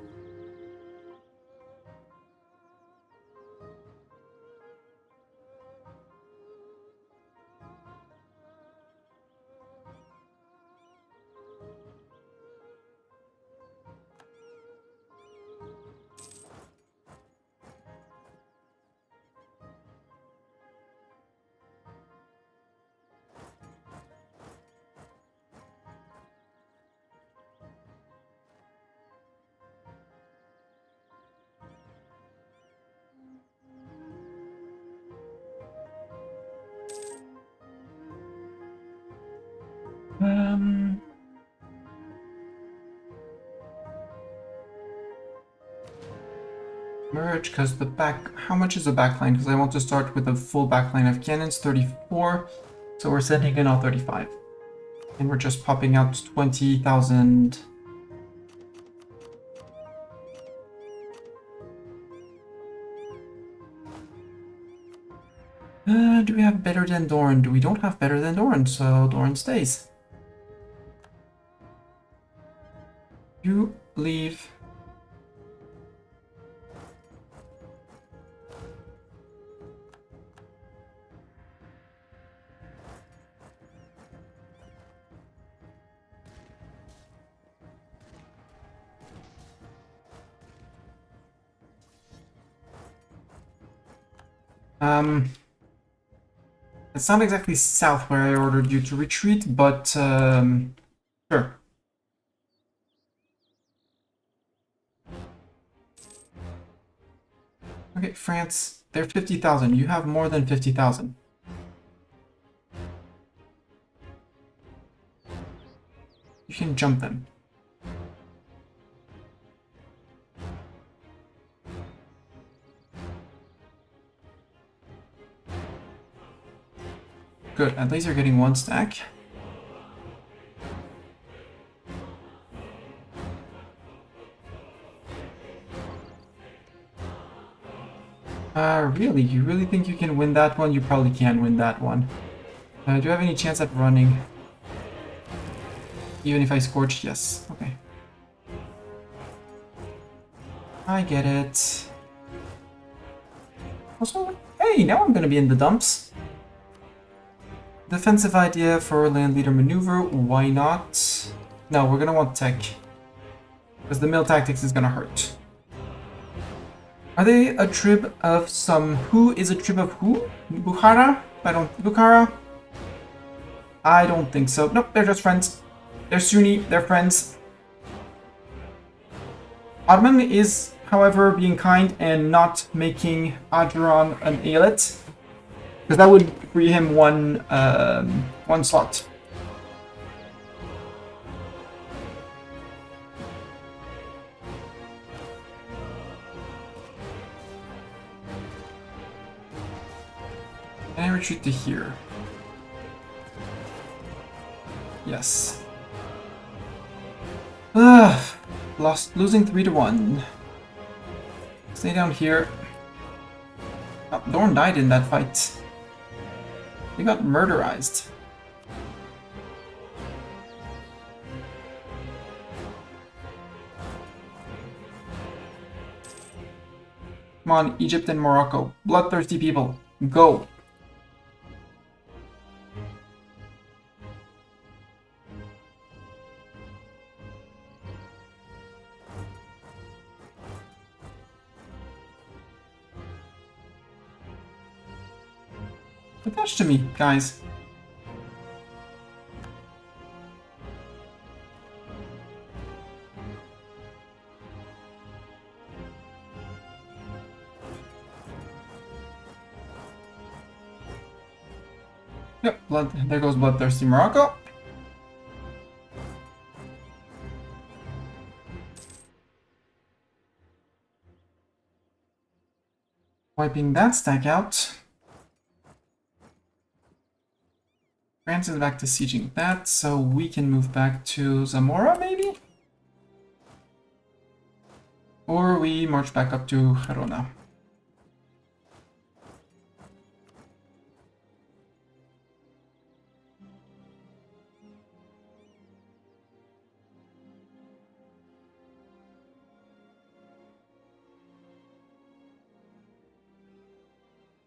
Merge, because the back... how much is the backline? Because I want to start with a full backline of cannons, 34. So we're sending in all 35. And we're just popping out 20,000... Do we have better than Doran? We don't have better than Doran, so Doran stays. You leave. It's not exactly south where I ordered you to retreat, but sure. Okay, France, they're 50,000. You have more than 50,000. You can jump them. Good, at least you're getting one stack. Really? You really think you can win that one? You probably can win that one. Do you have any chance at running? Even if I scorch? Yes. Okay. I get it. Also, hey, now I'm gonna be in the dumps. Defensive idea for land leader maneuver, why not? No, we're gonna want tech. Because the mill tactics is gonna hurt. Are they a trib of some... Who is a trib of who? Bukhara? Bukhara? I don't think so. Nope, they're just friends. They're Sunni, they're friends. Ottoman is, however, being kind and not making Adran an elit. Because that would free him one slot. And I retreat to here. Yes. Losing 3-1. Stay down here. Oh, Dorn died in that fight. He got murderized. Come on, Egypt and Morocco. Bloodthirsty people. Go. Attach to me, guys. Yep, there goes Bloodthirsty Morocco. Wiping that stack out. France is back to sieging that, so we can move back to Zamora, maybe? Or we march back up to Gerona.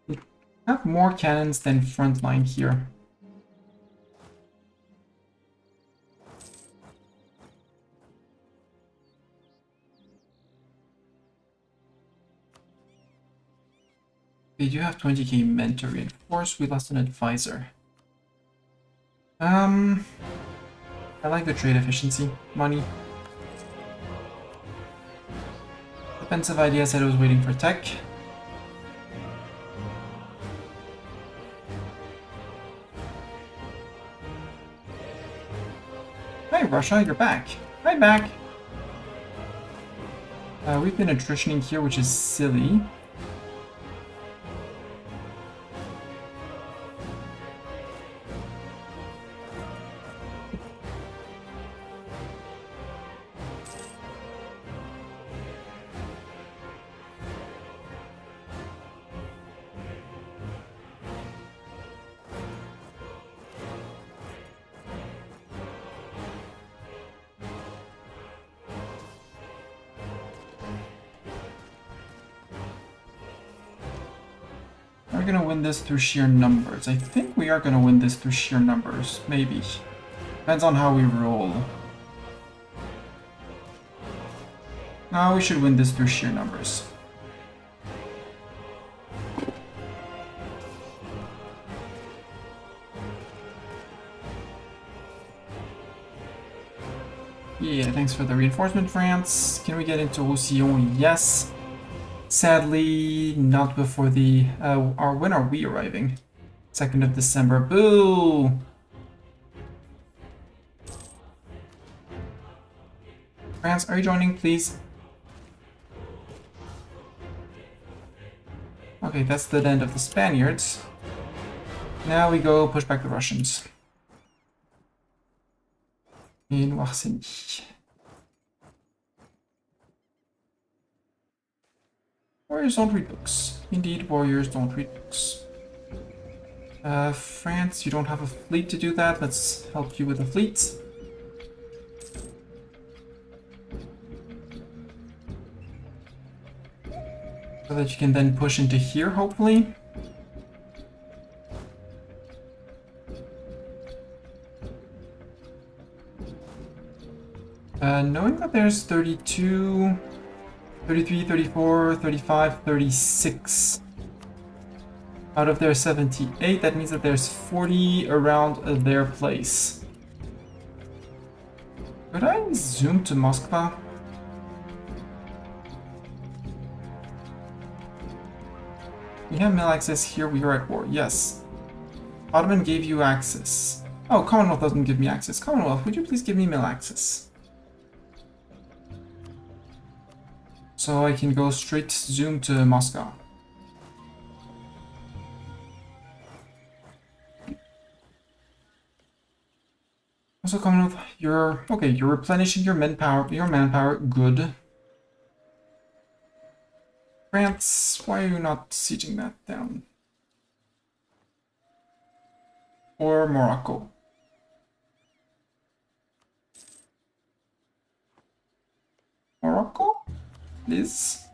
We have more cannons than frontline here. They do have 20k men to reinforce. We lost an advisor. I like the trade efficiency. Money. Defensive idea said I was waiting for tech. Hi Russia, you're back. Hi back. We've been attritioning here, which is silly. We're gonna win this through sheer numbers. I think we are gonna win this through sheer numbers. Maybe. Depends on how we roll. No, we should win this through sheer numbers. Yeah, thanks for the reinforcement, France. Can we get into Roussillon? Yes. Sadly, not before the... when are we arriving? 2nd of December. Boo! France, are you joining, please? Okay, that's the end of the Spaniards. Now we go push back the Russians. In Warsénie. Warriors don't read books. Indeed, warriors don't read books. France, you don't have a fleet to do that. Let's help you with a fleet. So that you can then push into here, hopefully. Knowing that there's 32, 33, 34, 35, 36 out of their 78, that means that there's 40 around their place. Could I zoom to Moscow? We have mail access here, we are at war, yes. Ottoman gave you access. Oh, Commonwealth doesn't give me access. Commonwealth, would you please give me mail access? So I can go straight zoom to Moscow. Also, Commonwealth, you're okay. You're replenishing your manpower. Good. France, why are you not sieging that down? Or Morocco? Morocco? Please?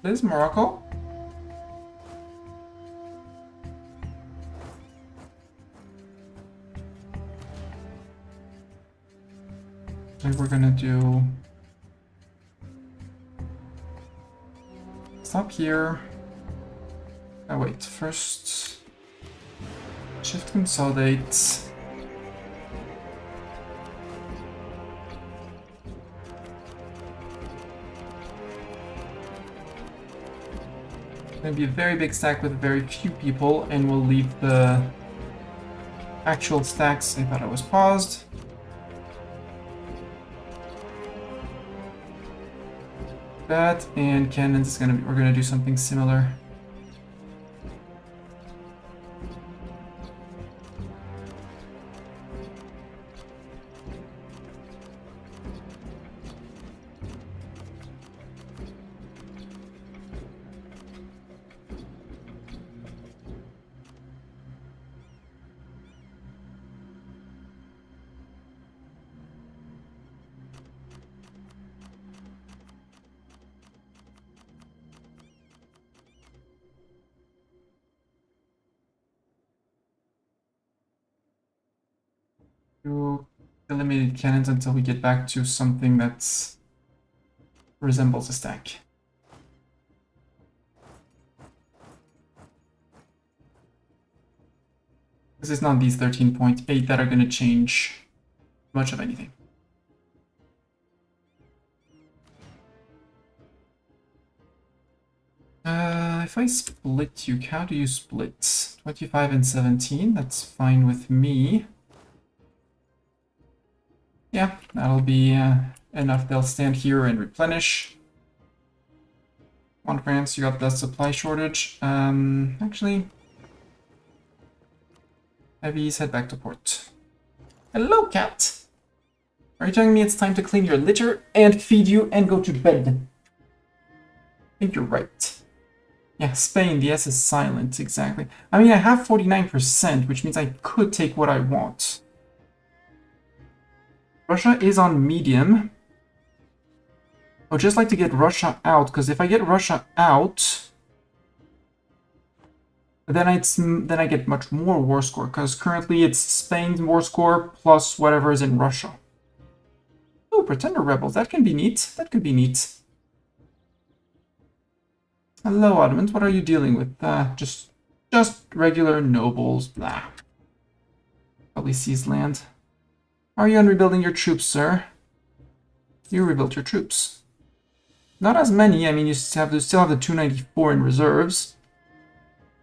Please, Morocco? I think we're gonna do... Stop here. Oh wait, first... Shift consolidate. Gonna be a very big stack with very few people, and we'll leave the actual stacks. I thought I was paused. That and cannons is gonna be. We're gonna do something similar. Do eliminated cannons until we get back to something that resembles a stack. Because it's not these 13.8 that are going to change much of anything. If I split you, how do you split? 25 and 17, that's fine with me. Yeah, that'll be enough. They'll stand here and replenish. Come on, France, you got the supply shortage. Actually, heavies, head back to port. Hello, cat! Are you telling me it's time to clean your litter and feed you and go to bed? I think you're right. Yeah, Spain, the S is silent, exactly. I mean, I have 49%, which means I could take what I want. Russia is on medium. I would just like to get Russia out, because if I get Russia out, then I get much more war score, because currently it's Spain's war score plus whatever is in Russia. Oh, Pretender Rebels, that can be neat. That could be neat. Hello, Ottomans, what are you dealing with? Just regular nobles, blah. Probably seized land. Are you on rebuilding your troops, sir? You rebuilt your troops. Not as many, I mean, you still have the 294 in reserves.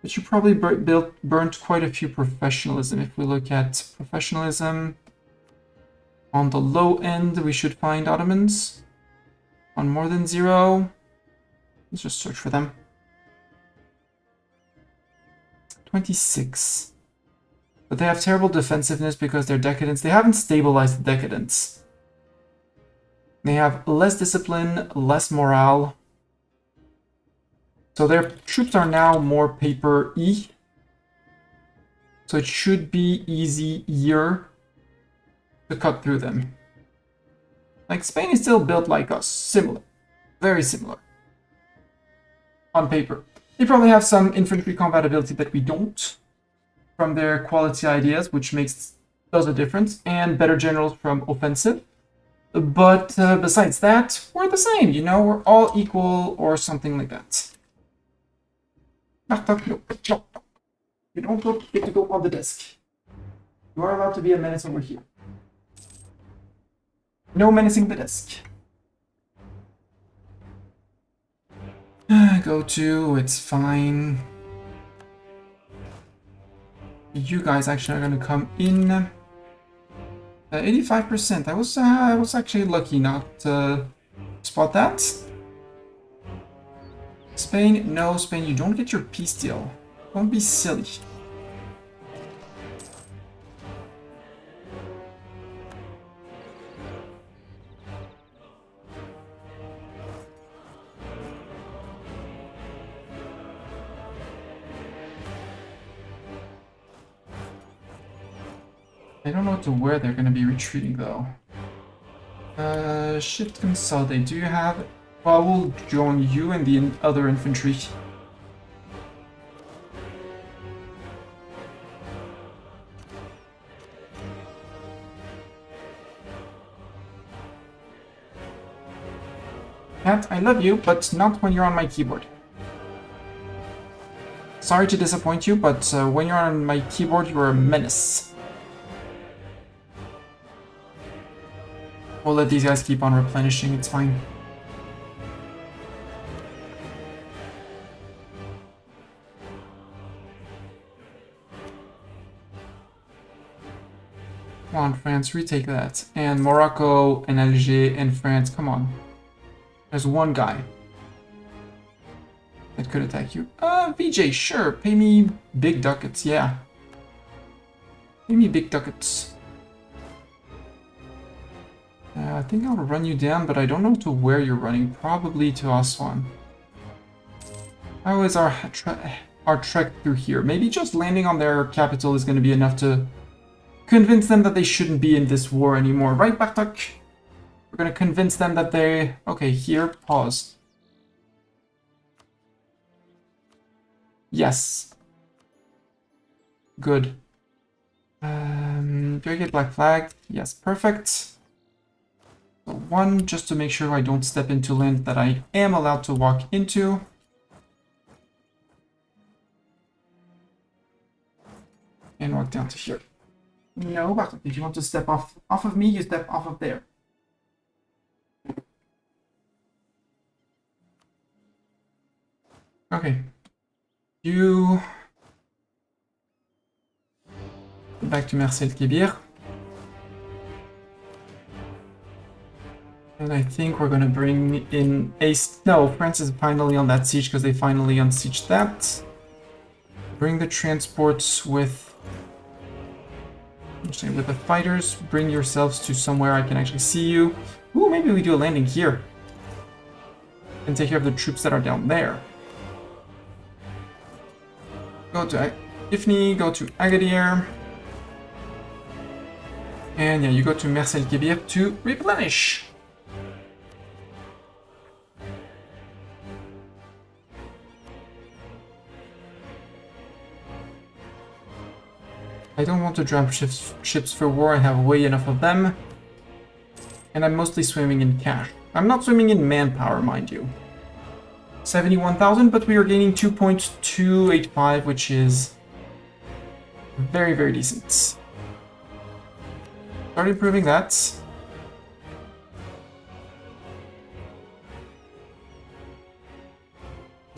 But you probably burnt quite a few professionalism. If we look at professionalism, on the low end, we should find Ottomans. On more than 0, let's just search for them. 26. But they have terrible defensiveness because they're decadents. They haven't stabilized the decadents. They have less discipline, less morale. So their troops are now more paper E. So it should be easier to cut through them. Like, Spain is still built like us. Similar. Very similar. On paper. They probably have some infantry compatibility that we don't. From their quality ideas, which does a difference. And better generals from offensive. But besides that, we're the same, you know? We're all equal or something like that. No. You don't get to go on the desk. You are allowed to be a menace over here. No menacing the desk. Go to, it's fine. You guys actually are gonna come in. 85%. I was actually lucky not to spot that. Spain, no, Spain, you don't get your peace deal. Don't be silly. I don't know to where they're gonna be retreating though. Shift consolidate. Do you have? Well, I will join you and the other infantry. Cat, I love you, but not when you're on my keyboard. Sorry to disappoint you, but when you're on my keyboard, you're a menace. We'll let these guys keep on replenishing, it's fine. Come on, France, retake that. And Morocco and Alger and France, come on. There's one guy that could attack you. VJ, sure, pay me big ducats, yeah. Pay me big ducats. I think I'll run you down, but I don't know to where you're running. Probably to Aswan. How is our trek through here? Maybe just landing on their capital is going to be enough to convince them that they shouldn't be in this war anymore. Right, Bartok? We're going to convince them that they... Okay, here, pause. Yes. Good. Do I get black flag? Yes, perfect. So one, just to make sure I don't step into land that I am allowed to walk into. And walk down to here. No, but if you want to step off of me, you step off of there. Okay. You... Back to Marcel Kébir. And I think we're gonna bring in Ace. No, France is finally on that siege because they finally unsieged that. Bring the transports with the fighters. Bring yourselves to somewhere I can actually see you. Ooh, maybe we do a landing here. And take care of the troops that are down there. Go to Ifni, go to Agadir. And yeah, you go to Marcel Kébir to replenish. I don't want to drop ships for war, I have way enough of them. And I'm mostly swimming in cash. I'm not swimming in manpower, mind you. 71,000, but we are gaining 2.285, which is very, very decent. Start improving that.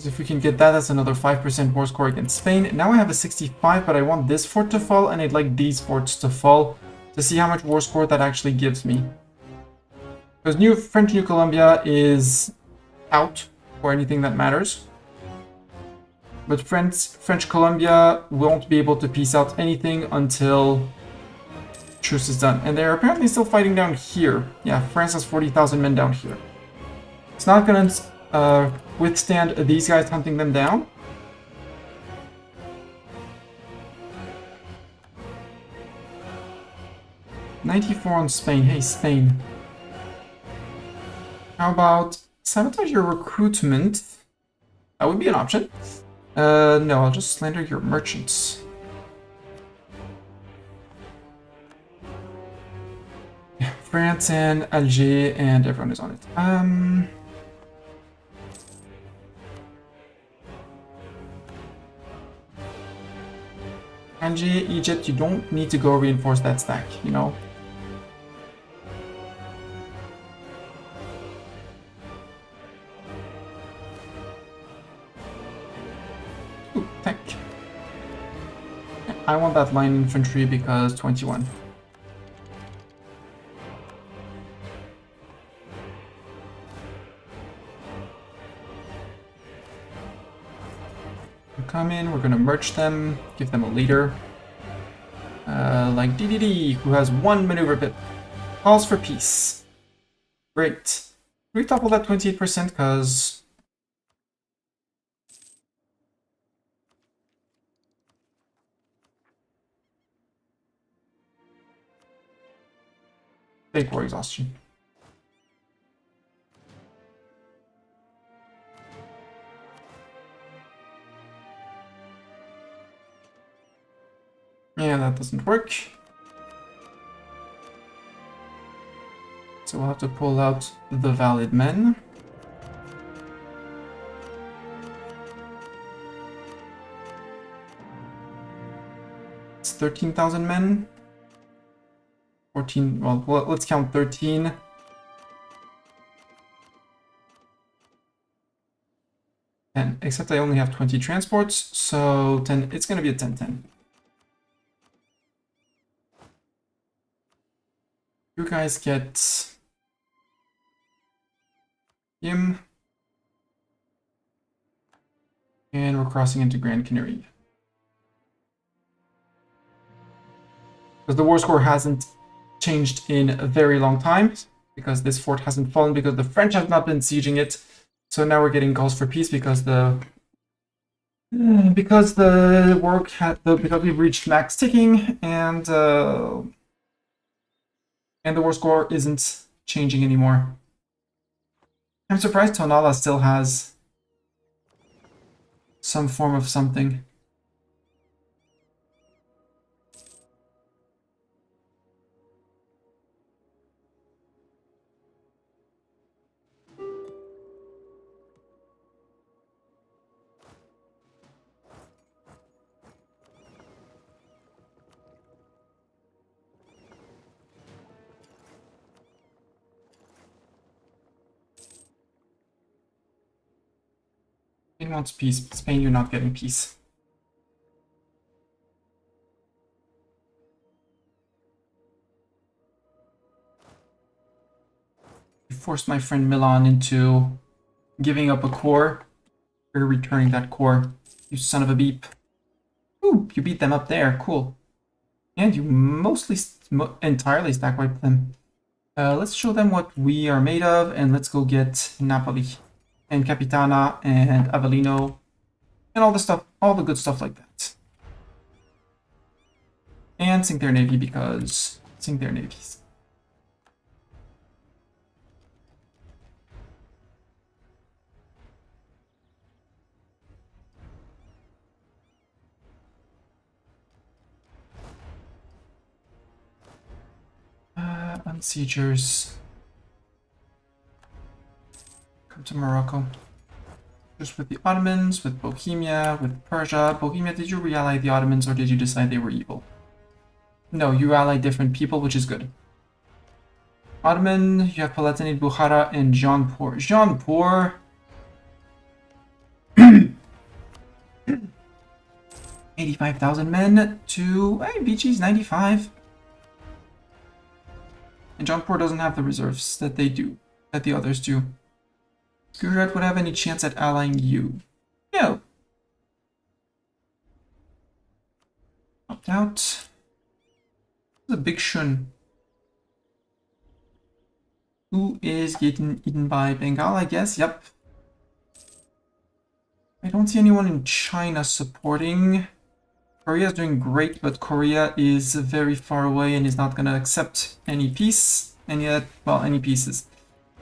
If we can get that, that's another 5% war score against Spain. Now I have a 65, but I want this fort to fall, and I'd like these forts to fall to see how much war score that actually gives me. Because French New Colombia is out for anything that matters. But French Colombia won't be able to piece out anything until truce is done. And they're apparently still fighting down here. Yeah, France has 40,000 men down here. It's not going to withstand these guys hunting them down. $94 on Spain. Hey, Spain. How about sabotage your recruitment? That would be an option. No, I'll just slander your merchants. Yeah, France and Alger and everyone is on it. Alger, Egypt, you don't need to go reinforce that stack, you know? Ooh, tank. I want that line infantry because 21. Come in, we're gonna merge them, give them a leader. Like DDD, who has 1 maneuver pip. Calls for peace. Great. We topple that 28% because... Big war exhaustion. Yeah, that doesn't work. So we'll have to pull out the valid men. It's 13,000 men. 14, well, let's count 13. And except I only have 20 transports, so 10, it's gonna be a 10-10. You guys get him. And we're crossing into Grand Canary. Because the war score hasn't changed in a very long time, because this fort hasn't fallen, because the French have not been sieging it. So now we're getting calls for peace because because we've reached max ticking, and the war score isn't changing anymore. I'm surprised Tonala still has some form of something. Spain wants peace. Spain, you're not getting peace. You forced my friend Milan into giving up a core. You're returning that core. You son of a beep. Ooh, you beat them up there. Cool. And you mostly entirely stack wiped them. Let's show them what we are made of, and let's go get Napoli and Capitana and Avellino and all the stuff, all the good stuff like that. And sink their navy because sink their navies. Siegers. Come to Morocco. Just with the Ottomans, with Bohemia, with Persia. Bohemia, did you re-ally the Ottomans or did you decide they were evil? No, you allied different people, which is good. Ottoman, you have Palatinate, Bukhara, and Jaunpur. Jaunpur! 85,000 men to... Hey, Vichi's 95. And Jaunpur doesn't have the reserves that they do, that the others do. Gujarat would have any chance at allying you? No. Opt out. The big shun. Who is getting eaten by Bengal, I guess? Yep. I don't see anyone in China supporting. Korea is doing great, but Korea is very far away and is not going to accept any peace. Any pieces.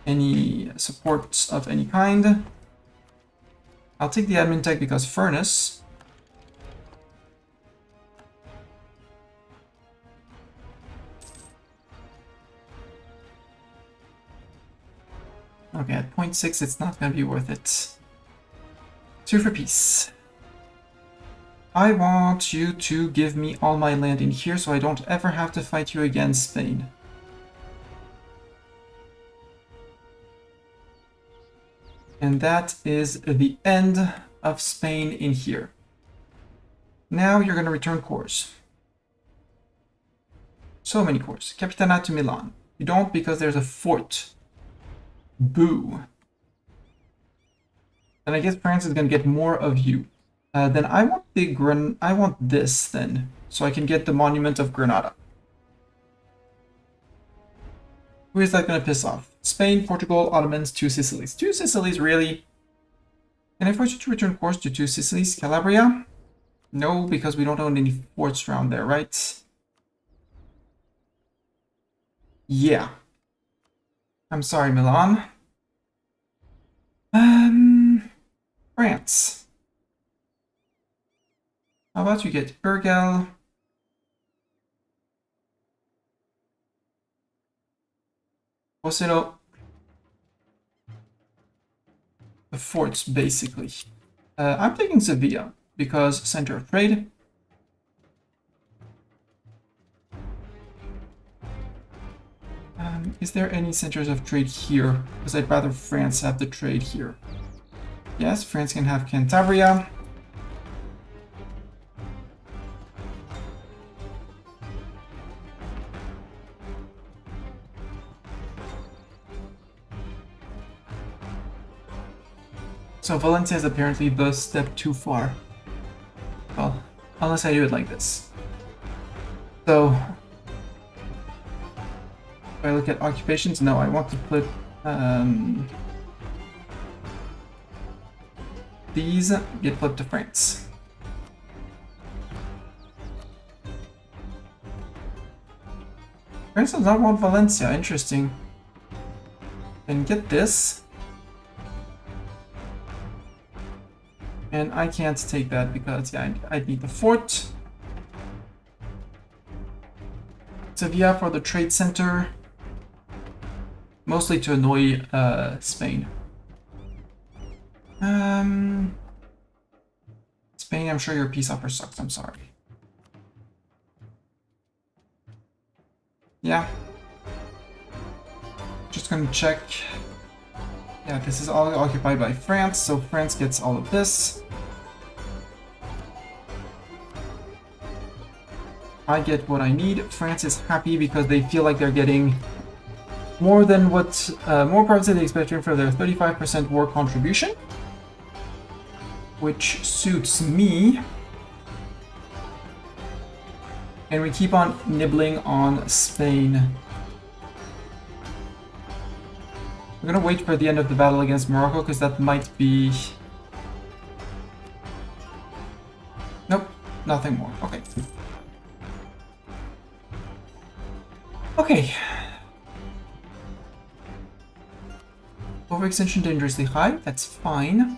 Any support of any kind. I'll take the admin tech because Furnace. Okay, at 0.6 it's not going to be worth it. 2 for peace. I want you to give me all my land in here so I don't ever have to fight you against Spain. And that is the end of Spain in here. Now you're going to return cores. So many cores. Capitanat to Milan. You don't because there's a fort. Boo. Then I guess France is going to get more of you. Then I want I want this then, so I can get the Monument of Granada. Who is that going to piss off? Spain, Portugal, Ottomans, 2 Sicilies. 2 Sicilies, really? Can I force you to return course to 2 Sicilies? Calabria? No, because we don't own any forts around there, right? Yeah. I'm sorry, Milan. France. How about you get Urgel? Osiro. The forts, basically. I'm taking Sevilla, because center of trade. Is there any centers of trade here? Because I'd rather France have the trade here. Yes, France can have Cantabria. So Valencia is apparently the step too far. Well, unless I do it like this. So, if I look at occupations, no, I want to put these get flipped to France. France does not want Valencia, interesting. Then get this. And I can't take that because, yeah, I need the fort. Sevilla for the trade center. Mostly to annoy Spain. Spain, I'm sure your peace offer sucks, I'm sorry. Yeah. Just gonna check. Yeah, this is all occupied by France, so France gets all of this. I get what I need. France is happy because they feel like they're getting more than what, more profits than they expected for their 35% war contribution. Which suits me. And we keep on nibbling on Spain. We're gonna wait for the end of the battle against Morocco because that might be... Nope, nothing more. Okay. Okay. Overextension dangerously high, that's fine.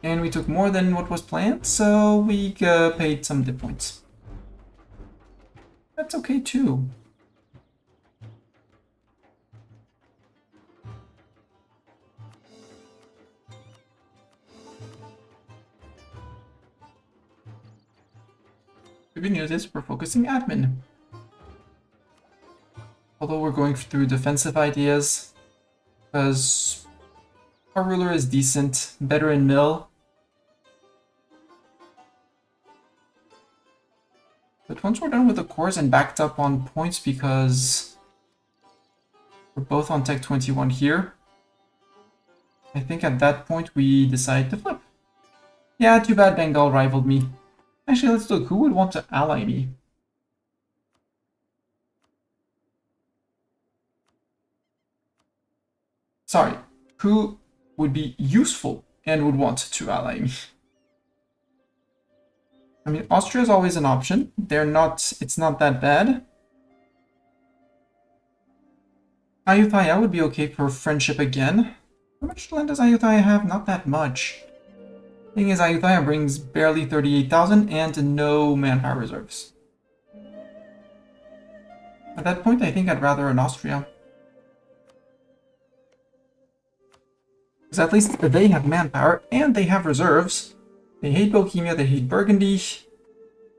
And we took more than what was planned, so we paid some dip points. That's okay too. The good news is we're focusing admin. Although we're going through defensive ideas, because our ruler is decent, better in mill. But once we're done with the cores and backed up on points because we're both on Tech 21 here, I think at that point we decide to flip. Yeah, too bad Bengal rivaled me. Actually, let's look. Who would want to ally me? Sorry, who would be useful and would want to ally me? I mean, Austria is always an option. It's not that bad. Ayutthaya would be okay for friendship again. How much land does Ayutthaya have? Not that much. Thing is, Ayutthaya brings barely 38,000 and no manpower reserves. At that point, I think I'd rather an Austria. Because at least they have manpower and they have reserves. They hate Bohemia, they hate Burgundy.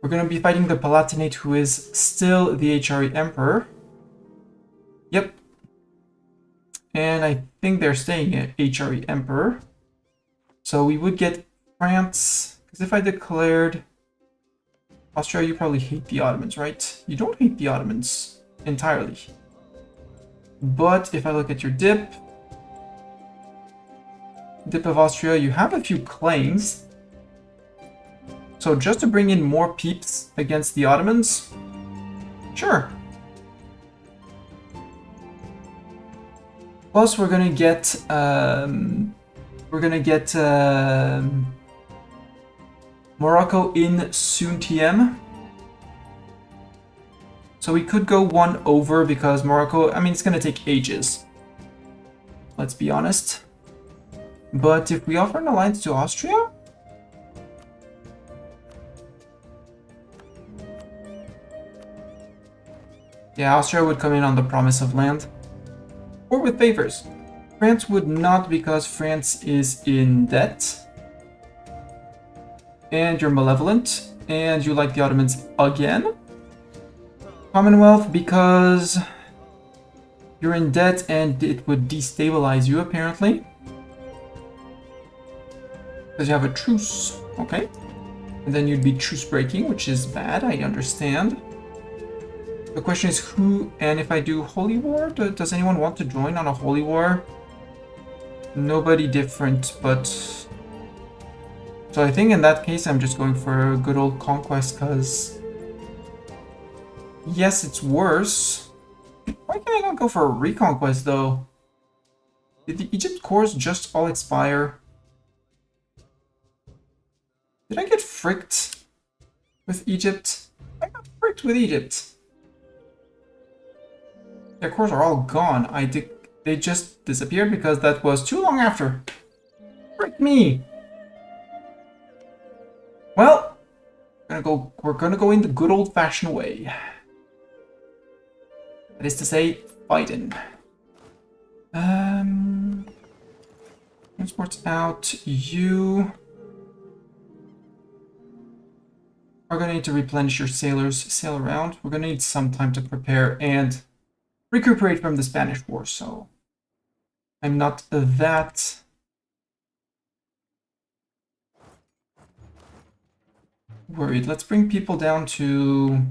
We're going to be fighting the Palatinate, who is still the HRE Emperor. Yep. And I think they're staying at HRE Emperor. So we would get France. Because if I declared Austria, you probably hate the Ottomans, right? You don't hate the Ottomans entirely. But if I look at your dip of Austria, you have a few claims. So just to bring in more peeps against the Ottomans, sure. Plus, we're gonna get Morocco in soon TM. So we could go one over because Morocco, I mean, it's gonna take ages. Let's be honest. But if we offer an alliance to Austria, yeah, Austria would come in on the promise of land. Or with favors. France would not, because France is in debt. And you're malevolent. And you like the Ottomans again. Commonwealth, because you're in debt and it would destabilize you, apparently. Because you have a truce. Okay. And then you'd be truce breaking, which is bad, I understand. The question is who, and if I do Holy War, does anyone want to join on a Holy War? Nobody different, but... So I think in that case I'm just going for a good old conquest, because... Yes, it's worse. Why can't I not go for a reconquest, though? Did the Egypt cores just all expire? Did I get fricked with Egypt? I got fricked with Egypt. Their cores are all gone. They just disappeared because that was too long after. Frick me! Well, we're gonna go in the good old-fashioned way. That is to say, fighting. Transports out. You are gonna need to replenish your sailors. Sail around. We're gonna need some time to prepare and recuperate from the Spanish War, so I'm not that worried. Let's bring people down to...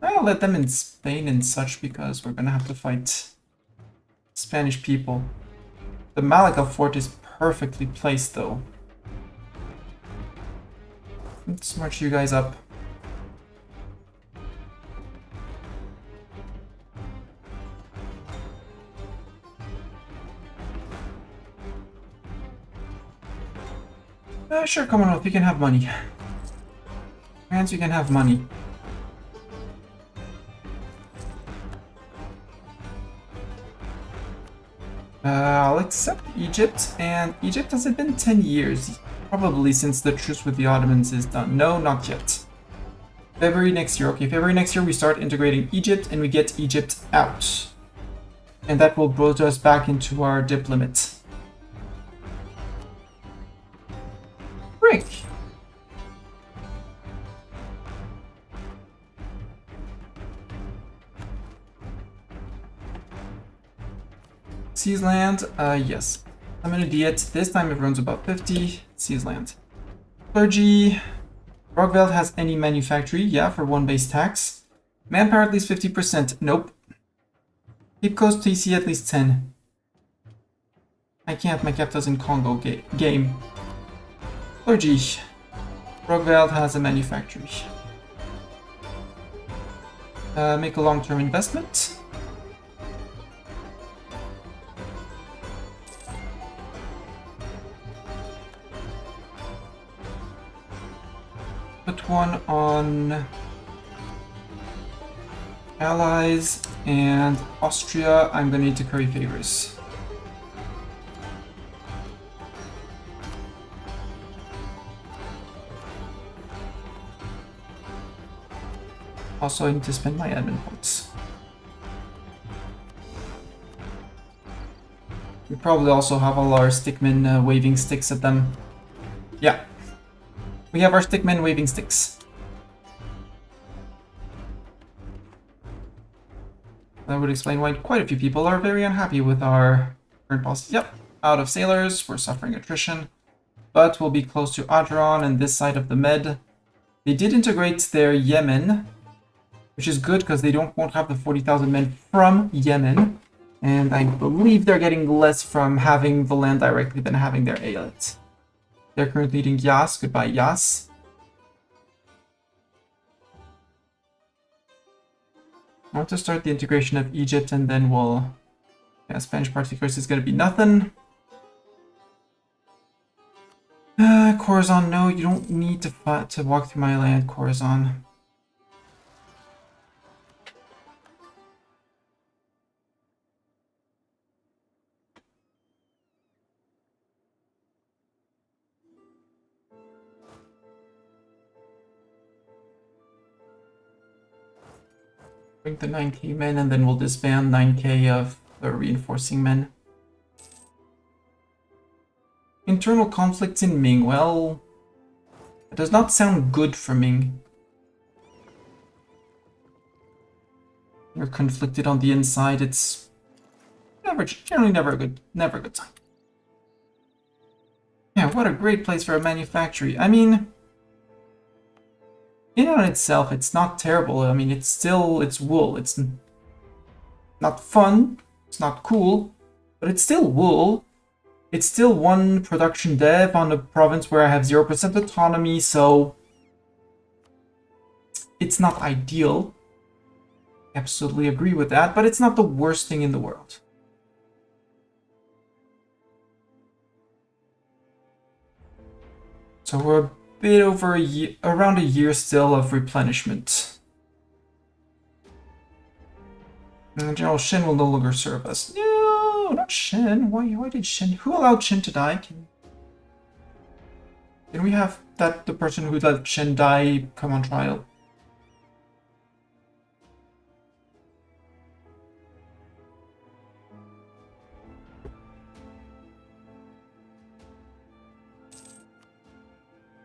I'll let them in Spain and such, because we're gonna have to fight Spanish people. The Malaga fort is perfectly placed, though. Let's march you guys up. Sure, Commonwealth, you can have money. France, you can have money. I'll accept Egypt, and Egypt, has it been 10 years? Probably since the truce with the Ottomans is done. No, not yet. February next year. Okay, February next year we start integrating Egypt, and we get Egypt out. And that will brought us back into our dip limit. Frick! Seas land, yes. I'm an idiot. This time everyone's above 50. Seas land. Clergy. Rockveld has any manufactory, yeah, for 1 base tax. Manpower at least 50%, nope. Cape Coast TC at least 10. I can't, my captain's in Kongo game. Clergy. Rockveld has a manufactory. Make a long-term investment. Put one on allies and Austria. I'm gonna need to curry favors. Also, I need to spend my admin points. We probably also have all our stickmen waving sticks at them. Yeah. We have our stickmen waving sticks. That would explain why quite a few people are very unhappy with our current policy. Yep. Out of sailors, we're suffering attrition. But we'll be close to Adron and this side of the Med. They did integrate their Yemen, which is good because they won't have the 40,000 men from Yemen. And I believe they're getting less from having the land directly than having their Aelit. They're currently leading Yas. Goodbye, Yas. I want to start the integration of Egypt and then we'll... Yeah, Spanish party course is going to be nothing. Corazon, no, you don't need to walk through my land, Corazon. Bring the 9k men and then we'll disband 9k of the reinforcing men. Internal conflicts in Ming, well... It does not sound good for Ming. You're conflicted on the inside, it's... generally never a good time. Yeah, what a great place for a manufactory. I mean... In and on itself, it's not terrible. I mean, it's wool. It's not fun, it's not cool, but it's still wool. It's still one production dev on a province where I have 0% autonomy, so it's not ideal. Absolutely agree with that, but it's not the worst thing in the world. So we're a bit over a year, around a year still of replenishment. And General Shin will no longer serve us. No, not Shin. Why did Shin? Who allowed Shin to die? Can we have the person who let Shin die come on trial?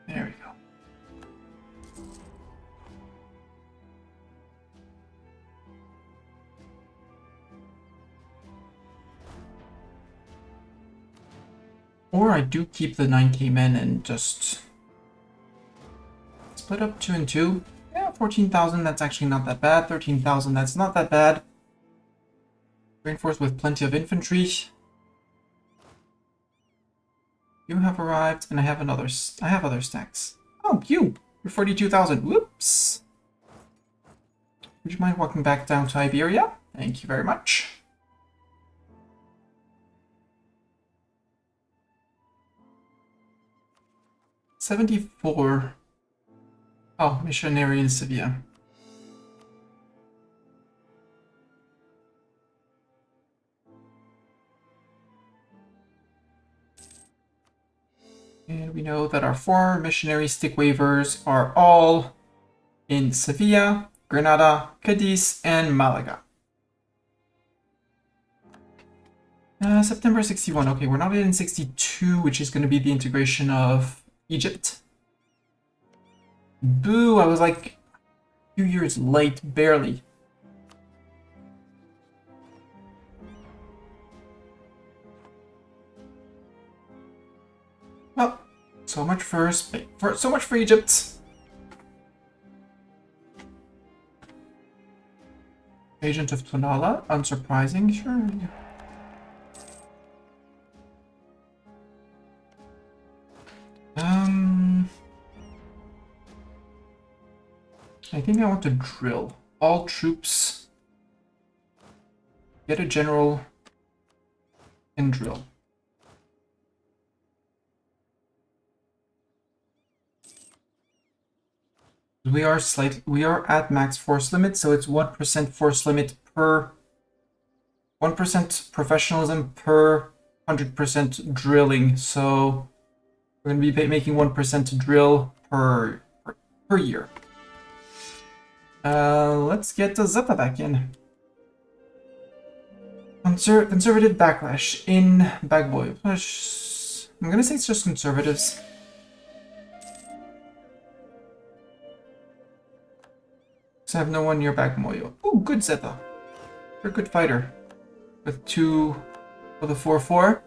There we go. Or I do keep the 9k men and just split up 2 and 2. Yeah, 14,000, that's actually not that bad. 13,000, that's not that bad. Reinforced with plenty of infantry. You have arrived, and I have other stacks. Oh, you're 42,000. Whoops. Would you mind walking back down to Iberia? Thank you very much. $74. Oh, missionary in Sevilla. And we know that our 4 missionary stick waivers are all in Sevilla, Granada, Cadiz, and Malaga. September 61. Okay, we're not in 62, which is going to be the integration of Egypt. Boo, I was like a few years late, barely. So much for Spain. So much for Egypt. Agent of Tonala, unsurprising, sure. I think I want to drill. All troops get a general and drill. We are at max force limit, so it's 1% force limit per 1% professionalism per 100% drilling. So we're going to be making 1% drill per year. Let's get Zeta back in. Conservative backlash in Bagboy. I'm gonna say it's just conservatives. So I have no one near Bagmoyo. Oh, good Zeta. You're a good fighter. With 2 with a 4-4.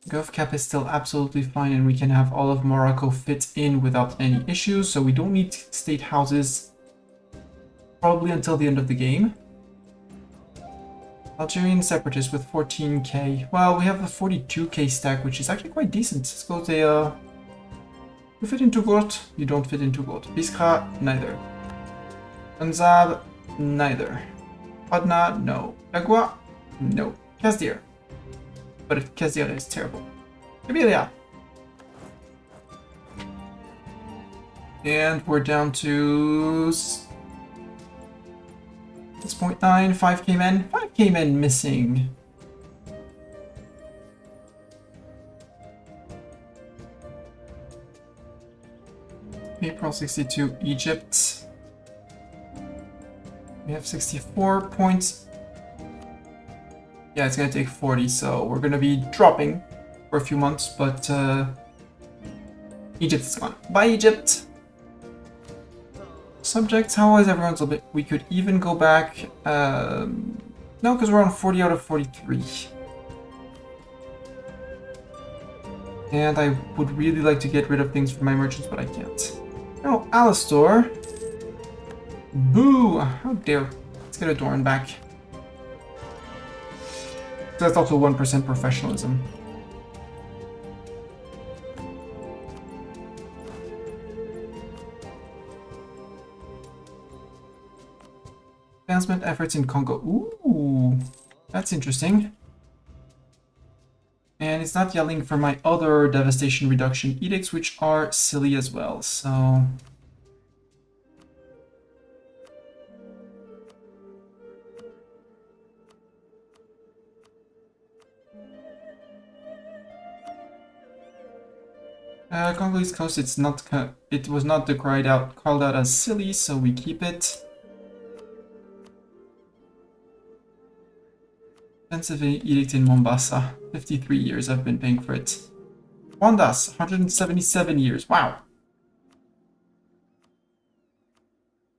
GovCap is still absolutely fine, and we can have all of Morocco fit in without any issues, so we don't need state houses probably until the end of the game. Algerian separatists with 14k. Well, we have a 42k stack, which is actually quite decent. Let's go to you fit into Gort? You don't fit into Gort. Biskra, neither. Anzab, neither. Adna, no. Agua, no. Kazdir. But Kazdir is terrible. Kabylia. And we're down to 6.9, 5k men. 5k men missing. April 62, Egypt. We have 64 points. Yeah, it's gonna take 40, so we're gonna be dropping for a few months, but Egypt is gone. Bye, Egypt! Subjects, how is everyone's a bit? We could even go back. No, because we're on 40 out of 43. And I would really like to get rid of things from my merchants, but I can't. Oh, Alistor. Boo! How dare. Let's get a Doran back. So that's also 1% professionalism. Advancement efforts in Kongo. Ooh, that's interesting. And it's not yelling for my other devastation reduction edicts, which are silly as well, so... Congolese coast, it was not called out as silly, so we keep it. Pennsylvania edict in Mombasa, 53 years I've been paying for it. Wandas, 177 years, wow.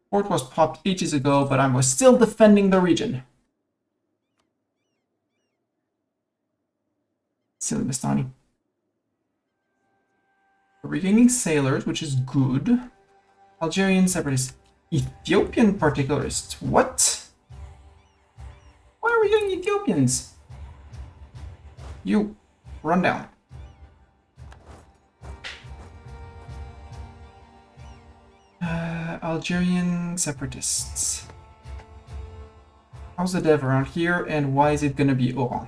Fort was popped ages ago, but I was still defending the region. Silly Mistani. Regaining sailors, which is good. Algerian separatists. Ethiopian particularists. What? Why are we getting Ethiopians? You, run down. Algerian separatists. How's the dev around here, and why is it gonna be Oran?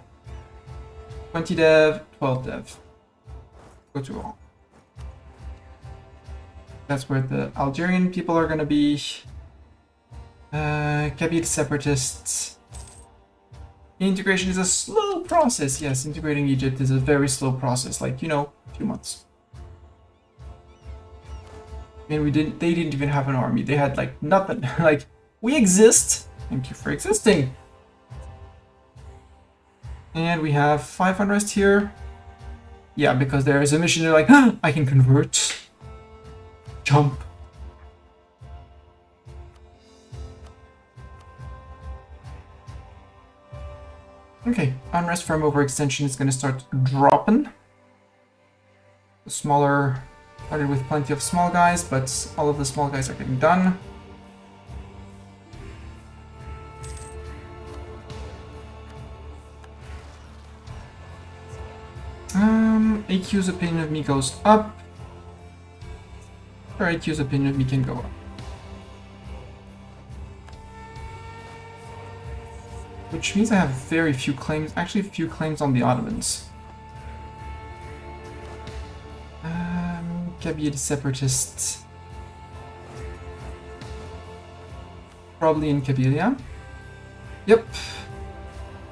20 dev, 12 dev. Go to Oran. That's where the Algerian people are gonna be. Kabyle separatists. Integration is a slow process. Yes, integrating Egypt is a very slow process, like, you know, a few months. And they didn't even have an army. They had like nothing. Like, we exist. Thank you for existing. And we have 5 unrest here. Yeah, because there is a mission, they're like, I can convert. Jump. Okay, unrest from overextension is going to start dropping. The smaller started with plenty of small guys, but all of the small guys are getting done. AQ's opinion of me goes up. Or AQ's opinion of me can go up. Which means I have very few claims, actually few claims on the Ottomans. Kabyle separatists. Probably in Kabylia. Yep.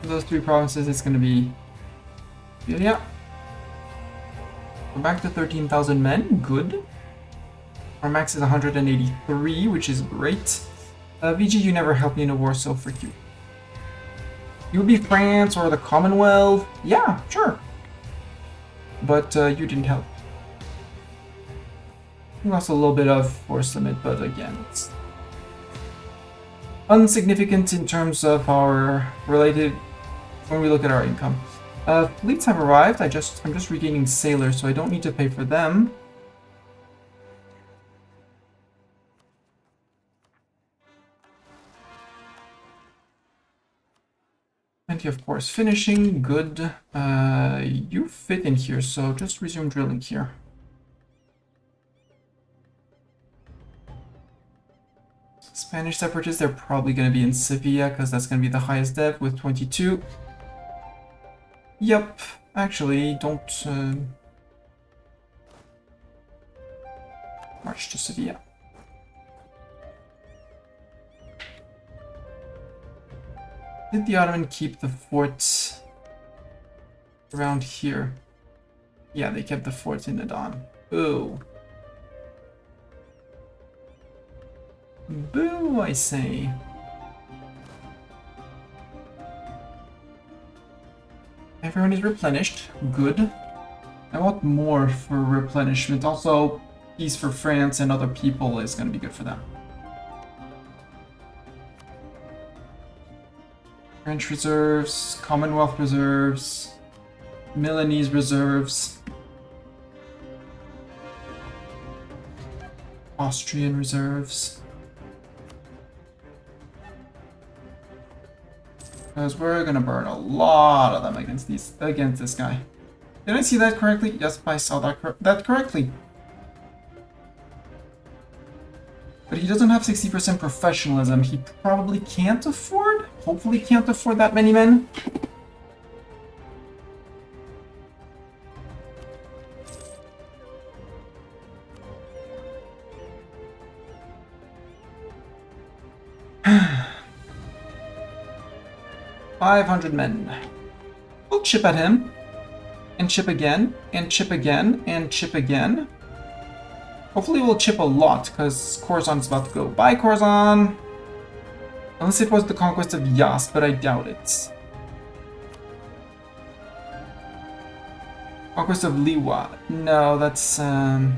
Those three provinces, it's gonna be Kabylia. We're back to 13,000 men, good. Our max is 183, which is great. VG, you never helped me in a war, so frick you. You would be France or the Commonwealth. Yeah, sure. But you didn't help. We lost a little bit of force limit, but again, it's insignificant in terms of our related when we look at our income. Fleets have arrived. I'm just regaining sailors, so I don't need to pay for them. Plenty of course finishing, good. You fit in here, so just resume drilling here. Spanish separatists, they're probably going to be in Sevilla, because that's going to be the highest dev with 22. Yep, actually, don't march to Sevilla. Did the Ottoman keep the forts around here? Yeah, they kept the forts in Adan. Boo. Boo, I say. Everyone is replenished. Good. I want more for replenishment. Also, peace for France and other people is going to be good for them. French reserves, Commonwealth reserves, Milanese reserves, Austrian reserves. Because we're gonna burn a lot of them against this guy. Did I see that correctly? Yes, I saw that correctly. But he doesn't have 60% professionalism. He probably can't afford, hopefully can't afford that many men. $500 men. We'll chip at him. And chip again. And chip again. And chip again. Hopefully we'll chip a lot, because Khorasan's about to go. Bye, Khorasan! Unless it was the conquest of Yas, but I doubt it. Conquest of Liwa. No, that's... No,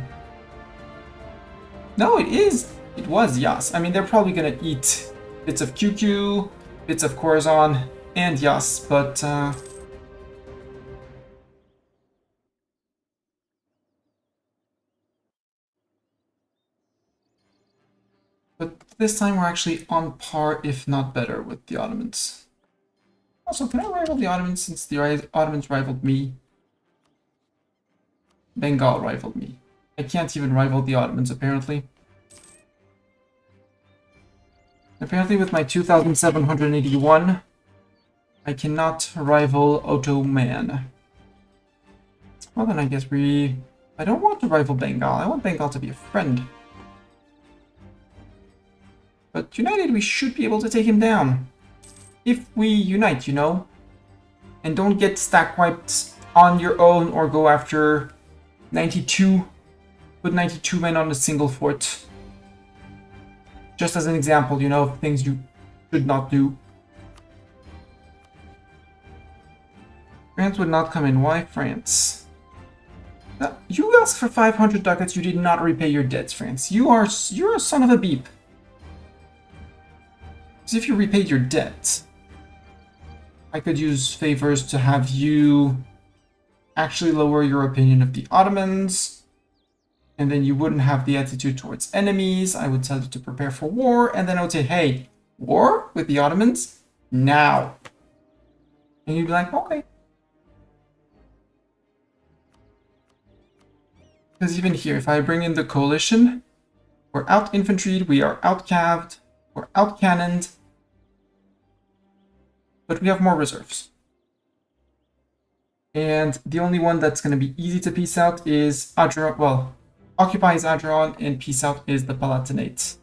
it is! It was Yas. I mean, they're probably gonna eat bits of QQ, bits of Khorasan, and Yas, but... But this time we're actually on par, if not better, with the Ottomans. Also, can I rival the Ottomans since the Ottomans rivaled me? Bengal rivaled me. I can't even rival the Ottomans, apparently. Apparently with my 2,781, I cannot rival Ottoman. Well then I guess I don't want to rival Bengal, I want Bengal to be a friend. But united, we should be able to take him down. If we unite, you know? And don't get stack wiped on your own or go after 92. Put 92 men on a single fort. Just as an example, you know, of things you should not do. France would not come in. Why France? You asked for 500 ducats, you did not repay your debts, France. You're a son of a beep. As if you repaid your debts. I could use favors to have you actually lower your opinion of the Ottomans, and then you wouldn't have the attitude towards enemies. I would tell you to prepare for war, and then I would say, hey, war with the Ottomans? Now. And you'd be like, okay. Because even here, if I bring in the coalition, we're out-infantryed, we are out-caved, we're out-cannoned, but we have more reserves. And the only one that's going to be easy to piece out is Adra. Well, occupies Adron, and peace out is the Palatinate.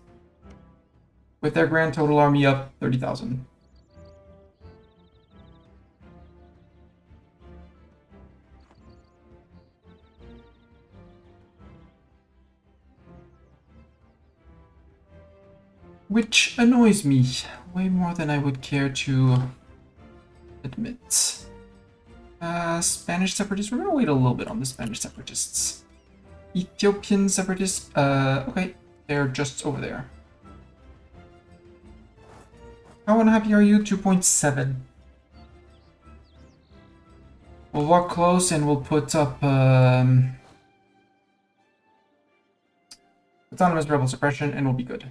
With their grand total army up 30,000. Which annoys me way more than I would care to admit. Spanish separatists. We're gonna wait a little bit on the Spanish separatists. Ethiopian separatists. Okay, they're just over there. How unhappy are you? 2.7. We'll walk close and we'll put up autonomous rebel suppression, and we'll be good.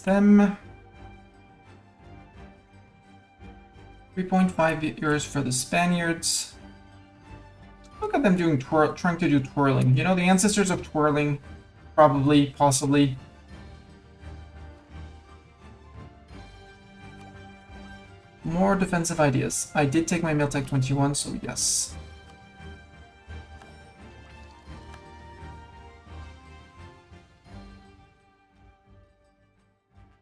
Them 3.5 euros for the Spaniards. Look at them doing trying to do twirling. You know, the ancestors of twirling, probably, possibly. More defensive ideas. I did take my Miltech 21, so yes.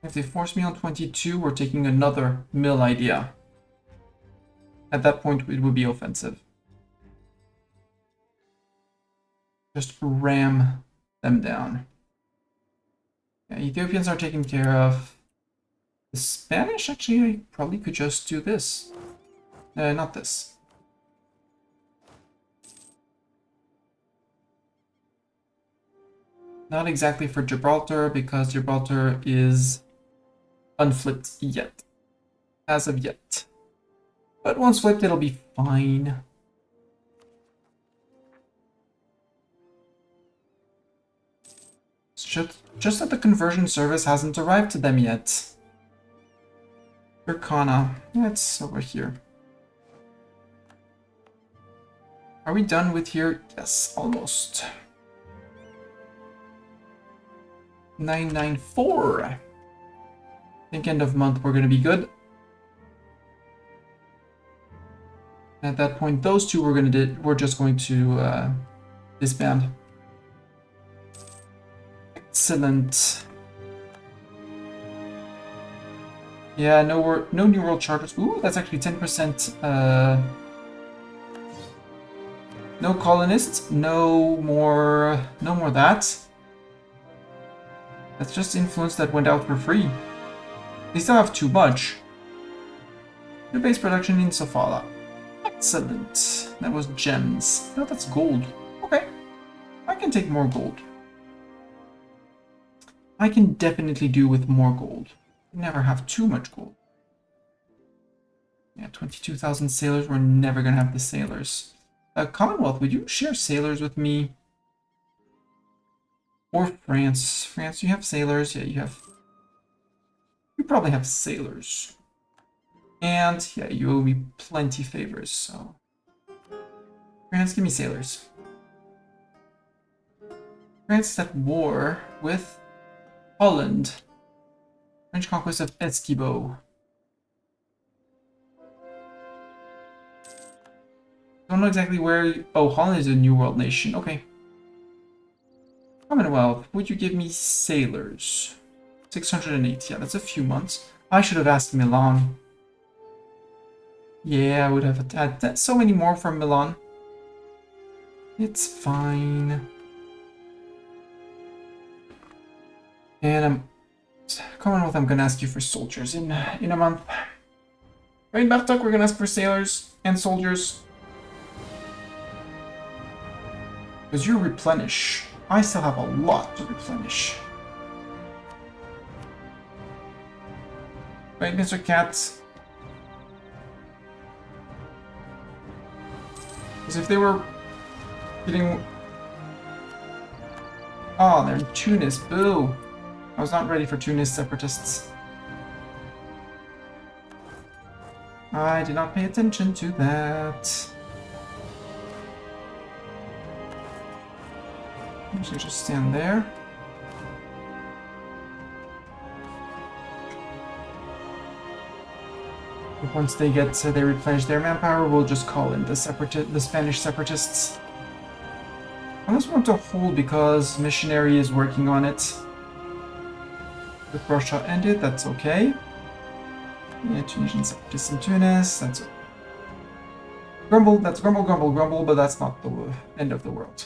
If they force me on 22, we're taking another mill idea. At that point, it would be offensive. Just ram them down. Yeah, Ethiopians are taken care of. The Spanish, actually, I probably could just do this. Not this. Not exactly for Gibraltar, because Gibraltar is unflipped yet. As of yet. But once flipped, it'll be fine. It's just that the conversion service hasn't arrived to them yet. Urkana. Yeah, it's over here. Are we done with here? Yes, almost. 994. I think end of month we're going to be good. At that point, those two we're just going to disband. Excellent. Yeah, no new world charters. Ooh, that's actually 10%. No colonists. No more that. That's just influence that went out for free. They still have too much. New base production in Sofala. Excellent. That was gems. No, that's gold. Okay. I can take more gold. I can definitely do with more gold. Never have too much gold. Yeah, 22,000 sailors. We're never gonna have the sailors. Commonwealth, would you share sailors with me? Or France. France, you have sailors. Yeah, you have... You probably have sailors. And, yeah, you owe me plenty favors, so... France, give me sailors. France is at war with Holland. French conquest of Esquibo. Don't know exactly where... Oh, Holland is a New World nation. Okay. Commonwealth, would you give me sailors? 608. Yeah, that's a few months. I should have asked Milan. Yeah, I would have had so many more from Milan. It's fine. And Commonwealth, I'm gonna ask you for soldiers in a month. Right, Bartok, we're gonna ask for sailors and soldiers. Because you replenish. I still have a lot to replenish. Right, Mr. Cat? Because if they were getting... Oh, they're in Tunis. Boo! I was not ready for Tunis separatists. I did not pay attention to that. I should just stand there. Once they replenish their manpower, we'll just call in the Spanish separatists. Unless we want to hold because missionary is working on it. With Russia ended, that's okay. Yeah, Tunisian separatists in Tunis, that's okay. Grumble, that's grumble, grumble, grumble, but that's not the end of the world.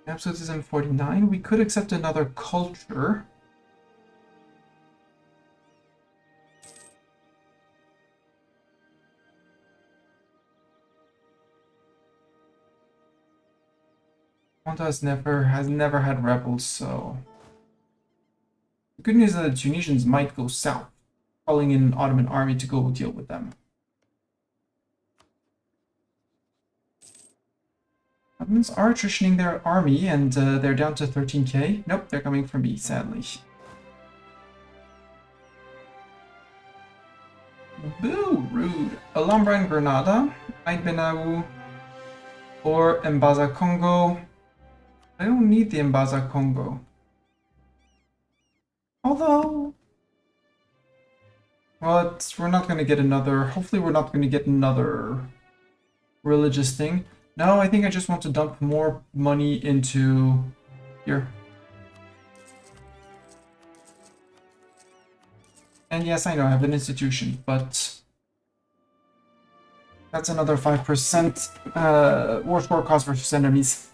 Absolutism 49, we could accept another culture. Ponta has never had rebels, so... The good news is that the Tunisians might go south, calling in an Ottoman army to go deal with them. Ottomans are attritioning their army, and they're down to 13k. Nope, they're coming for me, sadly. Boo! Rude. Alhambra and Granada, Ain Benau, or Mbaza Kongo. I don't need the Mbaza Kongo. Although... But we're not going to get another... Hopefully we're not going to get another religious thing. No, I think I just want to dump more money into... here. And yes, I know I have an institution, but... That's another 5% war score cost versus enemies.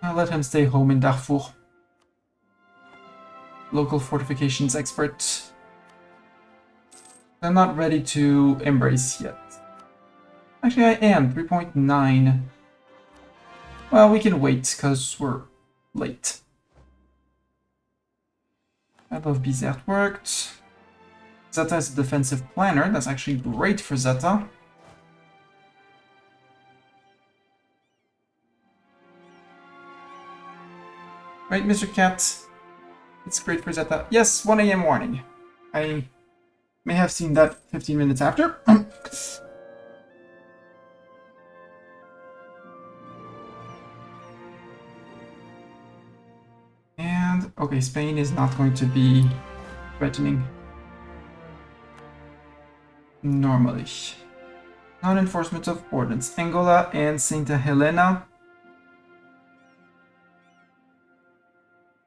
I'll let him stay home in Darfur. Local fortifications expert. I'm not ready to embrace yet. Actually, I am. 3.9. Well, we can wait, because we're late. I love Bizet worked. Zeta is a defensive planner. That's actually great for Zeta. Right, Mr. Cat? It's great for Zeta. Yes, 1 AM warning. I may have seen that 15 minutes after. And, okay, Spain is not going to be threatening. Normally. Non-enforcement of ordnance. Angola and Santa Helena.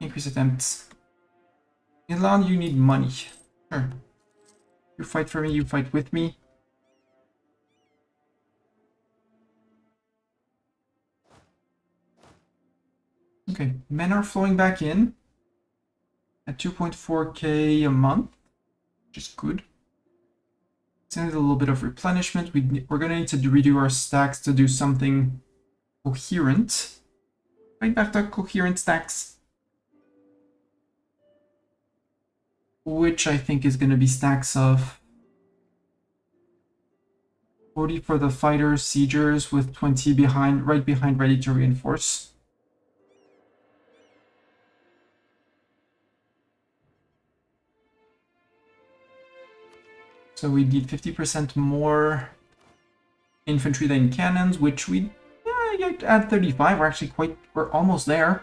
Increase attempts. Milan, you need money. Sure. You fight for me, you fight with me. Okay, men are flowing back in at 2.4k a month, which is good. It's a little bit of replenishment. We're going to need to redo our stacks to do something coherent. Right back to coherent stacks. Which I think is going to be stacks of 40 for the fighters, siegers, with 20 behind, right behind, ready to reinforce. So we need 50% more infantry than cannons, which we add 35. We're actually we're almost there.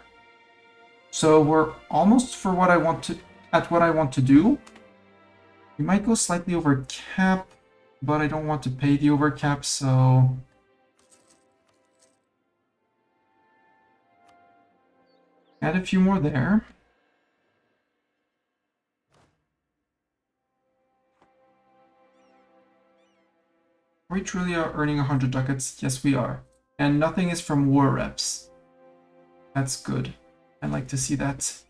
So we're almost for what I want to do. We might go slightly over cap, but I don't want to pay the over cap, so add a few more there. We truly are earning 100 ducats. Yes, we are. And nothing is from war reps. That's good. I like to see that.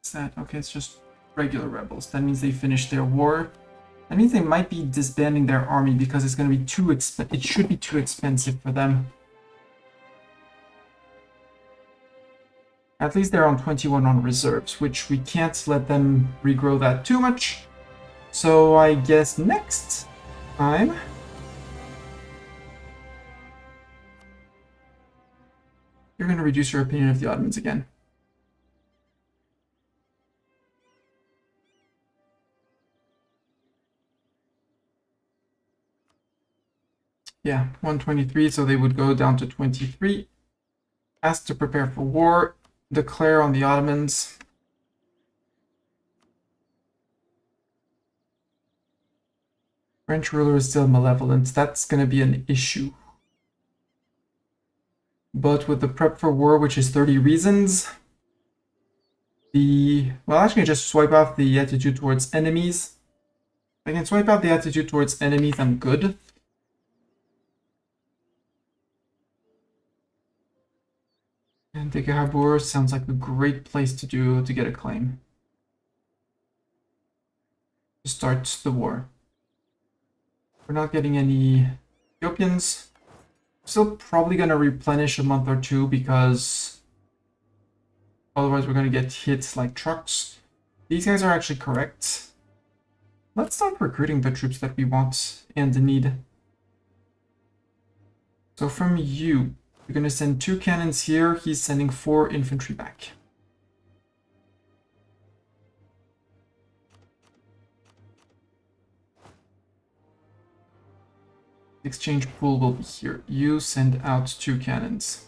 What's that? Okay, it's just regular rebels. That means they finished their war. That means they might be disbanding their army because it's going to be too expensive. It should be too expensive for them. At least they're on 21 on reserves, which we can't let them regrow that too much. So I guess next time... you're going to reduce your opinion of the Ottomans again. Yeah, 123, so they would go down to 23. Asked to prepare for war. Declare on the Ottomans. French ruler is still malevolent. That's going to be an issue. But with the prep for war, which is 30 reasons, well, actually, just swipe off the attitude towards enemies. If I can swipe out the attitude towards enemies, I'm good. And Degahabur sounds like a great place to get a claim. To start the war. We're not getting any Ethiopians. Still probably going to replenish a month or two because otherwise we're going to get hit like trucks. These guys are actually correct. Let's start recruiting the troops that we want and need. So from you, you're going to send 2 cannons here. He's sending 4 infantry back. Exchange pool will be here. You send out 2 cannons.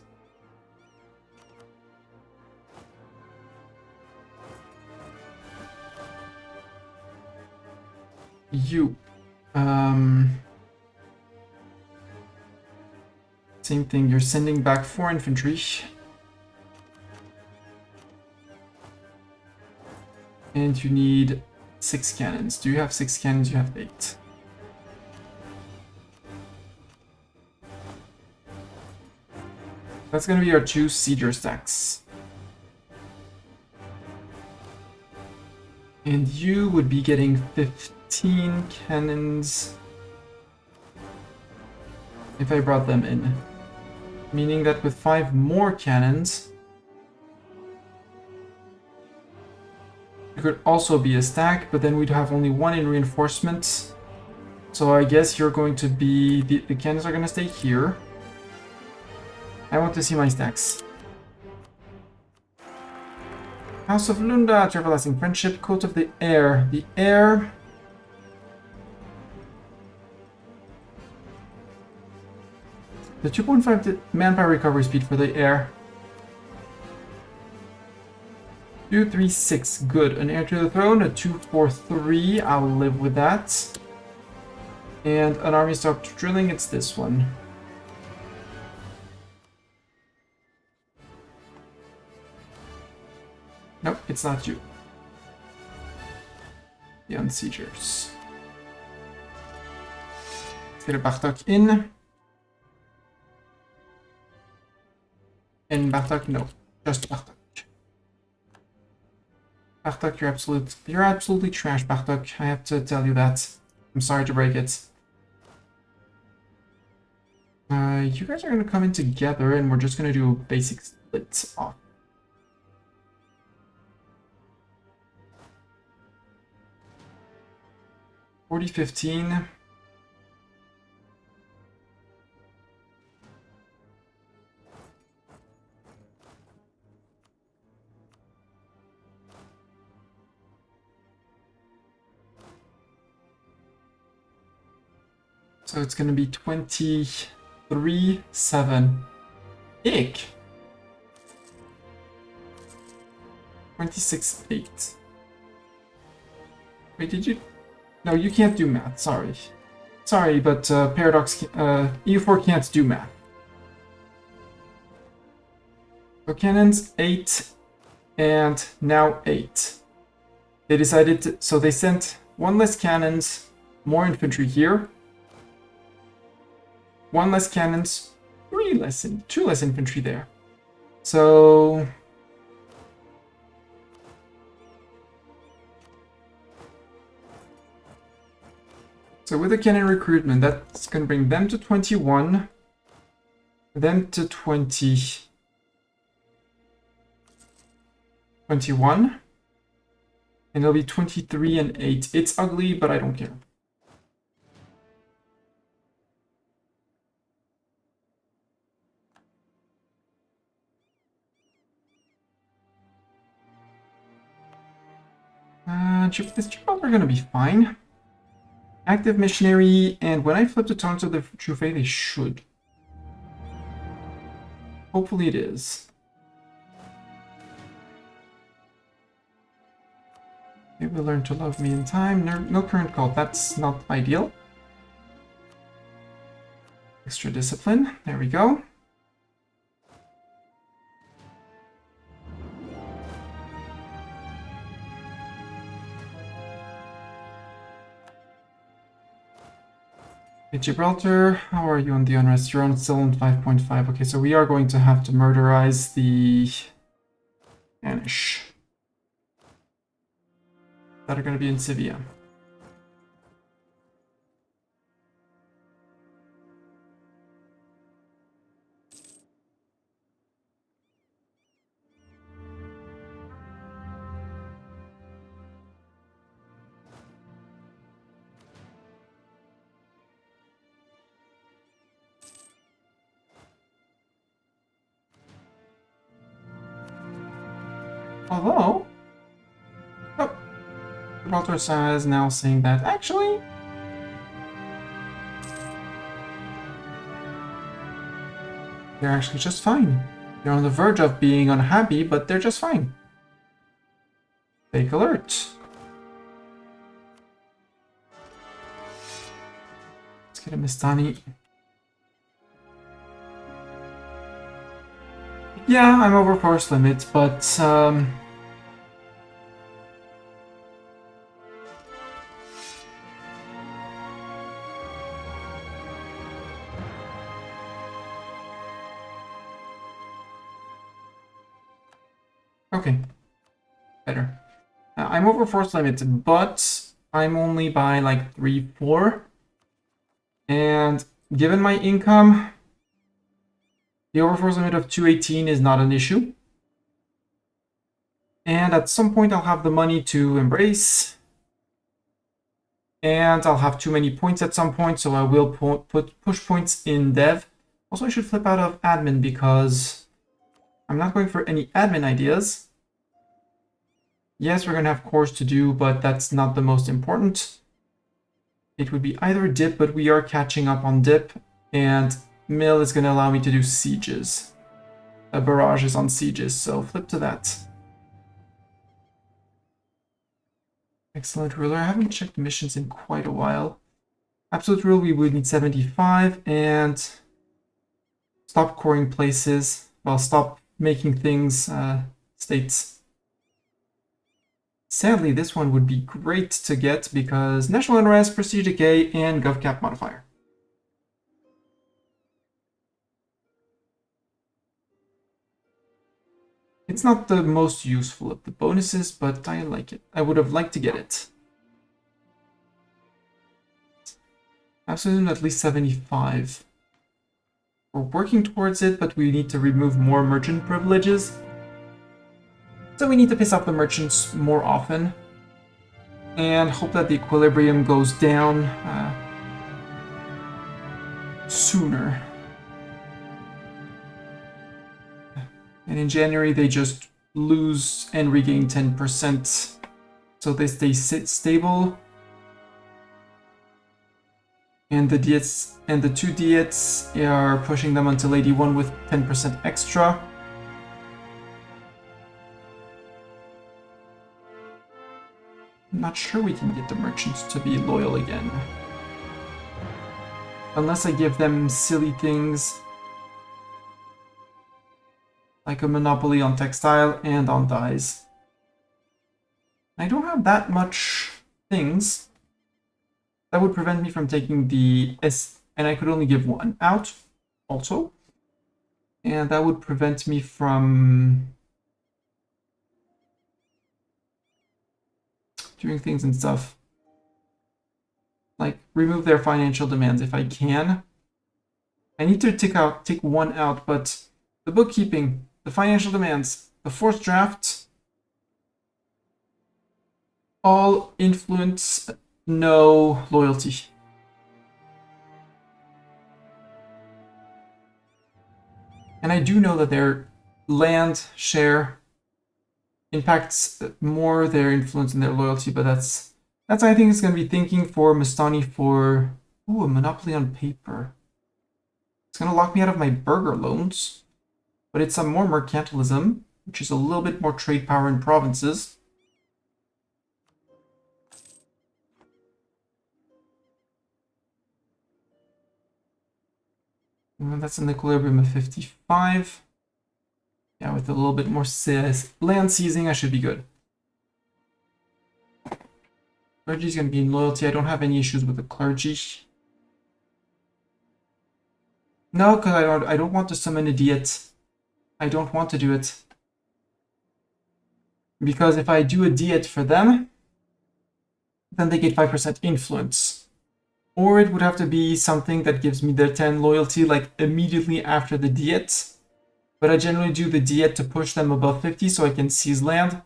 You. Same thing, you're sending back 4 infantry. And you need 6 cannons. Do you have 6 cannons? You have 8. That's going to be our 2 sieger stacks. And you would be getting 15 cannons if I brought them in. Meaning that with 5 more cannons, it could also be a stack, but then we'd have only 1 in reinforcements. So I guess you're going to be... the cannons are going to stay here. I want to see my stacks. House of Lunda, to everlasting friendship. Coat of the Air. The Air... the 2.5 manpower recovery speed for the Air. 236, good. An heir to the throne, a 243, I'll live with that. And an army stopped drilling, it's this one. Nope, it's not you. The Unsiegers. Let's get a Bartok in. And Bartok, no. Just Bartok. Bartok, you're absolutely trash, Bartok. I have to tell you that. I'm sorry to break it. You guys are gonna come in together and we're just gonna do a basic split off. $40-15. So it's gonna be 23-7. Ick. 26-8. Wait, did you? No, you can't do math. Sorry. Sorry, but Paradox E04 can't do math. So cannons 8 and now 8. They decided to, so they sent 1 less cannons, more infantry here. 1 less cannons, 2 less infantry there. So So with the cannon recruitment, that's going to bring them to 21, them to 21, and it'll be 23 and 8. It's ugly, but I don't care. This job are going to be fine. Active missionary, and when I flip the Tongues of the True Faith, they should. Hopefully it is. They will learn to love me in time. No current call. That's not ideal. Extra discipline. There we go. Hey, Gibraltar, how are you on the unrest? You're on still on 5.5. Okay, so we are going to have to murderize the Anish that are going to be in Sivia. Although, oh, Gibraltar is now saying that actually, they're actually just fine. They're on the verge of being unhappy, but they're just fine. Fake alert. Let's get a Mistani. Yeah, I'm over force limit, but okay, better. I'm over force limit, but I'm only by like 3, 4, and given my income, the overforce limit of 218 is not an issue. And at some point I'll have the money to embrace. And I'll have too many points at some point, so I will push points in dev. Also, I should flip out of admin because I'm not going for any admin ideas. Yes, we're going to have cores to do, but that's not the most important. It would be either dip, but we are catching up on dip, and mill is going to allow me to do sieges. Barrages on sieges, so flip to that. Excellent ruler. I haven't checked missions in quite a while. Absolute rule, we would need 75, and stop coring places. Well, stop making things states. Sadly, this one would be great to get because national unrest, prestige decay, and govcap modifier. It's not the most useful of the bonuses, but I like it. I would have liked to get it. Absolute at least 75. We're working towards it, but we need to remove more merchant privileges. So we need to piss off the merchants more often. And hope that the equilibrium goes down sooner. And in January, they just lose and regain 10%. So they stay stable. And the diets and the 2 diets are pushing them until 81 with 10% extra. I'm not sure we can get the merchants to be loyal again. Unless I give them silly things. Like a monopoly on textile and on dyes. I don't have that much things that would prevent me from taking the S, and I could only give one out also. And that would prevent me from doing things and stuff. like remove their financial demands if I can. I need to take one out, but the bookkeeping, the financial demands, the forced draft, all influence, no loyalty. And I do know that their land share impacts more their influence and their loyalty, but that's I think it's going to be thinking for Mastani for a monopoly on paper. It's going to lock me out of my burger loans, but it's some more mercantilism, which is a little bit more trade power in provinces. And that's an equilibrium of 55. Yeah, with a little bit more land seizing, I should be good. Clergy is going to be in loyalty. I don't have any issues with the clergy. No, because I don't want to summon a diet. I don't want to do it. Because if I do a diet for them, then they get 5% influence. Or it would have to be something that gives me their 10 loyalty like immediately after the diet. But I generally do the diet to push them above 50 so I can seize land.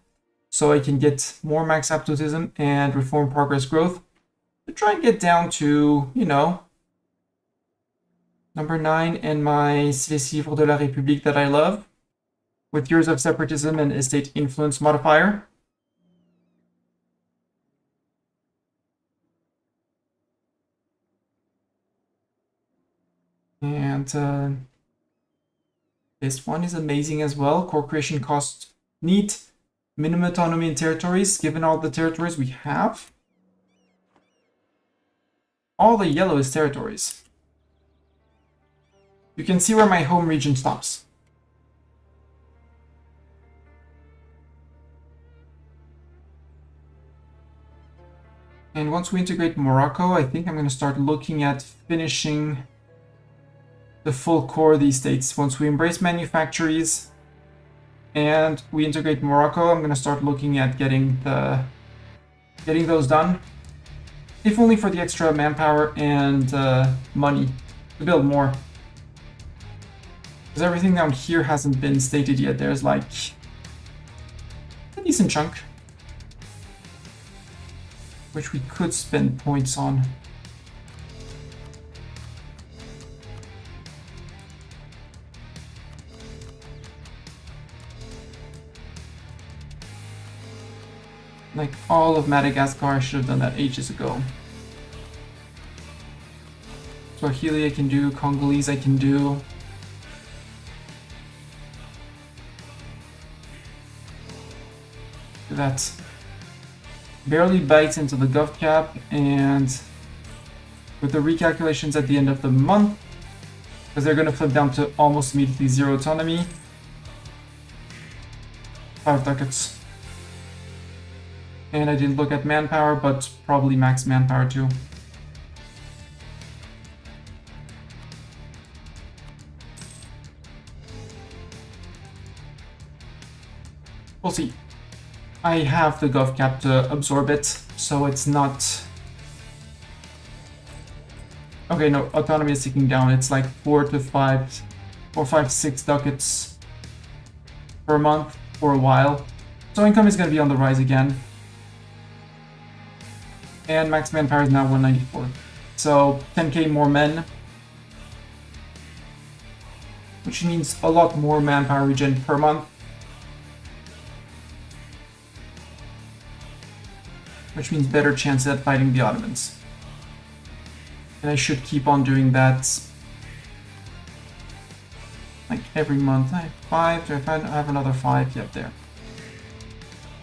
So I can get more max absolutism and reform progress growth. To try and get down to, you know, number 9 and my Civre de la République that I love. With years of separatism and estate influence modifier. And this one is amazing as well. Core creation cost neat. Minimum autonomy in territories, given all the territories we have. All the yellow is territories. You can see where my home region stops. And once we integrate Morocco, I think I'm going to start looking at finishing the full core of these states. Once we embrace manufactories and we integrate Morocco, I'm going to start looking at getting those done. If only for the extra manpower and money to build more. Because everything down here hasn't been stated yet. There's like a decent chunk, which we could spend points on. Like all of Madagascar, I should have done that ages ago. Swahili I can do, Congolese I can do. That barely bites into the gov cap, and with the recalculations at the end of the month, because they're going to flip down to almost immediately 0 autonomy. 5 ducats. And I didn't look at manpower, but probably max manpower too. We'll see. I have the gov cap to absorb it, so it's not... Okay, no, autonomy is ticking down. It's like 4 to 5, 6 ducats per month for a while. So income is going to be on the rise again. And max manpower is now 194. So 10k more men. Which means a lot more manpower regen per month. Which means better chance at fighting the Ottomans. And I should keep on doing that like every month. I have 5, do I have another 5? Yep, there.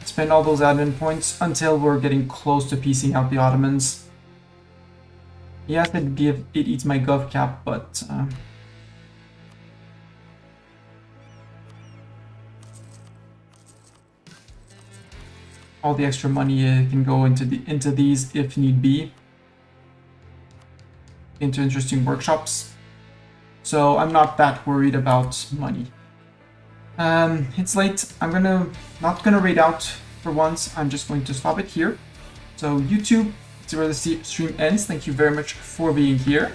Spend all those admin points until we're getting close to piecing out the Ottomans. Yes, it eats my gov cap, but all the extra money can go into these if need be, into interesting workshops. So I'm not that worried about money. It's late. I'm not gonna raid out for once. I'm just going to stop it here. So YouTube, see where the stream ends. Thank you very much for being here.